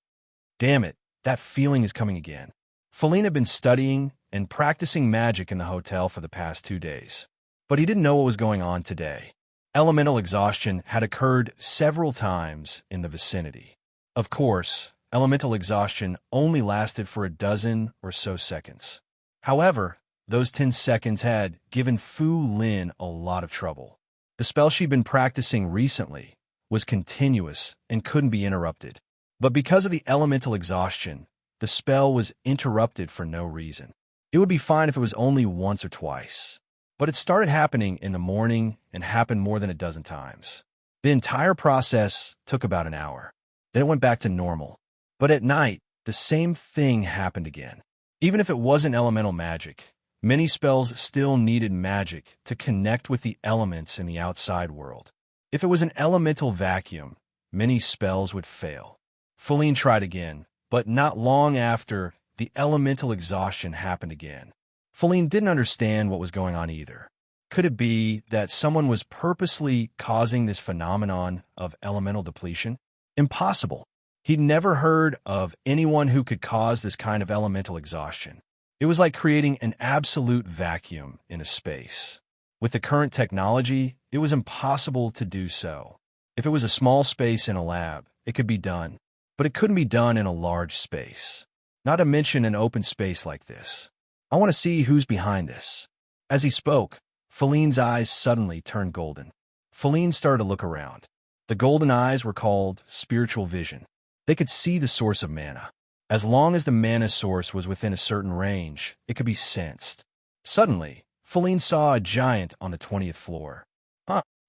Damn it, that feeling is coming again. Feline had been studying and practicing magic in the hotel for the past 2 days. But he didn't know what was going on today. Elemental exhaustion had occurred several times in the vicinity. Of course, elemental exhaustion only lasted for a dozen or so seconds. However, those 10 seconds had given Fu Lin a lot of trouble. The spell she'd been practicing recently was continuous and couldn't be interrupted. But because of the elemental exhaustion, the spell was interrupted for no reason. It would be fine if it was only once or twice. But it started happening in the morning and happened more than a dozen times. The entire process took about an hour. Then it went back to normal. But at night, the same thing happened again. Even if it wasn't elemental magic, many spells still needed magic to connect with the elements in the outside world. If it was an elemental vacuum, many spells would fail. Feline tried again, but not long after, the elemental exhaustion happened again. Feline didn't understand what was going on either. Could it be that someone was purposely causing this phenomenon of elemental depletion? Impossible. He'd never heard of anyone who could cause this kind of elemental exhaustion. It was like creating an absolute vacuum in a space. With the current technology, it was impossible to do so. If it was a small space in a lab, it could be done, but it couldn't be done in a large space. Not to mention an open space like this. I want to see who's behind this. As he spoke, Feline's eyes suddenly turned golden. Feline started to look around. The golden eyes were called spiritual vision. They could see the source of mana. As long as the mana source was within a certain range, it could be sensed. Suddenly, Feline saw a giant on the 20th floor.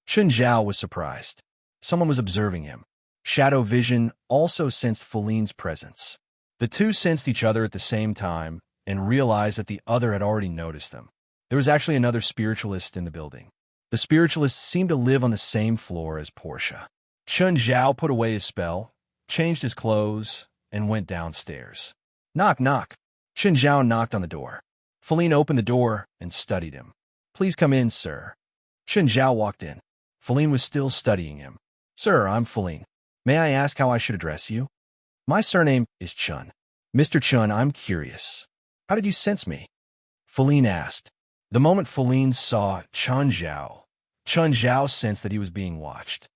Chun Zhao was surprised. Someone was observing him. Shadow vision also sensed Feline's presence. The two sensed each other at the same time and realized that the other had already noticed them. There was actually another spiritualist in the building. The spiritualist seemed to live on the same floor as Portia. Chun Zhao put away his spell, changed his clothes, and went downstairs. Knock, knock. Chun Zhao knocked on the door. Feline opened the door and studied him. Please come in, sir. Chun Zhao walked in. Feline was still studying him. Sir, I'm Feline. May I ask how I should address you? My surname is Chun. Mr. Chun, I'm curious. How did you sense me? Feline asked. The moment Feline saw Chun Zhao sensed that he was being watched.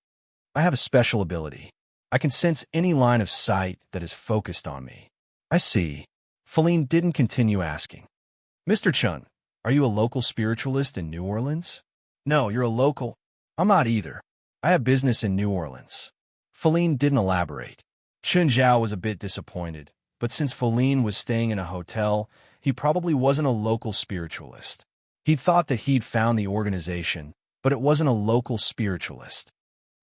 I have a special ability. I can sense any line of sight that is focused on me. I see. Feline didn't continue asking. Mr. Chun, Are you a local spiritualist in New Orleans? No, you're a local. I'm not either. I have business in New Orleans. Feline didn't elaborate. Chun Zhao was a bit disappointed, but since Feline was staying in a hotel, he probably wasn't a local spiritualist. He'd thought that he'd found the organization, but it wasn't a local spiritualist.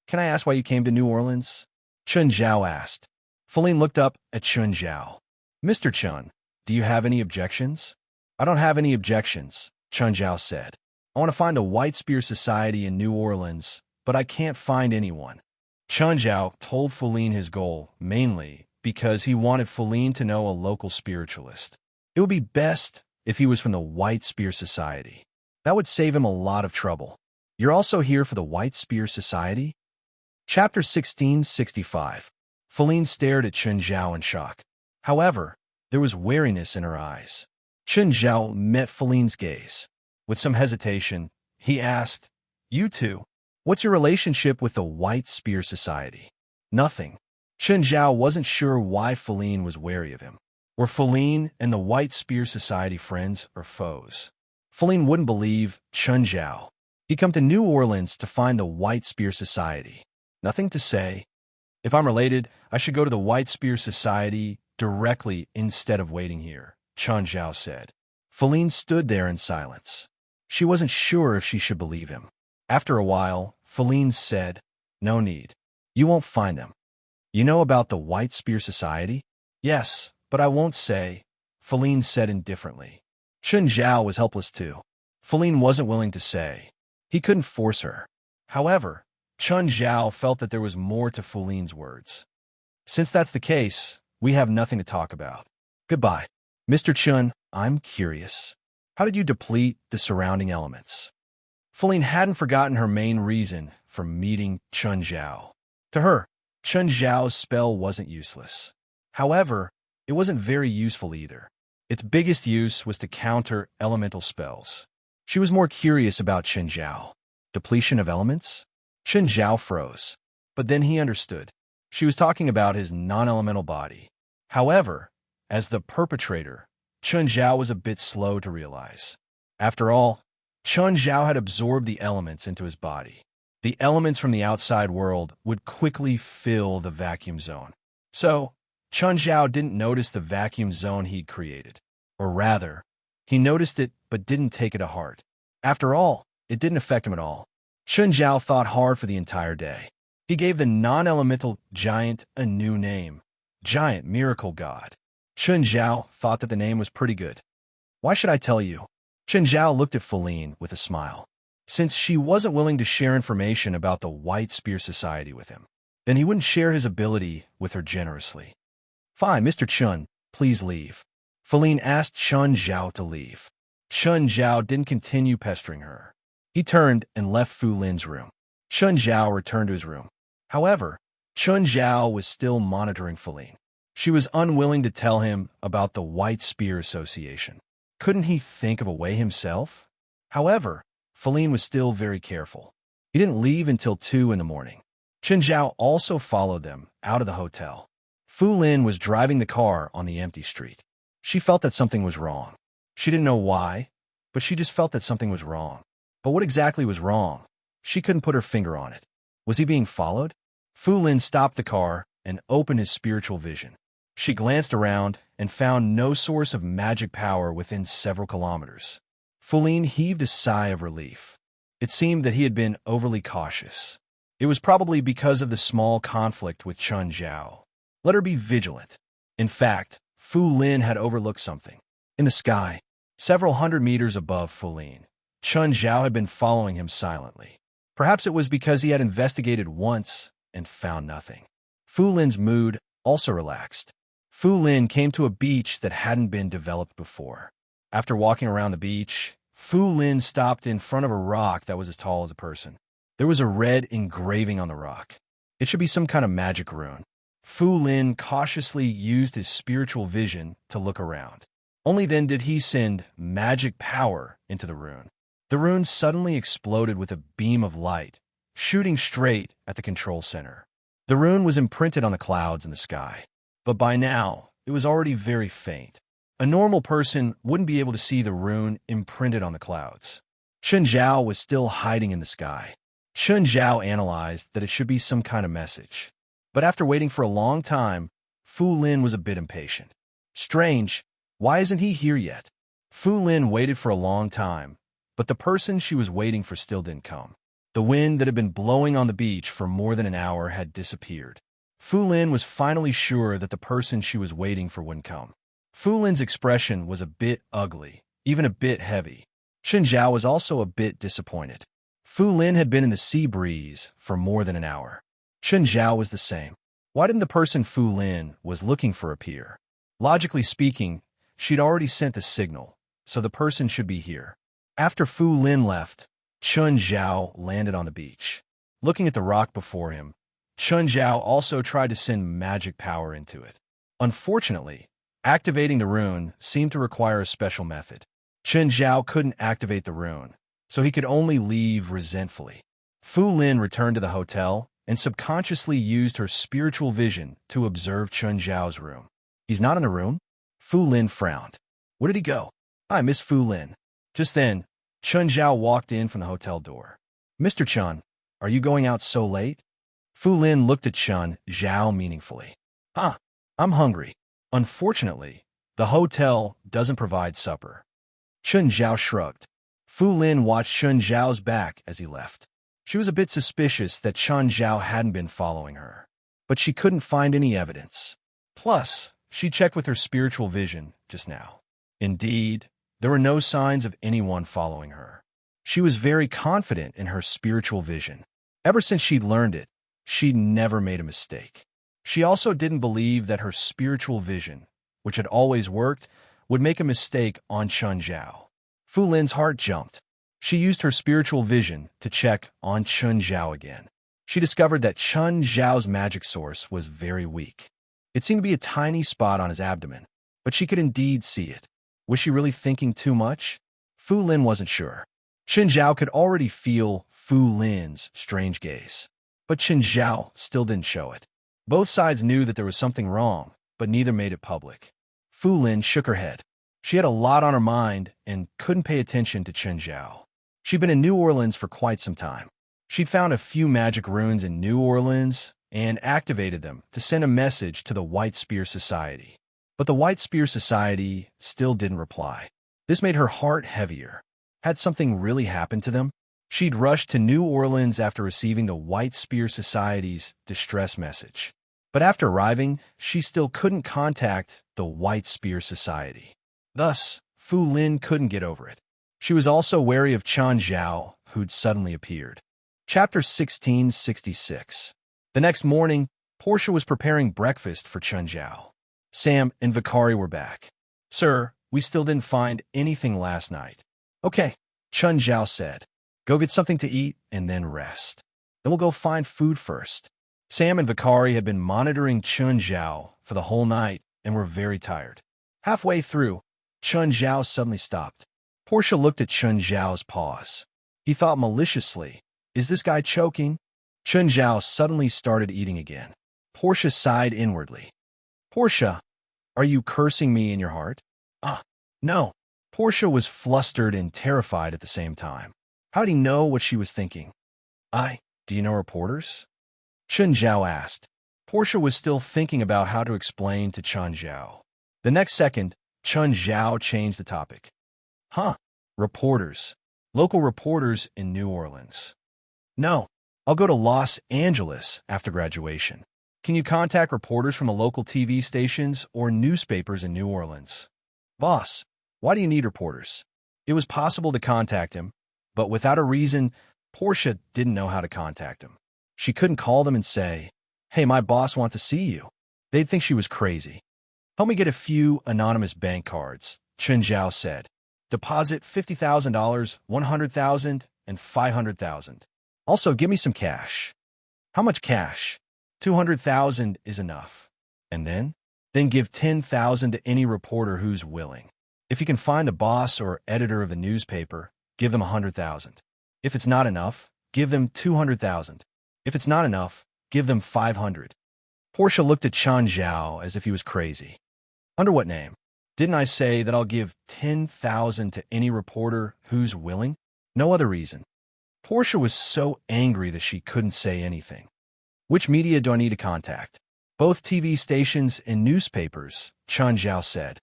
Can I ask why you came to New Orleans? Chun Zhao asked. Feline looked up at Chun Zhao. Mr. Chun, do you have any objections? I don't have any objections, Chun Zhao said. I want to find a White Spear Society in New Orleans, but I can't find anyone. Chun Zhao told Feline his goal, mainly because he wanted Feline to know a local spiritualist. It would be best if he was from the White Spear Society. That would save him a lot of trouble. You're also here for the White Spear Society? Chapter 1665. Feline stared at Chun Zhao in shock. However, there was wariness in her eyes. Chun Zhao met Feline's gaze. With some hesitation, he asked, You two, what's your relationship with the White Spear Society? Nothing. Chun Zhao wasn't sure why Feline was wary of him. Were Feline and the White Spear Society friends or foes? Feline wouldn't believe Chun Zhao. He'd come to New Orleans to find the White Spear Society. Nothing to say. If I'm related, I should go to the White Spear Society directly instead of waiting here, Chun Zhao said. Feline stood there in silence. She wasn't sure if she should believe him. After a while, Feline said, No need. You won't find them. You know about the White Spear Society? Yes, but I won't say, Feline said indifferently. Chun Zhao was helpless too. Feline wasn't willing to say. He couldn't force her. However, Chun Zhao felt that there was more to Feline's words. Since that's the case, we have nothing to talk about. Goodbye. Mr. Chun, I'm curious. How did you deplete the surrounding elements? Feline hadn't forgotten her main reason for meeting Chun Zhao. To her, Chun Zhao's spell wasn't useless. However, it wasn't very useful either. Its biggest use was to counter elemental spells. She was more curious about Chun Zhao. Depletion of elements? Chun Zhao froze. But then he understood. She was talking about his non-elemental body. However, as the perpetrator, Chun Zhao was a bit slow to realize. After all, Chun Zhao had absorbed the elements into his body. The elements from the outside world would quickly fill the vacuum zone. So, Chun Zhao didn't notice the vacuum zone he'd created. Or rather, he noticed it but didn't take it to heart. After all, it didn't affect him at all. Chun Zhao thought hard for the entire day. He gave the non-elemental giant a new name, Giant Miracle God. Chun Zhao thought that the name was pretty good. Why should I tell you? Chun Zhao looked at Feline with a smile. Since she wasn't willing to share information about the White Spear Society with him, then he wouldn't share his ability with her generously. Fine, Mr. Chun, please leave. Feline asked Chun Zhao to leave. Chun Zhao didn't continue pestering her. He turned and left Fu Lin's room. Chun Zhao returned to his room. However, Chun Zhao was still monitoring Feline. She was unwilling to tell him about the White Spear Association. Couldn't he think of a way himself? However, Feline was still very careful. He didn't leave until 2 in the morning. Chun Zhao also followed them out of the hotel. Fu Lin was driving the car on the empty street. She felt that something was wrong. She didn't know why, but she just felt that something was wrong. But what exactly was wrong? She couldn't put her finger on it. Was he being followed? Fu Lin stopped the car and opened his spiritual vision. She glanced around and found no source of magic power within several kilometers. Fu Lin heaved a sigh of relief. It seemed that he had been overly cautious. It was probably because of the small conflict with Chun Zhao. Let her be vigilant. In fact, Fu Lin had overlooked something. In the sky, several hundred meters above Fu Lin, Chun Zhao had been following him silently. Perhaps it was because he had investigated once and found nothing. Fu Lin's mood also relaxed. Fu Lin came to a beach that hadn't been developed before. After walking around the beach, Fu Lin stopped in front of a rock that was as tall as a person. There was a red engraving on the rock. It should be some kind of magic rune. Fu Lin cautiously used his spiritual vision to look around. Only then did he send magic power into the rune. The rune suddenly exploded with a beam of light, shooting straight at the control center. The rune was imprinted on the clouds in the sky, but by now, it was already very faint. A normal person wouldn't be able to see the rune imprinted on the clouds. Chen Zhao was still hiding in the sky. Chen Zhao analyzed that it should be some kind of message. But after waiting for a long time, Fu Lin was a bit impatient. Strange, why isn't he here yet? Fu Lin waited for a long time, but the person she was waiting for still didn't come. The wind that had been blowing on the beach for more than an hour had disappeared. Fu Lin was finally sure that the person she was waiting for wouldn't come. Fu Lin's expression was a bit ugly, even a bit heavy. Chen Zhao was also a bit disappointed. Fu Lin had been in the sea breeze for more than an hour. Chen Zhao was the same. Why didn't the person Fu Lin was looking for appear? Logically speaking, she'd already sent the signal, so the person should be here. After Fu Lin left, Chen Zhao landed on the beach. Looking at the rock before him, Chen Zhao also tried to send magic power into it. Unfortunately, activating the rune seemed to require a special method. Chen Zhao couldn't activate the rune, so he could only leave resentfully. Fu Lin returned to the hotel and subconsciously used her spiritual vision to observe Chen Zhao's room. He's not in the room? Fu Lin frowned. Where did he go? I miss Fu Lin. Just then, Chen Zhao walked in from the hotel door. Mr. Chen, are you going out so late? Fu Lin looked at Chen Zhao meaningfully. I'm hungry. Unfortunately, the hotel doesn't provide supper. Chen Zhao shrugged. Fu Lin watched Chen Zhao's back as he left. She was a bit suspicious that Chen Zhao hadn't been following her, but she couldn't find any evidence. Plus, she checked with her spiritual vision just now. Indeed, there were no signs of anyone following her. She was very confident in her spiritual vision. Ever since she'd learned it, she'd never made a mistake. She also didn't believe that her spiritual vision, which had always worked, would make a mistake on Chen Zhao. Fu Lin's heart jumped. She used her spiritual vision to check on Chen Zhao again. She discovered that Chen Zhao's magic source was very weak. It seemed to be a tiny spot on his abdomen, but she could indeed see it. Was she really thinking too much? Fu Lin wasn't sure. Chen Zhao could already feel Fu Lin's strange gaze, but Chen Zhao still didn't show it. Both sides knew that there was something wrong, but neither made it public. Fu Lin shook her head. She had a lot on her mind and couldn't pay attention to Chen Zhao. She'd been in New Orleans for quite some time. She'd found a few magic runes in New Orleans and activated them to send a message to the White Spear Society. But the White Spear Society still didn't reply. This made her heart heavier. Had something really happened to them? She'd rushed to New Orleans after receiving the White Spear Society's distress message. But after arriving, she still couldn't contact the White Spear Society. Thus, Fu Lin couldn't get over it. She was also wary of Chen Zhao, who'd suddenly appeared. Chapter 1666. The next morning, Portia was preparing breakfast for Chen Zhao. Sam and Vicari were back. Sir, we still didn't find anything last night. Okay, Chen Zhao said. Go get something to eat and then rest. Then we'll go find food first. Sam and Vicari had been monitoring Chen Zhao for the whole night and were very tired. Halfway through, Chen Zhao suddenly stopped. Portia looked at Chen Zhao's paws. He thought maliciously, is this guy choking? Chen Zhao suddenly started eating again. Portia sighed inwardly. Portia, are you cursing me in your heart? No. Portia was flustered and terrified at the same time. How'd he know what she was thinking? Do you know reporters? Chen Zhao asked. Portia was still thinking about how to explain to Chen Zhao. The next second, Chen Zhao changed the topic. Reporters. Local reporters in New Orleans. No, I'll go to Los Angeles after graduation. Can you contact reporters from the local TV stations or newspapers in New Orleans? Boss, why do you need reporters? It was possible to contact him, but without a reason, Portia didn't know how to contact him. She couldn't call them and say, hey, my boss wants to see you. They'd think she was crazy. Help me get a few anonymous bank cards, Chen Zhao said. Deposit $50,000, $100,000, and $500,000. Also, give me some cash. How much cash? $200,000 is enough. And then? Then give $10,000 to any reporter who's willing. If you can find the boss or editor of the newspaper, give them $100,000. If it's not enough, give them $200,000. If it's not enough, give them $500. Portia looked at Chen Zhao as if he was crazy. Under what name? Didn't I say that I'll give 10,000 to any reporter who's willing? No other reason. Portia was so angry that she couldn't say anything. Which media do I need to contact? Both TV stations and newspapers, Chun Zhao said.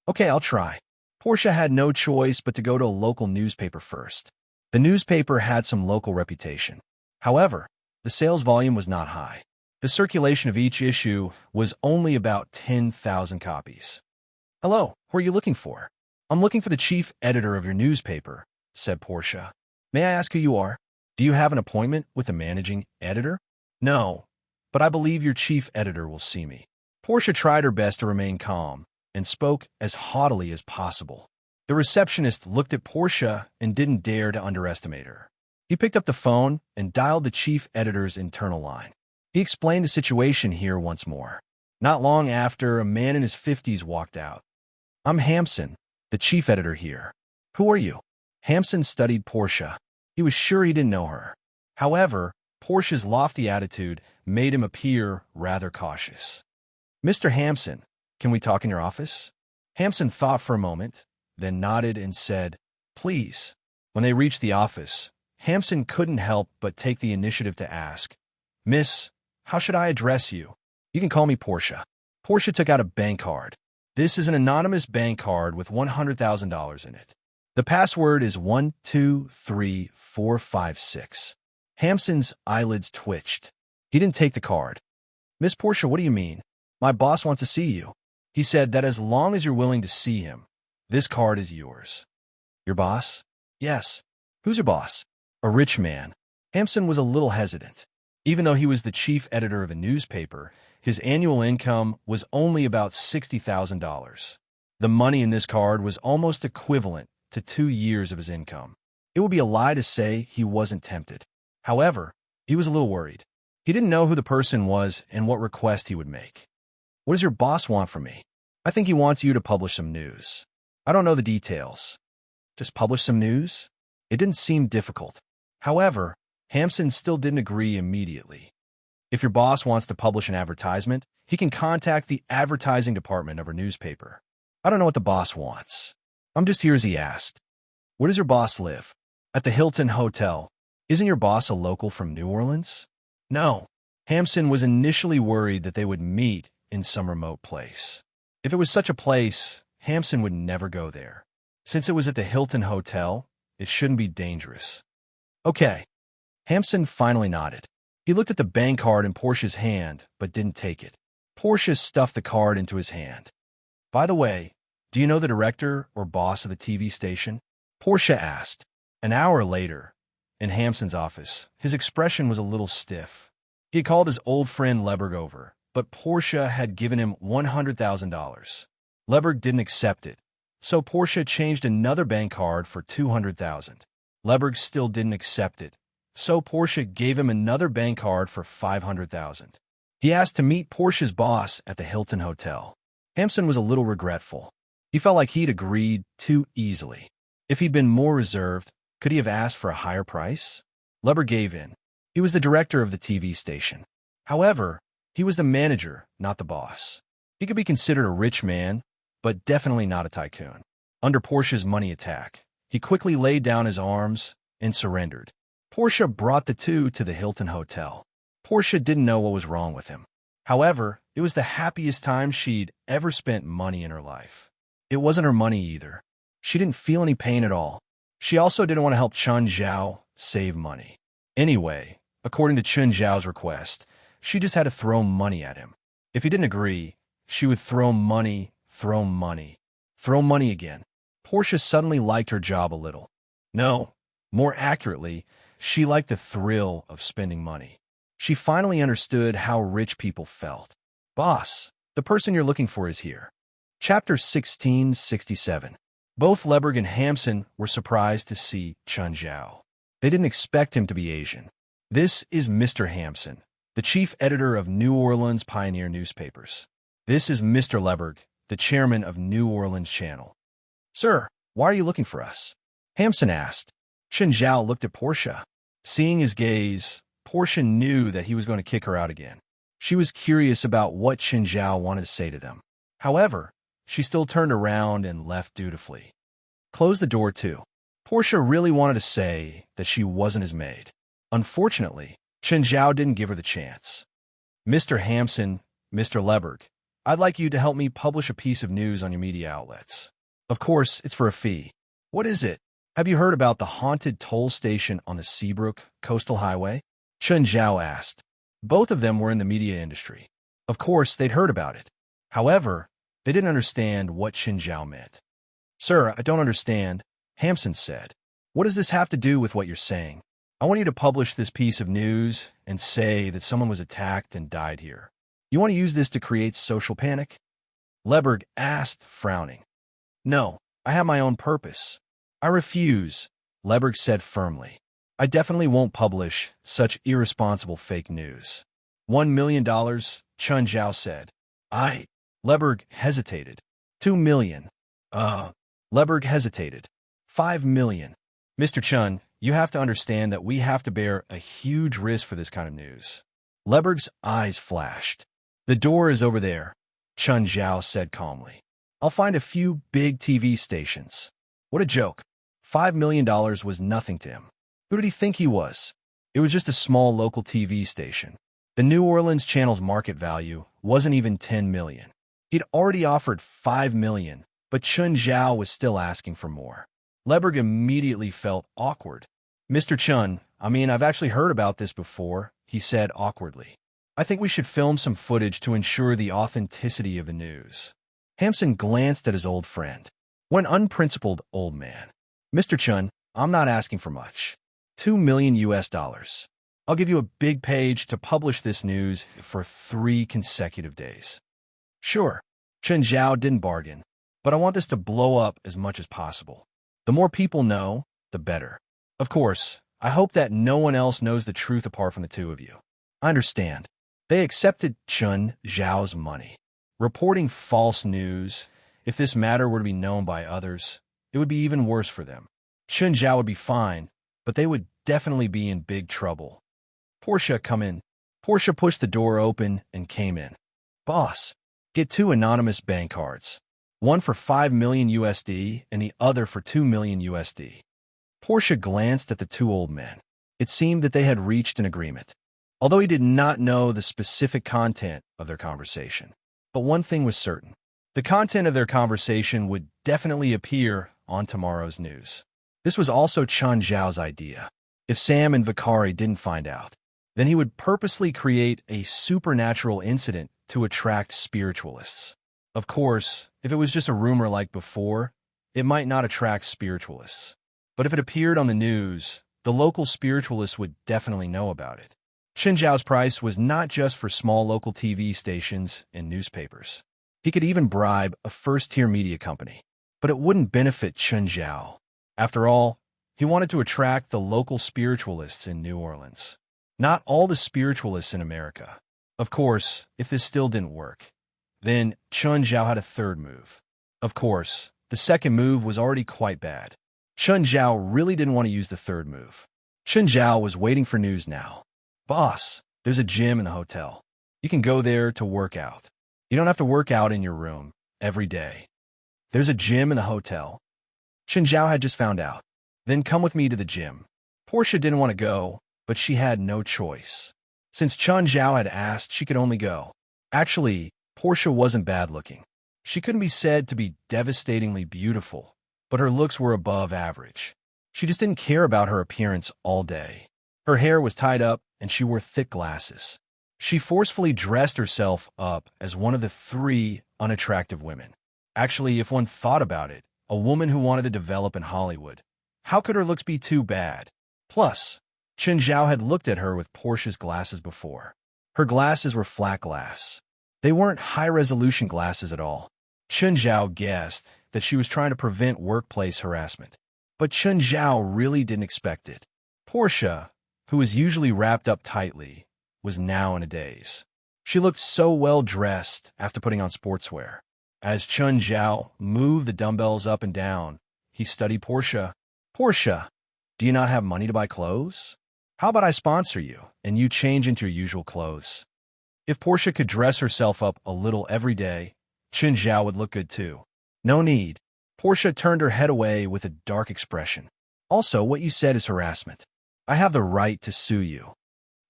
Okay, I'll try. Portia had no choice but to go to a local newspaper first. The newspaper had some local reputation. However, the sales volume was not high. The circulation of each issue was only about 10,000 copies. Hello, who are you looking for? I'm looking for the chief editor of your newspaper, said Portia. May I ask who you are? Do you have an appointment with the managing editor? No, but I believe your chief editor will see me. Portia tried her best to remain calm and spoke as haughtily as possible. The receptionist looked at Portia and didn't dare to underestimate her. He picked up the phone and dialed the chief editor's internal line. He explained the situation here once more. Not long after, a man in his 50s walked out. I'm Hampson, the chief editor here. Who are you? Hampson studied Portia. He was sure he didn't know her. However, Portia's lofty attitude made him appear rather cautious. Mr. Hampson, can we talk in your office? Hampson thought for a moment, then nodded and said, Please. When they reached the office, Hampson couldn't help but take the initiative to ask, Miss, how should I address you? You can call me Portia. Portia took out a bank card. This is an anonymous bank card with $100,000 in it. The password is 123456. Hampson's eyelids twitched. He didn't take the card. Miss Portia, what do you mean? My boss wants to see you. He said that as long as you're willing to see him, this card is yours. Your boss? Yes. Who's your boss? A rich man. Hampson was a little hesitant. Even though he was the chief editor of a newspaper, his annual income was only about $60,000. The money in this card was almost equivalent to 2 years of his income. It would be a lie to say he wasn't tempted. However, he was a little worried. He didn't know who the person was and what request he would make. What does your boss want from me? I think he wants you to publish some news. I don't know the details. Just publish some news? It didn't seem difficult. However, Hampson still didn't agree immediately. If your boss wants to publish an advertisement, he can contact the advertising department of our newspaper. I don't know what the boss wants. I'm just here as he asked. Where does your boss live? At the Hilton Hotel. Isn't your boss a local from New Orleans? No. Hampson was initially worried that they would meet in some remote place. If it was such a place, Hampson would never go there. Since it was at the Hilton Hotel, it shouldn't be dangerous. Okay. Hampson finally nodded. He looked at the bank card in Portia's hand, but didn't take it. Portia stuffed the card into his hand. By the way, do you know the director or boss of the TV station? Portia asked. An hour later, in Hampson's office, his expression was a little stiff. He had called his old friend Leberg over, but Portia had given him $100,000. Leberg didn't accept it, so Portia changed another bank card for $200,000. Leberg still didn't accept it, so Portia gave him another bank card for $500,000. He asked to meet Portia's boss at the Hilton Hotel. Hampson was a little regretful. He felt like he'd agreed too easily. If he'd been more reserved, could he have asked for a higher price? Leberg gave in. He was the director of the TV station. However, he was the manager, not the boss. He could be considered a rich man, but definitely not a tycoon. Under Portia's money attack, he quickly laid down his arms and surrendered. Portia brought the two to the Hilton Hotel. Portia didn't know what was wrong with him. However, it was the happiest time she'd ever spent money in her life. It wasn't her money either. She didn't feel any pain at all. She also didn't want to help Chun Zhao save money. Anyway, according to Chun Zhao's request, she just had to throw money at him. If he didn't agree, she would throw money again. Portia suddenly liked her job a little. No, more accurately, she liked the thrill of spending money. She finally understood how rich people felt. Boss, the person you're looking for is here. Chapter 1667. Both Leberg and Hampson were surprised to see Chun Zhao. They didn't expect him to be Asian. This is Mr. Hampson, the chief editor of New Orleans Pioneer newspapers. This is Mr. Leberg, the chairman of New Orleans Channel. Sir, why are you looking for us? Hampson asked. Chun Zhao looked at Portia. Seeing his gaze, Portia knew that he was going to kick her out again. She was curious about what Chun Zhao wanted to say to them. However, she still turned around and left dutifully. Closed the door too. Portia really wanted to say that she wasn't his maid. Unfortunately, Chen Zhao didn't give her the chance. Mr. Hampson, Mr. Leberg, I'd like you to help me publish a piece of news on your media outlets. Of course, it's for a fee. What is it? Have you heard about the haunted toll station on the Seabrook Coastal Highway? Chen Zhao asked. Both of them were in the media industry. Of course, they'd heard about it. However, they didn't understand what Chen Zhao meant. Sir, I don't understand, Hampson said. What does this have to do with what you're saying? I want you to publish this piece of news and say that someone was attacked and died here. You want to use this to create social panic? Leberg asked, frowning. No, I have my own purpose. I refuse, Leberg said firmly. I definitely won't publish such irresponsible fake news. $1 million, Chen Zhao said. Leberg hesitated. 2 million. Leberg hesitated. 5 million. Mr. Chen, you have to understand that we have to bear a huge risk for this kind of news. Leberg's eyes flashed. The door is over there, Chen Zhao said calmly. I'll find a few big TV stations. What a joke. $5 million was nothing to him. Who did he think he was? It was just a small local TV station. The New Orleans channel's market value wasn't even 10 million. He'd already offered 5 million, but Chen Zhao was still asking for more. Leberg immediately felt awkward. Mr. Chen, I've actually heard about this before, he said awkwardly. I think we should film some footage to ensure the authenticity of the news. Hampson glanced at his old friend. What an unprincipled old man. Mr. Chen, I'm not asking for much. $2 million. I'll give you a big page to publish this news for 3 consecutive days. Sure, Chen Zhao didn't bargain, but I want this to blow up as much as possible. The more people know, the better. Of course, I hope that no one else knows the truth apart from the two of you. I understand. They accepted Chen Zhao's money. Reporting false news, if this matter were to be known by others, it would be even worse for them. Chen Zhao would be fine, but they would definitely be in big trouble. Portia, come in. Portia pushed the door open and came in. Boss, get 2 anonymous bank cards. One for 5 million USD and the other for 2 million USD. Portia glanced at the 2 old men. It seemed that they had reached an agreement, although he did not know the specific content of their conversation. But one thing was certain. The content of their conversation would definitely appear on tomorrow's news. This was also Chen Zhao's idea. If Sam and Vicari didn't find out, then he would purposely create a supernatural incident to attract spiritualists. Of course, if it was just a rumor like before, it might not attract spiritualists. But if it appeared on the news, the local spiritualists would definitely know about it. Chen Zhao's price was not just for small local TV stations and newspapers. He could even bribe a first-tier media company. But it wouldn't benefit Chen Zhao. After all, he wanted to attract the local spiritualists in New Orleans. Not all the spiritualists in America. Of course, if this still didn't work, then Chen Zhao had a third move. Of course, the second move was already quite bad. Chen Zhao really didn't want to use the third move. Chen Zhao was waiting for news now. Boss, there's a gym in the hotel. You can go there to work out. You don't have to work out in your room every day. There's a gym in the hotel. Chen Zhao had just found out. Then come with me to the gym. Portia didn't want to go, but she had no choice. Since Chen Zhao had asked, she could only go. Actually, Portia wasn't bad looking. She couldn't be said to be devastatingly beautiful, but her looks were above average. She just didn't care about her appearance all day. Her hair was tied up, and she wore thick glasses. She forcefully dressed herself up as one of the 3 unattractive women. Actually, if one thought about it, a woman who wanted to develop in Hollywood, how could her looks be too bad? Plus, Chen Zhao had looked at her with Portia's glasses before. Her glasses were flat glass. They weren't high-resolution glasses at all. Chen Zhao guessed that she was trying to prevent workplace harassment. But Chen Zhao really didn't expect it. Portia, who was usually wrapped up tightly, was now in a daze. She looked so well-dressed after putting on sportswear. As Chen Zhao moved the dumbbells up and down, he studied Portia. Portia, do you not have money to buy clothes? How about I sponsor you, and you change into your usual clothes? If Portia could dress herself up a little every day, Chen Zhao would look good too. No need. Portia turned her head away with a dark expression. Also, what you said is harassment. I have the right to sue you.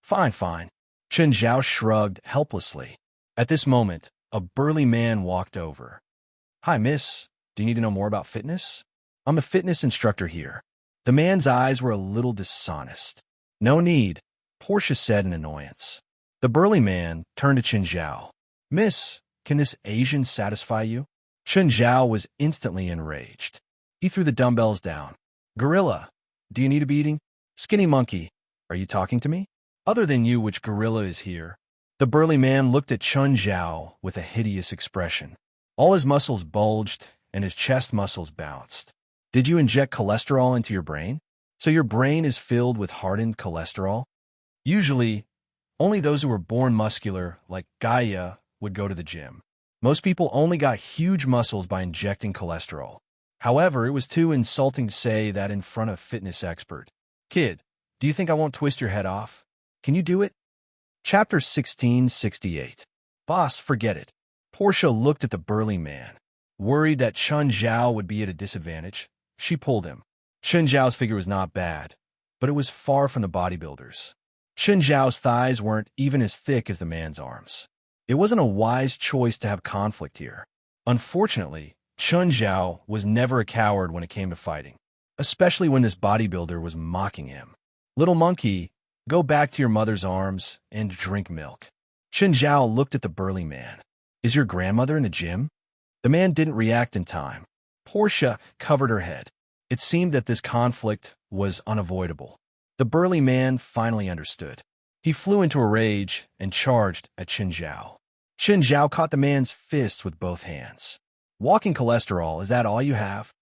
Fine, fine. Chen Zhao shrugged helplessly. At this moment, a burly man walked over. Hi, miss. Do you need to know more about fitness? I'm a fitness instructor here. The man's eyes were a little dishonest. No need, Portia said in annoyance. The burly man turned to Chen Zhao. Miss, can this Asian satisfy you? Chen Zhao was instantly enraged. He threw the dumbbells down. Gorilla, do you need a beating? Skinny monkey, are you talking to me? Other than you, which gorilla is here? The burly man looked at Chen Zhao with a hideous expression. All his muscles bulged and his chest muscles bounced. Did you inject cholesterol into your brain? So your brain is filled with hardened cholesterol? Usually, only those who were born muscular, like Gaia, would go to the gym. Most people only got huge muscles by injecting cholesterol. However, it was too insulting to say that in front of a fitness expert. Kid, do you think I won't twist your head off? Can you do it? Chapter 1668. Boss, forget it. Portia looked at the burly man. Worried that Chen Zhao would be at a disadvantage, she pulled him. Chen Zhao's figure was not bad, but it was far from the bodybuilder's. Chen Zhao's thighs weren't even as thick as the man's arms. It wasn't a wise choice to have conflict here. Unfortunately, Chen Zhao was never a coward when it came to fighting, especially when this bodybuilder was mocking him. Little monkey, go back to your mother's arms and drink milk. Chen Zhao looked at the burly man. Is your grandmother in the gym? The man didn't react in time. Portia covered her head. It seemed that this conflict was unavoidable. The burly man finally understood. He flew into a rage and charged at Chen Zhao. Chen Zhao caught the man's fist with both hands. Walking cholesterol, is that all you have?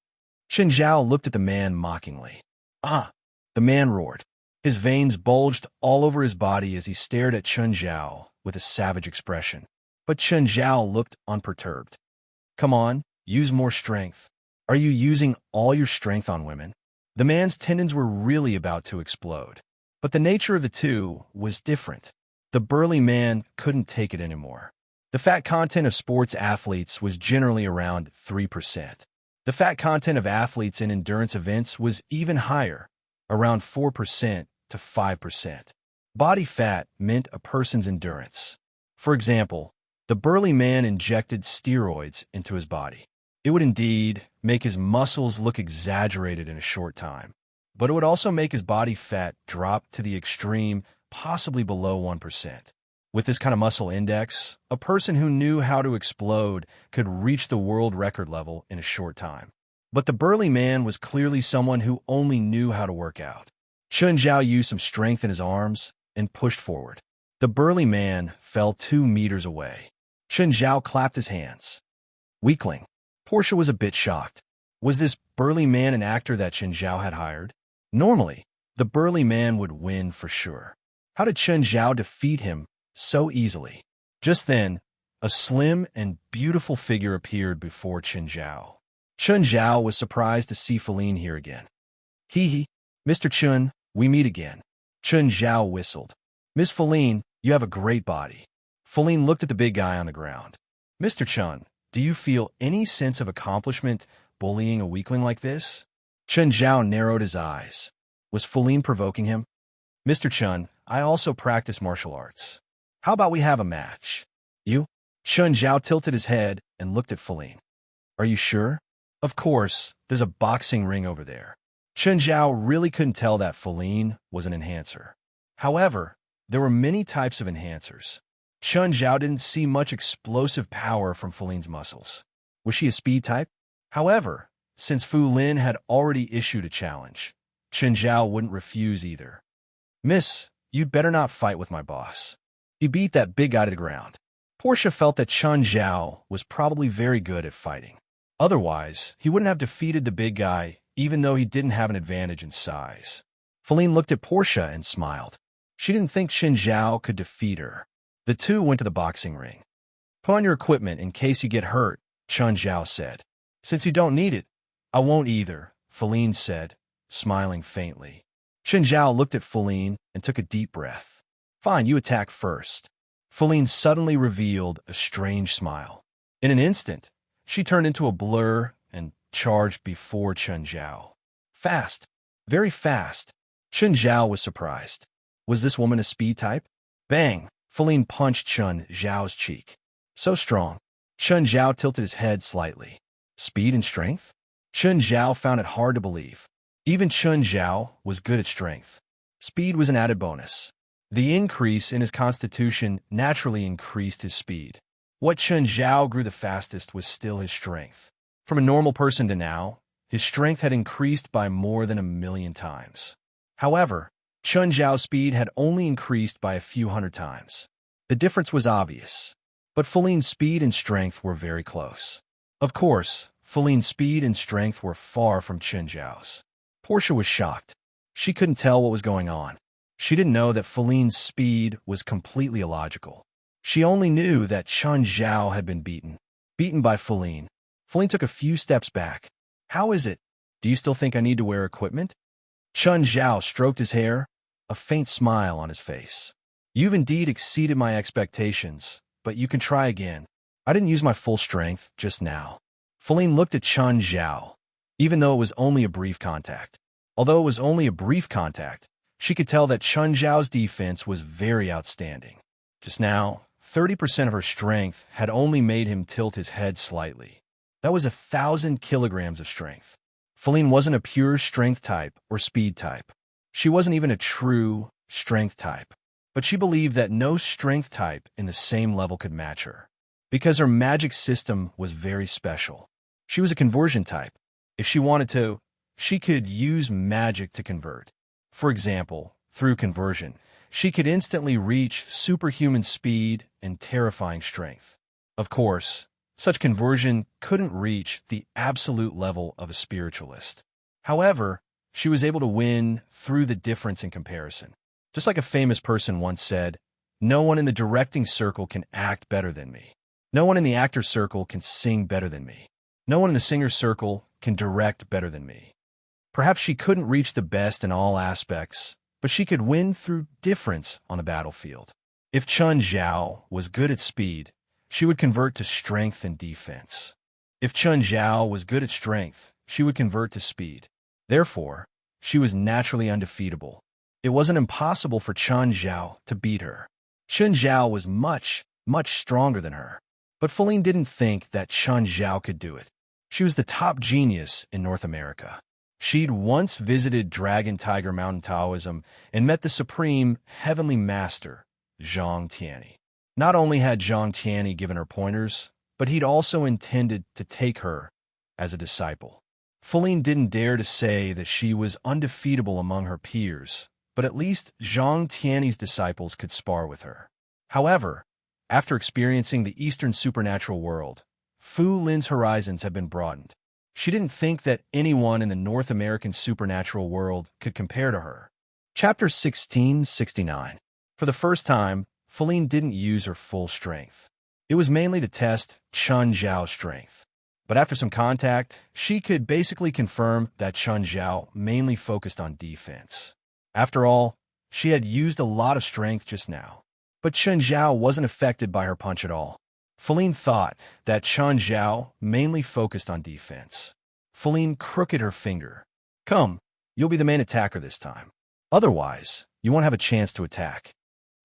Chen Zhao looked at the man mockingly. Ah! The man roared. His veins bulged all over his body as he stared at Chen Zhao with a savage expression. But Chen Zhao looked unperturbed. Come on, use more strength. Are you using all your strength on women? The man's tendons were really about to explode. But the nature of the two was different. The burly man couldn't take it anymore. The fat content of sports athletes was generally around 3%. The fat content of athletes in endurance events was even higher, around 4% to 5%. Body fat meant a person's endurance. For example, the burly man injected steroids into his body. It would indeed make his muscles look exaggerated in a short time, but it would also make his body fat drop to the extreme, possibly below 1%. With this kind of muscle index, a person who knew how to explode could reach the world record level in a short time. But the burly man was clearly someone who only knew how to work out. Chen Zhao used some strength in his arms and pushed forward. The burly man fell 2 meters away. Chen Zhao clapped his hands. Weakling. Portia was a bit shocked. Was this burly man an actor that Chen Zhao had hired? Normally, the burly man would win for sure. How did Chen Zhao defeat him so easily? Just then, a slim and beautiful figure appeared before Chen Zhao. Chen Zhao was surprised to see Feline here again. Hee, Mr. Chen, we meet again. Chen Zhao whistled. Miss Feline, you have a great body. Feline looked at the big guy on the ground. Mr. Chen, do you feel any sense of accomplishment bullying a weakling like this? Chen Zhao narrowed his eyes. Was Feline provoking him? Mr. Chen, I also practice martial arts. How about we have a match? You? Chen Zhao tilted his head and looked at Feline. Are you sure? Of course, there's a boxing ring over there. Chen Zhao really couldn't tell that Feline was an enhancer. However, there were many types of enhancers. Chen Zhao didn't see much explosive power from Feline's muscles. Was she a speed type? However, since Fu Lin had already issued a challenge, Chen Zhao wouldn't refuse either. Miss, you'd better not fight with my boss. He beat that big guy to the ground. Portia felt that Chen Zhao was probably very good at fighting. Otherwise, he wouldn't have defeated the big guy, even though he didn't have an advantage in size. Feline looked at Portia and smiled. She didn't think Chen Zhao could defeat her. The two went to the boxing ring. Put on your equipment in case you get hurt, Chen Zhao said. Since you don't need it, I won't either, Feline said, smiling faintly. Chen Zhao looked at Feline and took a deep breath. Fine, you attack first. Feline suddenly revealed a strange smile. In an instant, she turned into a blur and charged before Chen Zhao. Fast, very fast. Chen Zhao was surprised. Was this woman a speed type? Bang! Feline punched Chen Zhao's cheek. So strong. Chen Zhao tilted his head slightly. Speed and strength? Chen Zhao found it hard to believe. Even Chen Zhao was good at strength. Speed was an added bonus. The increase in his constitution naturally increased his speed. What Chen Zhao grew the fastest was still his strength. From a normal person to now, his strength had increased by more than 1,000,000 times. However, Chen Zhao's speed had only increased by a few hundred times. The difference was obvious, but Feline's speed and strength were very close. Of course, Feline's speed and strength were far from Chen Zhao's. Portia was shocked. She couldn't tell what was going on. She didn't know that Feline's speed was completely illogical. She only knew that Chen Zhao had been beaten by Feline. Feline took a few steps back. How is it? Do you still think I need to wear equipment? Chen Zhao stroked his hair, a faint smile on his face. You've indeed exceeded my expectations, but you can try again. I didn't use my full strength just now. Feline looked at Chen Zhao, even though it was only a brief contact. Although it was only a brief contact, she could tell that Chen Zhao's defense was very outstanding. Just now, 30% of her strength had only made him tilt his head slightly. That was 1,000 kilograms of strength. Feline wasn't a pure strength type or speed type. She wasn't even a true strength type. But she believed that no strength type in the same level could match her, because her magic system was very special. She was a conversion type. If she wanted to, she could use magic to convert. For example, through conversion, she could instantly reach superhuman speed and terrifying strength. Of course, such conversion couldn't reach the absolute level of a spiritualist. However, she was able to win through the difference in comparison. Just like a famous person once said, "No one in the directing circle can act better than me. No one in the actor circle can sing better than me. No one in the singer circle can direct better than me." Perhaps she couldn't reach the best in all aspects, but she could win through difference on the battlefield. If Chen Zhao was good at speed, she would convert to strength and defense. If Chen Zhao was good at strength, she would convert to speed. Therefore, she was naturally undefeatable. It wasn't impossible for Chen Zhao to beat her. Chen Zhao was much, much stronger than her. But Feline didn't think that Chen Zhao could do it. She was the top genius in North America. She'd once visited Dragon Tiger Mountain Taoism and met the supreme heavenly master, Zhang Tianyi. Not only had Zhang Tianyi given her pointers, but he'd also intended to take her as a disciple. Feline didn't dare to say that she was undefeatable among her peers, but at least Zhang Tianyi's disciples could spar with her. However, after experiencing the Eastern supernatural world, Fu Lin's horizons had been broadened. She didn't think that anyone in the North American supernatural world could compare to her. Chapter 1669. For the first time, Feline didn't use her full strength. It was mainly to test Chen Zhao's strength. But after some contact, she could basically confirm that Chen Zhao mainly focused on defense. After all, she had used a lot of strength just now. But Chen Zhao wasn't affected by her punch at all. Feline thought that Chen Zhao mainly focused on defense. Feline crooked her finger. "Come, you'll be the main attacker this time. Otherwise, you won't have a chance to attack."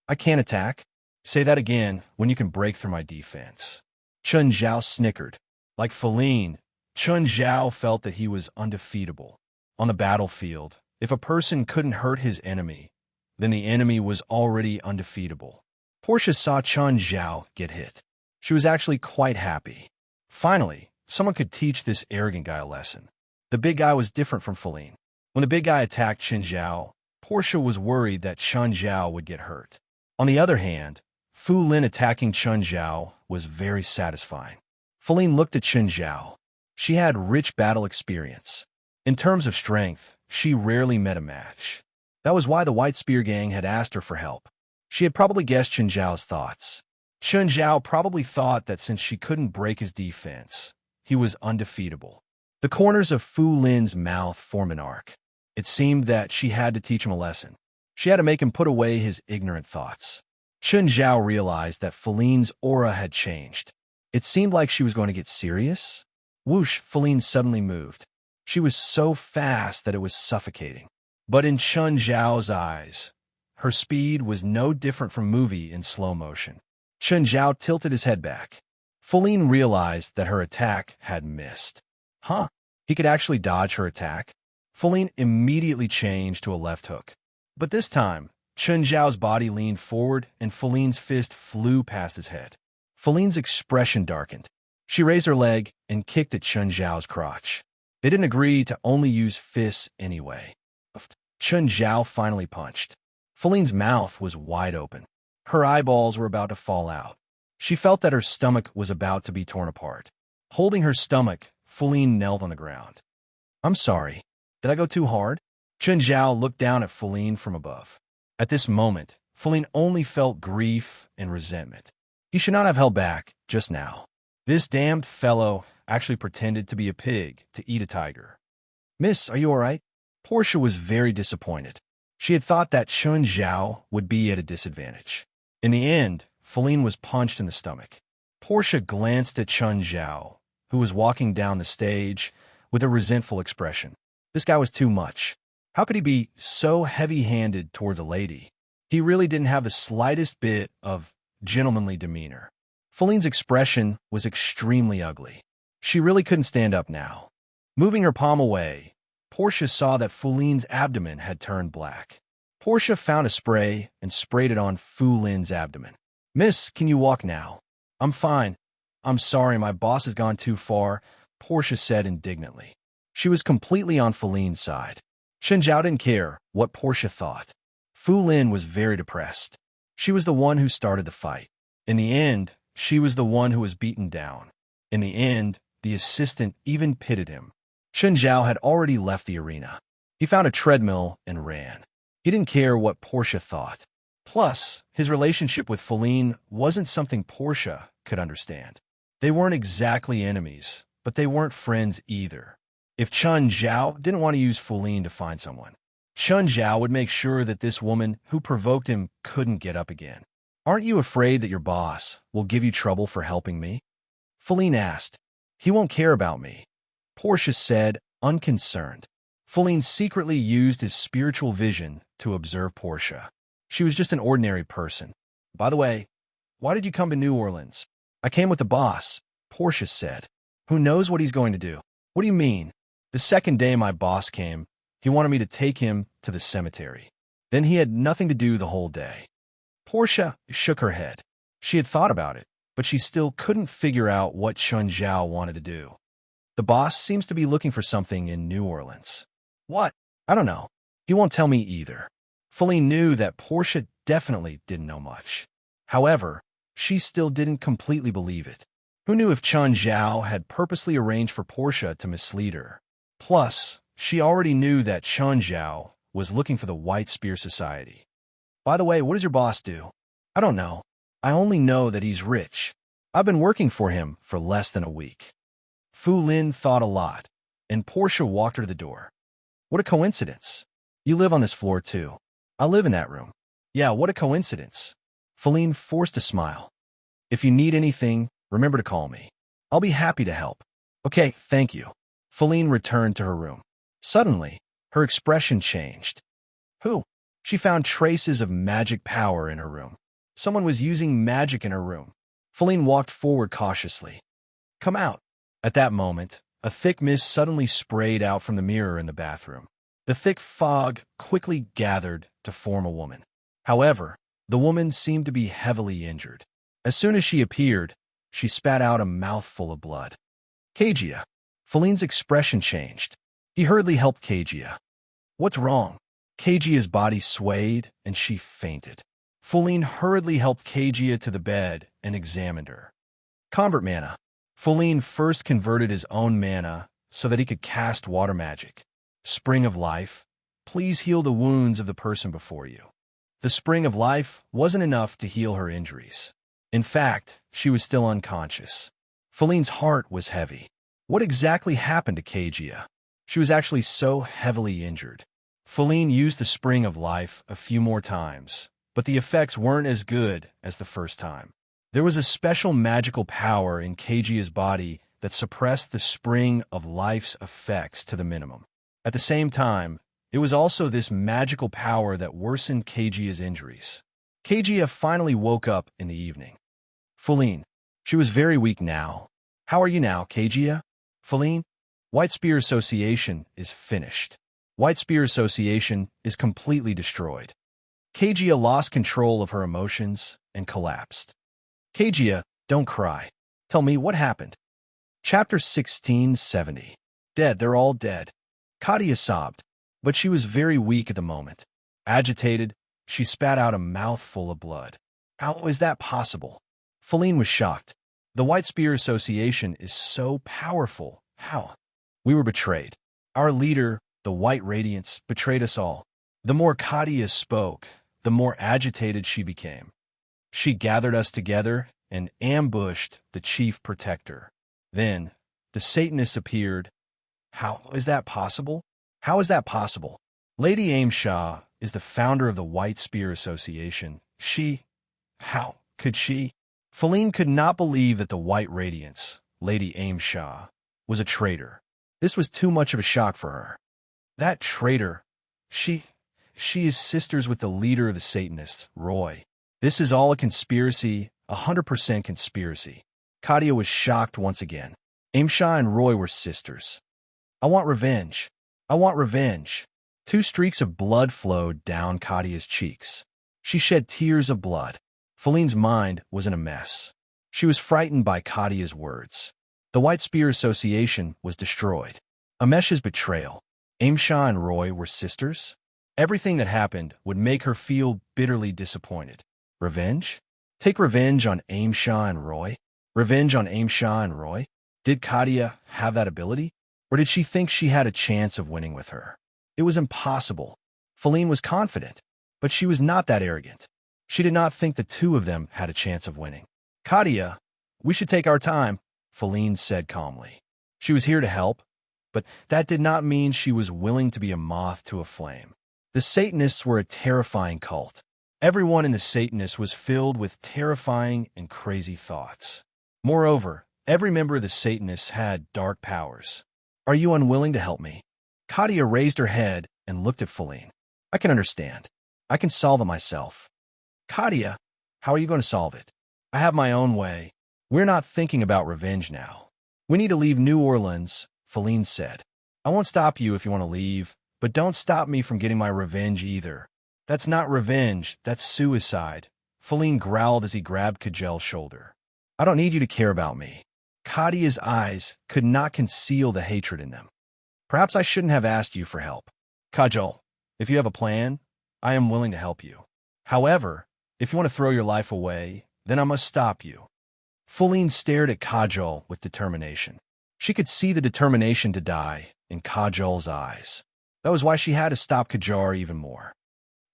"I can't attack." "Say that again when you can break through my defense." Chen Zhao snickered. Like Feline, Chen Zhao felt that he was undefeatable. On the battlefield, if a person couldn't hurt his enemy, then the enemy was already undefeatable. Portia saw Chen Zhao get hit. She was actually quite happy. Finally, someone could teach this arrogant guy a lesson. The big guy was different from Feline. When the big guy attacked Chen Zhao, Portia was worried that Chen Zhao would get hurt. On the other hand, Fu Lin attacking Chen Zhao was very satisfying. Feline looked at Chen Zhao. She had rich battle experience. In terms of strength, she rarely met a match. That was why the White Spear Gang had asked her for help. She had probably guessed Chen Zhao's thoughts. Chen Zhao probably thought that since she couldn't break his defense, he was undefeatable. The corners of Fu Lin's mouth formed an arc. It seemed that she had to teach him a lesson. She had to make him put away his ignorant thoughts. Chen Zhao realized that Feline's aura had changed. It seemed like she was going to get serious. Whoosh, Feline suddenly moved. She was so fast that it was suffocating. But in Chun Zhao's eyes, her speed was no different from movie in slow motion. Chun Zhao tilted his head back. Feline realized that her attack had missed. Huh? He could actually dodge her attack? Feline immediately changed to a left hook. But this time, Chun Zhao's body leaned forward and Feline's fist flew past his head. Feline's expression darkened. She raised her leg and kicked at Chun Zhao's crotch. They didn't agree to only use fists anyway. Chun Zhao finally punched. Feline's mouth was wide open. Her eyeballs were about to fall out. She felt that her stomach was about to be torn apart. Holding her stomach, Feline knelt on the ground. I'm sorry. Did I go too hard? Chun Zhao looked down at Feline from above. At this moment, Feline only felt grief and resentment. He should not have held back just now. This damned fellow actually pretended to be a pig to eat a tiger. Miss, are you all right? Portia was very disappointed. She had thought that Chun Zhao would be at a disadvantage. In the end, Feline was punched in the stomach. Portia glanced at Chun Zhao, who was walking down the stage with a resentful expression. This guy was too much. How could he be so heavy-handed towards a lady? He really didn't have the slightest bit of gentlemanly demeanor. Feline's expression was extremely ugly. She really couldn't stand up now. Moving her palm away, Portia saw that Feline's abdomen had turned black. Portia found a spray and sprayed it on Fulin's abdomen. Miss, can you walk now? I'm fine. I'm sorry, my boss has gone too far, Portia said indignantly. She was completely on Feline's side. Chun Zhao didn't care what Portia thought. Fulin was very depressed. She was the one who started the fight. In the end, she was the one who was beaten down. In the end, the assistant even pitied him. Chun Zhao had already left the arena. He found a treadmill and ran. He didn't care what Portia thought. Plus, his relationship with Feline wasn't something Portia could understand. They weren't exactly enemies, but they weren't friends either. If Chun Zhao didn't want to use Feline to find someone, Chun Zhao would make sure that this woman who provoked him couldn't get up again. Aren't you afraid that your boss will give you trouble for helping me? Feline asked. He won't care about me, Portia said, unconcerned. Feline secretly used his spiritual vision to observe Portia. She was just an ordinary person. By the way, why did you come to New Orleans? I came with the boss, Portia said. Who knows what he's going to do? What do you mean? The second day my boss came, he wanted me to take him to the cemetery. Then he had nothing to do the whole day. Portia shook her head. She had thought about it, but she still couldn't figure out what Chun Zhao wanted to do. The boss seems to be looking for something in New Orleans. What? I don't know. He won't tell me either. Feline knew that Portia definitely didn't know much. However, she still didn't completely believe it. Who knew if Chun Zhao had purposely arranged for Portia to mislead her? Plus, she already knew that Chun Zhao was looking for the White Spear Society. By the way, what does your boss do? I don't know. I only know that he's rich. I've been working for him for less than a week. Fu Lin thought a lot, and Portia walked her to the door. What a coincidence. You live on this floor too. I live in that room. Yeah, what a coincidence. Feline forced a smile. If you need anything, remember to call me. I'll be happy to help. Okay, thank you. Feline returned to her room. Suddenly, her expression changed. Who? She found traces of magic power in her room. Someone was using magic in her room. Feline walked forward cautiously. Come out. At that moment, a thick mist suddenly sprayed out from the mirror in the bathroom. The thick fog quickly gathered to form a woman. However, the woman seemed to be heavily injured. As soon as she appeared, she spat out a mouthful of blood. Kajia. Feline's expression changed. He hurriedly helped Kajia. What's wrong? Kajia's body swayed, and she fainted. Feline hurriedly helped Kajia to the bed and examined her. Convert mana. Feline first converted his own mana so that he could cast water magic. Spring of Life, please heal the wounds of the person before you. The Spring of Life wasn't enough to heal her injuries. In fact, she was still unconscious. Feline's heart was heavy. What exactly happened to Kajia? She was actually so heavily injured. Feline used the Spring of Life a few more times, but the effects weren't as good as the first time. There was a special magical power in Keijia's body that suppressed the spring of life's effects to the minimum. At the same time, it was also this magical power that worsened Keijia's injuries. Keijia finally woke up in the evening. Feline. She was very weak now. How are you now, Keijia? Feline. White Spear Association is finished. White Spear Association is completely destroyed. Keijia lost control of her emotions and collapsed. Keijia, don't cry. Tell me what happened. Chapter 1670. Dead, they're all dead. Katia sobbed, but she was very weak at the moment. Agitated, she spat out a mouthful of blood. How is that possible? Feline was shocked. The White Spear Association is so powerful. How? We were betrayed. Our leader, the White Radiance, betrayed us all. The more Katia spoke, the more agitated she became. She gathered us together and ambushed the chief protector. Then, the Satanists appeared. How is that possible? How is that possible? Lady Aimshaw is the founder of the White Spear Association. How could she? Feline could not believe that the White Radiance, Lady Aimshaw, was a traitor. This was too much of a shock for her. That traitor, she is sisters with the leader of the Satanists, Roy. This is all a conspiracy, 100% conspiracy. Katia was shocked once again. Aimshaw and Roy were sisters. I want revenge. I want revenge. 2 streaks of blood flowed down Katia's cheeks. She shed tears of blood. Feline's mind was in a mess. She was frightened by Katia's words. The White Spear Association was destroyed. Amesh's betrayal. Aimshaw and Roy were sisters? Everything that happened would make her feel bitterly disappointed. Revenge? Take revenge on Aimshaw and Roy? Revenge on Aimshaw and Roy? Did Katia have that ability? Or did she think she had a chance of winning with her? It was impossible. Feline was confident, but she was not that arrogant. She did not think the 2 of them had a chance of winning. Katia, we should take our time, Feline said calmly. She was here to help, but that did not mean she was willing to be a moth to a flame. The Satanists were a terrifying cult. Everyone in the Satanists was filled with terrifying and crazy thoughts. Moreover, every member of the Satanists had dark powers. Are you unwilling to help me? Katia raised her head and looked at Feline. I can understand. I can solve it myself. Katia, how are you going to solve it? I have my own way. We're not thinking about revenge now. We need to leave New Orleans, Feline said. I won't stop you if you want to leave, but don't stop me from getting my revenge either. That's not revenge, that's suicide. Feline growled as he grabbed Kajel's shoulder. I don't need you to care about me. Katia's eyes could not conceal the hatred in them. Perhaps I shouldn't have asked you for help. Kajal, if you have a plan, I am willing to help you. However, if you want to throw your life away, then I must stop you. Feline stared at Kajal with determination. She could see the determination to die in Kajal's eyes. That was why she had to stop Kajar even more.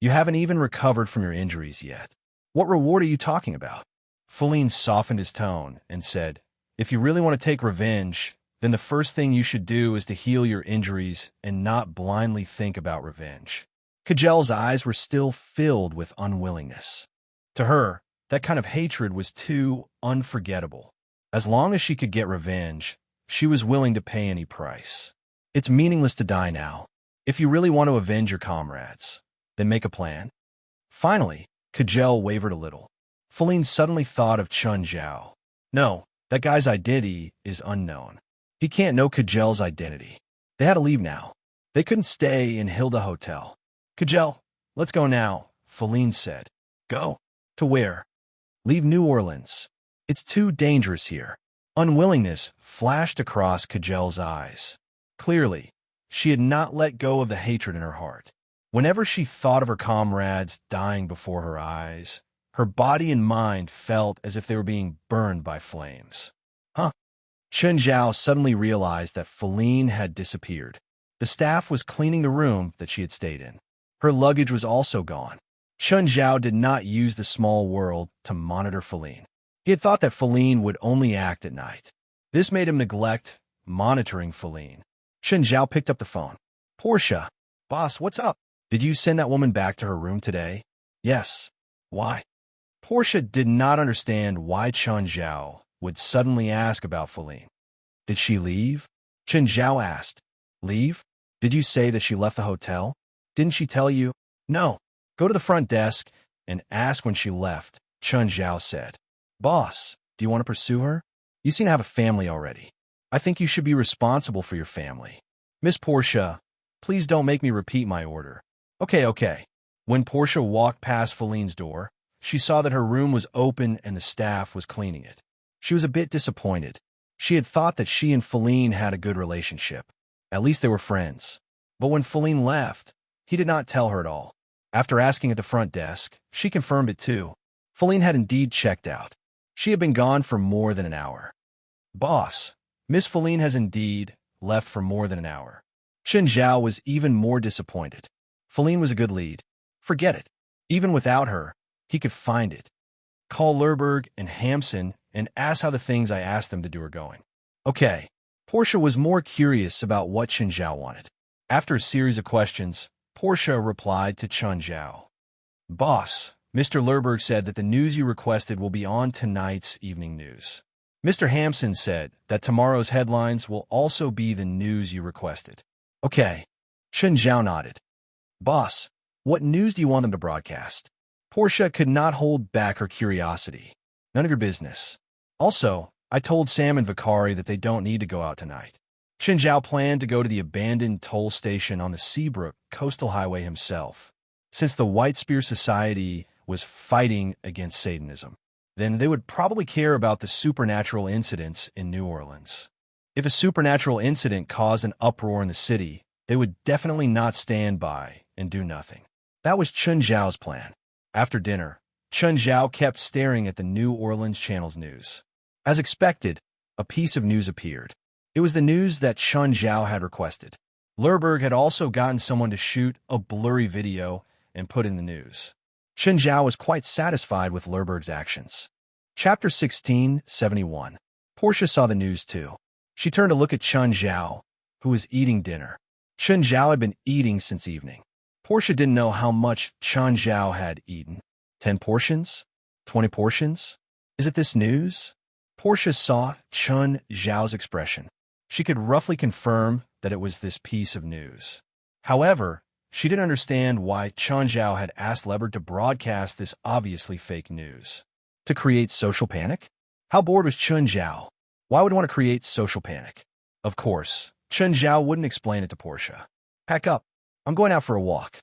You haven't even recovered from your injuries yet. What reward are you talking about? Feline softened his tone and said, if you really want to take revenge, then the first thing you should do is to heal your injuries and not blindly think about revenge. Kajel's eyes were still filled with unwillingness. To her, that kind of hatred was too unforgettable. As long as she could get revenge, she was willing to pay any price. It's meaningless to die now. If you really want to avenge your comrades, then make a plan. Finally, Kajel wavered a little. Feline suddenly thought of Chun Zhao. No, that guy's identity is unknown. He can't know Kajel's identity. They had to leave now. They couldn't stay in Hilda Hotel. Kajel, let's go now, Feline said. Go? To where? Leave New Orleans. It's too dangerous here. Unwillingness flashed across Kajel's eyes. Clearly, she had not let go of the hatred in her heart. Whenever she thought of her comrades dying before her eyes, her body and mind felt as if they were being burned by flames. Chun Zhao suddenly realized that Feline had disappeared. The staff was cleaning the room that she had stayed in. Her luggage was also gone. Chun Zhao did not use the small world to monitor Feline. He had thought that Feline would only act at night. This made him neglect monitoring Feline. Chun Zhao picked up the phone. Portia. Boss, what's up? Did you send that woman back to her room today? Yes. Why? Portia did not understand why Chun Zhao would suddenly ask about Feline. Did she leave? Chun Zhao asked. Leave? Did you say that she left the hotel? Didn't she tell you? No. Go to the front desk and ask when she left, Chun Zhao said. Boss, do you want to pursue her? You seem to have a family already. I think you should be responsible for your family. Miss Portia, please don't make me repeat my order. Okay. When Portia walked past Feline's door, she saw that her room was open and the staff was cleaning it. She was a bit disappointed. She had thought that she and Feline had a good relationship. At least they were friends. But when Feline left, he did not tell her at all. After asking at the front desk, she confirmed it too. Feline had indeed checked out. She had been gone for more than an hour. Boss, Miss Feline has indeed left for more than an hour. Chun Zhao was even more disappointed. Feline was a good lead. Forget it. Even without her, he could find it. Call Lerberg and Hampson and ask how the things I asked them to do are going. Okay. Portia was more curious about what Chun Zhao wanted. After a series of questions, Portia replied to Chun Zhao. Boss, Mr. Lerberg said that the news you requested will be on tonight's evening news. Mr. Hampson said that tomorrow's headlines will also be the news you requested. Okay. Chun Zhao nodded. Boss, what news do you want them to broadcast? Portia could not hold back her curiosity. None of your business. Also, I told Sam and Vicari that they don't need to go out tonight. Chun Zhao planned to go to the abandoned toll station on the Seabrook Coastal Highway himself. Since the White Spear Society was fighting against Satanism, then they would probably care about the supernatural incidents in New Orleans. If a supernatural incident caused an uproar in the city, they would definitely not stand by and do nothing. That was Chun Zhao's plan. After dinner, Chun Zhao kept staring at the New Orleans Channel's news. As expected, a piece of news appeared. It was the news that Chun Zhao had requested. Lerberg had also gotten someone to shoot a blurry video and put in the news. Chun Zhao was quite satisfied with Lerberg's actions. Chapter 1671. Portia saw the news too. She turned to look at Chun Zhao, who was eating dinner. Chun Zhao had been eating since evening. Portia didn't know how much Chun Zhao had eaten. 10 portions? 20 portions? Is it this news? Portia saw Chun Zhao's expression. She could roughly confirm that it was this piece of news. However, she didn't understand why Chun Zhao had asked Lerberg to broadcast this obviously fake news. To create social panic? How bored was Chun Zhao? Why would he want to create social panic? Of course, Chun Zhao wouldn't explain it to Portia. Pack up. I'm going out for a walk.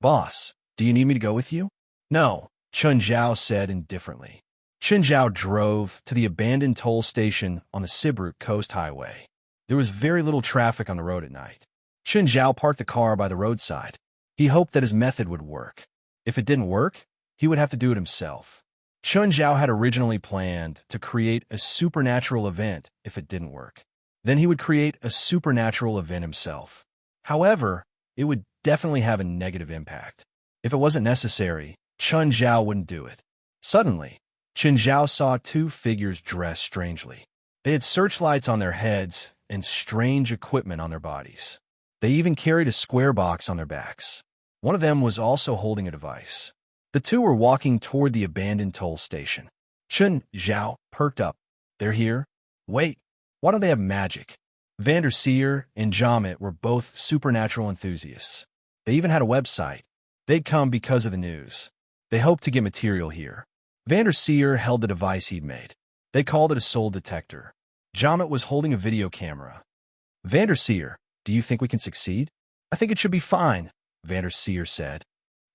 Boss, do you need me to go with you? No, Chun Zhao said indifferently. Chun Zhao drove to the abandoned toll station on the Seabrook Coast Highway. There was very little traffic on the road at night. Chun Zhao parked the car by the roadside. He hoped that his method would work. If it didn't work, he would have to do it himself. Chun Zhao had originally planned to create a supernatural event if it didn't work. Then he would create a supernatural event himself. However, it would definitely have a negative impact. If it wasn't necessary, Chun Zhao wouldn't do it. Suddenly, Chun Zhao saw two figures dressed strangely. They had searchlights on their heads and strange equipment on their bodies. They even carried a square box on their backs. One of them was also holding a device. The two were walking toward the abandoned toll station. Chun Zhao perked up. They're here? Wait, why don't they have magic? Vanderseer and Jomet were both supernatural enthusiasts. They even had a website. They'd come because of the news. They hoped to get material here. Vanderseer held the device he'd made. They called it a soul detector. Jomet was holding a video camera. Vanderseer, do you think we can succeed? I think it should be fine, Vanderseer said.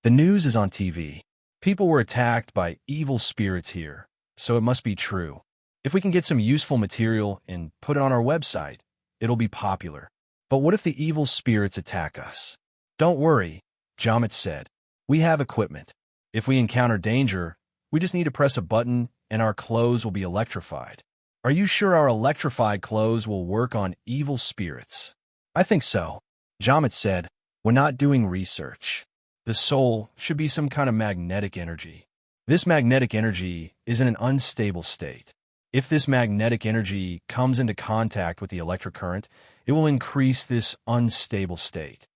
The news is on TV. People were attacked by evil spirits here, so it must be true. If we can get some useful material and put it on our website, it'll be popular. But what if the evil spirits attack us? Don't worry, Jomet said. We have equipment. If we encounter danger, we just need to press a button and our clothes will be electrified. Are you sure our electrified clothes will work on evil spirits? I think so, Jomet said. We're not doing research. The soul should be some kind of magnetic energy. This magnetic energy is in an unstable state. If this magnetic energy comes into contact with the electric current, it will increase this unstable state.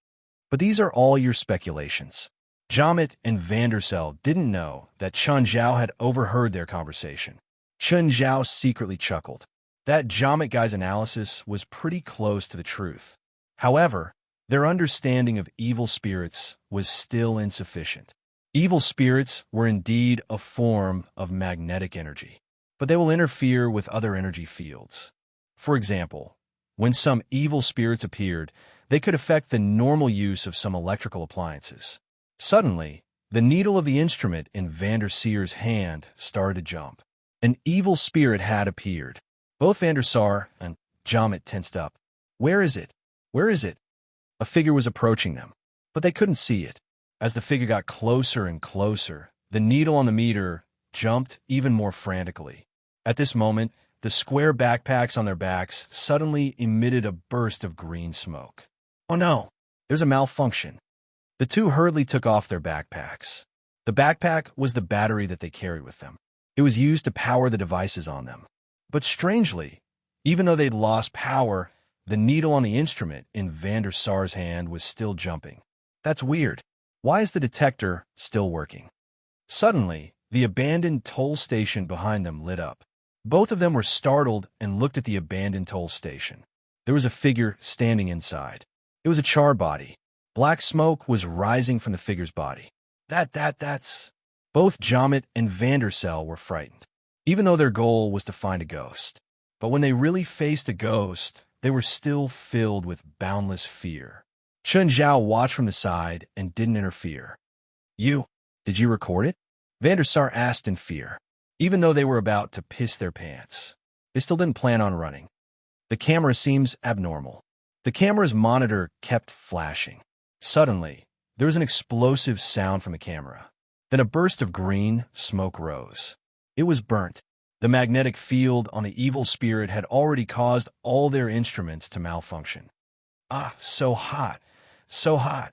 But these are all your speculations. Jamet and Vandersel didn't know that Chun Zhao had overheard their conversation. Chun Zhao secretly chuckled. That Jamet guy's analysis was pretty close to the truth. However, their understanding of evil spirits was still insufficient. Evil spirits were indeed a form of magnetic energy, but they will interfere with other energy fields. For example, when some evil spirits appeared, they could affect the normal use of some electrical appliances. Suddenly, the needle of the instrument in Vanderseer's hand started to jump. An evil spirit had appeared. Both Vandersar and Jamet tensed up. Where is it? Where is it? A figure was approaching them, but they couldn't see it. As the figure got closer and closer, the needle on the meter jumped even more frantically. At this moment, the square backpacks on their backs suddenly emitted a burst of green smoke. Oh no, there's a malfunction. The two hurriedly took off their backpacks. The backpack was the battery that they carried with them. It was used to power the devices on them. But strangely, even though they'd lost power, the needle on the instrument in Vandersar's hand was still jumping. That's weird. Why is the detector still working? Suddenly, the abandoned toll station behind them lit up. Both of them were startled and looked at the abandoned toll station. There was a figure standing inside. It was a charred body. Black smoke was rising from the figure's body. That's... Both Jamet and Vandersel were frightened, even though their goal was to find a ghost. But when they really faced a ghost, they were still filled with boundless fear. Chun Zhao watched from the side and didn't interfere. Did you record it? Vandersar asked in fear. Even though they were about to piss their pants, they still didn't plan on running. The camera seems abnormal. The camera's monitor kept flashing. Suddenly, there was an explosive sound from the camera. Then a burst of green smoke rose. It was burnt. The magnetic field on the evil spirit had already caused all their instruments to malfunction. So hot. So hot.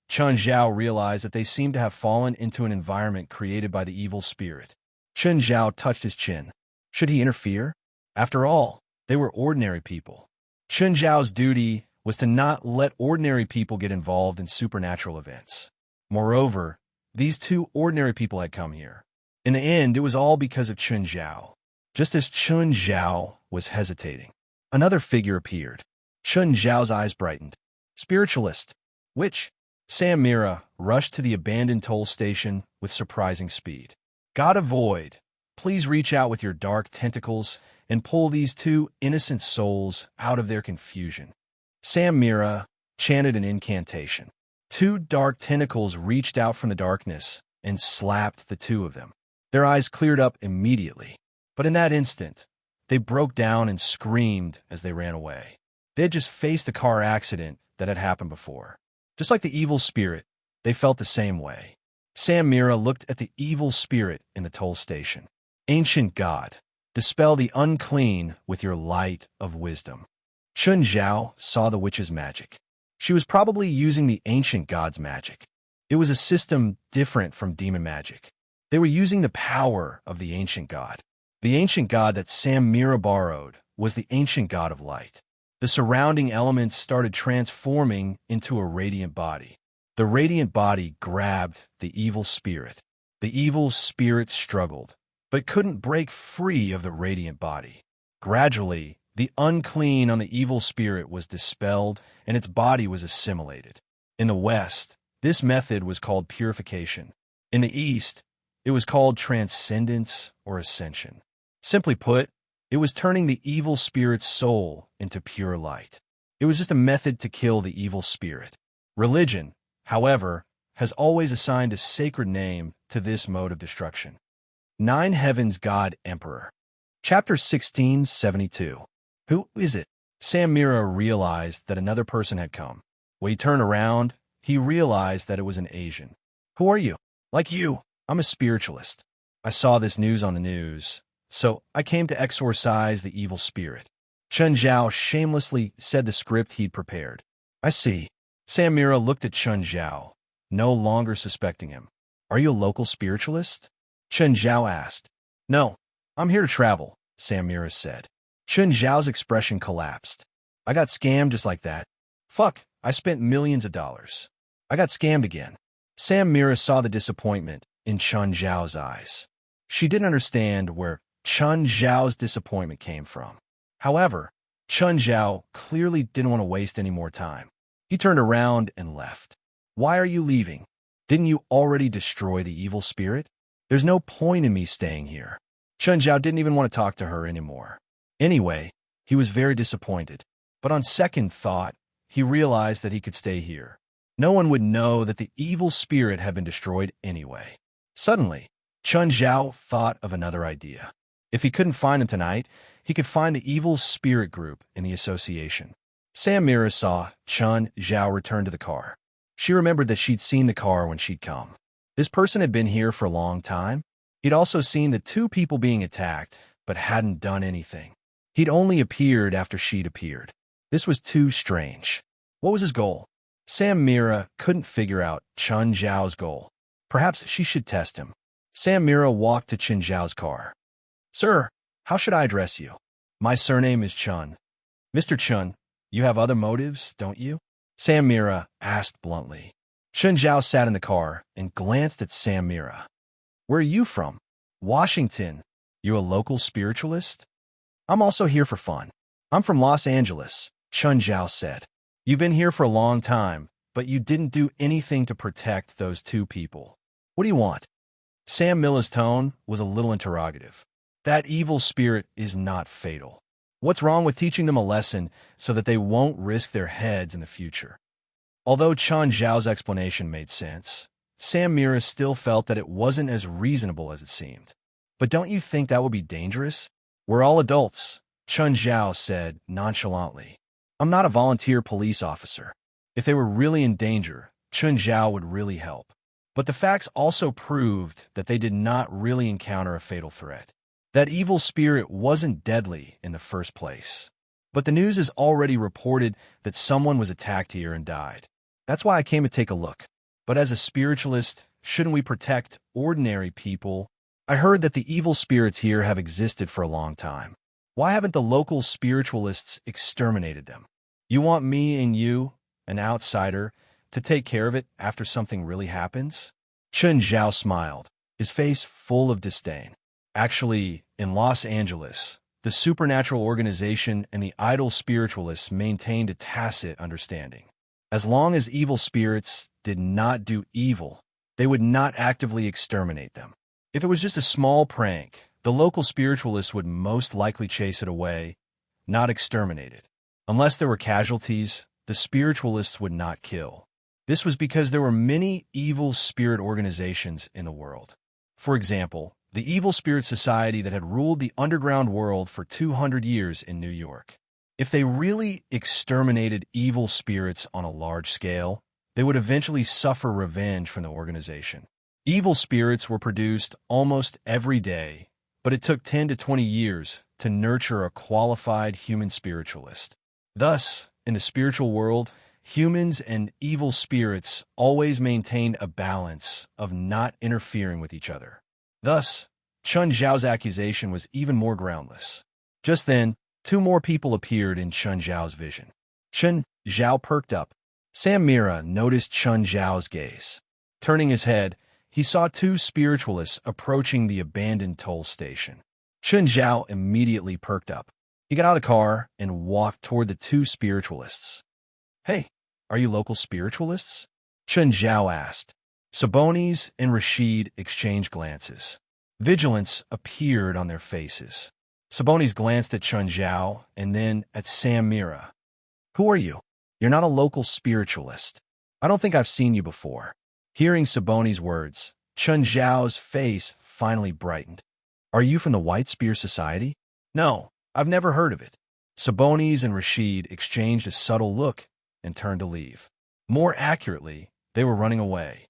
Chun Zhao realized that they seemed to have fallen into an environment created by the evil spirit. Chun Zhao touched his chin. Should he interfere? After all, they were ordinary people. Chun Zhao's duty was to not let ordinary people get involved in supernatural events. Moreover, these two ordinary people had come here. In the end, it was all because of Chun Zhao. Just as Chun Zhao was hesitating, another figure appeared. Chun Zhao's eyes brightened. Spiritualist. Witch. Sam Mira rushed to the abandoned toll station with surprising speed. God of Void, please reach out with your dark tentacles and pull these two innocent souls out of their confusion. Sam Mira chanted an incantation. Two dark tentacles reached out from the darkness and slapped the two of them. Their eyes cleared up immediately, but in that instant, they broke down and screamed as they ran away. They had just faced a car accident that had happened before. Just like the evil spirit, they felt the same way. Sam Mira looked at the evil spirit in the toll station. Ancient God, dispel the unclean with your light of wisdom. Chun Zhao saw the witch's magic. She was probably using the ancient god's magic. It was a system different from demon magic. They were using the power of the ancient god. The ancient god that Sam Mira borrowed was the ancient god of light. The surrounding elements started transforming into a radiant body. The radiant body grabbed the evil spirit. The evil spirit struggled, but couldn't break free of the radiant body. Gradually, the unclean on the evil spirit was dispelled and its body was assimilated. In the West, this method was called purification. In the East, it was called transcendence or ascension. Simply put, it was turning the evil spirit's soul into pure light. It was just a method to kill the evil spirit. Religion, however, has always assigned a sacred name to this mode of destruction. Nine Heavens God Emperor. Chapter 1672. Who is it? Sam Mira realized that another person had come. When he turned around, he realized that it was an Asian. Who are you? Like you, I'm a spiritualist. I saw this news on the news, so I came to exorcise the evil spirit. Chun Zhao shamelessly said the script he'd prepared. I see. Sam Mira looked at Chun Zhao, no longer suspecting him. Are you a local spiritualist? Chun Zhao asked. No, I'm here to travel, Sam Mira said. Chun Zhao's expression collapsed. I got scammed just like that. Fuck, I spent millions of dollars. I got scammed again. Sam Mira saw the disappointment in Chun Zhao's eyes. She didn't understand where Chun Zhao's disappointment came from. However, Chun Zhao clearly didn't want to waste any more time. He turned around and left. Why are you leaving? Didn't you already destroy the evil spirit? There's no point in me staying here. Chun Zhao didn't even want to talk to her anymore. Anyway, he was very disappointed. But on second thought, he realized that he could stay here. No one would know that the evil spirit had been destroyed anyway. Suddenly, Chun Zhao thought of another idea. If he couldn't find him tonight, he could find the evil spirit group in the association. Sam Mira saw Chun Zhao return to the car. She remembered that she'd seen the car when she'd come. This person had been here for a long time. He'd also seen the two people being attacked, but hadn't done anything. He'd only appeared after she'd appeared. This was too strange. What was his goal? Sam Mira couldn't figure out Chun Zhao's goal. Perhaps she should test him. Sam Mira walked to Chun Zhao's car. Sir, how should I address you? My surname is Chun. Mr. Chun, you have other motives, don't you? Sam Mira asked bluntly. Chun Zhao sat in the car and glanced at Sam Mira. Where are you from? Washington. You a local spiritualist? I'm also here for fun. I'm from Los Angeles, Chun Zhao said. You've been here for a long time, but you didn't do anything to protect those two people. What do you want? Sam Mira's tone was a little interrogative. That evil spirit is not fatal. What's wrong with teaching them a lesson so that they won't risk their heads in the future? Although Chun Zhao's explanation made sense, Sam Mira still felt that it wasn't as reasonable as it seemed. But don't you think that would be dangerous? We're all adults, Chun Zhao said nonchalantly. I'm not a volunteer police officer. If they were really in danger, Chun Zhao would really help. But the facts also proved that they did not really encounter a fatal threat. That evil spirit wasn't deadly in the first place. But the news has already reported that someone was attacked here and died. That's why I came to take a look. But as a spiritualist, shouldn't we protect ordinary people? I heard that the evil spirits here have existed for a long time. Why haven't the local spiritualists exterminated them? You want me and you, an outsider, to take care of it after something really happens? Chun Zhao smiled, his face full of disdain. Actually, in Los Angeles, the supernatural organization and the idol spiritualists maintained a tacit understanding. As long as evil spirits did not do evil, they would not actively exterminate them. If it was just a small prank, the local spiritualists would most likely chase it away, not exterminate it. Unless there were casualties, the spiritualists would not kill. This was because there were many evil spirit organizations in the world. For example, the Evil Spirit Society that had ruled the underground world for 200 years in New York. If they really exterminated evil spirits on a large scale, they would eventually suffer revenge from the organization. Evil spirits were produced almost every day, but it took 10 to 20 years to nurture a qualified human spiritualist. Thus, in the spiritual world, humans and evil spirits always maintained a balance of not interfering with each other. Thus, Chun Zhao's accusation was even more groundless. Just then, two more people appeared in Chun Zhao's vision. Chun Zhao perked up. Sam Mira noticed Chun Zhao's gaze. Turning his head, he saw two spiritualists approaching the abandoned toll station. Chun Zhao immediately perked up. He got out of the car and walked toward the two spiritualists. Hey, are you local spiritualists? Chun Zhao asked. Sabonis and Rashid exchanged glances. Vigilance appeared on their faces. Sabonis glanced at Chun Zhao and then at Sam Mira. Who are you? You're not a local spiritualist. I don't think I've seen you before. Hearing Sabonis' words, Chun Zhao's face finally brightened. Are you from the White Spear Society? No, I've never heard of it. Sabonis and Rashid exchanged a subtle look and turned to leave. More accurately, they were running away.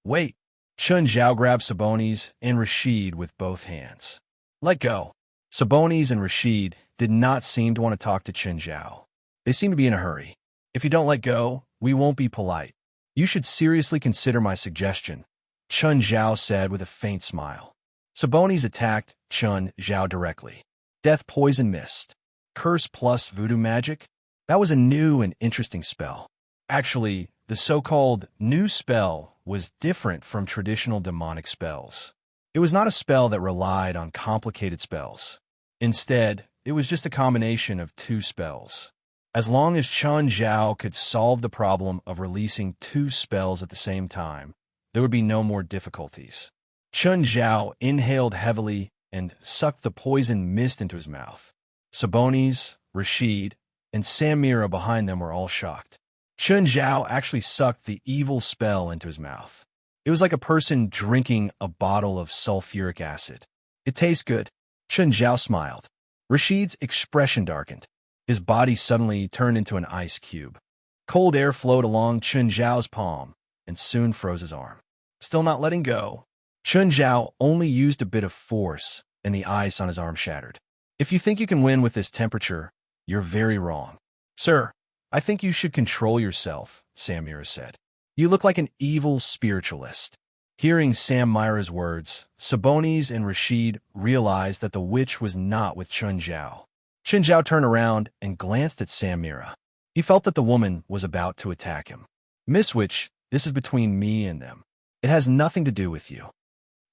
Wait. Chun Zhao grabbed Sabonis and Rashid with both hands. Let go. Sabonis and Rashid did not seem to want to talk to Chun Zhao. They seemed to be in a hurry. If you don't let go, we won't be polite. You should seriously consider my suggestion, Chun Zhao said with a faint smile. Sabonis attacked Chun Zhao directly. Death Poison Mist. Curse plus voodoo magic? That was a new and interesting spell. Actually, the so-called new spell was different from traditional demonic spells. It was not a spell that relied on complicated spells. Instead, it was just a combination of two spells. As long as Chun Zhao could solve the problem of releasing two spells at the same time, there would be no more difficulties. Chun Zhao inhaled heavily and sucked the poison mist into his mouth. Sabonis, Rashid, and Samira behind them were all shocked. Chun Zhao actually sucked the evil spell into his mouth. It was like a person drinking a bottle of sulfuric acid. It tastes good. Chun Zhao smiled. Rashid's expression darkened. His body suddenly turned into an ice cube. Cold air flowed along Chun Zhao's palm and soon froze his arm. Still not letting go, Chun Zhao only used a bit of force and the ice on his arm shattered. If you think you can win with this temperature, you're very wrong. Sir, I think you should control yourself, Samira said. You look like an evil spiritualist. Hearing Samira's words, Sabonis and Rashid realized that the witch was not with Chun Zhao. Chun Zhao turned around and glanced at Samira. He felt that the woman was about to attack him. Miss Witch, this is between me and them. It has nothing to do with you.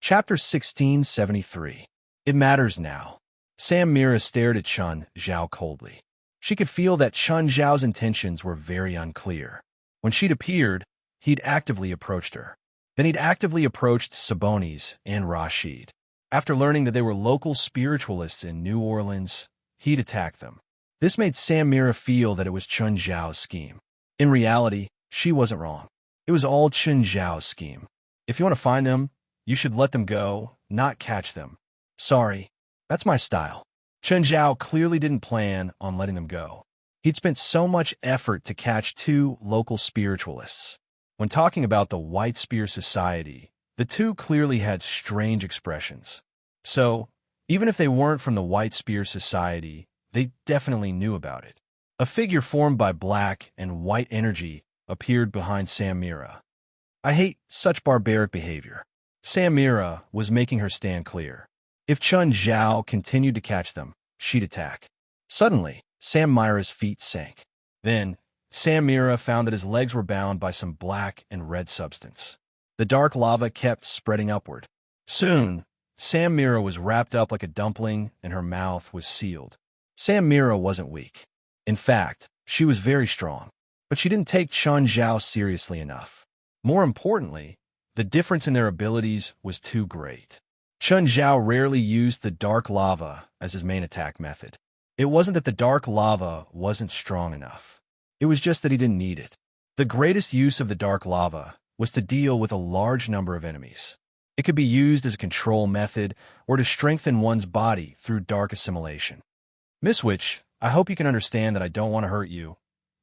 Chapter 1673. It matters now. Samira stared at Chun Zhao coldly. She could feel that Chun Zhao's intentions were very unclear. When she'd appeared, he'd actively approached her. Then he'd actively approached Sabonis and Rashid. After learning that they were local spiritualists in New Orleans, he'd attacked them. This made Samira feel that it was Chun Zhao's scheme. In reality, she wasn't wrong. It was all Chun Zhao's scheme. If you want to find them, you should let them go, not catch them. Sorry, that's my style. Chun Zhao clearly didn't plan on letting them go. He'd spent so much effort to catch two local spiritualists. When talking about the White Spear Society, the two clearly had strange expressions. So, even if they weren't from the White Spear Society, they definitely knew about it. A figure formed by black and white energy appeared behind Samira. I hate such barbaric behavior. Samira was making her stand clear. If Chun Zhao continued to catch them, she'd attack. Suddenly, Samira's feet sank. Then, Samira found that his legs were bound by some black and red substance. The dark lava kept spreading upward. Soon, Samira was wrapped up like a dumpling and her mouth was sealed. Samira wasn't weak. In fact, she was very strong. But she didn't take Chun Zhao seriously enough. More importantly, the difference in their abilities was too great. Chun Zhao rarely used the dark lava as his main attack method. It wasn't that the dark lava wasn't strong enough. It was just that he didn't need it. The greatest use of the dark lava was to deal with a large number of enemies. It could be used as a control method or to strengthen one's body through dark assimilation. Miss Witch, I hope you can understand that I don't want to hurt you,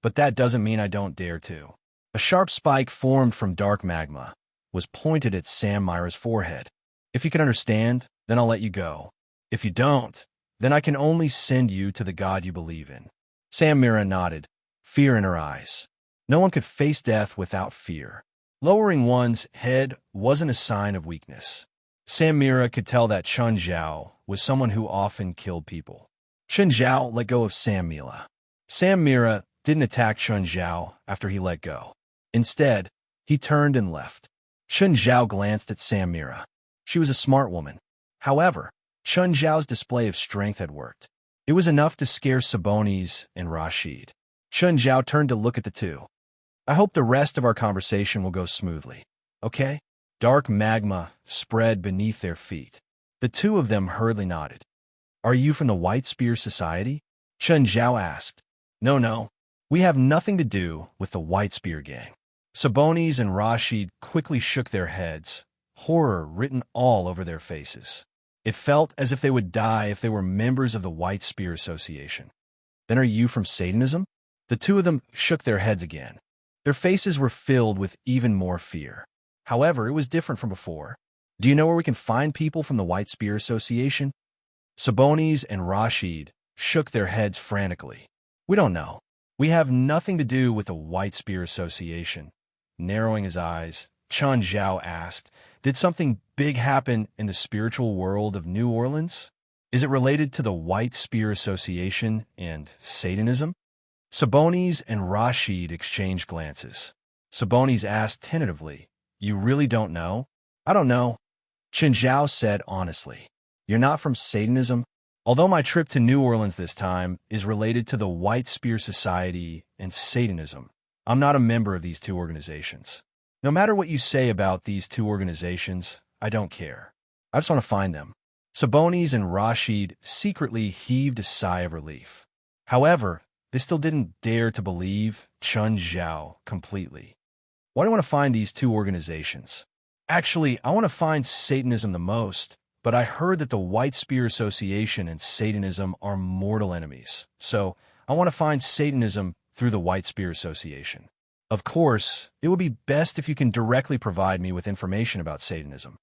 but that doesn't mean I don't dare to. A sharp spike formed from dark magma was pointed at Samira's forehead. If you can understand, then I'll let you go. If you don't, then I can only send you to the god you believe in. Samira nodded, fear in her eyes. No one could face death without fear. Lowering one's head wasn't a sign of weakness. Samira could tell that Chun Zhao was someone who often killed people. Chun Zhao let go of Samira. Samira didn't attack Chun Zhao after he let go. Instead, he turned and left. Chun Zhao glanced at Samira. She was a smart woman. However, Chun Zhao's display of strength had worked. It was enough to scare Sabonis and Rashid. Chun Zhao turned to look at the two. I hope the rest of our conversation will go smoothly. Okay? Dark magma spread beneath their feet. The two of them hurriedly nodded. Are you from the White Spear Society? Chun Zhao asked. No. We have nothing to do with the White Spear gang. Sabonis and Rashid quickly shook their heads, horror written all over their faces. It felt as if they would die if they were members of the White Spear Association. Then are you from Satanism? The two of them shook their heads again. Their faces were filled with even more fear. However, it was different from before. Do you know where we can find people from the White Spear Association? Sabonis and Rashid shook their heads frantically. We don't know. We have nothing to do with the White Spear Association. Narrowing his eyes, Chun Zhao asked, did something big happen in the spiritual world of New Orleans? Is it related to the White Spear Association and Satanism? Sabonis and Rashid exchanged glances. Sabonis asked tentatively, You really don't know? I don't know, Chen Zhao said honestly. You're not from Satanism? Although my trip to New Orleans this time is related to the White Spear Society and Satanism, I'm not a member of these two organizations. No matter what you say about these two organizations, I don't care. I just want to find them. Sabonis and Rashid secretly heaved a sigh of relief. However, they still didn't dare to believe Chen Zhao completely. Why do I want to find these two organizations? Actually, I want to find Satanism the most, but I heard that the White Spear Association and Satanism are mortal enemies, so I want to find Satanism through the White Spear Association. Of course, it would be best if you can directly provide me with information about Satanism.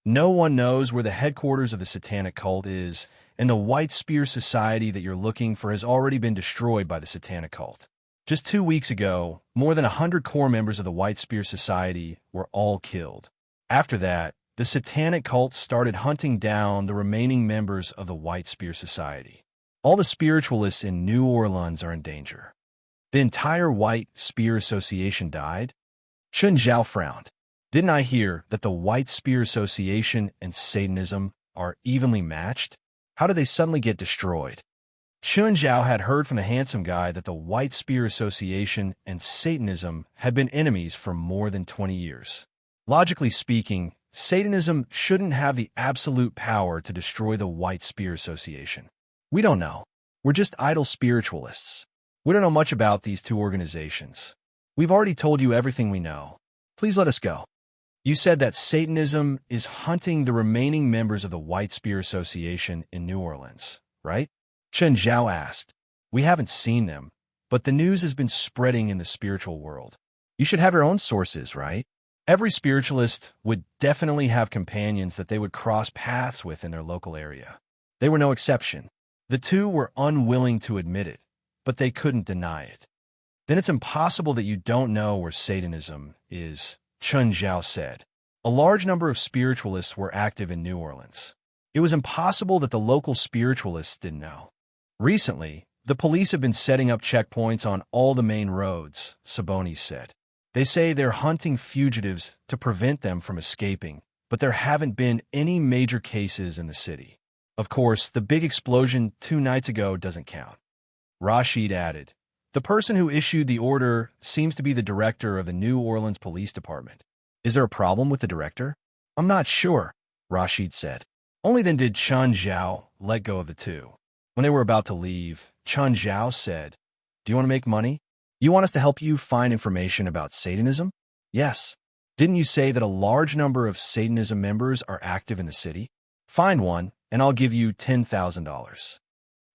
No one knows where the headquarters of the satanic cult is, and the White Spear Society that you're looking for has already been destroyed by the satanic cult. Just 2 weeks ago, more than 100 core members of the White Spear Society were all killed. After that, the satanic cult started hunting down the remaining members of the White Spear Society. All the spiritualists in New Orleans are in danger. The entire White Spear Association died? Chen Zhao frowned. Didn't I hear that the White Spear Association and Satanism are evenly matched? How did they suddenly get destroyed? Chen Zhao had heard from the handsome guy that the White Spear Association and Satanism had been enemies for more than 20 years. Logically speaking, Satanism shouldn't have the absolute power to destroy the White Spear Association. We don't know. We're just idle spiritualists. We don't know much about these two organizations. We've already told you everything we know. Please let us go. You said that Satanism is hunting the remaining members of the White Spear Association in New Orleans, right? Chen Zhao asked. We haven't seen them, but the news has been spreading in the spiritual world. You should have your own sources, right? Every spiritualist would definitely have companions that they would cross paths with in their local area. They were no exception. The two were unwilling to admit it, but they couldn't deny it. Then it's impossible that you don't know where Satanism is, Chen Zhao said. A large number of spiritualists were active in New Orleans. It was impossible that the local spiritualists didn't know. Recently, the police have been setting up checkpoints on all the main roads, Sabonis said. They say they're hunting fugitives to prevent them from escaping, but there haven't been any major cases in the city. Of course, the big explosion 2 nights ago doesn't count. Rashid added, the person who issued the order seems to be the director of the New Orleans Police Department. Is there a problem with the director? I'm not sure, Rashid said. Only then did Chen Zhao let go of the two. When they were about to leave, Chen Zhao said, do you want to make money? You want us to help you find information about Satanism? Yes. Didn't you say that a large number of Satanism members are active in the city? Find one, and I'll give you $10,000.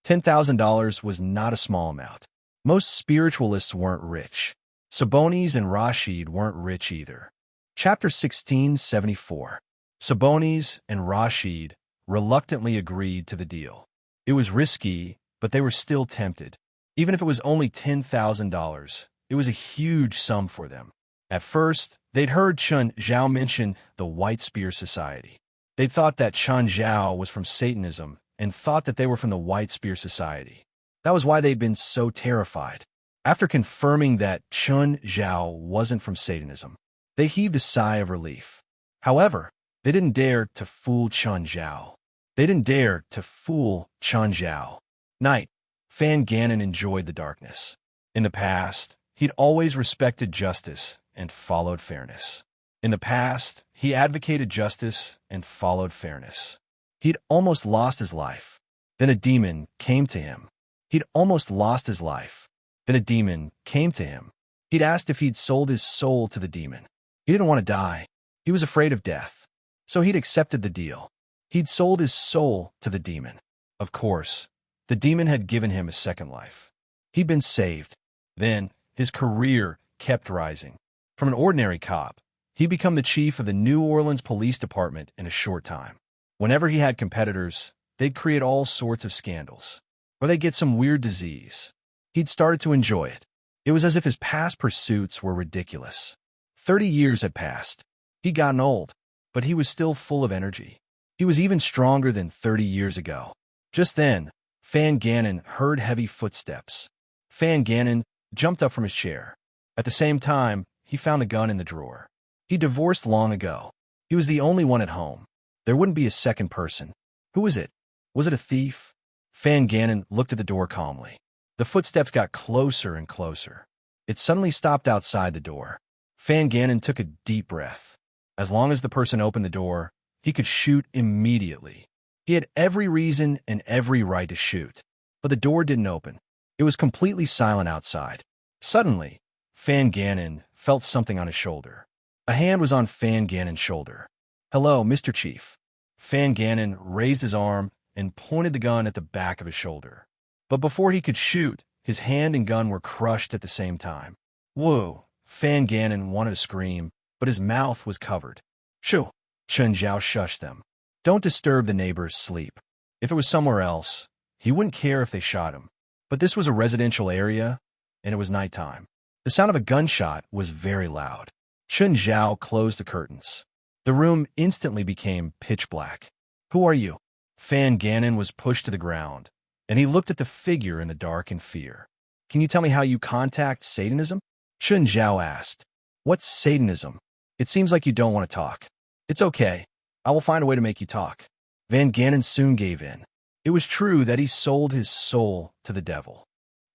$10,000 was not a small amount. Most spiritualists weren't rich. Sabonis and Rashid weren't rich either. Chapter 1674. Sabonis and Rashid reluctantly agreed to the deal. It was risky, but they were still tempted. Even if it was only $10,000, it was a huge sum for them. At first, they'd heard Chen Zhao mention the White Spear Society. They thought that Chen Zhao was from Satanism and thought that they were from the White Spear Society. That was why they'd been so terrified. After confirming that Chen Zhao wasn't from Satanism, they heaved a sigh of relief. However, they didn't dare to fool Chen Zhao. They didn't dare to fool Chen Zhao. Night. Fan Gannon enjoyed the darkness. In the past, he'd always respected justice and followed fairness. In the past, he advocated justice and followed fairness. He'd almost lost his life. Then a demon came to him. He'd almost lost his life. Then a demon came to him. He'd asked if he'd sold his soul to the demon. He didn't want to die. He was afraid of death. So he'd accepted the deal. He'd sold his soul to the demon. Of course, the demon had given him a second life. He'd been saved. Then, his career kept rising. From an ordinary cop, he'd become the chief of the New Orleans Police Department in a short time. Whenever he had competitors, they'd create all sorts of scandals. Or they'd get some weird disease. He'd started to enjoy it. It was as if his past pursuits were ridiculous. 30 years had passed. He'd gotten old, but he was still full of energy. He was even stronger than 30 years ago. Just then, Fan Gannon heard heavy footsteps. Fan Gannon jumped up from his chair. At the same time, he found the gun in the drawer. He divorced long ago. He was the only one at home. There wouldn't be a second person. Who was it? Was it a thief? Fan Gannon looked at the door calmly. The footsteps got closer and closer. It suddenly stopped outside the door. Fan Gannon took a deep breath. As long as the person opened the door, he could shoot immediately. He had every reason and every right to shoot. But the door didn't open. It was completely silent outside. Suddenly, Fan Gannon felt something on his shoulder. A hand was on Fan Gannon's shoulder. "Hello, Mr. Chief." Fan Gannon raised his arm and pointed the gun at the back of his shoulder. But before he could shoot, his hand and gun were crushed at the same time. Whoa! Fan Gannon wanted to scream, but his mouth was covered. "Shoo!" Chen Zhao shushed them. "Don't disturb the neighbors' sleep. If it was somewhere else, he wouldn't care if they shot him. But this was a residential area, and it was nighttime. The sound of a gunshot was very loud. Chen Zhao closed the curtains. The room instantly became pitch black. "Who are you?" Fan Gannon was pushed to the ground, and he looked at the figure in the dark in fear. "Can you tell me how you contact Satanism?" Chen Zhao asked. "What's Satanism? It seems like you don't want to talk." "It's okay. I will find a way to make you talk." Van Gannon soon gave in. It was true that he sold his soul to the devil,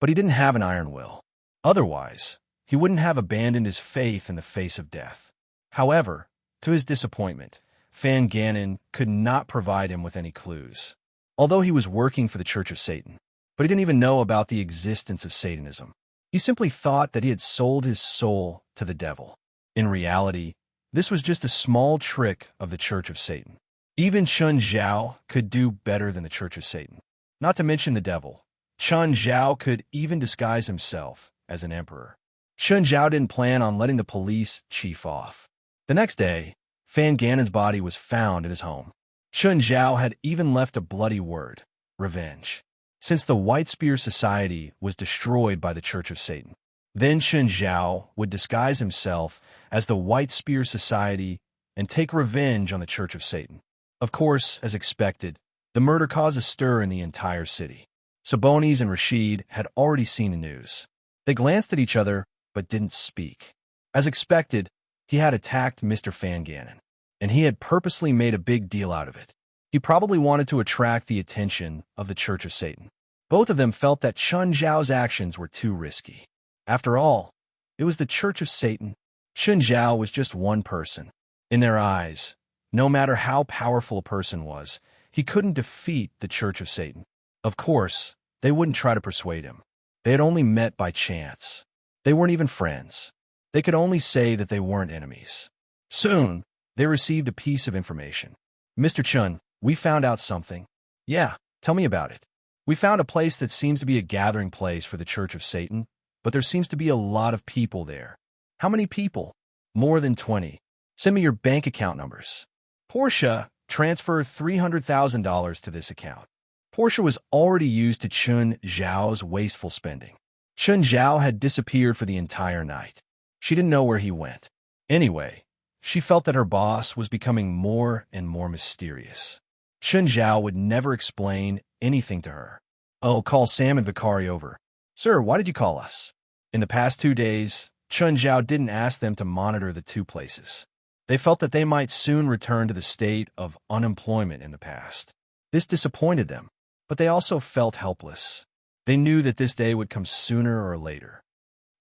but he didn't have an iron will. Otherwise, he wouldn't have abandoned his faith in the face of death. However, to his disappointment, Fan Gannon could not provide him with any clues. Although he was working for the Church of Satan, but he didn't even know about the existence of Satanism. He simply thought that he had sold his soul to the devil. In reality, this was just a small trick of the Church of Satan. Even Chen Zhao could do better than the Church of Satan. Not to mention the devil. Chen Zhao could even disguise himself as an emperor. Chen Zhao didn't plan on letting the police chief off. The next day, Fan Gannon's body was found at his home. Chen Zhao had even left a bloody word: revenge. Since the White Spear Society was destroyed by the Church of Satan, then Chen Zhao would disguise himself as the White Spear Society and take revenge on the Church of Satan. Of course, as expected, the murder caused a stir in the entire city. Sabonis and Rashid had already seen the news. They glanced at each other, but didn't speak. As expected, he had attacked Mr. Fan Gannon, and he had purposely made a big deal out of it. He probably wanted to attract the attention of the Church of Satan. Both of them felt that Chen Zhao's actions were too risky. After all, it was the Church of Satan. Chen Zhao was just one person. In their eyes, no matter how powerful a person was, he couldn't defeat the Church of Satan. Of course, they wouldn't try to persuade him. They had only met by chance. They weren't even friends. They could only say that they weren't enemies. Soon, they received a piece of information. "Mr. Chun, we found out something." "Yeah, tell me about it." "We found a place that seems to be a gathering place for the Church of Satan, but there seems to be a lot of people there." "How many people?" "More than 20. Send me your bank account numbers." "Portia, transfer $300,000 to this account." Portia was already used to Chen Zhao's wasteful spending. Chen Zhao had disappeared for the entire night. She didn't know where he went. Anyway, she felt that her boss was becoming more and more mysterious. Chen Zhao would never explain anything to her. "Oh, call Sam and Vicari over." "Sir, why did you call us?" In the past 2 days, Chen Zhao didn't ask them to monitor the two places. They felt that they might soon return to the state of unemployment in the past. This disappointed them, but they also felt helpless. They knew that this day would come sooner or later.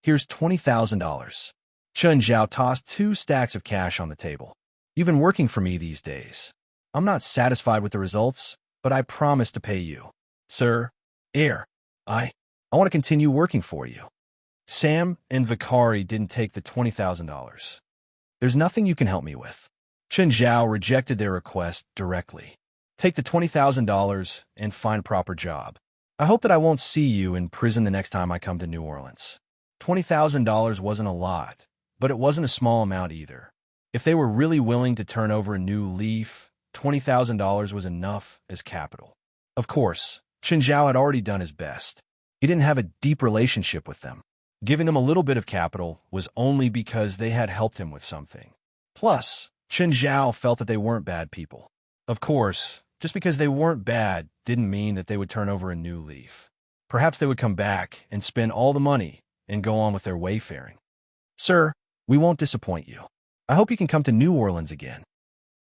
"Here's $20,000. Chen Zhao tossed 2 stacks of cash on the table. "You've been working for me these days. I'm not satisfied with the results, but I promise to pay you." "Sir, I want to continue working for you." Sam and Vicari didn't take the $20,000. "There's nothing you can help me with." Chen Zhao rejected their request directly. "Take the $20,000 and find proper job. I hope that I won't see you in prison the next time I come to New Orleans." $20,000 wasn't a lot, but it wasn't a small amount either. If they were really willing to turn over a new leaf, $20,000 was enough as capital. Of course, Chen Zhao had already done his best. He didn't have a deep relationship with them. Giving them a little bit of capital was only because they had helped him with something. Plus, Chen Zhao felt that they weren't bad people. Of course, just because they weren't bad didn't mean that they would turn over a new leaf. Perhaps they would come back and spend all the money and go on with their wayfaring. "Sir, we won't disappoint you. I hope you can come to New Orleans again.